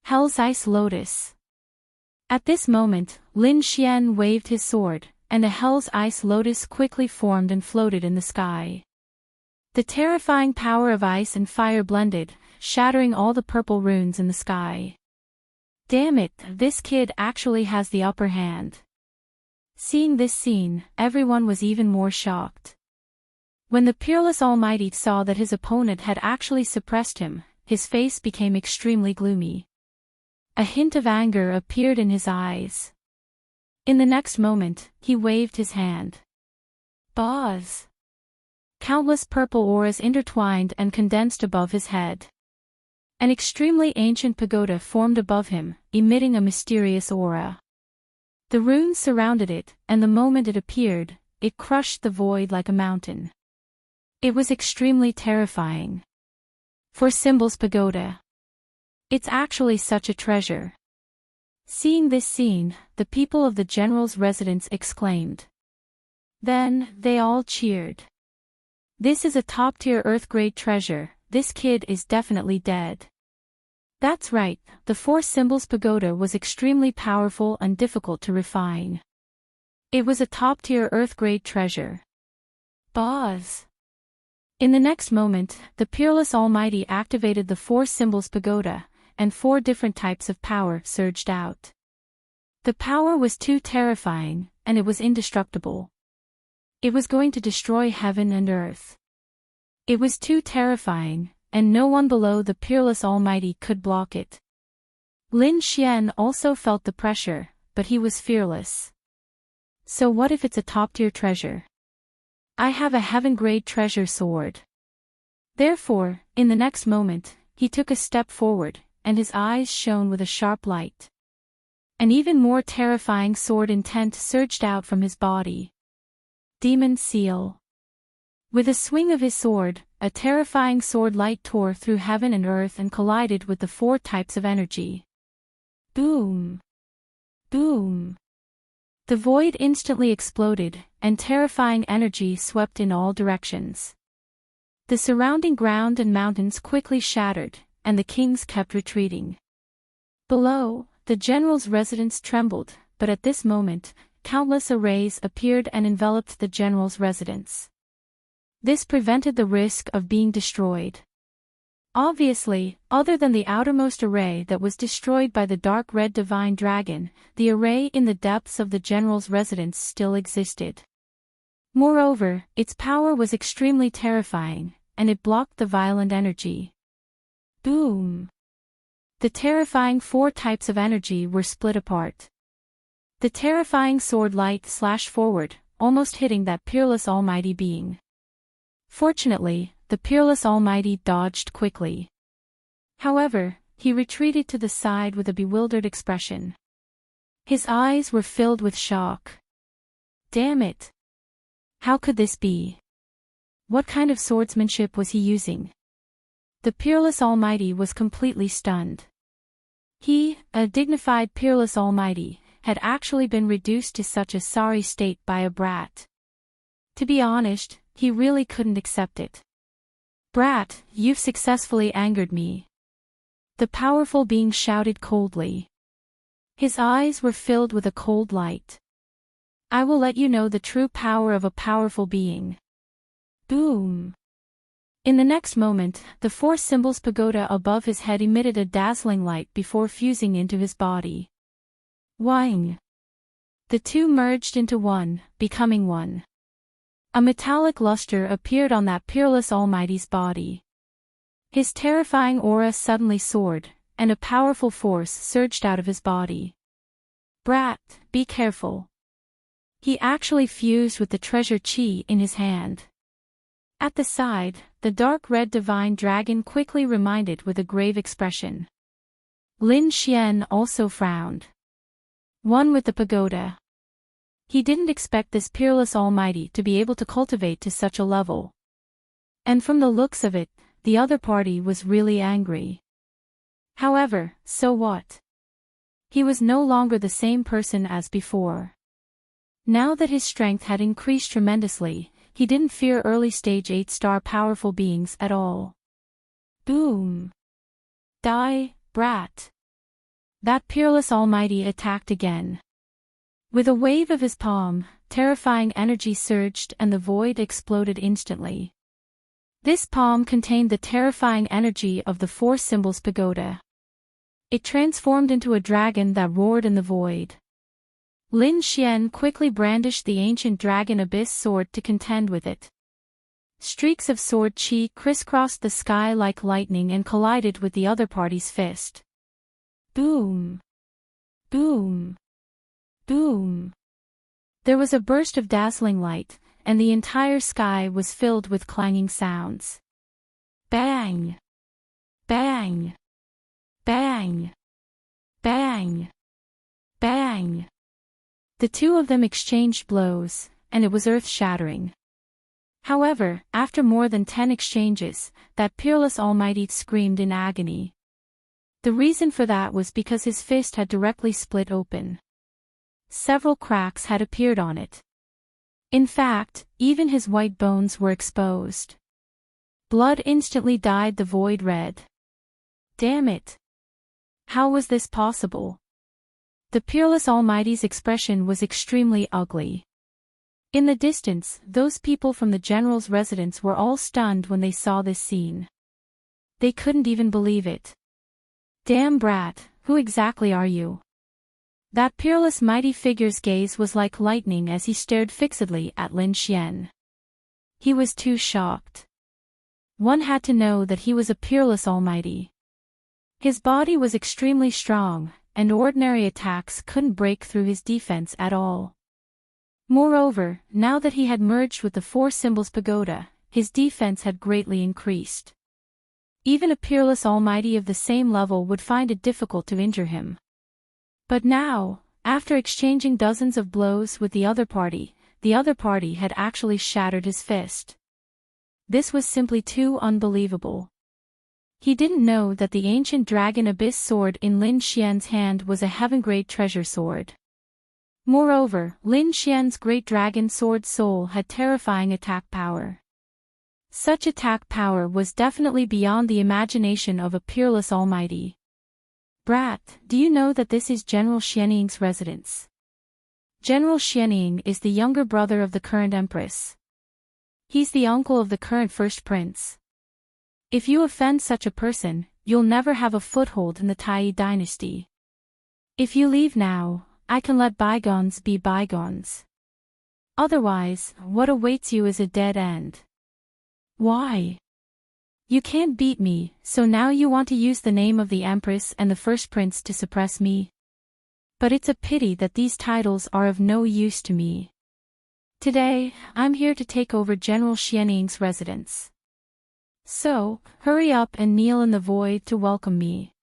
Hell's Ice Lotus. At this moment, Lin Xian waved his sword, and a Hell's Ice Lotus quickly formed and floated in the sky. The terrifying power of ice and fire blended, shattering all the purple runes in the sky. Damn it, this kid actually has the upper hand. Seeing this scene, everyone was even more shocked. When the peerless almighty saw that his opponent had actually suppressed him, his face became extremely gloomy. A hint of anger appeared in his eyes. In the next moment, he waved his hand. Boz. Countless purple auras intertwined and condensed above his head. An extremely ancient pagoda formed above him, emitting a mysterious aura. The runes surrounded it, and the moment it appeared, it crushed the void like a mountain. It was extremely terrifying. For Symbol's pagoda. It's actually such a treasure. Seeing this scene, the people of the general's residence exclaimed. Then, they all cheered. This is a top-tier Earth-grade treasure, this kid is definitely dead. That's right, the For Symbol's pagoda was extremely powerful and difficult to refine. It was a top-tier Earth-grade treasure. Boz. In the next moment, the Peerless Almighty activated the For Symbol's pagoda, and 4 different types of power surged out. The power was too terrifying, and it was indestructible. It was going to destroy heaven and earth. It was too terrifying, and no one below the Peerless Almighty could block it. Lin Xian also felt the pressure, but he was fearless. So what if it's a top-tier treasure? I have a heaven-grade treasure sword. Therefore, in the next moment, he took a step forward, and his eyes shone with a sharp light. An even more terrifying sword intent surged out from his body. Demon Seal. With a swing of his sword, a terrifying sword light tore through heaven and earth and collided with the 4 types of energy. Boom! Boom! The void instantly exploded, and terrifying energy swept in all directions. The surrounding ground and mountains quickly shattered, and the kings kept retreating. Below, the general's residence trembled, but at this moment, countless arrays appeared and enveloped the general's residence. This prevented the risk of being destroyed. Obviously, other than the outermost array that was destroyed by the dark red divine dragon, the array in the depths of the general's residence still existed. Moreover, its power was extremely terrifying, and it blocked the violent energy. Boom! The terrifying 4 types of energy were split apart. The terrifying sword light slashed forward, almost hitting that Peerless Almighty being. Fortunately, the Peerless Almighty dodged quickly. However, he retreated to the side with a bewildered expression. His eyes were filled with shock. Damn it! How could this be? What kind of swordsmanship was he using? The Peerless Almighty was completely stunned. He, a dignified Peerless Almighty, had actually been reduced to such a sorry state by a brat. To be honest, he really couldn't accept it. Brat, you've successfully angered me. The powerful being shouted coldly. His eyes were filled with a cold light. I will let you know the true power of a powerful being. Boom! In the next moment, the 4 Symbol's pagoda above his head emitted a dazzling light before fusing into his body. Wang! The 2 merged into one, becoming one. A metallic luster appeared on that Peerless Almighty's body. His terrifying aura suddenly soared, and a powerful force surged out of his body. Brat, be careful. He actually fused with the treasure chi in his hand. At the side, the dark red divine dragon quickly reminded with a grave expression. Lin Xian also frowned. One with the pagoda. He didn't expect this Peerless Almighty to be able to cultivate to such a level. And from the looks of it, the other party was really angry. However, so what? He was no longer the same person as before. Now that his strength had increased tremendously, he didn't fear early-stage 8-star powerful beings at all. Boom! Die, brat! That Peerless Almighty attacked again. With a wave of his palm, terrifying energy surged and the void exploded instantly. This palm contained the terrifying energy of the 4 Symbol's pagoda. It transformed into a dragon that roared in the void. Lin Xian quickly brandished the ancient dragon abyss sword to contend with it. Streaks of sword chi crisscrossed the sky like lightning and collided with the other party's fist. Boom! Boom! Boom! There was a burst of dazzling light, and the entire sky was filled with clanging sounds. Bang! Bang! Bang! Bang! Bang! The two of them exchanged blows, and it was earth-shattering. However, after more than 10 exchanges, that peerless Almighty screamed in agony. The reason for that was because his fist had directly split open. Several cracks had appeared on it. In fact, even his white bones were exposed. Blood instantly dyed the void red. Damn it! How was this possible? The peerless Almighty's expression was extremely ugly. In the distance, those people from the general's residence were all stunned when they saw this scene. They couldn't even believe it. Damn brat, who exactly are you? That peerless mighty figure's gaze was like lightning as he stared fixedly at Lin Xian. He was too shocked. One had to know that he was a peerless Almighty. His body was extremely strong, and ordinary attacks couldn't break through his defense at all. Moreover, now that he had merged with the Four Symbols Pagoda, his defense had greatly increased. Even a peerless Almighty of the same level would find it difficult to injure him. But now, after exchanging dozens of blows with the other party had actually shattered his fist. This was simply too unbelievable. He didn't know that the ancient dragon abyss sword in Lin Xian's hand was a heaven-grade treasure sword. Moreover, Lin Xian's great dragon sword soul had terrifying attack power. Such attack power was definitely beyond the imagination of a peerless Almighty. Brat, do you know that this is General Xianying's residence? General Xianying is the younger brother of the current empress. He's the uncle of the current first prince. If you offend such a person, you'll never have a foothold in the Tai dynasty. If you leave now, I can let bygones be bygones. Otherwise, what awaits you is a dead end. Why? You can't beat me, so now you want to use the name of the Empress and the First Prince to suppress me? But it's a pity that these titles are of no use to me. Today, I'm here to take over General Xianying's residence. So, hurry up and kneel in the void to welcome me.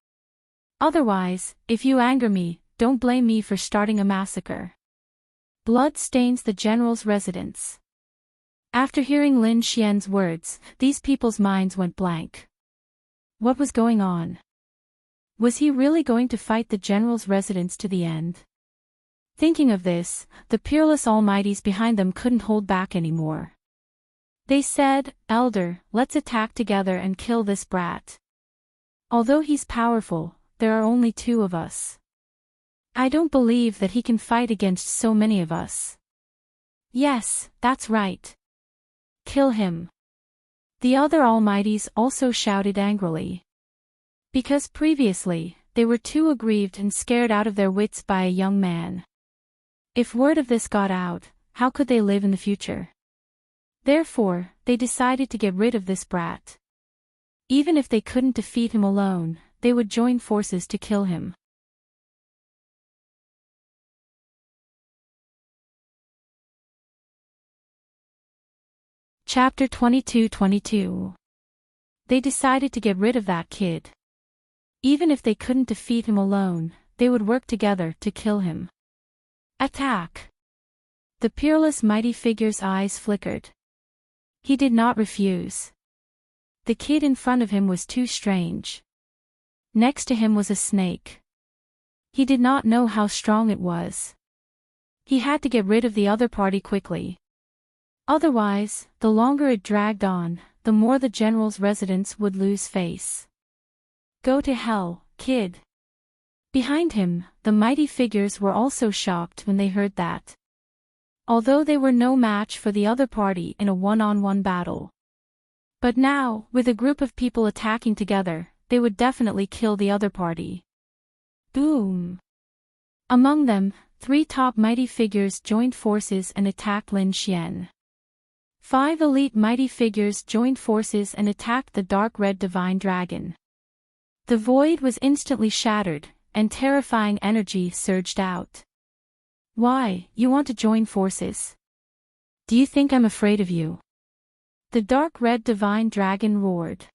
Otherwise, if you anger me, don't blame me for starting a massacre. Blood stains the general's residence. After hearing Lin Xian's words, these people's minds went blank. What was going on? Was he really going to fight the general's residence to the end? Thinking of this, the peerless Almighties behind them couldn't hold back anymore. They said, "Elder, let's attack together and kill this brat. Although he's powerful, there are only two of us. I don't believe that he can fight against so many of us." Yes, that's right. Kill him. The other Almighties also shouted angrily. Because previously, they were too aggrieved and scared out of their wits by a young man. If word of this got out, how could they live in the future? Therefore, they decided to get rid of this brat. Even if they couldn't defeat him alone, they would join forces to kill him. Chapter 22-22. They decided to get rid of that kid. Even if they couldn't defeat him alone, they would work together to kill him. Attack! The peerless mighty figure's eyes flickered. He did not refuse. The kid in front of him was too strange. Next to him was a snake. He did not know how strong it was. He had to get rid of the other party quickly. Otherwise, the longer it dragged on, the more the general's residence would lose face. Go to hell, kid. Behind him, the mighty figures were also shocked when they heard that. Although they were no match for the other party in a one-on-one battle. But now, with a group of people attacking together, they would definitely kill the other party. Boom! Among them, 3 top mighty figures joined forces and attacked Lin Xian. 5 elite mighty figures joined forces and attacked the dark red divine dragon. The void was instantly shattered, and terrifying energy surged out. Why, you want to join forces? Do you think I'm afraid of you? The dark red divine dragon roared.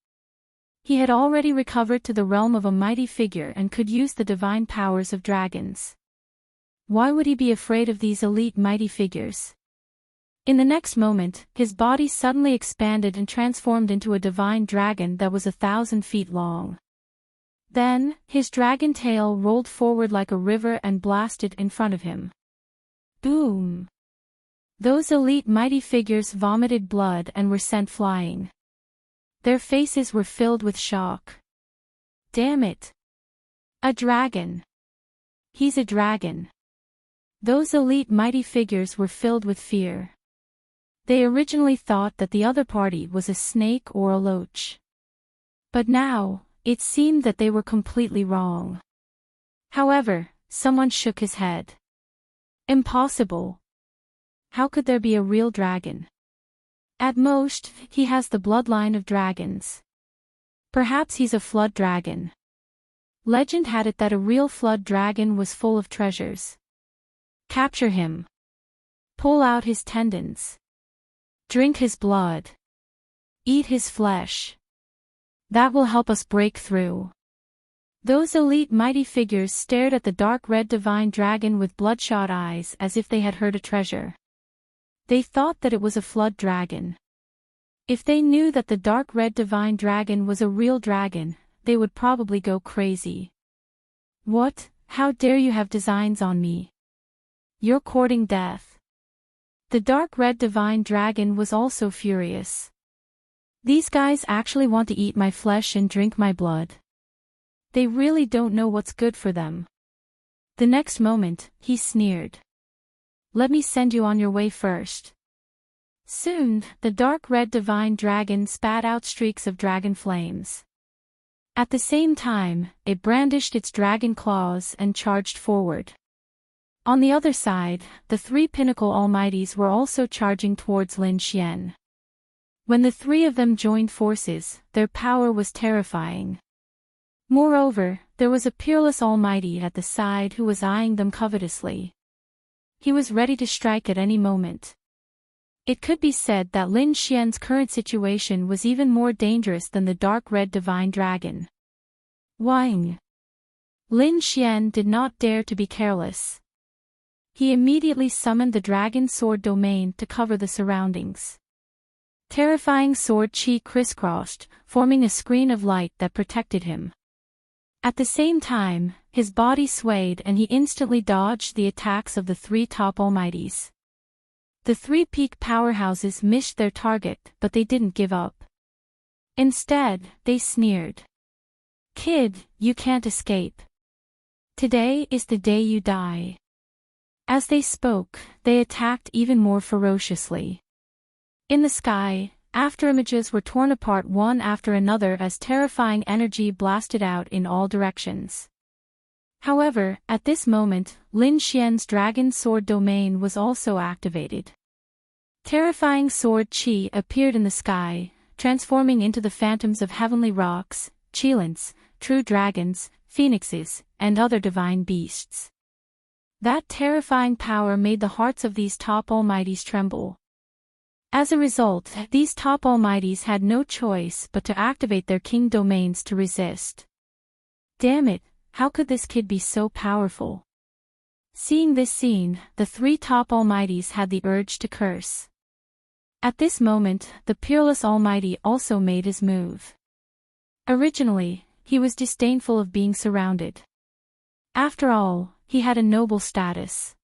He had already recovered to the realm of a mighty figure and could use the divine powers of dragons. Why would he be afraid of these elite mighty figures? In the next moment, his body suddenly expanded and transformed into a divine dragon that was 1,000 feet long. Then, his dragon tail rolled forward like a river and blasted in front of him. Boom! Those elite mighty figures vomited blood and were sent flying. Their faces were filled with shock. Damn it! A dragon! He's a dragon! Those elite mighty figures were filled with fear. They originally thought that the other party was a snake or a loach. But now, it seemed that they were completely wrong. However, someone shook his head. Impossible! How could there be a real dragon? At most, he has the bloodline of dragons. Perhaps he's a flood dragon. Legend had it that a real flood dragon was full of treasures. Capture him. Pull out his tendons. Drink his blood. Eat his flesh. That will help us break through. Those elite mighty figures stared at the dark red divine dragon with bloodshot eyes as if they had heard a treasure. They thought that it was a flood dragon. If they knew that the dark red divine dragon was a real dragon, they would probably go crazy. What? How dare you have designs on me? You're courting death. The dark red divine dragon was also furious. These guys actually want to eat my flesh and drink my blood. They really don't know what's good for them. The next moment, he sneered. Let me send you on your way first. Soon, the dark red divine dragon spat out streaks of dragon flames. At the same time, it brandished its dragon claws and charged forward. On the other side, the three pinnacle almighties were also charging towards Lin Xian. When the three of them joined forces, their power was terrifying. Moreover, there was a peerless almighty at the side who was eyeing them covetously. He was ready to strike at any moment. It could be said that Lin Xian's current situation was even more dangerous than the dark red divine dragon. Wang! Lin Xian did not dare to be careless. He immediately summoned the dragon sword domain to cover the surroundings. Terrifying sword chi crisscrossed, forming a screen of light that protected him. At the same time, his body swayed and he instantly dodged the attacks of the three top almighties. The three peak powerhouses missed their target, but they didn't give up. Instead, they sneered. Kid, you can't escape. Today is the day you die. As they spoke, they attacked even more ferociously. In the sky, afterimages were torn apart one after another as terrifying energy blasted out in all directions. However, at this moment, Lin Xian's dragon sword domain was also activated. Terrifying sword chi appeared in the sky, transforming into the phantoms of heavenly rocks, Qilins, true dragons, phoenixes, and other divine beasts. That terrifying power made the hearts of these top almighties tremble. As a result, these top almighties had no choice but to activate their king domains to resist. Damn it, how could this kid be so powerful? Seeing this scene, the three top almighties had the urge to curse. At this moment, the peerless almighty also made his move. Originally, he was disdainful of being surrounded. After all, he had a noble status.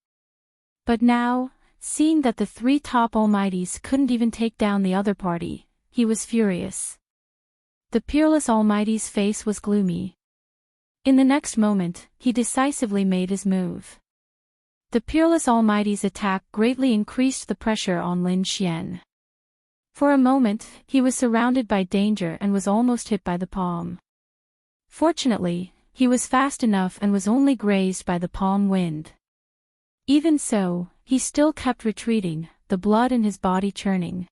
But now, seeing that the three top almighties couldn't even take down the other party, he was furious. The peerless almighty's face was gloomy. In the next moment, he decisively made his move. The peerless almighty's attack greatly increased the pressure on Lin Xian. For a moment, he was surrounded by danger and was almost hit by the palm. Fortunately, he was fast enough and was only grazed by the palm wind. Even so, he still kept retreating, the blood in his body churning.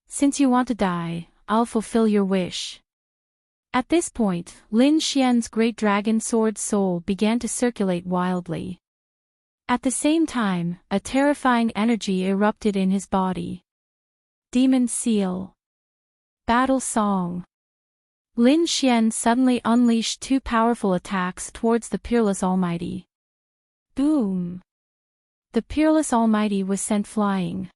Since you want to die, I'll fulfill your wish. At this point, Lin Xian's great dragon sword soul began to circulate wildly. At the same time, a terrifying energy erupted in his body. Demon Seal. Battle Song. Lin Xian suddenly unleashed two powerful attacks towards the Peerless Almighty. Boom! The Peerless Almighty was sent flying.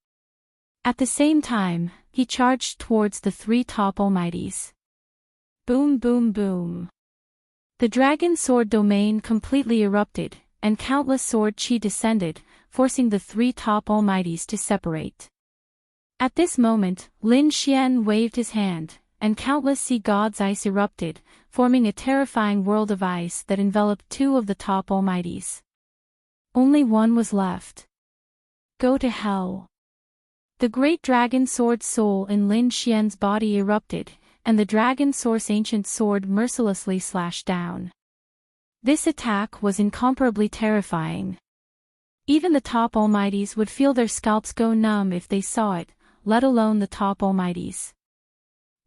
At the same time, he charged towards the three top Almighties. Boom boom boom. The Dragon Sword domain completely erupted, and countless sword chi descended, forcing the three top Almighties to separate. At this moment, Lin Xian waved his hand, and countless sea gods' ice erupted, forming a terrifying world of ice that enveloped two of the top Almighties. Only one was left. Go to hell. The great dragon sword soul in Lin Xian's body erupted, and the dragon source ancient sword mercilessly slashed down. This attack was incomparably terrifying. Even the top Almighties would feel their scalps go numb if they saw it, let alone the top Almighties.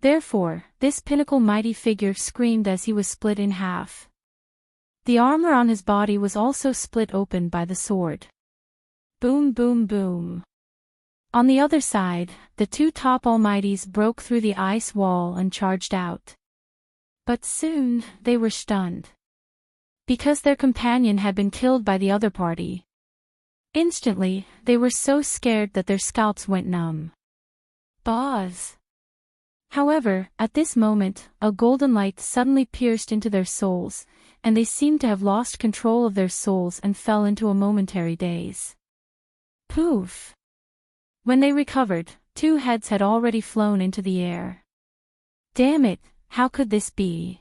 Therefore, this pinnacle mighty figure screamed as he was split in half. The armor on his body was also split open by the sword. Boom boom boom. On the other side, the two top Almighties broke through the ice wall and charged out. But soon, they were stunned. Because their companion had been killed by the other party. Instantly, they were so scared that their scalps went numb. Boz. However, at this moment, a golden light suddenly pierced into their souls, and they seemed to have lost control of their souls and fell into a momentary daze. Poof! When they recovered, two heads had already flown into the air. Damn it, how could this be?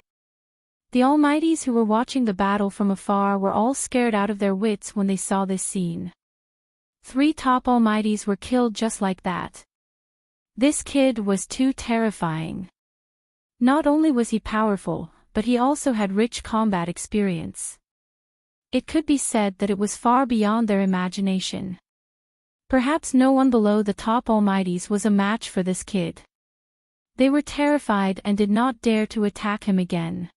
The Almighties who were watching the battle from afar were all scared out of their wits when they saw this scene. Three top Almighties were killed just like that. This kid was too terrifying. Not only was he powerful, but he also had rich combat experience. It could be said that it was far beyond their imagination. Perhaps no one below the top Almighties was a match for this kid. They were terrified and did not dare to attack him again.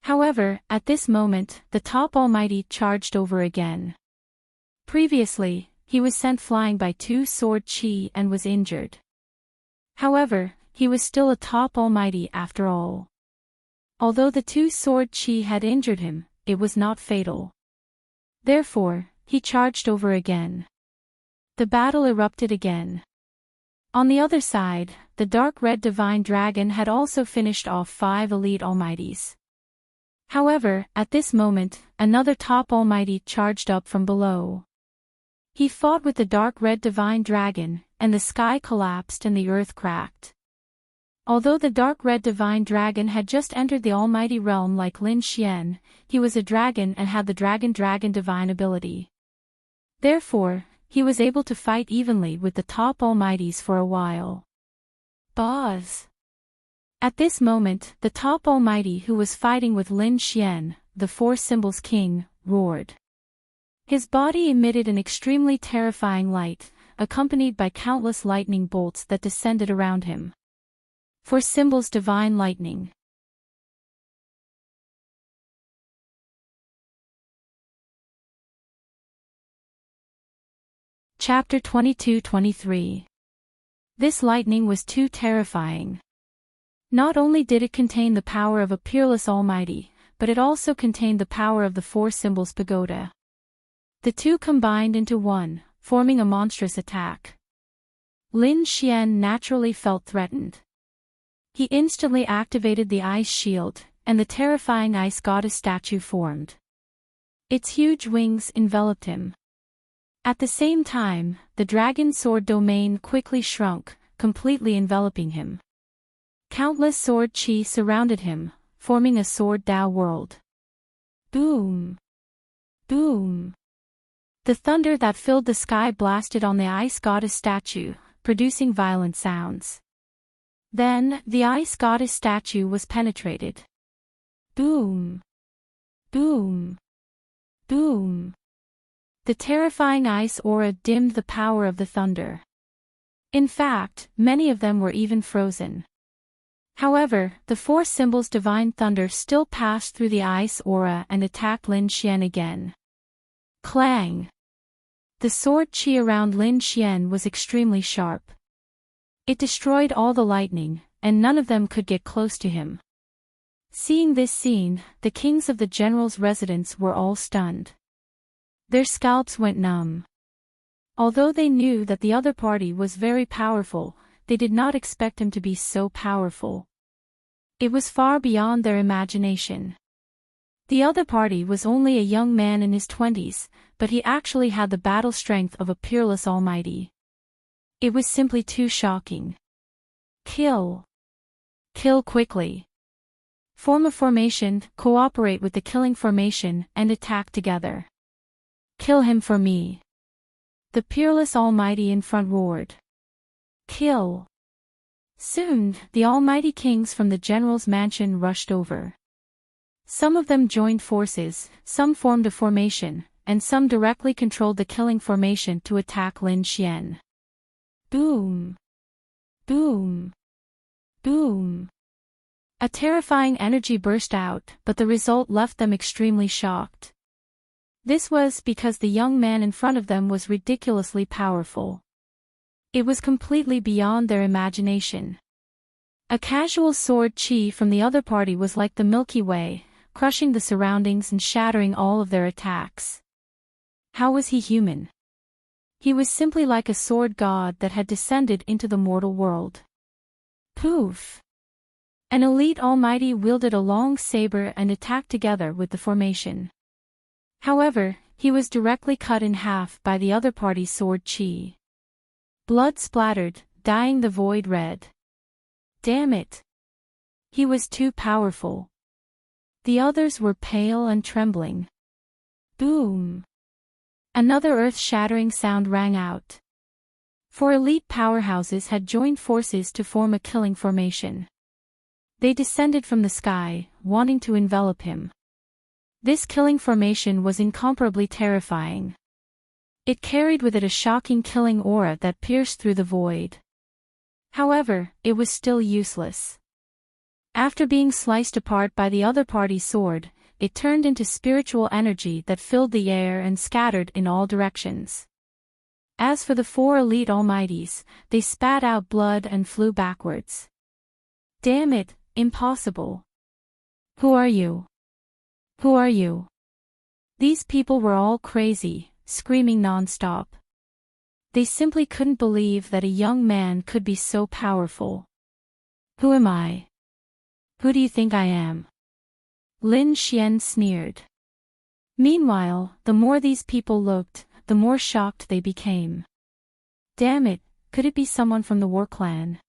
However, at this moment, the top Almighty charged over again. Previously, he was sent flying by two sword chi and was injured. However, he was still a top Almighty after all. Although the two sword chi had injured him, it was not fatal. Therefore, he charged over again. The battle erupted again. On the other side, the dark red divine dragon had also finished off 5 elite Almighties. However, at this moment, another top Almighty charged up from below. He fought with the dark red divine dragon, and the sky collapsed and the earth cracked. Although the dark red divine dragon had just entered the almighty realm like Lin Xian, he was a dragon and had the dragon divine ability. Therefore, he was able to fight evenly with the top Almighties for a while. Boz. At this moment, the top Almighty who was fighting with Lin Xian, the Four Symbols King, roared. His body emitted an extremely terrifying light, accompanied by countless lightning bolts that descended around him. Four Symbols Divine Lightning. Chapter 22-23. This lightning was too terrifying. Not only did it contain the power of a peerless almighty, but it also contained the power of the Four Symbols Pagoda. The two combined into one, forming a monstrous attack. Lin Xian naturally felt threatened. He instantly activated the ice shield, and the terrifying ice goddess statue formed. Its huge wings enveloped him. At the same time, the dragon sword domain quickly shrunk, completely enveloping him. Countless sword chi surrounded him, forming a sword Dao world. Boom! Boom! The thunder that filled the sky blasted on the ice goddess statue, producing violent sounds. Then, the ice goddess statue was penetrated. Boom! Boom! Boom! The terrifying ice aura dimmed the power of the thunder. In fact, many of them were even frozen. However, the Four Symbols Divine Thunder still passed through the ice aura and attacked Lin Xian again. Clang! The sword chi around Lin Xian was extremely sharp. It destroyed all the lightning, and none of them could get close to him. Seeing this scene, the kings of the general's residence were all stunned. Their scalps went numb. Although they knew that the other party was very powerful, they did not expect him to be so powerful. It was far beyond their imagination. The other party was only a young man in his 20s, but he actually had the battle strength of a peerless almighty. It was simply too shocking. Kill. Kill quickly. Form a formation, cooperate with the killing formation, and attack together. Kill him for me. The peerless almighty in front roared. Kill. Soon, the almighty kings from the general's mansion rushed over. Some of them joined forces, some formed a formation, and some directly controlled the killing formation to attack Lin Xian. Boom. Boom. Boom. A terrifying energy burst out, but the result left them extremely shocked. This was because the young man in front of them was ridiculously powerful. It was completely beyond their imagination. A casual sword chi from the other party was like the Milky Way, crushing the surroundings and shattering all of their attacks. How was he human? He was simply like a sword god that had descended into the mortal world. Poof! An elite almighty wielded a long saber and attacked together with the formation. However, he was directly cut in half by the other party's sword chi. Blood splattered, dyeing the void red. Damn it! He was too powerful. The others were pale and trembling. Boom! Another earth-shattering sound rang out. 4 elite powerhouses had joined forces to form a killing formation. They descended from the sky, wanting to envelop him. This killing formation was incomparably terrifying. It carried with it a shocking killing aura that pierced through the void. However, it was still useless. After being sliced apart by the other party's sword, it turned into spiritual energy that filled the air and scattered in all directions. As for the 4 elite almighties, they spat out blood and flew backwards. Damn it, impossible. Who are you? Who are you? These people were all crazy, screaming non-stop. They simply couldn't believe that a young man could be so powerful. Who am I? Who do you think I am? Lin Xian sneered. Meanwhile, the more these people looked, the more shocked they became. Damn it, could it be someone from the war clan?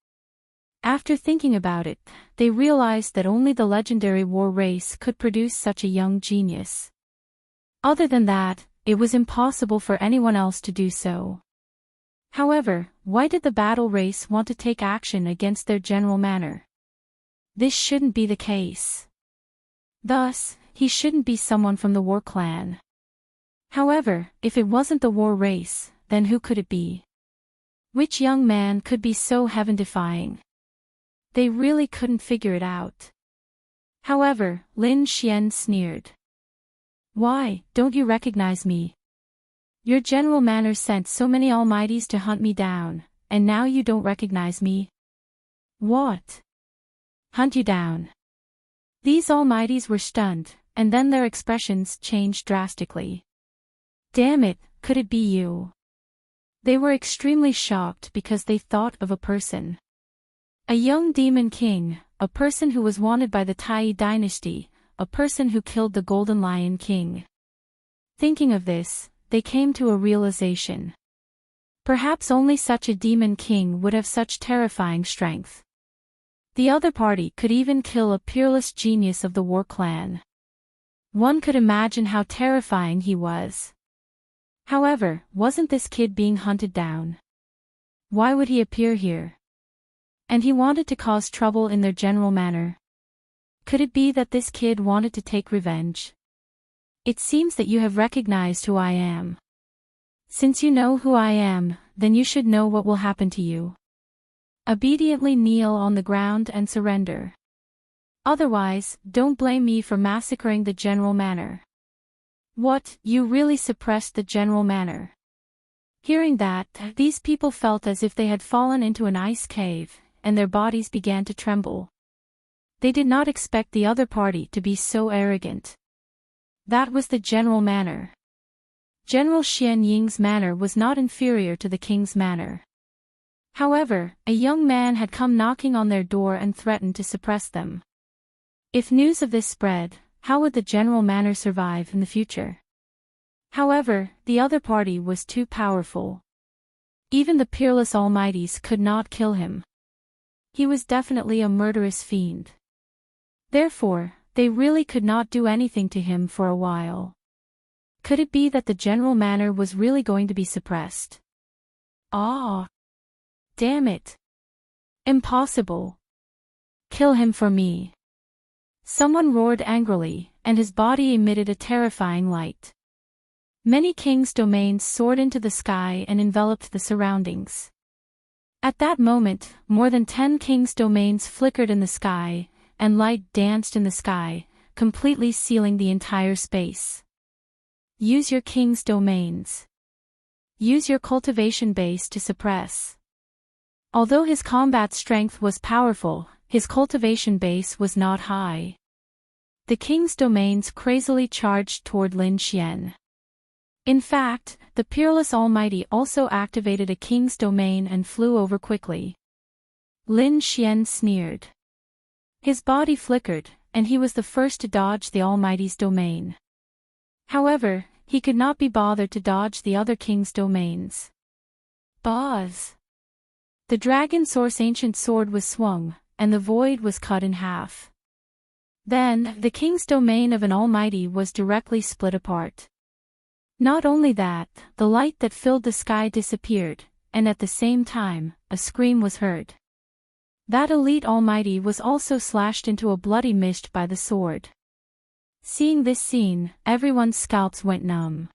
After thinking about it, they realized that only the legendary war race could produce such a young genius. Other than that, it was impossible for anyone else to do so. However, why did the battle race want to take action against their general manner? This shouldn't be the case. Thus, he shouldn't be someone from the war clan. However, if it wasn't the war race, then who could it be? Which young man could be so heaven-defying? They really couldn't figure it out. However, Lin Xian sneered. Why, don't you recognize me? Your general manner sent so many almighties to hunt me down, and now you don't recognize me? What? Hunt you down? These almighties were stunned, and then their expressions changed drastically. Damn it, could it be you? They were extremely shocked because they thought of a person. A young demon king, a person who was wanted by the Tai dynasty, a person who killed the Golden Lion King. Thinking of this, they came to a realization. Perhaps only such a demon king would have such terrifying strength. The other party could even kill a peerless genius of the war clan. One could imagine how terrifying he was. However, wasn't this kid being hunted down? Why would he appear here? And he wanted to cause trouble in their general manner. Could it be that this kid wanted to take revenge? It seems that you have recognized who I am. Since you know who I am, then you should know what will happen to you. Obediently kneel on the ground and surrender. Otherwise, don't blame me for massacring the general manor. What, you really suppressed the general manor? Hearing that, these people felt as if they had fallen into an ice cave, and their bodies began to tremble. They did not expect the other party to be so arrogant. That was the general manner. General Xian Ying's manner was not inferior to the king's manner. However, a young man had come knocking on their door and threatened to suppress them. If news of this spread, how would the general manner survive in the future? However, the other party was too powerful. Even the peerless almighties could not kill him. He was definitely a murderous fiend. Therefore, they really could not do anything to him for a while. Could it be that the general manner was really going to be suppressed? Ah! Damn it! Impossible! Kill him for me! Someone roared angrily, and his body emitted a terrifying light. Many kings' domains soared into the sky and enveloped the surroundings. At that moment, more than 10 kings' domains flickered in the sky, and light danced in the sky, completely sealing the entire space. Use your king's domains. Use your cultivation base to suppress. Although his combat strength was powerful, his cultivation base was not high. The king's domains crazily charged toward Lin Xian. In fact, the peerless almighty also activated a king's domain and flew over quickly. Lin Xian sneered. His body flickered, and he was the first to dodge the almighty's domain. However, he could not be bothered to dodge the other king's domains. Buzz! The dragon source ancient sword was swung, and the void was cut in half. Then, the king's domain of an almighty was directly split apart. Not only that, the light that filled the sky disappeared, and at the same time, a scream was heard. That elite almighty was also slashed into a bloody mist by the sword. Seeing this scene, everyone's scalps went numb.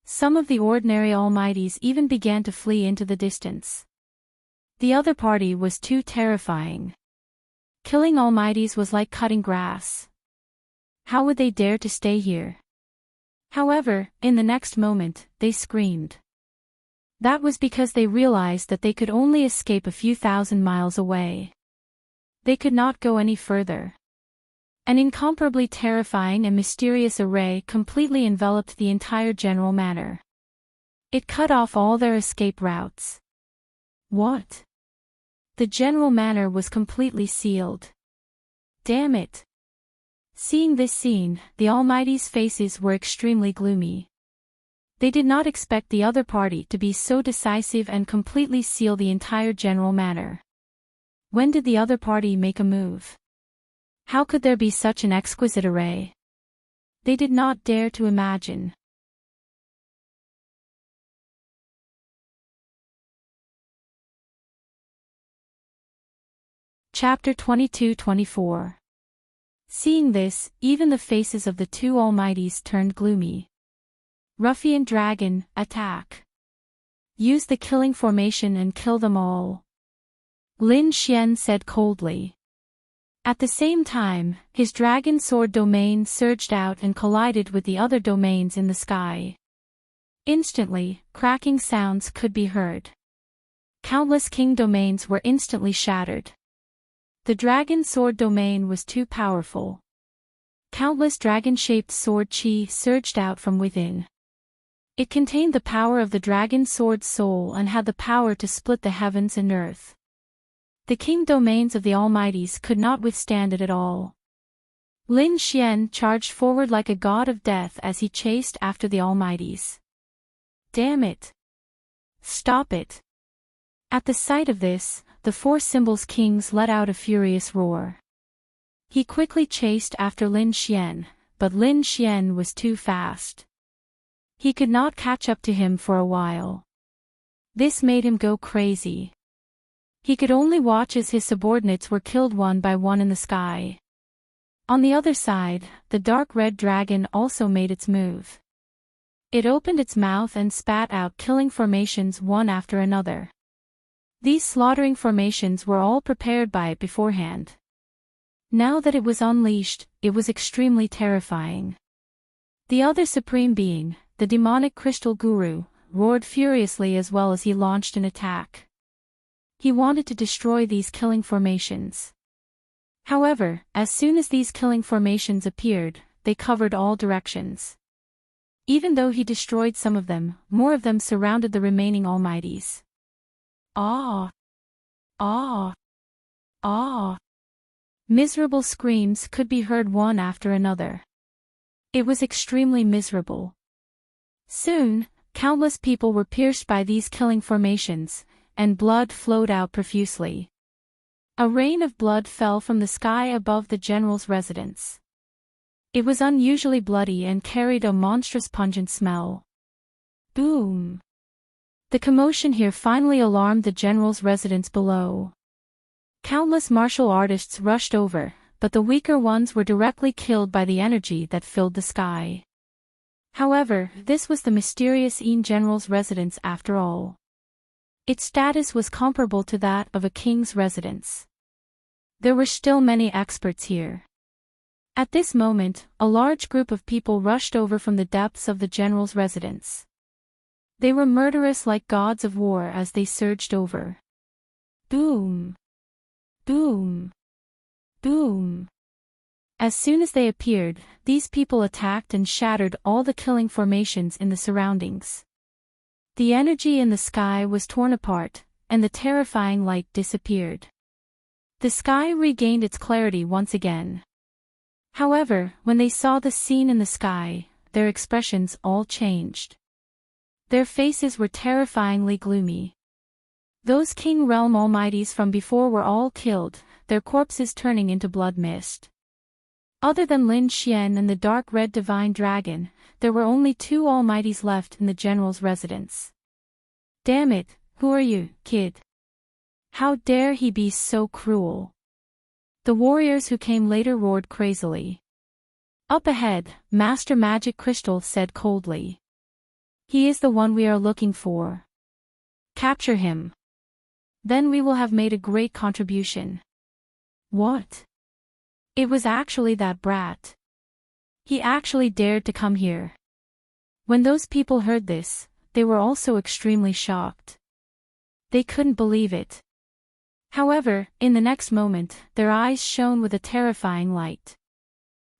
Some of the ordinary almighties even began to flee into the distance. The other party was too terrifying. Killing almighties was like cutting grass. How would they dare to stay here? However, in the next moment, they screamed. That was because they realized that they could only escape a few thousand miles away. They could not go any further. An incomparably terrifying and mysterious array completely enveloped the entire general manor. It cut off all their escape routes. What? The general manor was completely sealed. Damn it! Seeing this scene, the almighty's faces were extremely gloomy. They did not expect the other party to be so decisive and completely seal the entire general manor. When did the other party make a move? How could there be such an exquisite array? They did not dare to imagine. Chapter 22-24. Seeing this, even the faces of the two almighties turned gloomy. Ruffian dragon, attack. Use the killing formation and kill them all. Lin Xian said coldly. At the same time, his dragon sword domain surged out and collided with the other domains in the sky. Instantly, cracking sounds could be heard. Countless king domains were instantly shattered. The dragon sword domain was too powerful. Countless dragon-shaped sword chi surged out from within. It contained the power of the dragon sword's soul and had the power to split the heavens and earth. The king domains of the almighties could not withstand it at all. Lin Xian charged forward like a god of death as he chased after the almighties. Damn it! Stop it! At the sight of this, the four symbols kings let out a furious roar. He quickly chased after Lin Xian, but Lin Xian was too fast. He could not catch up to him for a while. This made him go crazy. He could only watch as his subordinates were killed one by one in the sky. On the other side, the dark red dragon also made its move. It opened its mouth and spat out killing formations one after another. These slaughtering formations were all prepared by it beforehand. Now that it was unleashed, it was extremely terrifying. The other supreme being, the demonic crystal guru, roared furiously as well as he launched an attack. He wanted to destroy these killing formations. However, as soon as these killing formations appeared, they covered all directions. Even though he destroyed some of them, more of them surrounded the remaining almighties. Ah! Ah! Ah! Miserable screams could be heard one after another. It was extremely miserable. Soon, countless people were pierced by these killing formations, and blood flowed out profusely. A rain of blood fell from the sky above the general's residence. It was unusually bloody and carried a monstrous pungent smell. Boom! The commotion here finally alarmed the general's residence below. Countless martial artists rushed over, but the weaker ones were directly killed by the energy that filled the sky. However, this was the mysterious general's residence after all. Its status was comparable to that of a king's residence. There were still many experts here. At this moment, a large group of people rushed over from the depths of the general's residence. They were murderous like gods of war as they surged over. Boom! Boom! Boom! As soon as they appeared, these people attacked and shattered all the killing formations in the surroundings. The energy in the sky was torn apart, and the terrifying light disappeared. The sky regained its clarity once again. However, when they saw the scene in the sky, their expressions all changed. Their faces were terrifyingly gloomy. Those King Realm Almighties from before were all killed, their corpses turning into blood mist. Other than Lin Xian and the dark red divine dragon, there were only 2 Almighties left in the general's residence. Damn it, who are you, kid? How dare he be so cruel? The warriors who came later roared crazily. Up ahead, Master Magic Crystal said coldly. He is the one we are looking for. Capture him. Then we will have made a great contribution. What? It was actually that brat. He actually dared to come here. When those people heard this, they were also extremely shocked. They couldn't believe it. However, in the next moment, their eyes shone with a terrifying light.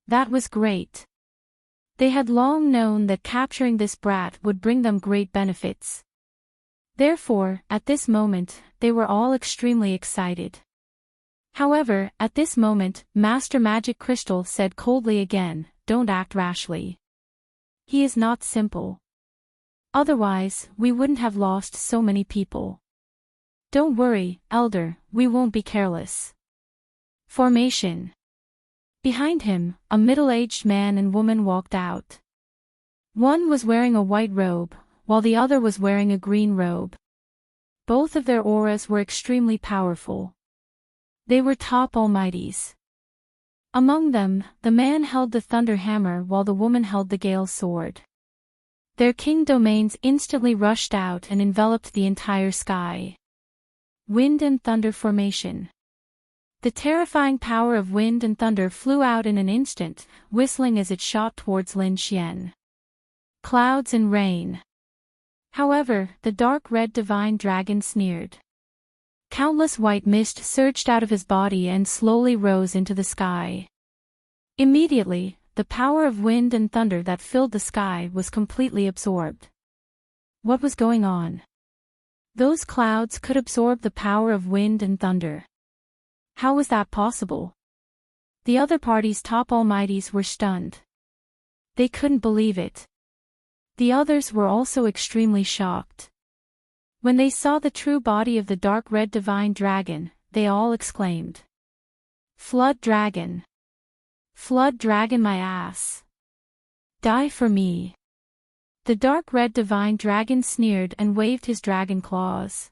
That was great. They had long known that capturing this brat would bring them great benefits. Therefore, at this moment, they were all extremely excited. However, at this moment, Master Magic Crystal said coldly again, don't act rashly. He is not simple. Otherwise, we wouldn't have lost so many people. Don't worry, Elder, we won't be careless. Formation. Behind him, a middle-aged man and woman walked out. One was wearing a white robe, while the other was wearing a green robe. Both of their auras were extremely powerful. They were top almighties. Among them, the man held the thunder hammer while the woman held the gale sword. Their king domains instantly rushed out and enveloped the entire sky. Wind and thunder formation. The terrifying power of wind and thunder flew out in an instant, whistling as it shot towards Lin Xian. Clouds and rain. However, the dark red divine dragon sneered. Countless white mist surged out of his body and slowly rose into the sky. Immediately, the power of wind and thunder that filled the sky was completely absorbed. What was going on? Those clouds could absorb the power of wind and thunder. How was that possible? The other party's top almighties were stunned. They couldn't believe it. The others were also extremely shocked. When they saw the true body of the dark red divine dragon, they all exclaimed. Flood dragon! Flood dragon my ass! Die for me! The dark red divine dragon sneered and waved his dragon claws.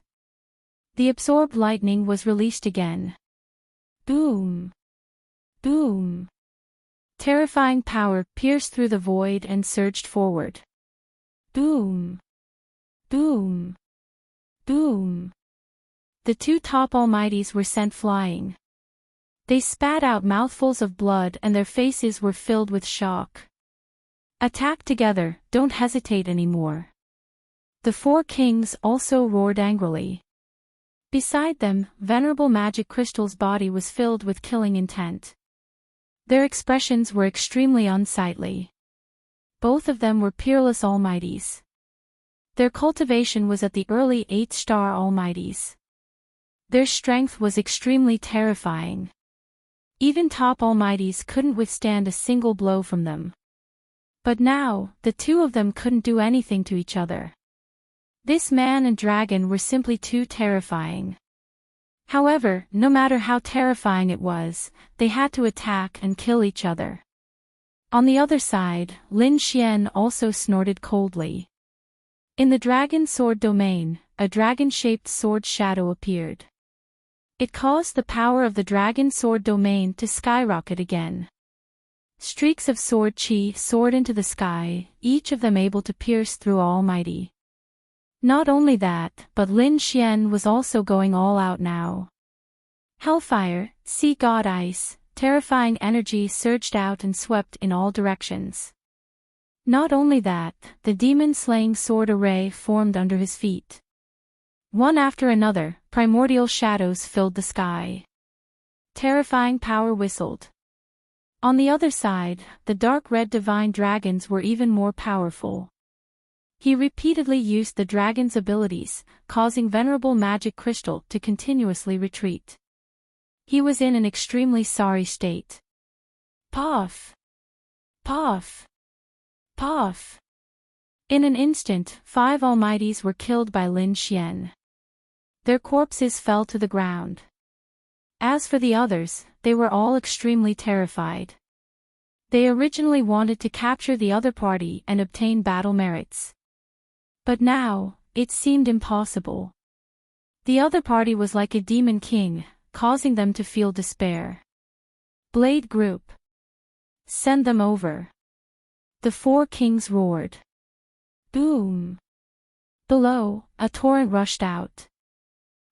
The absorbed lightning was released again. Boom! Boom! Terrifying power pierced through the void and surged forward. Boom! Boom! Boom! The 2 top almighties were sent flying. They spat out mouthfuls of blood and their faces were filled with shock. Attack together, don't hesitate anymore. The four kings also roared angrily. Beside them, venerable magic crystal's body was filled with killing intent. Their expressions were extremely unsightly. Both of them were peerless almighties. Their cultivation was at the early 8-star almighties. Their strength was extremely terrifying. Even top almighties couldn't withstand a single blow from them. But now, the two of them couldn't do anything to each other. This man and dragon were simply too terrifying. However, no matter how terrifying it was, they had to attack and kill each other. On the other side, Lin Xian also snorted coldly. In the dragon sword domain, a dragon-shaped sword shadow appeared. It caused the power of the dragon sword domain to skyrocket again. Streaks of sword chi soared into the sky, each of them able to pierce through Almighty. Not only that, but Lin Xian was also going all out now. Hellfire, sea god ice, terrifying energy surged out and swept in all directions. Not only that, the demon-slaying sword array formed under his feet. One after another, primordial shadows filled the sky. Terrifying power whistled. On the other side, the dark red divine dragons were even more powerful. He repeatedly used the dragon's abilities, causing venerable magic crystal to continuously retreat. He was in an extremely sorry state. Puff! Puff! Puff! In an instant, 5 almighties were killed by Lin Xian. Their corpses fell to the ground. As for the others, they were all extremely terrified. They originally wanted to capture the other party and obtain battle merits. But now, it seemed impossible. The other party was like a demon king, causing them to feel despair. Blade Group. Send them over. The 4 kings roared. Boom. Below, a torrent rushed out.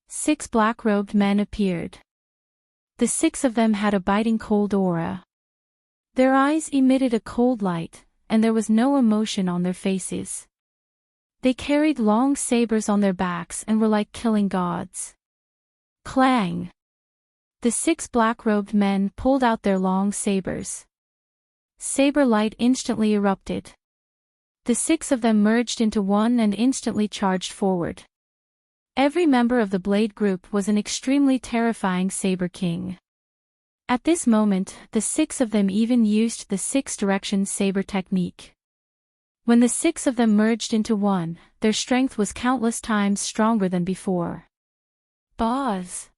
6 black-robed men appeared. The 6 of them had a biting cold aura. Their eyes emitted a cold light, and there was no emotion on their faces. They carried long sabers on their backs and were like killing gods. Clang! The 6 black-robed men pulled out their long sabers. Saber light instantly erupted. The 6 of them merged into one and instantly charged forward. Every member of the Blade Group was an extremely terrifying Saber King. At this moment, the 6 of them even used the 6-direction saber technique. When the 6 of them merged into one, their strength was countless times stronger than before. Boz!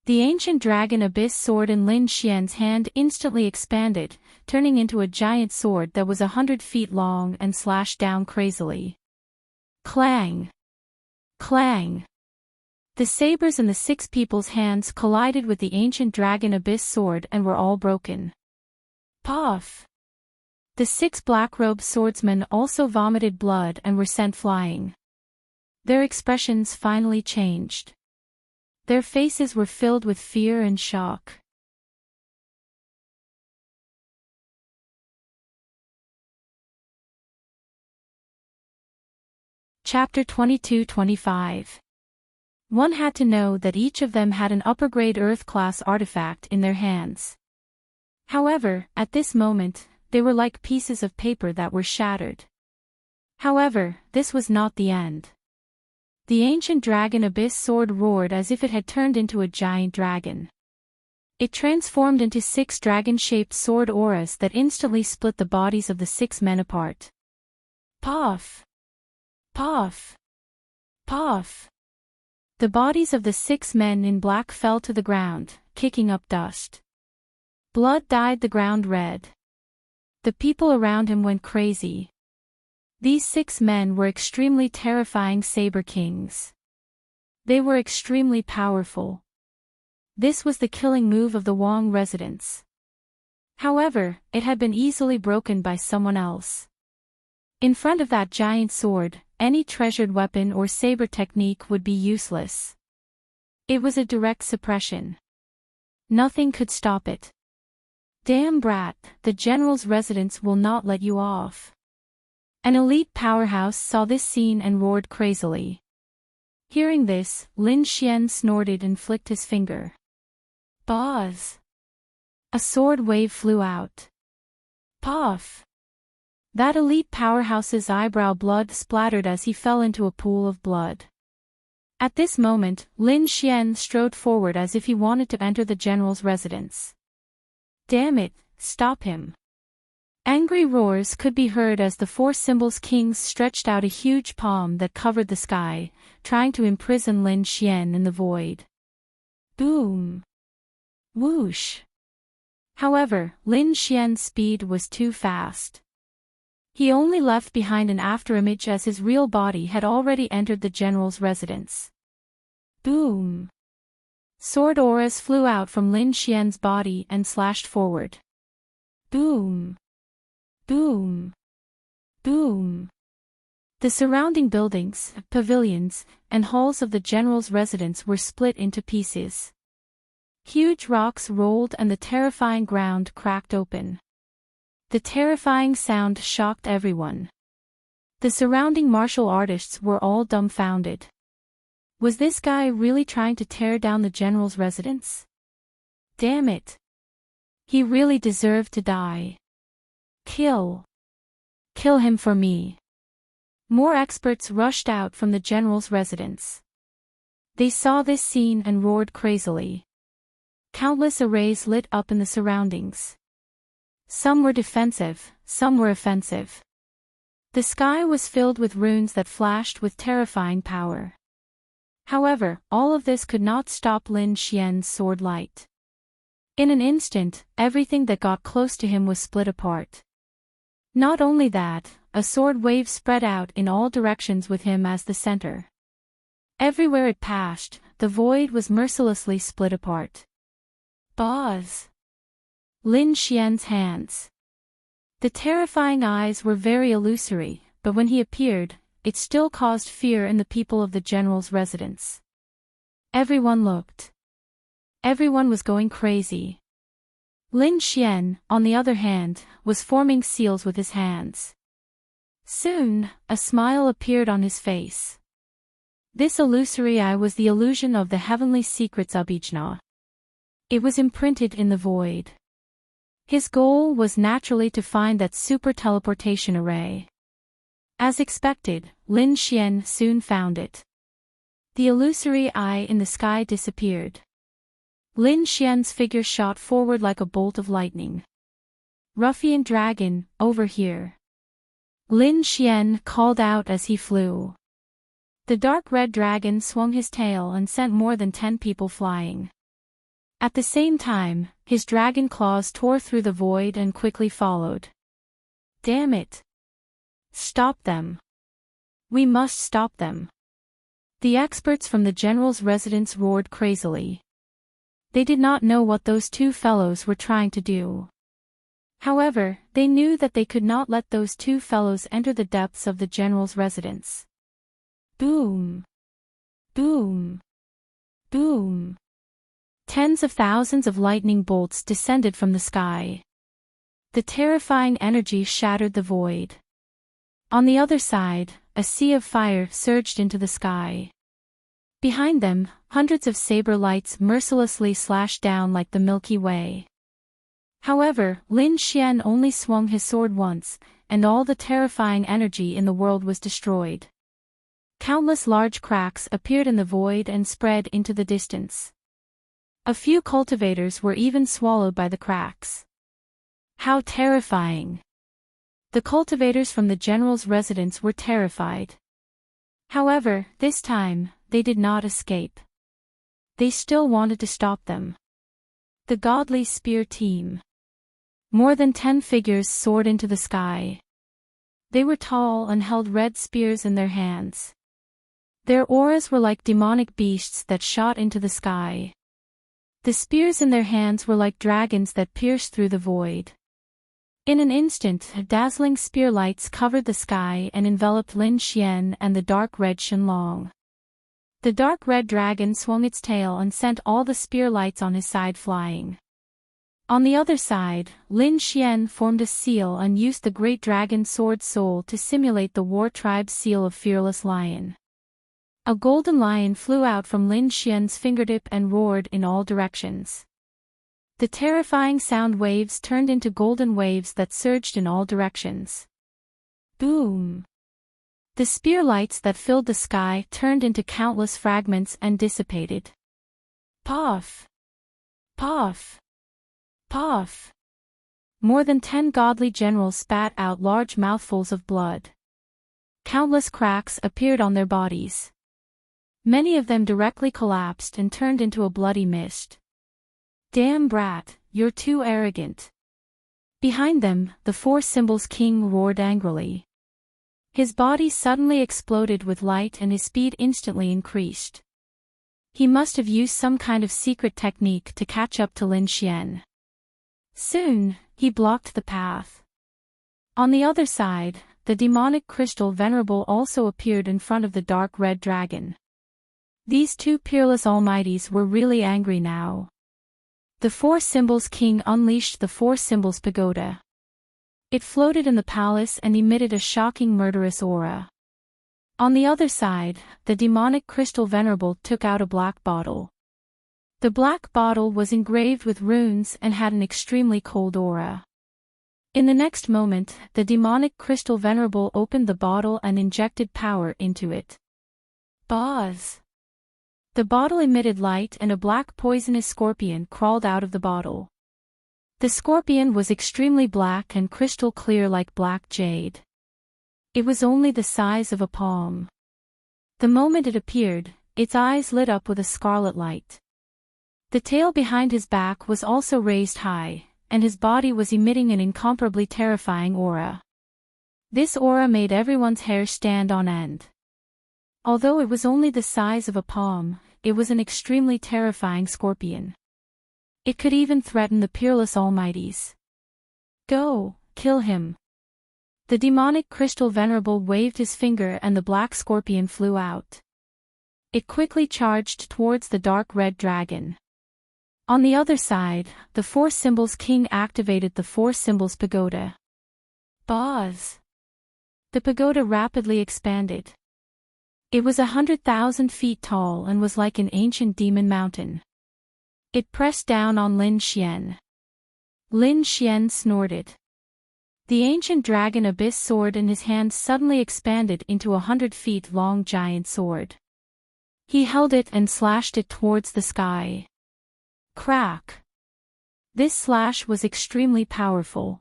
The ancient dragon abyss sword in Lin Xian's hand instantly expanded, turning into a giant sword that was 100 feet long and slashed down crazily. Clang! Clang! The sabers in the 6 people's hands collided with the ancient dragon abyss sword and were all broken. Puff! The 6 black-robed swordsmen also vomited blood and were sent flying. Their expressions finally changed. Their faces were filled with fear and shock. Chapter 22-25. One had to know that each of them had an upper-grade Earth-class artifact in their hands. However, at this moment, they were like pieces of paper that were shattered. However, this was not the end. The ancient dragon abyss sword roared as if it had turned into a giant dragon. It transformed into 6 dragon-shaped sword auras that instantly split the bodies of the 6 men apart. Puff! Puff! Puff! The bodies of the 6 men in black fell to the ground, kicking up dust. Blood dyed the ground red. The people around him went crazy. These 6 men were extremely terrifying Saber Kings. They were extremely powerful. This was the killing move of the Wang residents. However, it had been easily broken by someone else. In front of that giant sword, any treasured weapon or saber technique would be useless. It was a direct suppression. Nothing could stop it. Damn brat, the general's residence will not let you off. An elite powerhouse saw this scene and roared crazily. Hearing this, Lin Xian snorted and flicked his finger. Buzz! A sword wave flew out. Puff! That elite powerhouse's eyebrow blood splattered as he fell into a pool of blood. At this moment, Lin Xian strode forward as if he wanted to enter the general's residence. Damn it, stop him! Angry roars could be heard as the four symbols kings stretched out a huge palm that covered the sky, trying to imprison Lin Xian in the void. Boom! Whoosh! However, Lin Xian's speed was too fast. He only left behind an afterimage as his real body had already entered the general's residence. Boom! Sword auras flew out from Lin Xian's body and slashed forward. Boom! Boom! Boom! The surrounding buildings, pavilions, and halls of the general's residence were split into pieces. Huge rocks rolled and the terrifying ground cracked open. The terrifying sound shocked everyone. The surrounding martial artists were all dumbfounded. Was this guy really trying to tear down the general's residence? Damn it! He really deserved to die. Kill! Kill him for me! More experts rushed out from the general's residence. They saw this scene and roared crazily. Countless arrays lit up in the surroundings. Some were defensive, some were offensive. The sky was filled with runes that flashed with terrifying power. However, all of this could not stop Lin Xian's sword light. In an instant, everything that got close to him was split apart. Not only that, a sword wave spread out in all directions with him as the center. Everywhere it passed, the void was mercilessly split apart. Buzz! Lin Xian's hands. The terrifying eyes were very illusory, but when he appeared, it still caused fear in the people of the general's residence. Everyone looked. Everyone was going crazy. Lin Xian, on the other hand, was forming seals with his hands. Soon, a smile appeared on his face. This illusory eye was the illusion of the heavenly secrets Abhijna. It was imprinted in the void. His goal was naturally to find that super teleportation array. As expected, Lin Xian soon found it. The illusory eye in the sky disappeared. Lin Xian's figure shot forward like a bolt of lightning. Ruffian dragon, over here! Lin Xian called out as he flew. The dark red dragon swung his tail and sent more than 10 people flying. At the same time, his dragon claws tore through the void and quickly followed. Damn it! Stop them! We must stop them! The experts from the general's residence roared crazily. They did not know what those two fellows were trying to do. However, they knew that they could not let those two fellows enter the depths of the general's residence. Boom! Boom! Boom! Tens of thousands of lightning bolts descended from the sky. The terrifying energy shattered the void. On the other side, a sea of fire surged into the sky. Behind them, hundreds of saber lights mercilessly slashed down like the Milky Way. However, Lin Xian only swung his sword once, and all the terrifying energy in the world was destroyed. Countless large cracks appeared in the void and spread into the distance. A few cultivators were even swallowed by the cracks. How terrifying! The cultivators from the general's residence were terrified. However, this time, they did not escape. They still wanted to stop them. The godly spear team. More than 10 figures soared into the sky. They were tall and held red spears in their hands. Their auras were like demonic beasts that shot into the sky. The spears in their hands were like dragons that pierced through the void. In an instant, dazzling spear lights covered the sky and enveloped Lin Xian and the dark red Shenlong. The dark red dragon swung its tail and sent all the spear lights on his side flying. On the other side, Lin Xian formed a seal and used the great dragon sword soul to simulate the war tribe's seal of fearless lion. A golden lion flew out from Lin Xian's fingertip and roared in all directions. The terrifying sound waves turned into golden waves that surged in all directions. Boom! The spear lights that filled the sky turned into countless fragments and dissipated. Puff! Puff! Puff! More than 10 godly generals spat out large mouthfuls of blood. Countless cracks appeared on their bodies. Many of them directly collapsed and turned into a bloody mist. Damn brat, you're too arrogant. Behind them, the Four Symbols King roared angrily. His body suddenly exploded with light and his speed instantly increased. He must have used some kind of secret technique to catch up to Lin Xian. Soon, he blocked the path. On the other side, the demonic crystal venerable also appeared in front of the dark red dragon. These two peerless almighties were really angry now. The Four Symbols King unleashed the Four Symbols Pagoda. It floated in the palace and emitted a shocking murderous aura. On the other side, the demonic crystal venerable took out a black bottle. The black bottle was engraved with runes and had an extremely cold aura. In the next moment, the demonic crystal venerable opened the bottle and injected power into it. Buzz! The bottle emitted light and a black poisonous scorpion crawled out of the bottle. The scorpion was extremely black and crystal clear like black jade. It was only the size of a palm. The moment it appeared, its eyes lit up with a scarlet light. The tail behind his back was also raised high, and his body was emitting an incomparably terrifying aura. This aura made everyone's hair stand on end. Although it was only the size of a palm, it was an extremely terrifying scorpion. It could even threaten the peerless almighties. Go, kill him. The demonic crystal venerable waved his finger and the black scorpion flew out. It quickly charged towards the dark red dragon. On the other side, the Four Symbols King activated the Four Symbols Pagoda. Buzz! The pagoda rapidly expanded. It was 100,000 feet tall and was like an ancient demon mountain. It pressed down on Lin Xian. Lin Xian snorted. The ancient dragon abyss sword in his hand suddenly expanded into a 100 feet long giant sword. He held it and slashed it towards the sky. Crack! This slash was extremely powerful.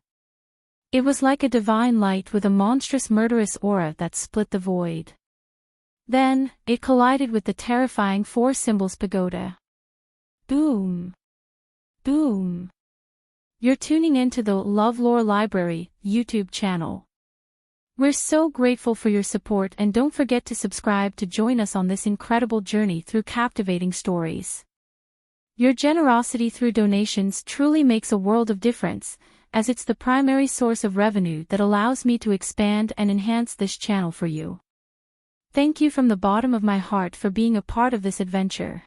It was like a divine light with a monstrous murderous aura that split the void. Then, it collided with the terrifying Four Symbols Pagoda. Boom! Boom! You're tuning into the LoveLore Library YouTube channel. We're so grateful for your support and don't forget to subscribe to join us on this incredible journey through captivating stories. Your generosity through donations truly makes a world of difference, as it's the primary source of revenue that allows me to expand and enhance this channel for you. Thank you from the bottom of my heart for being a part of this adventure.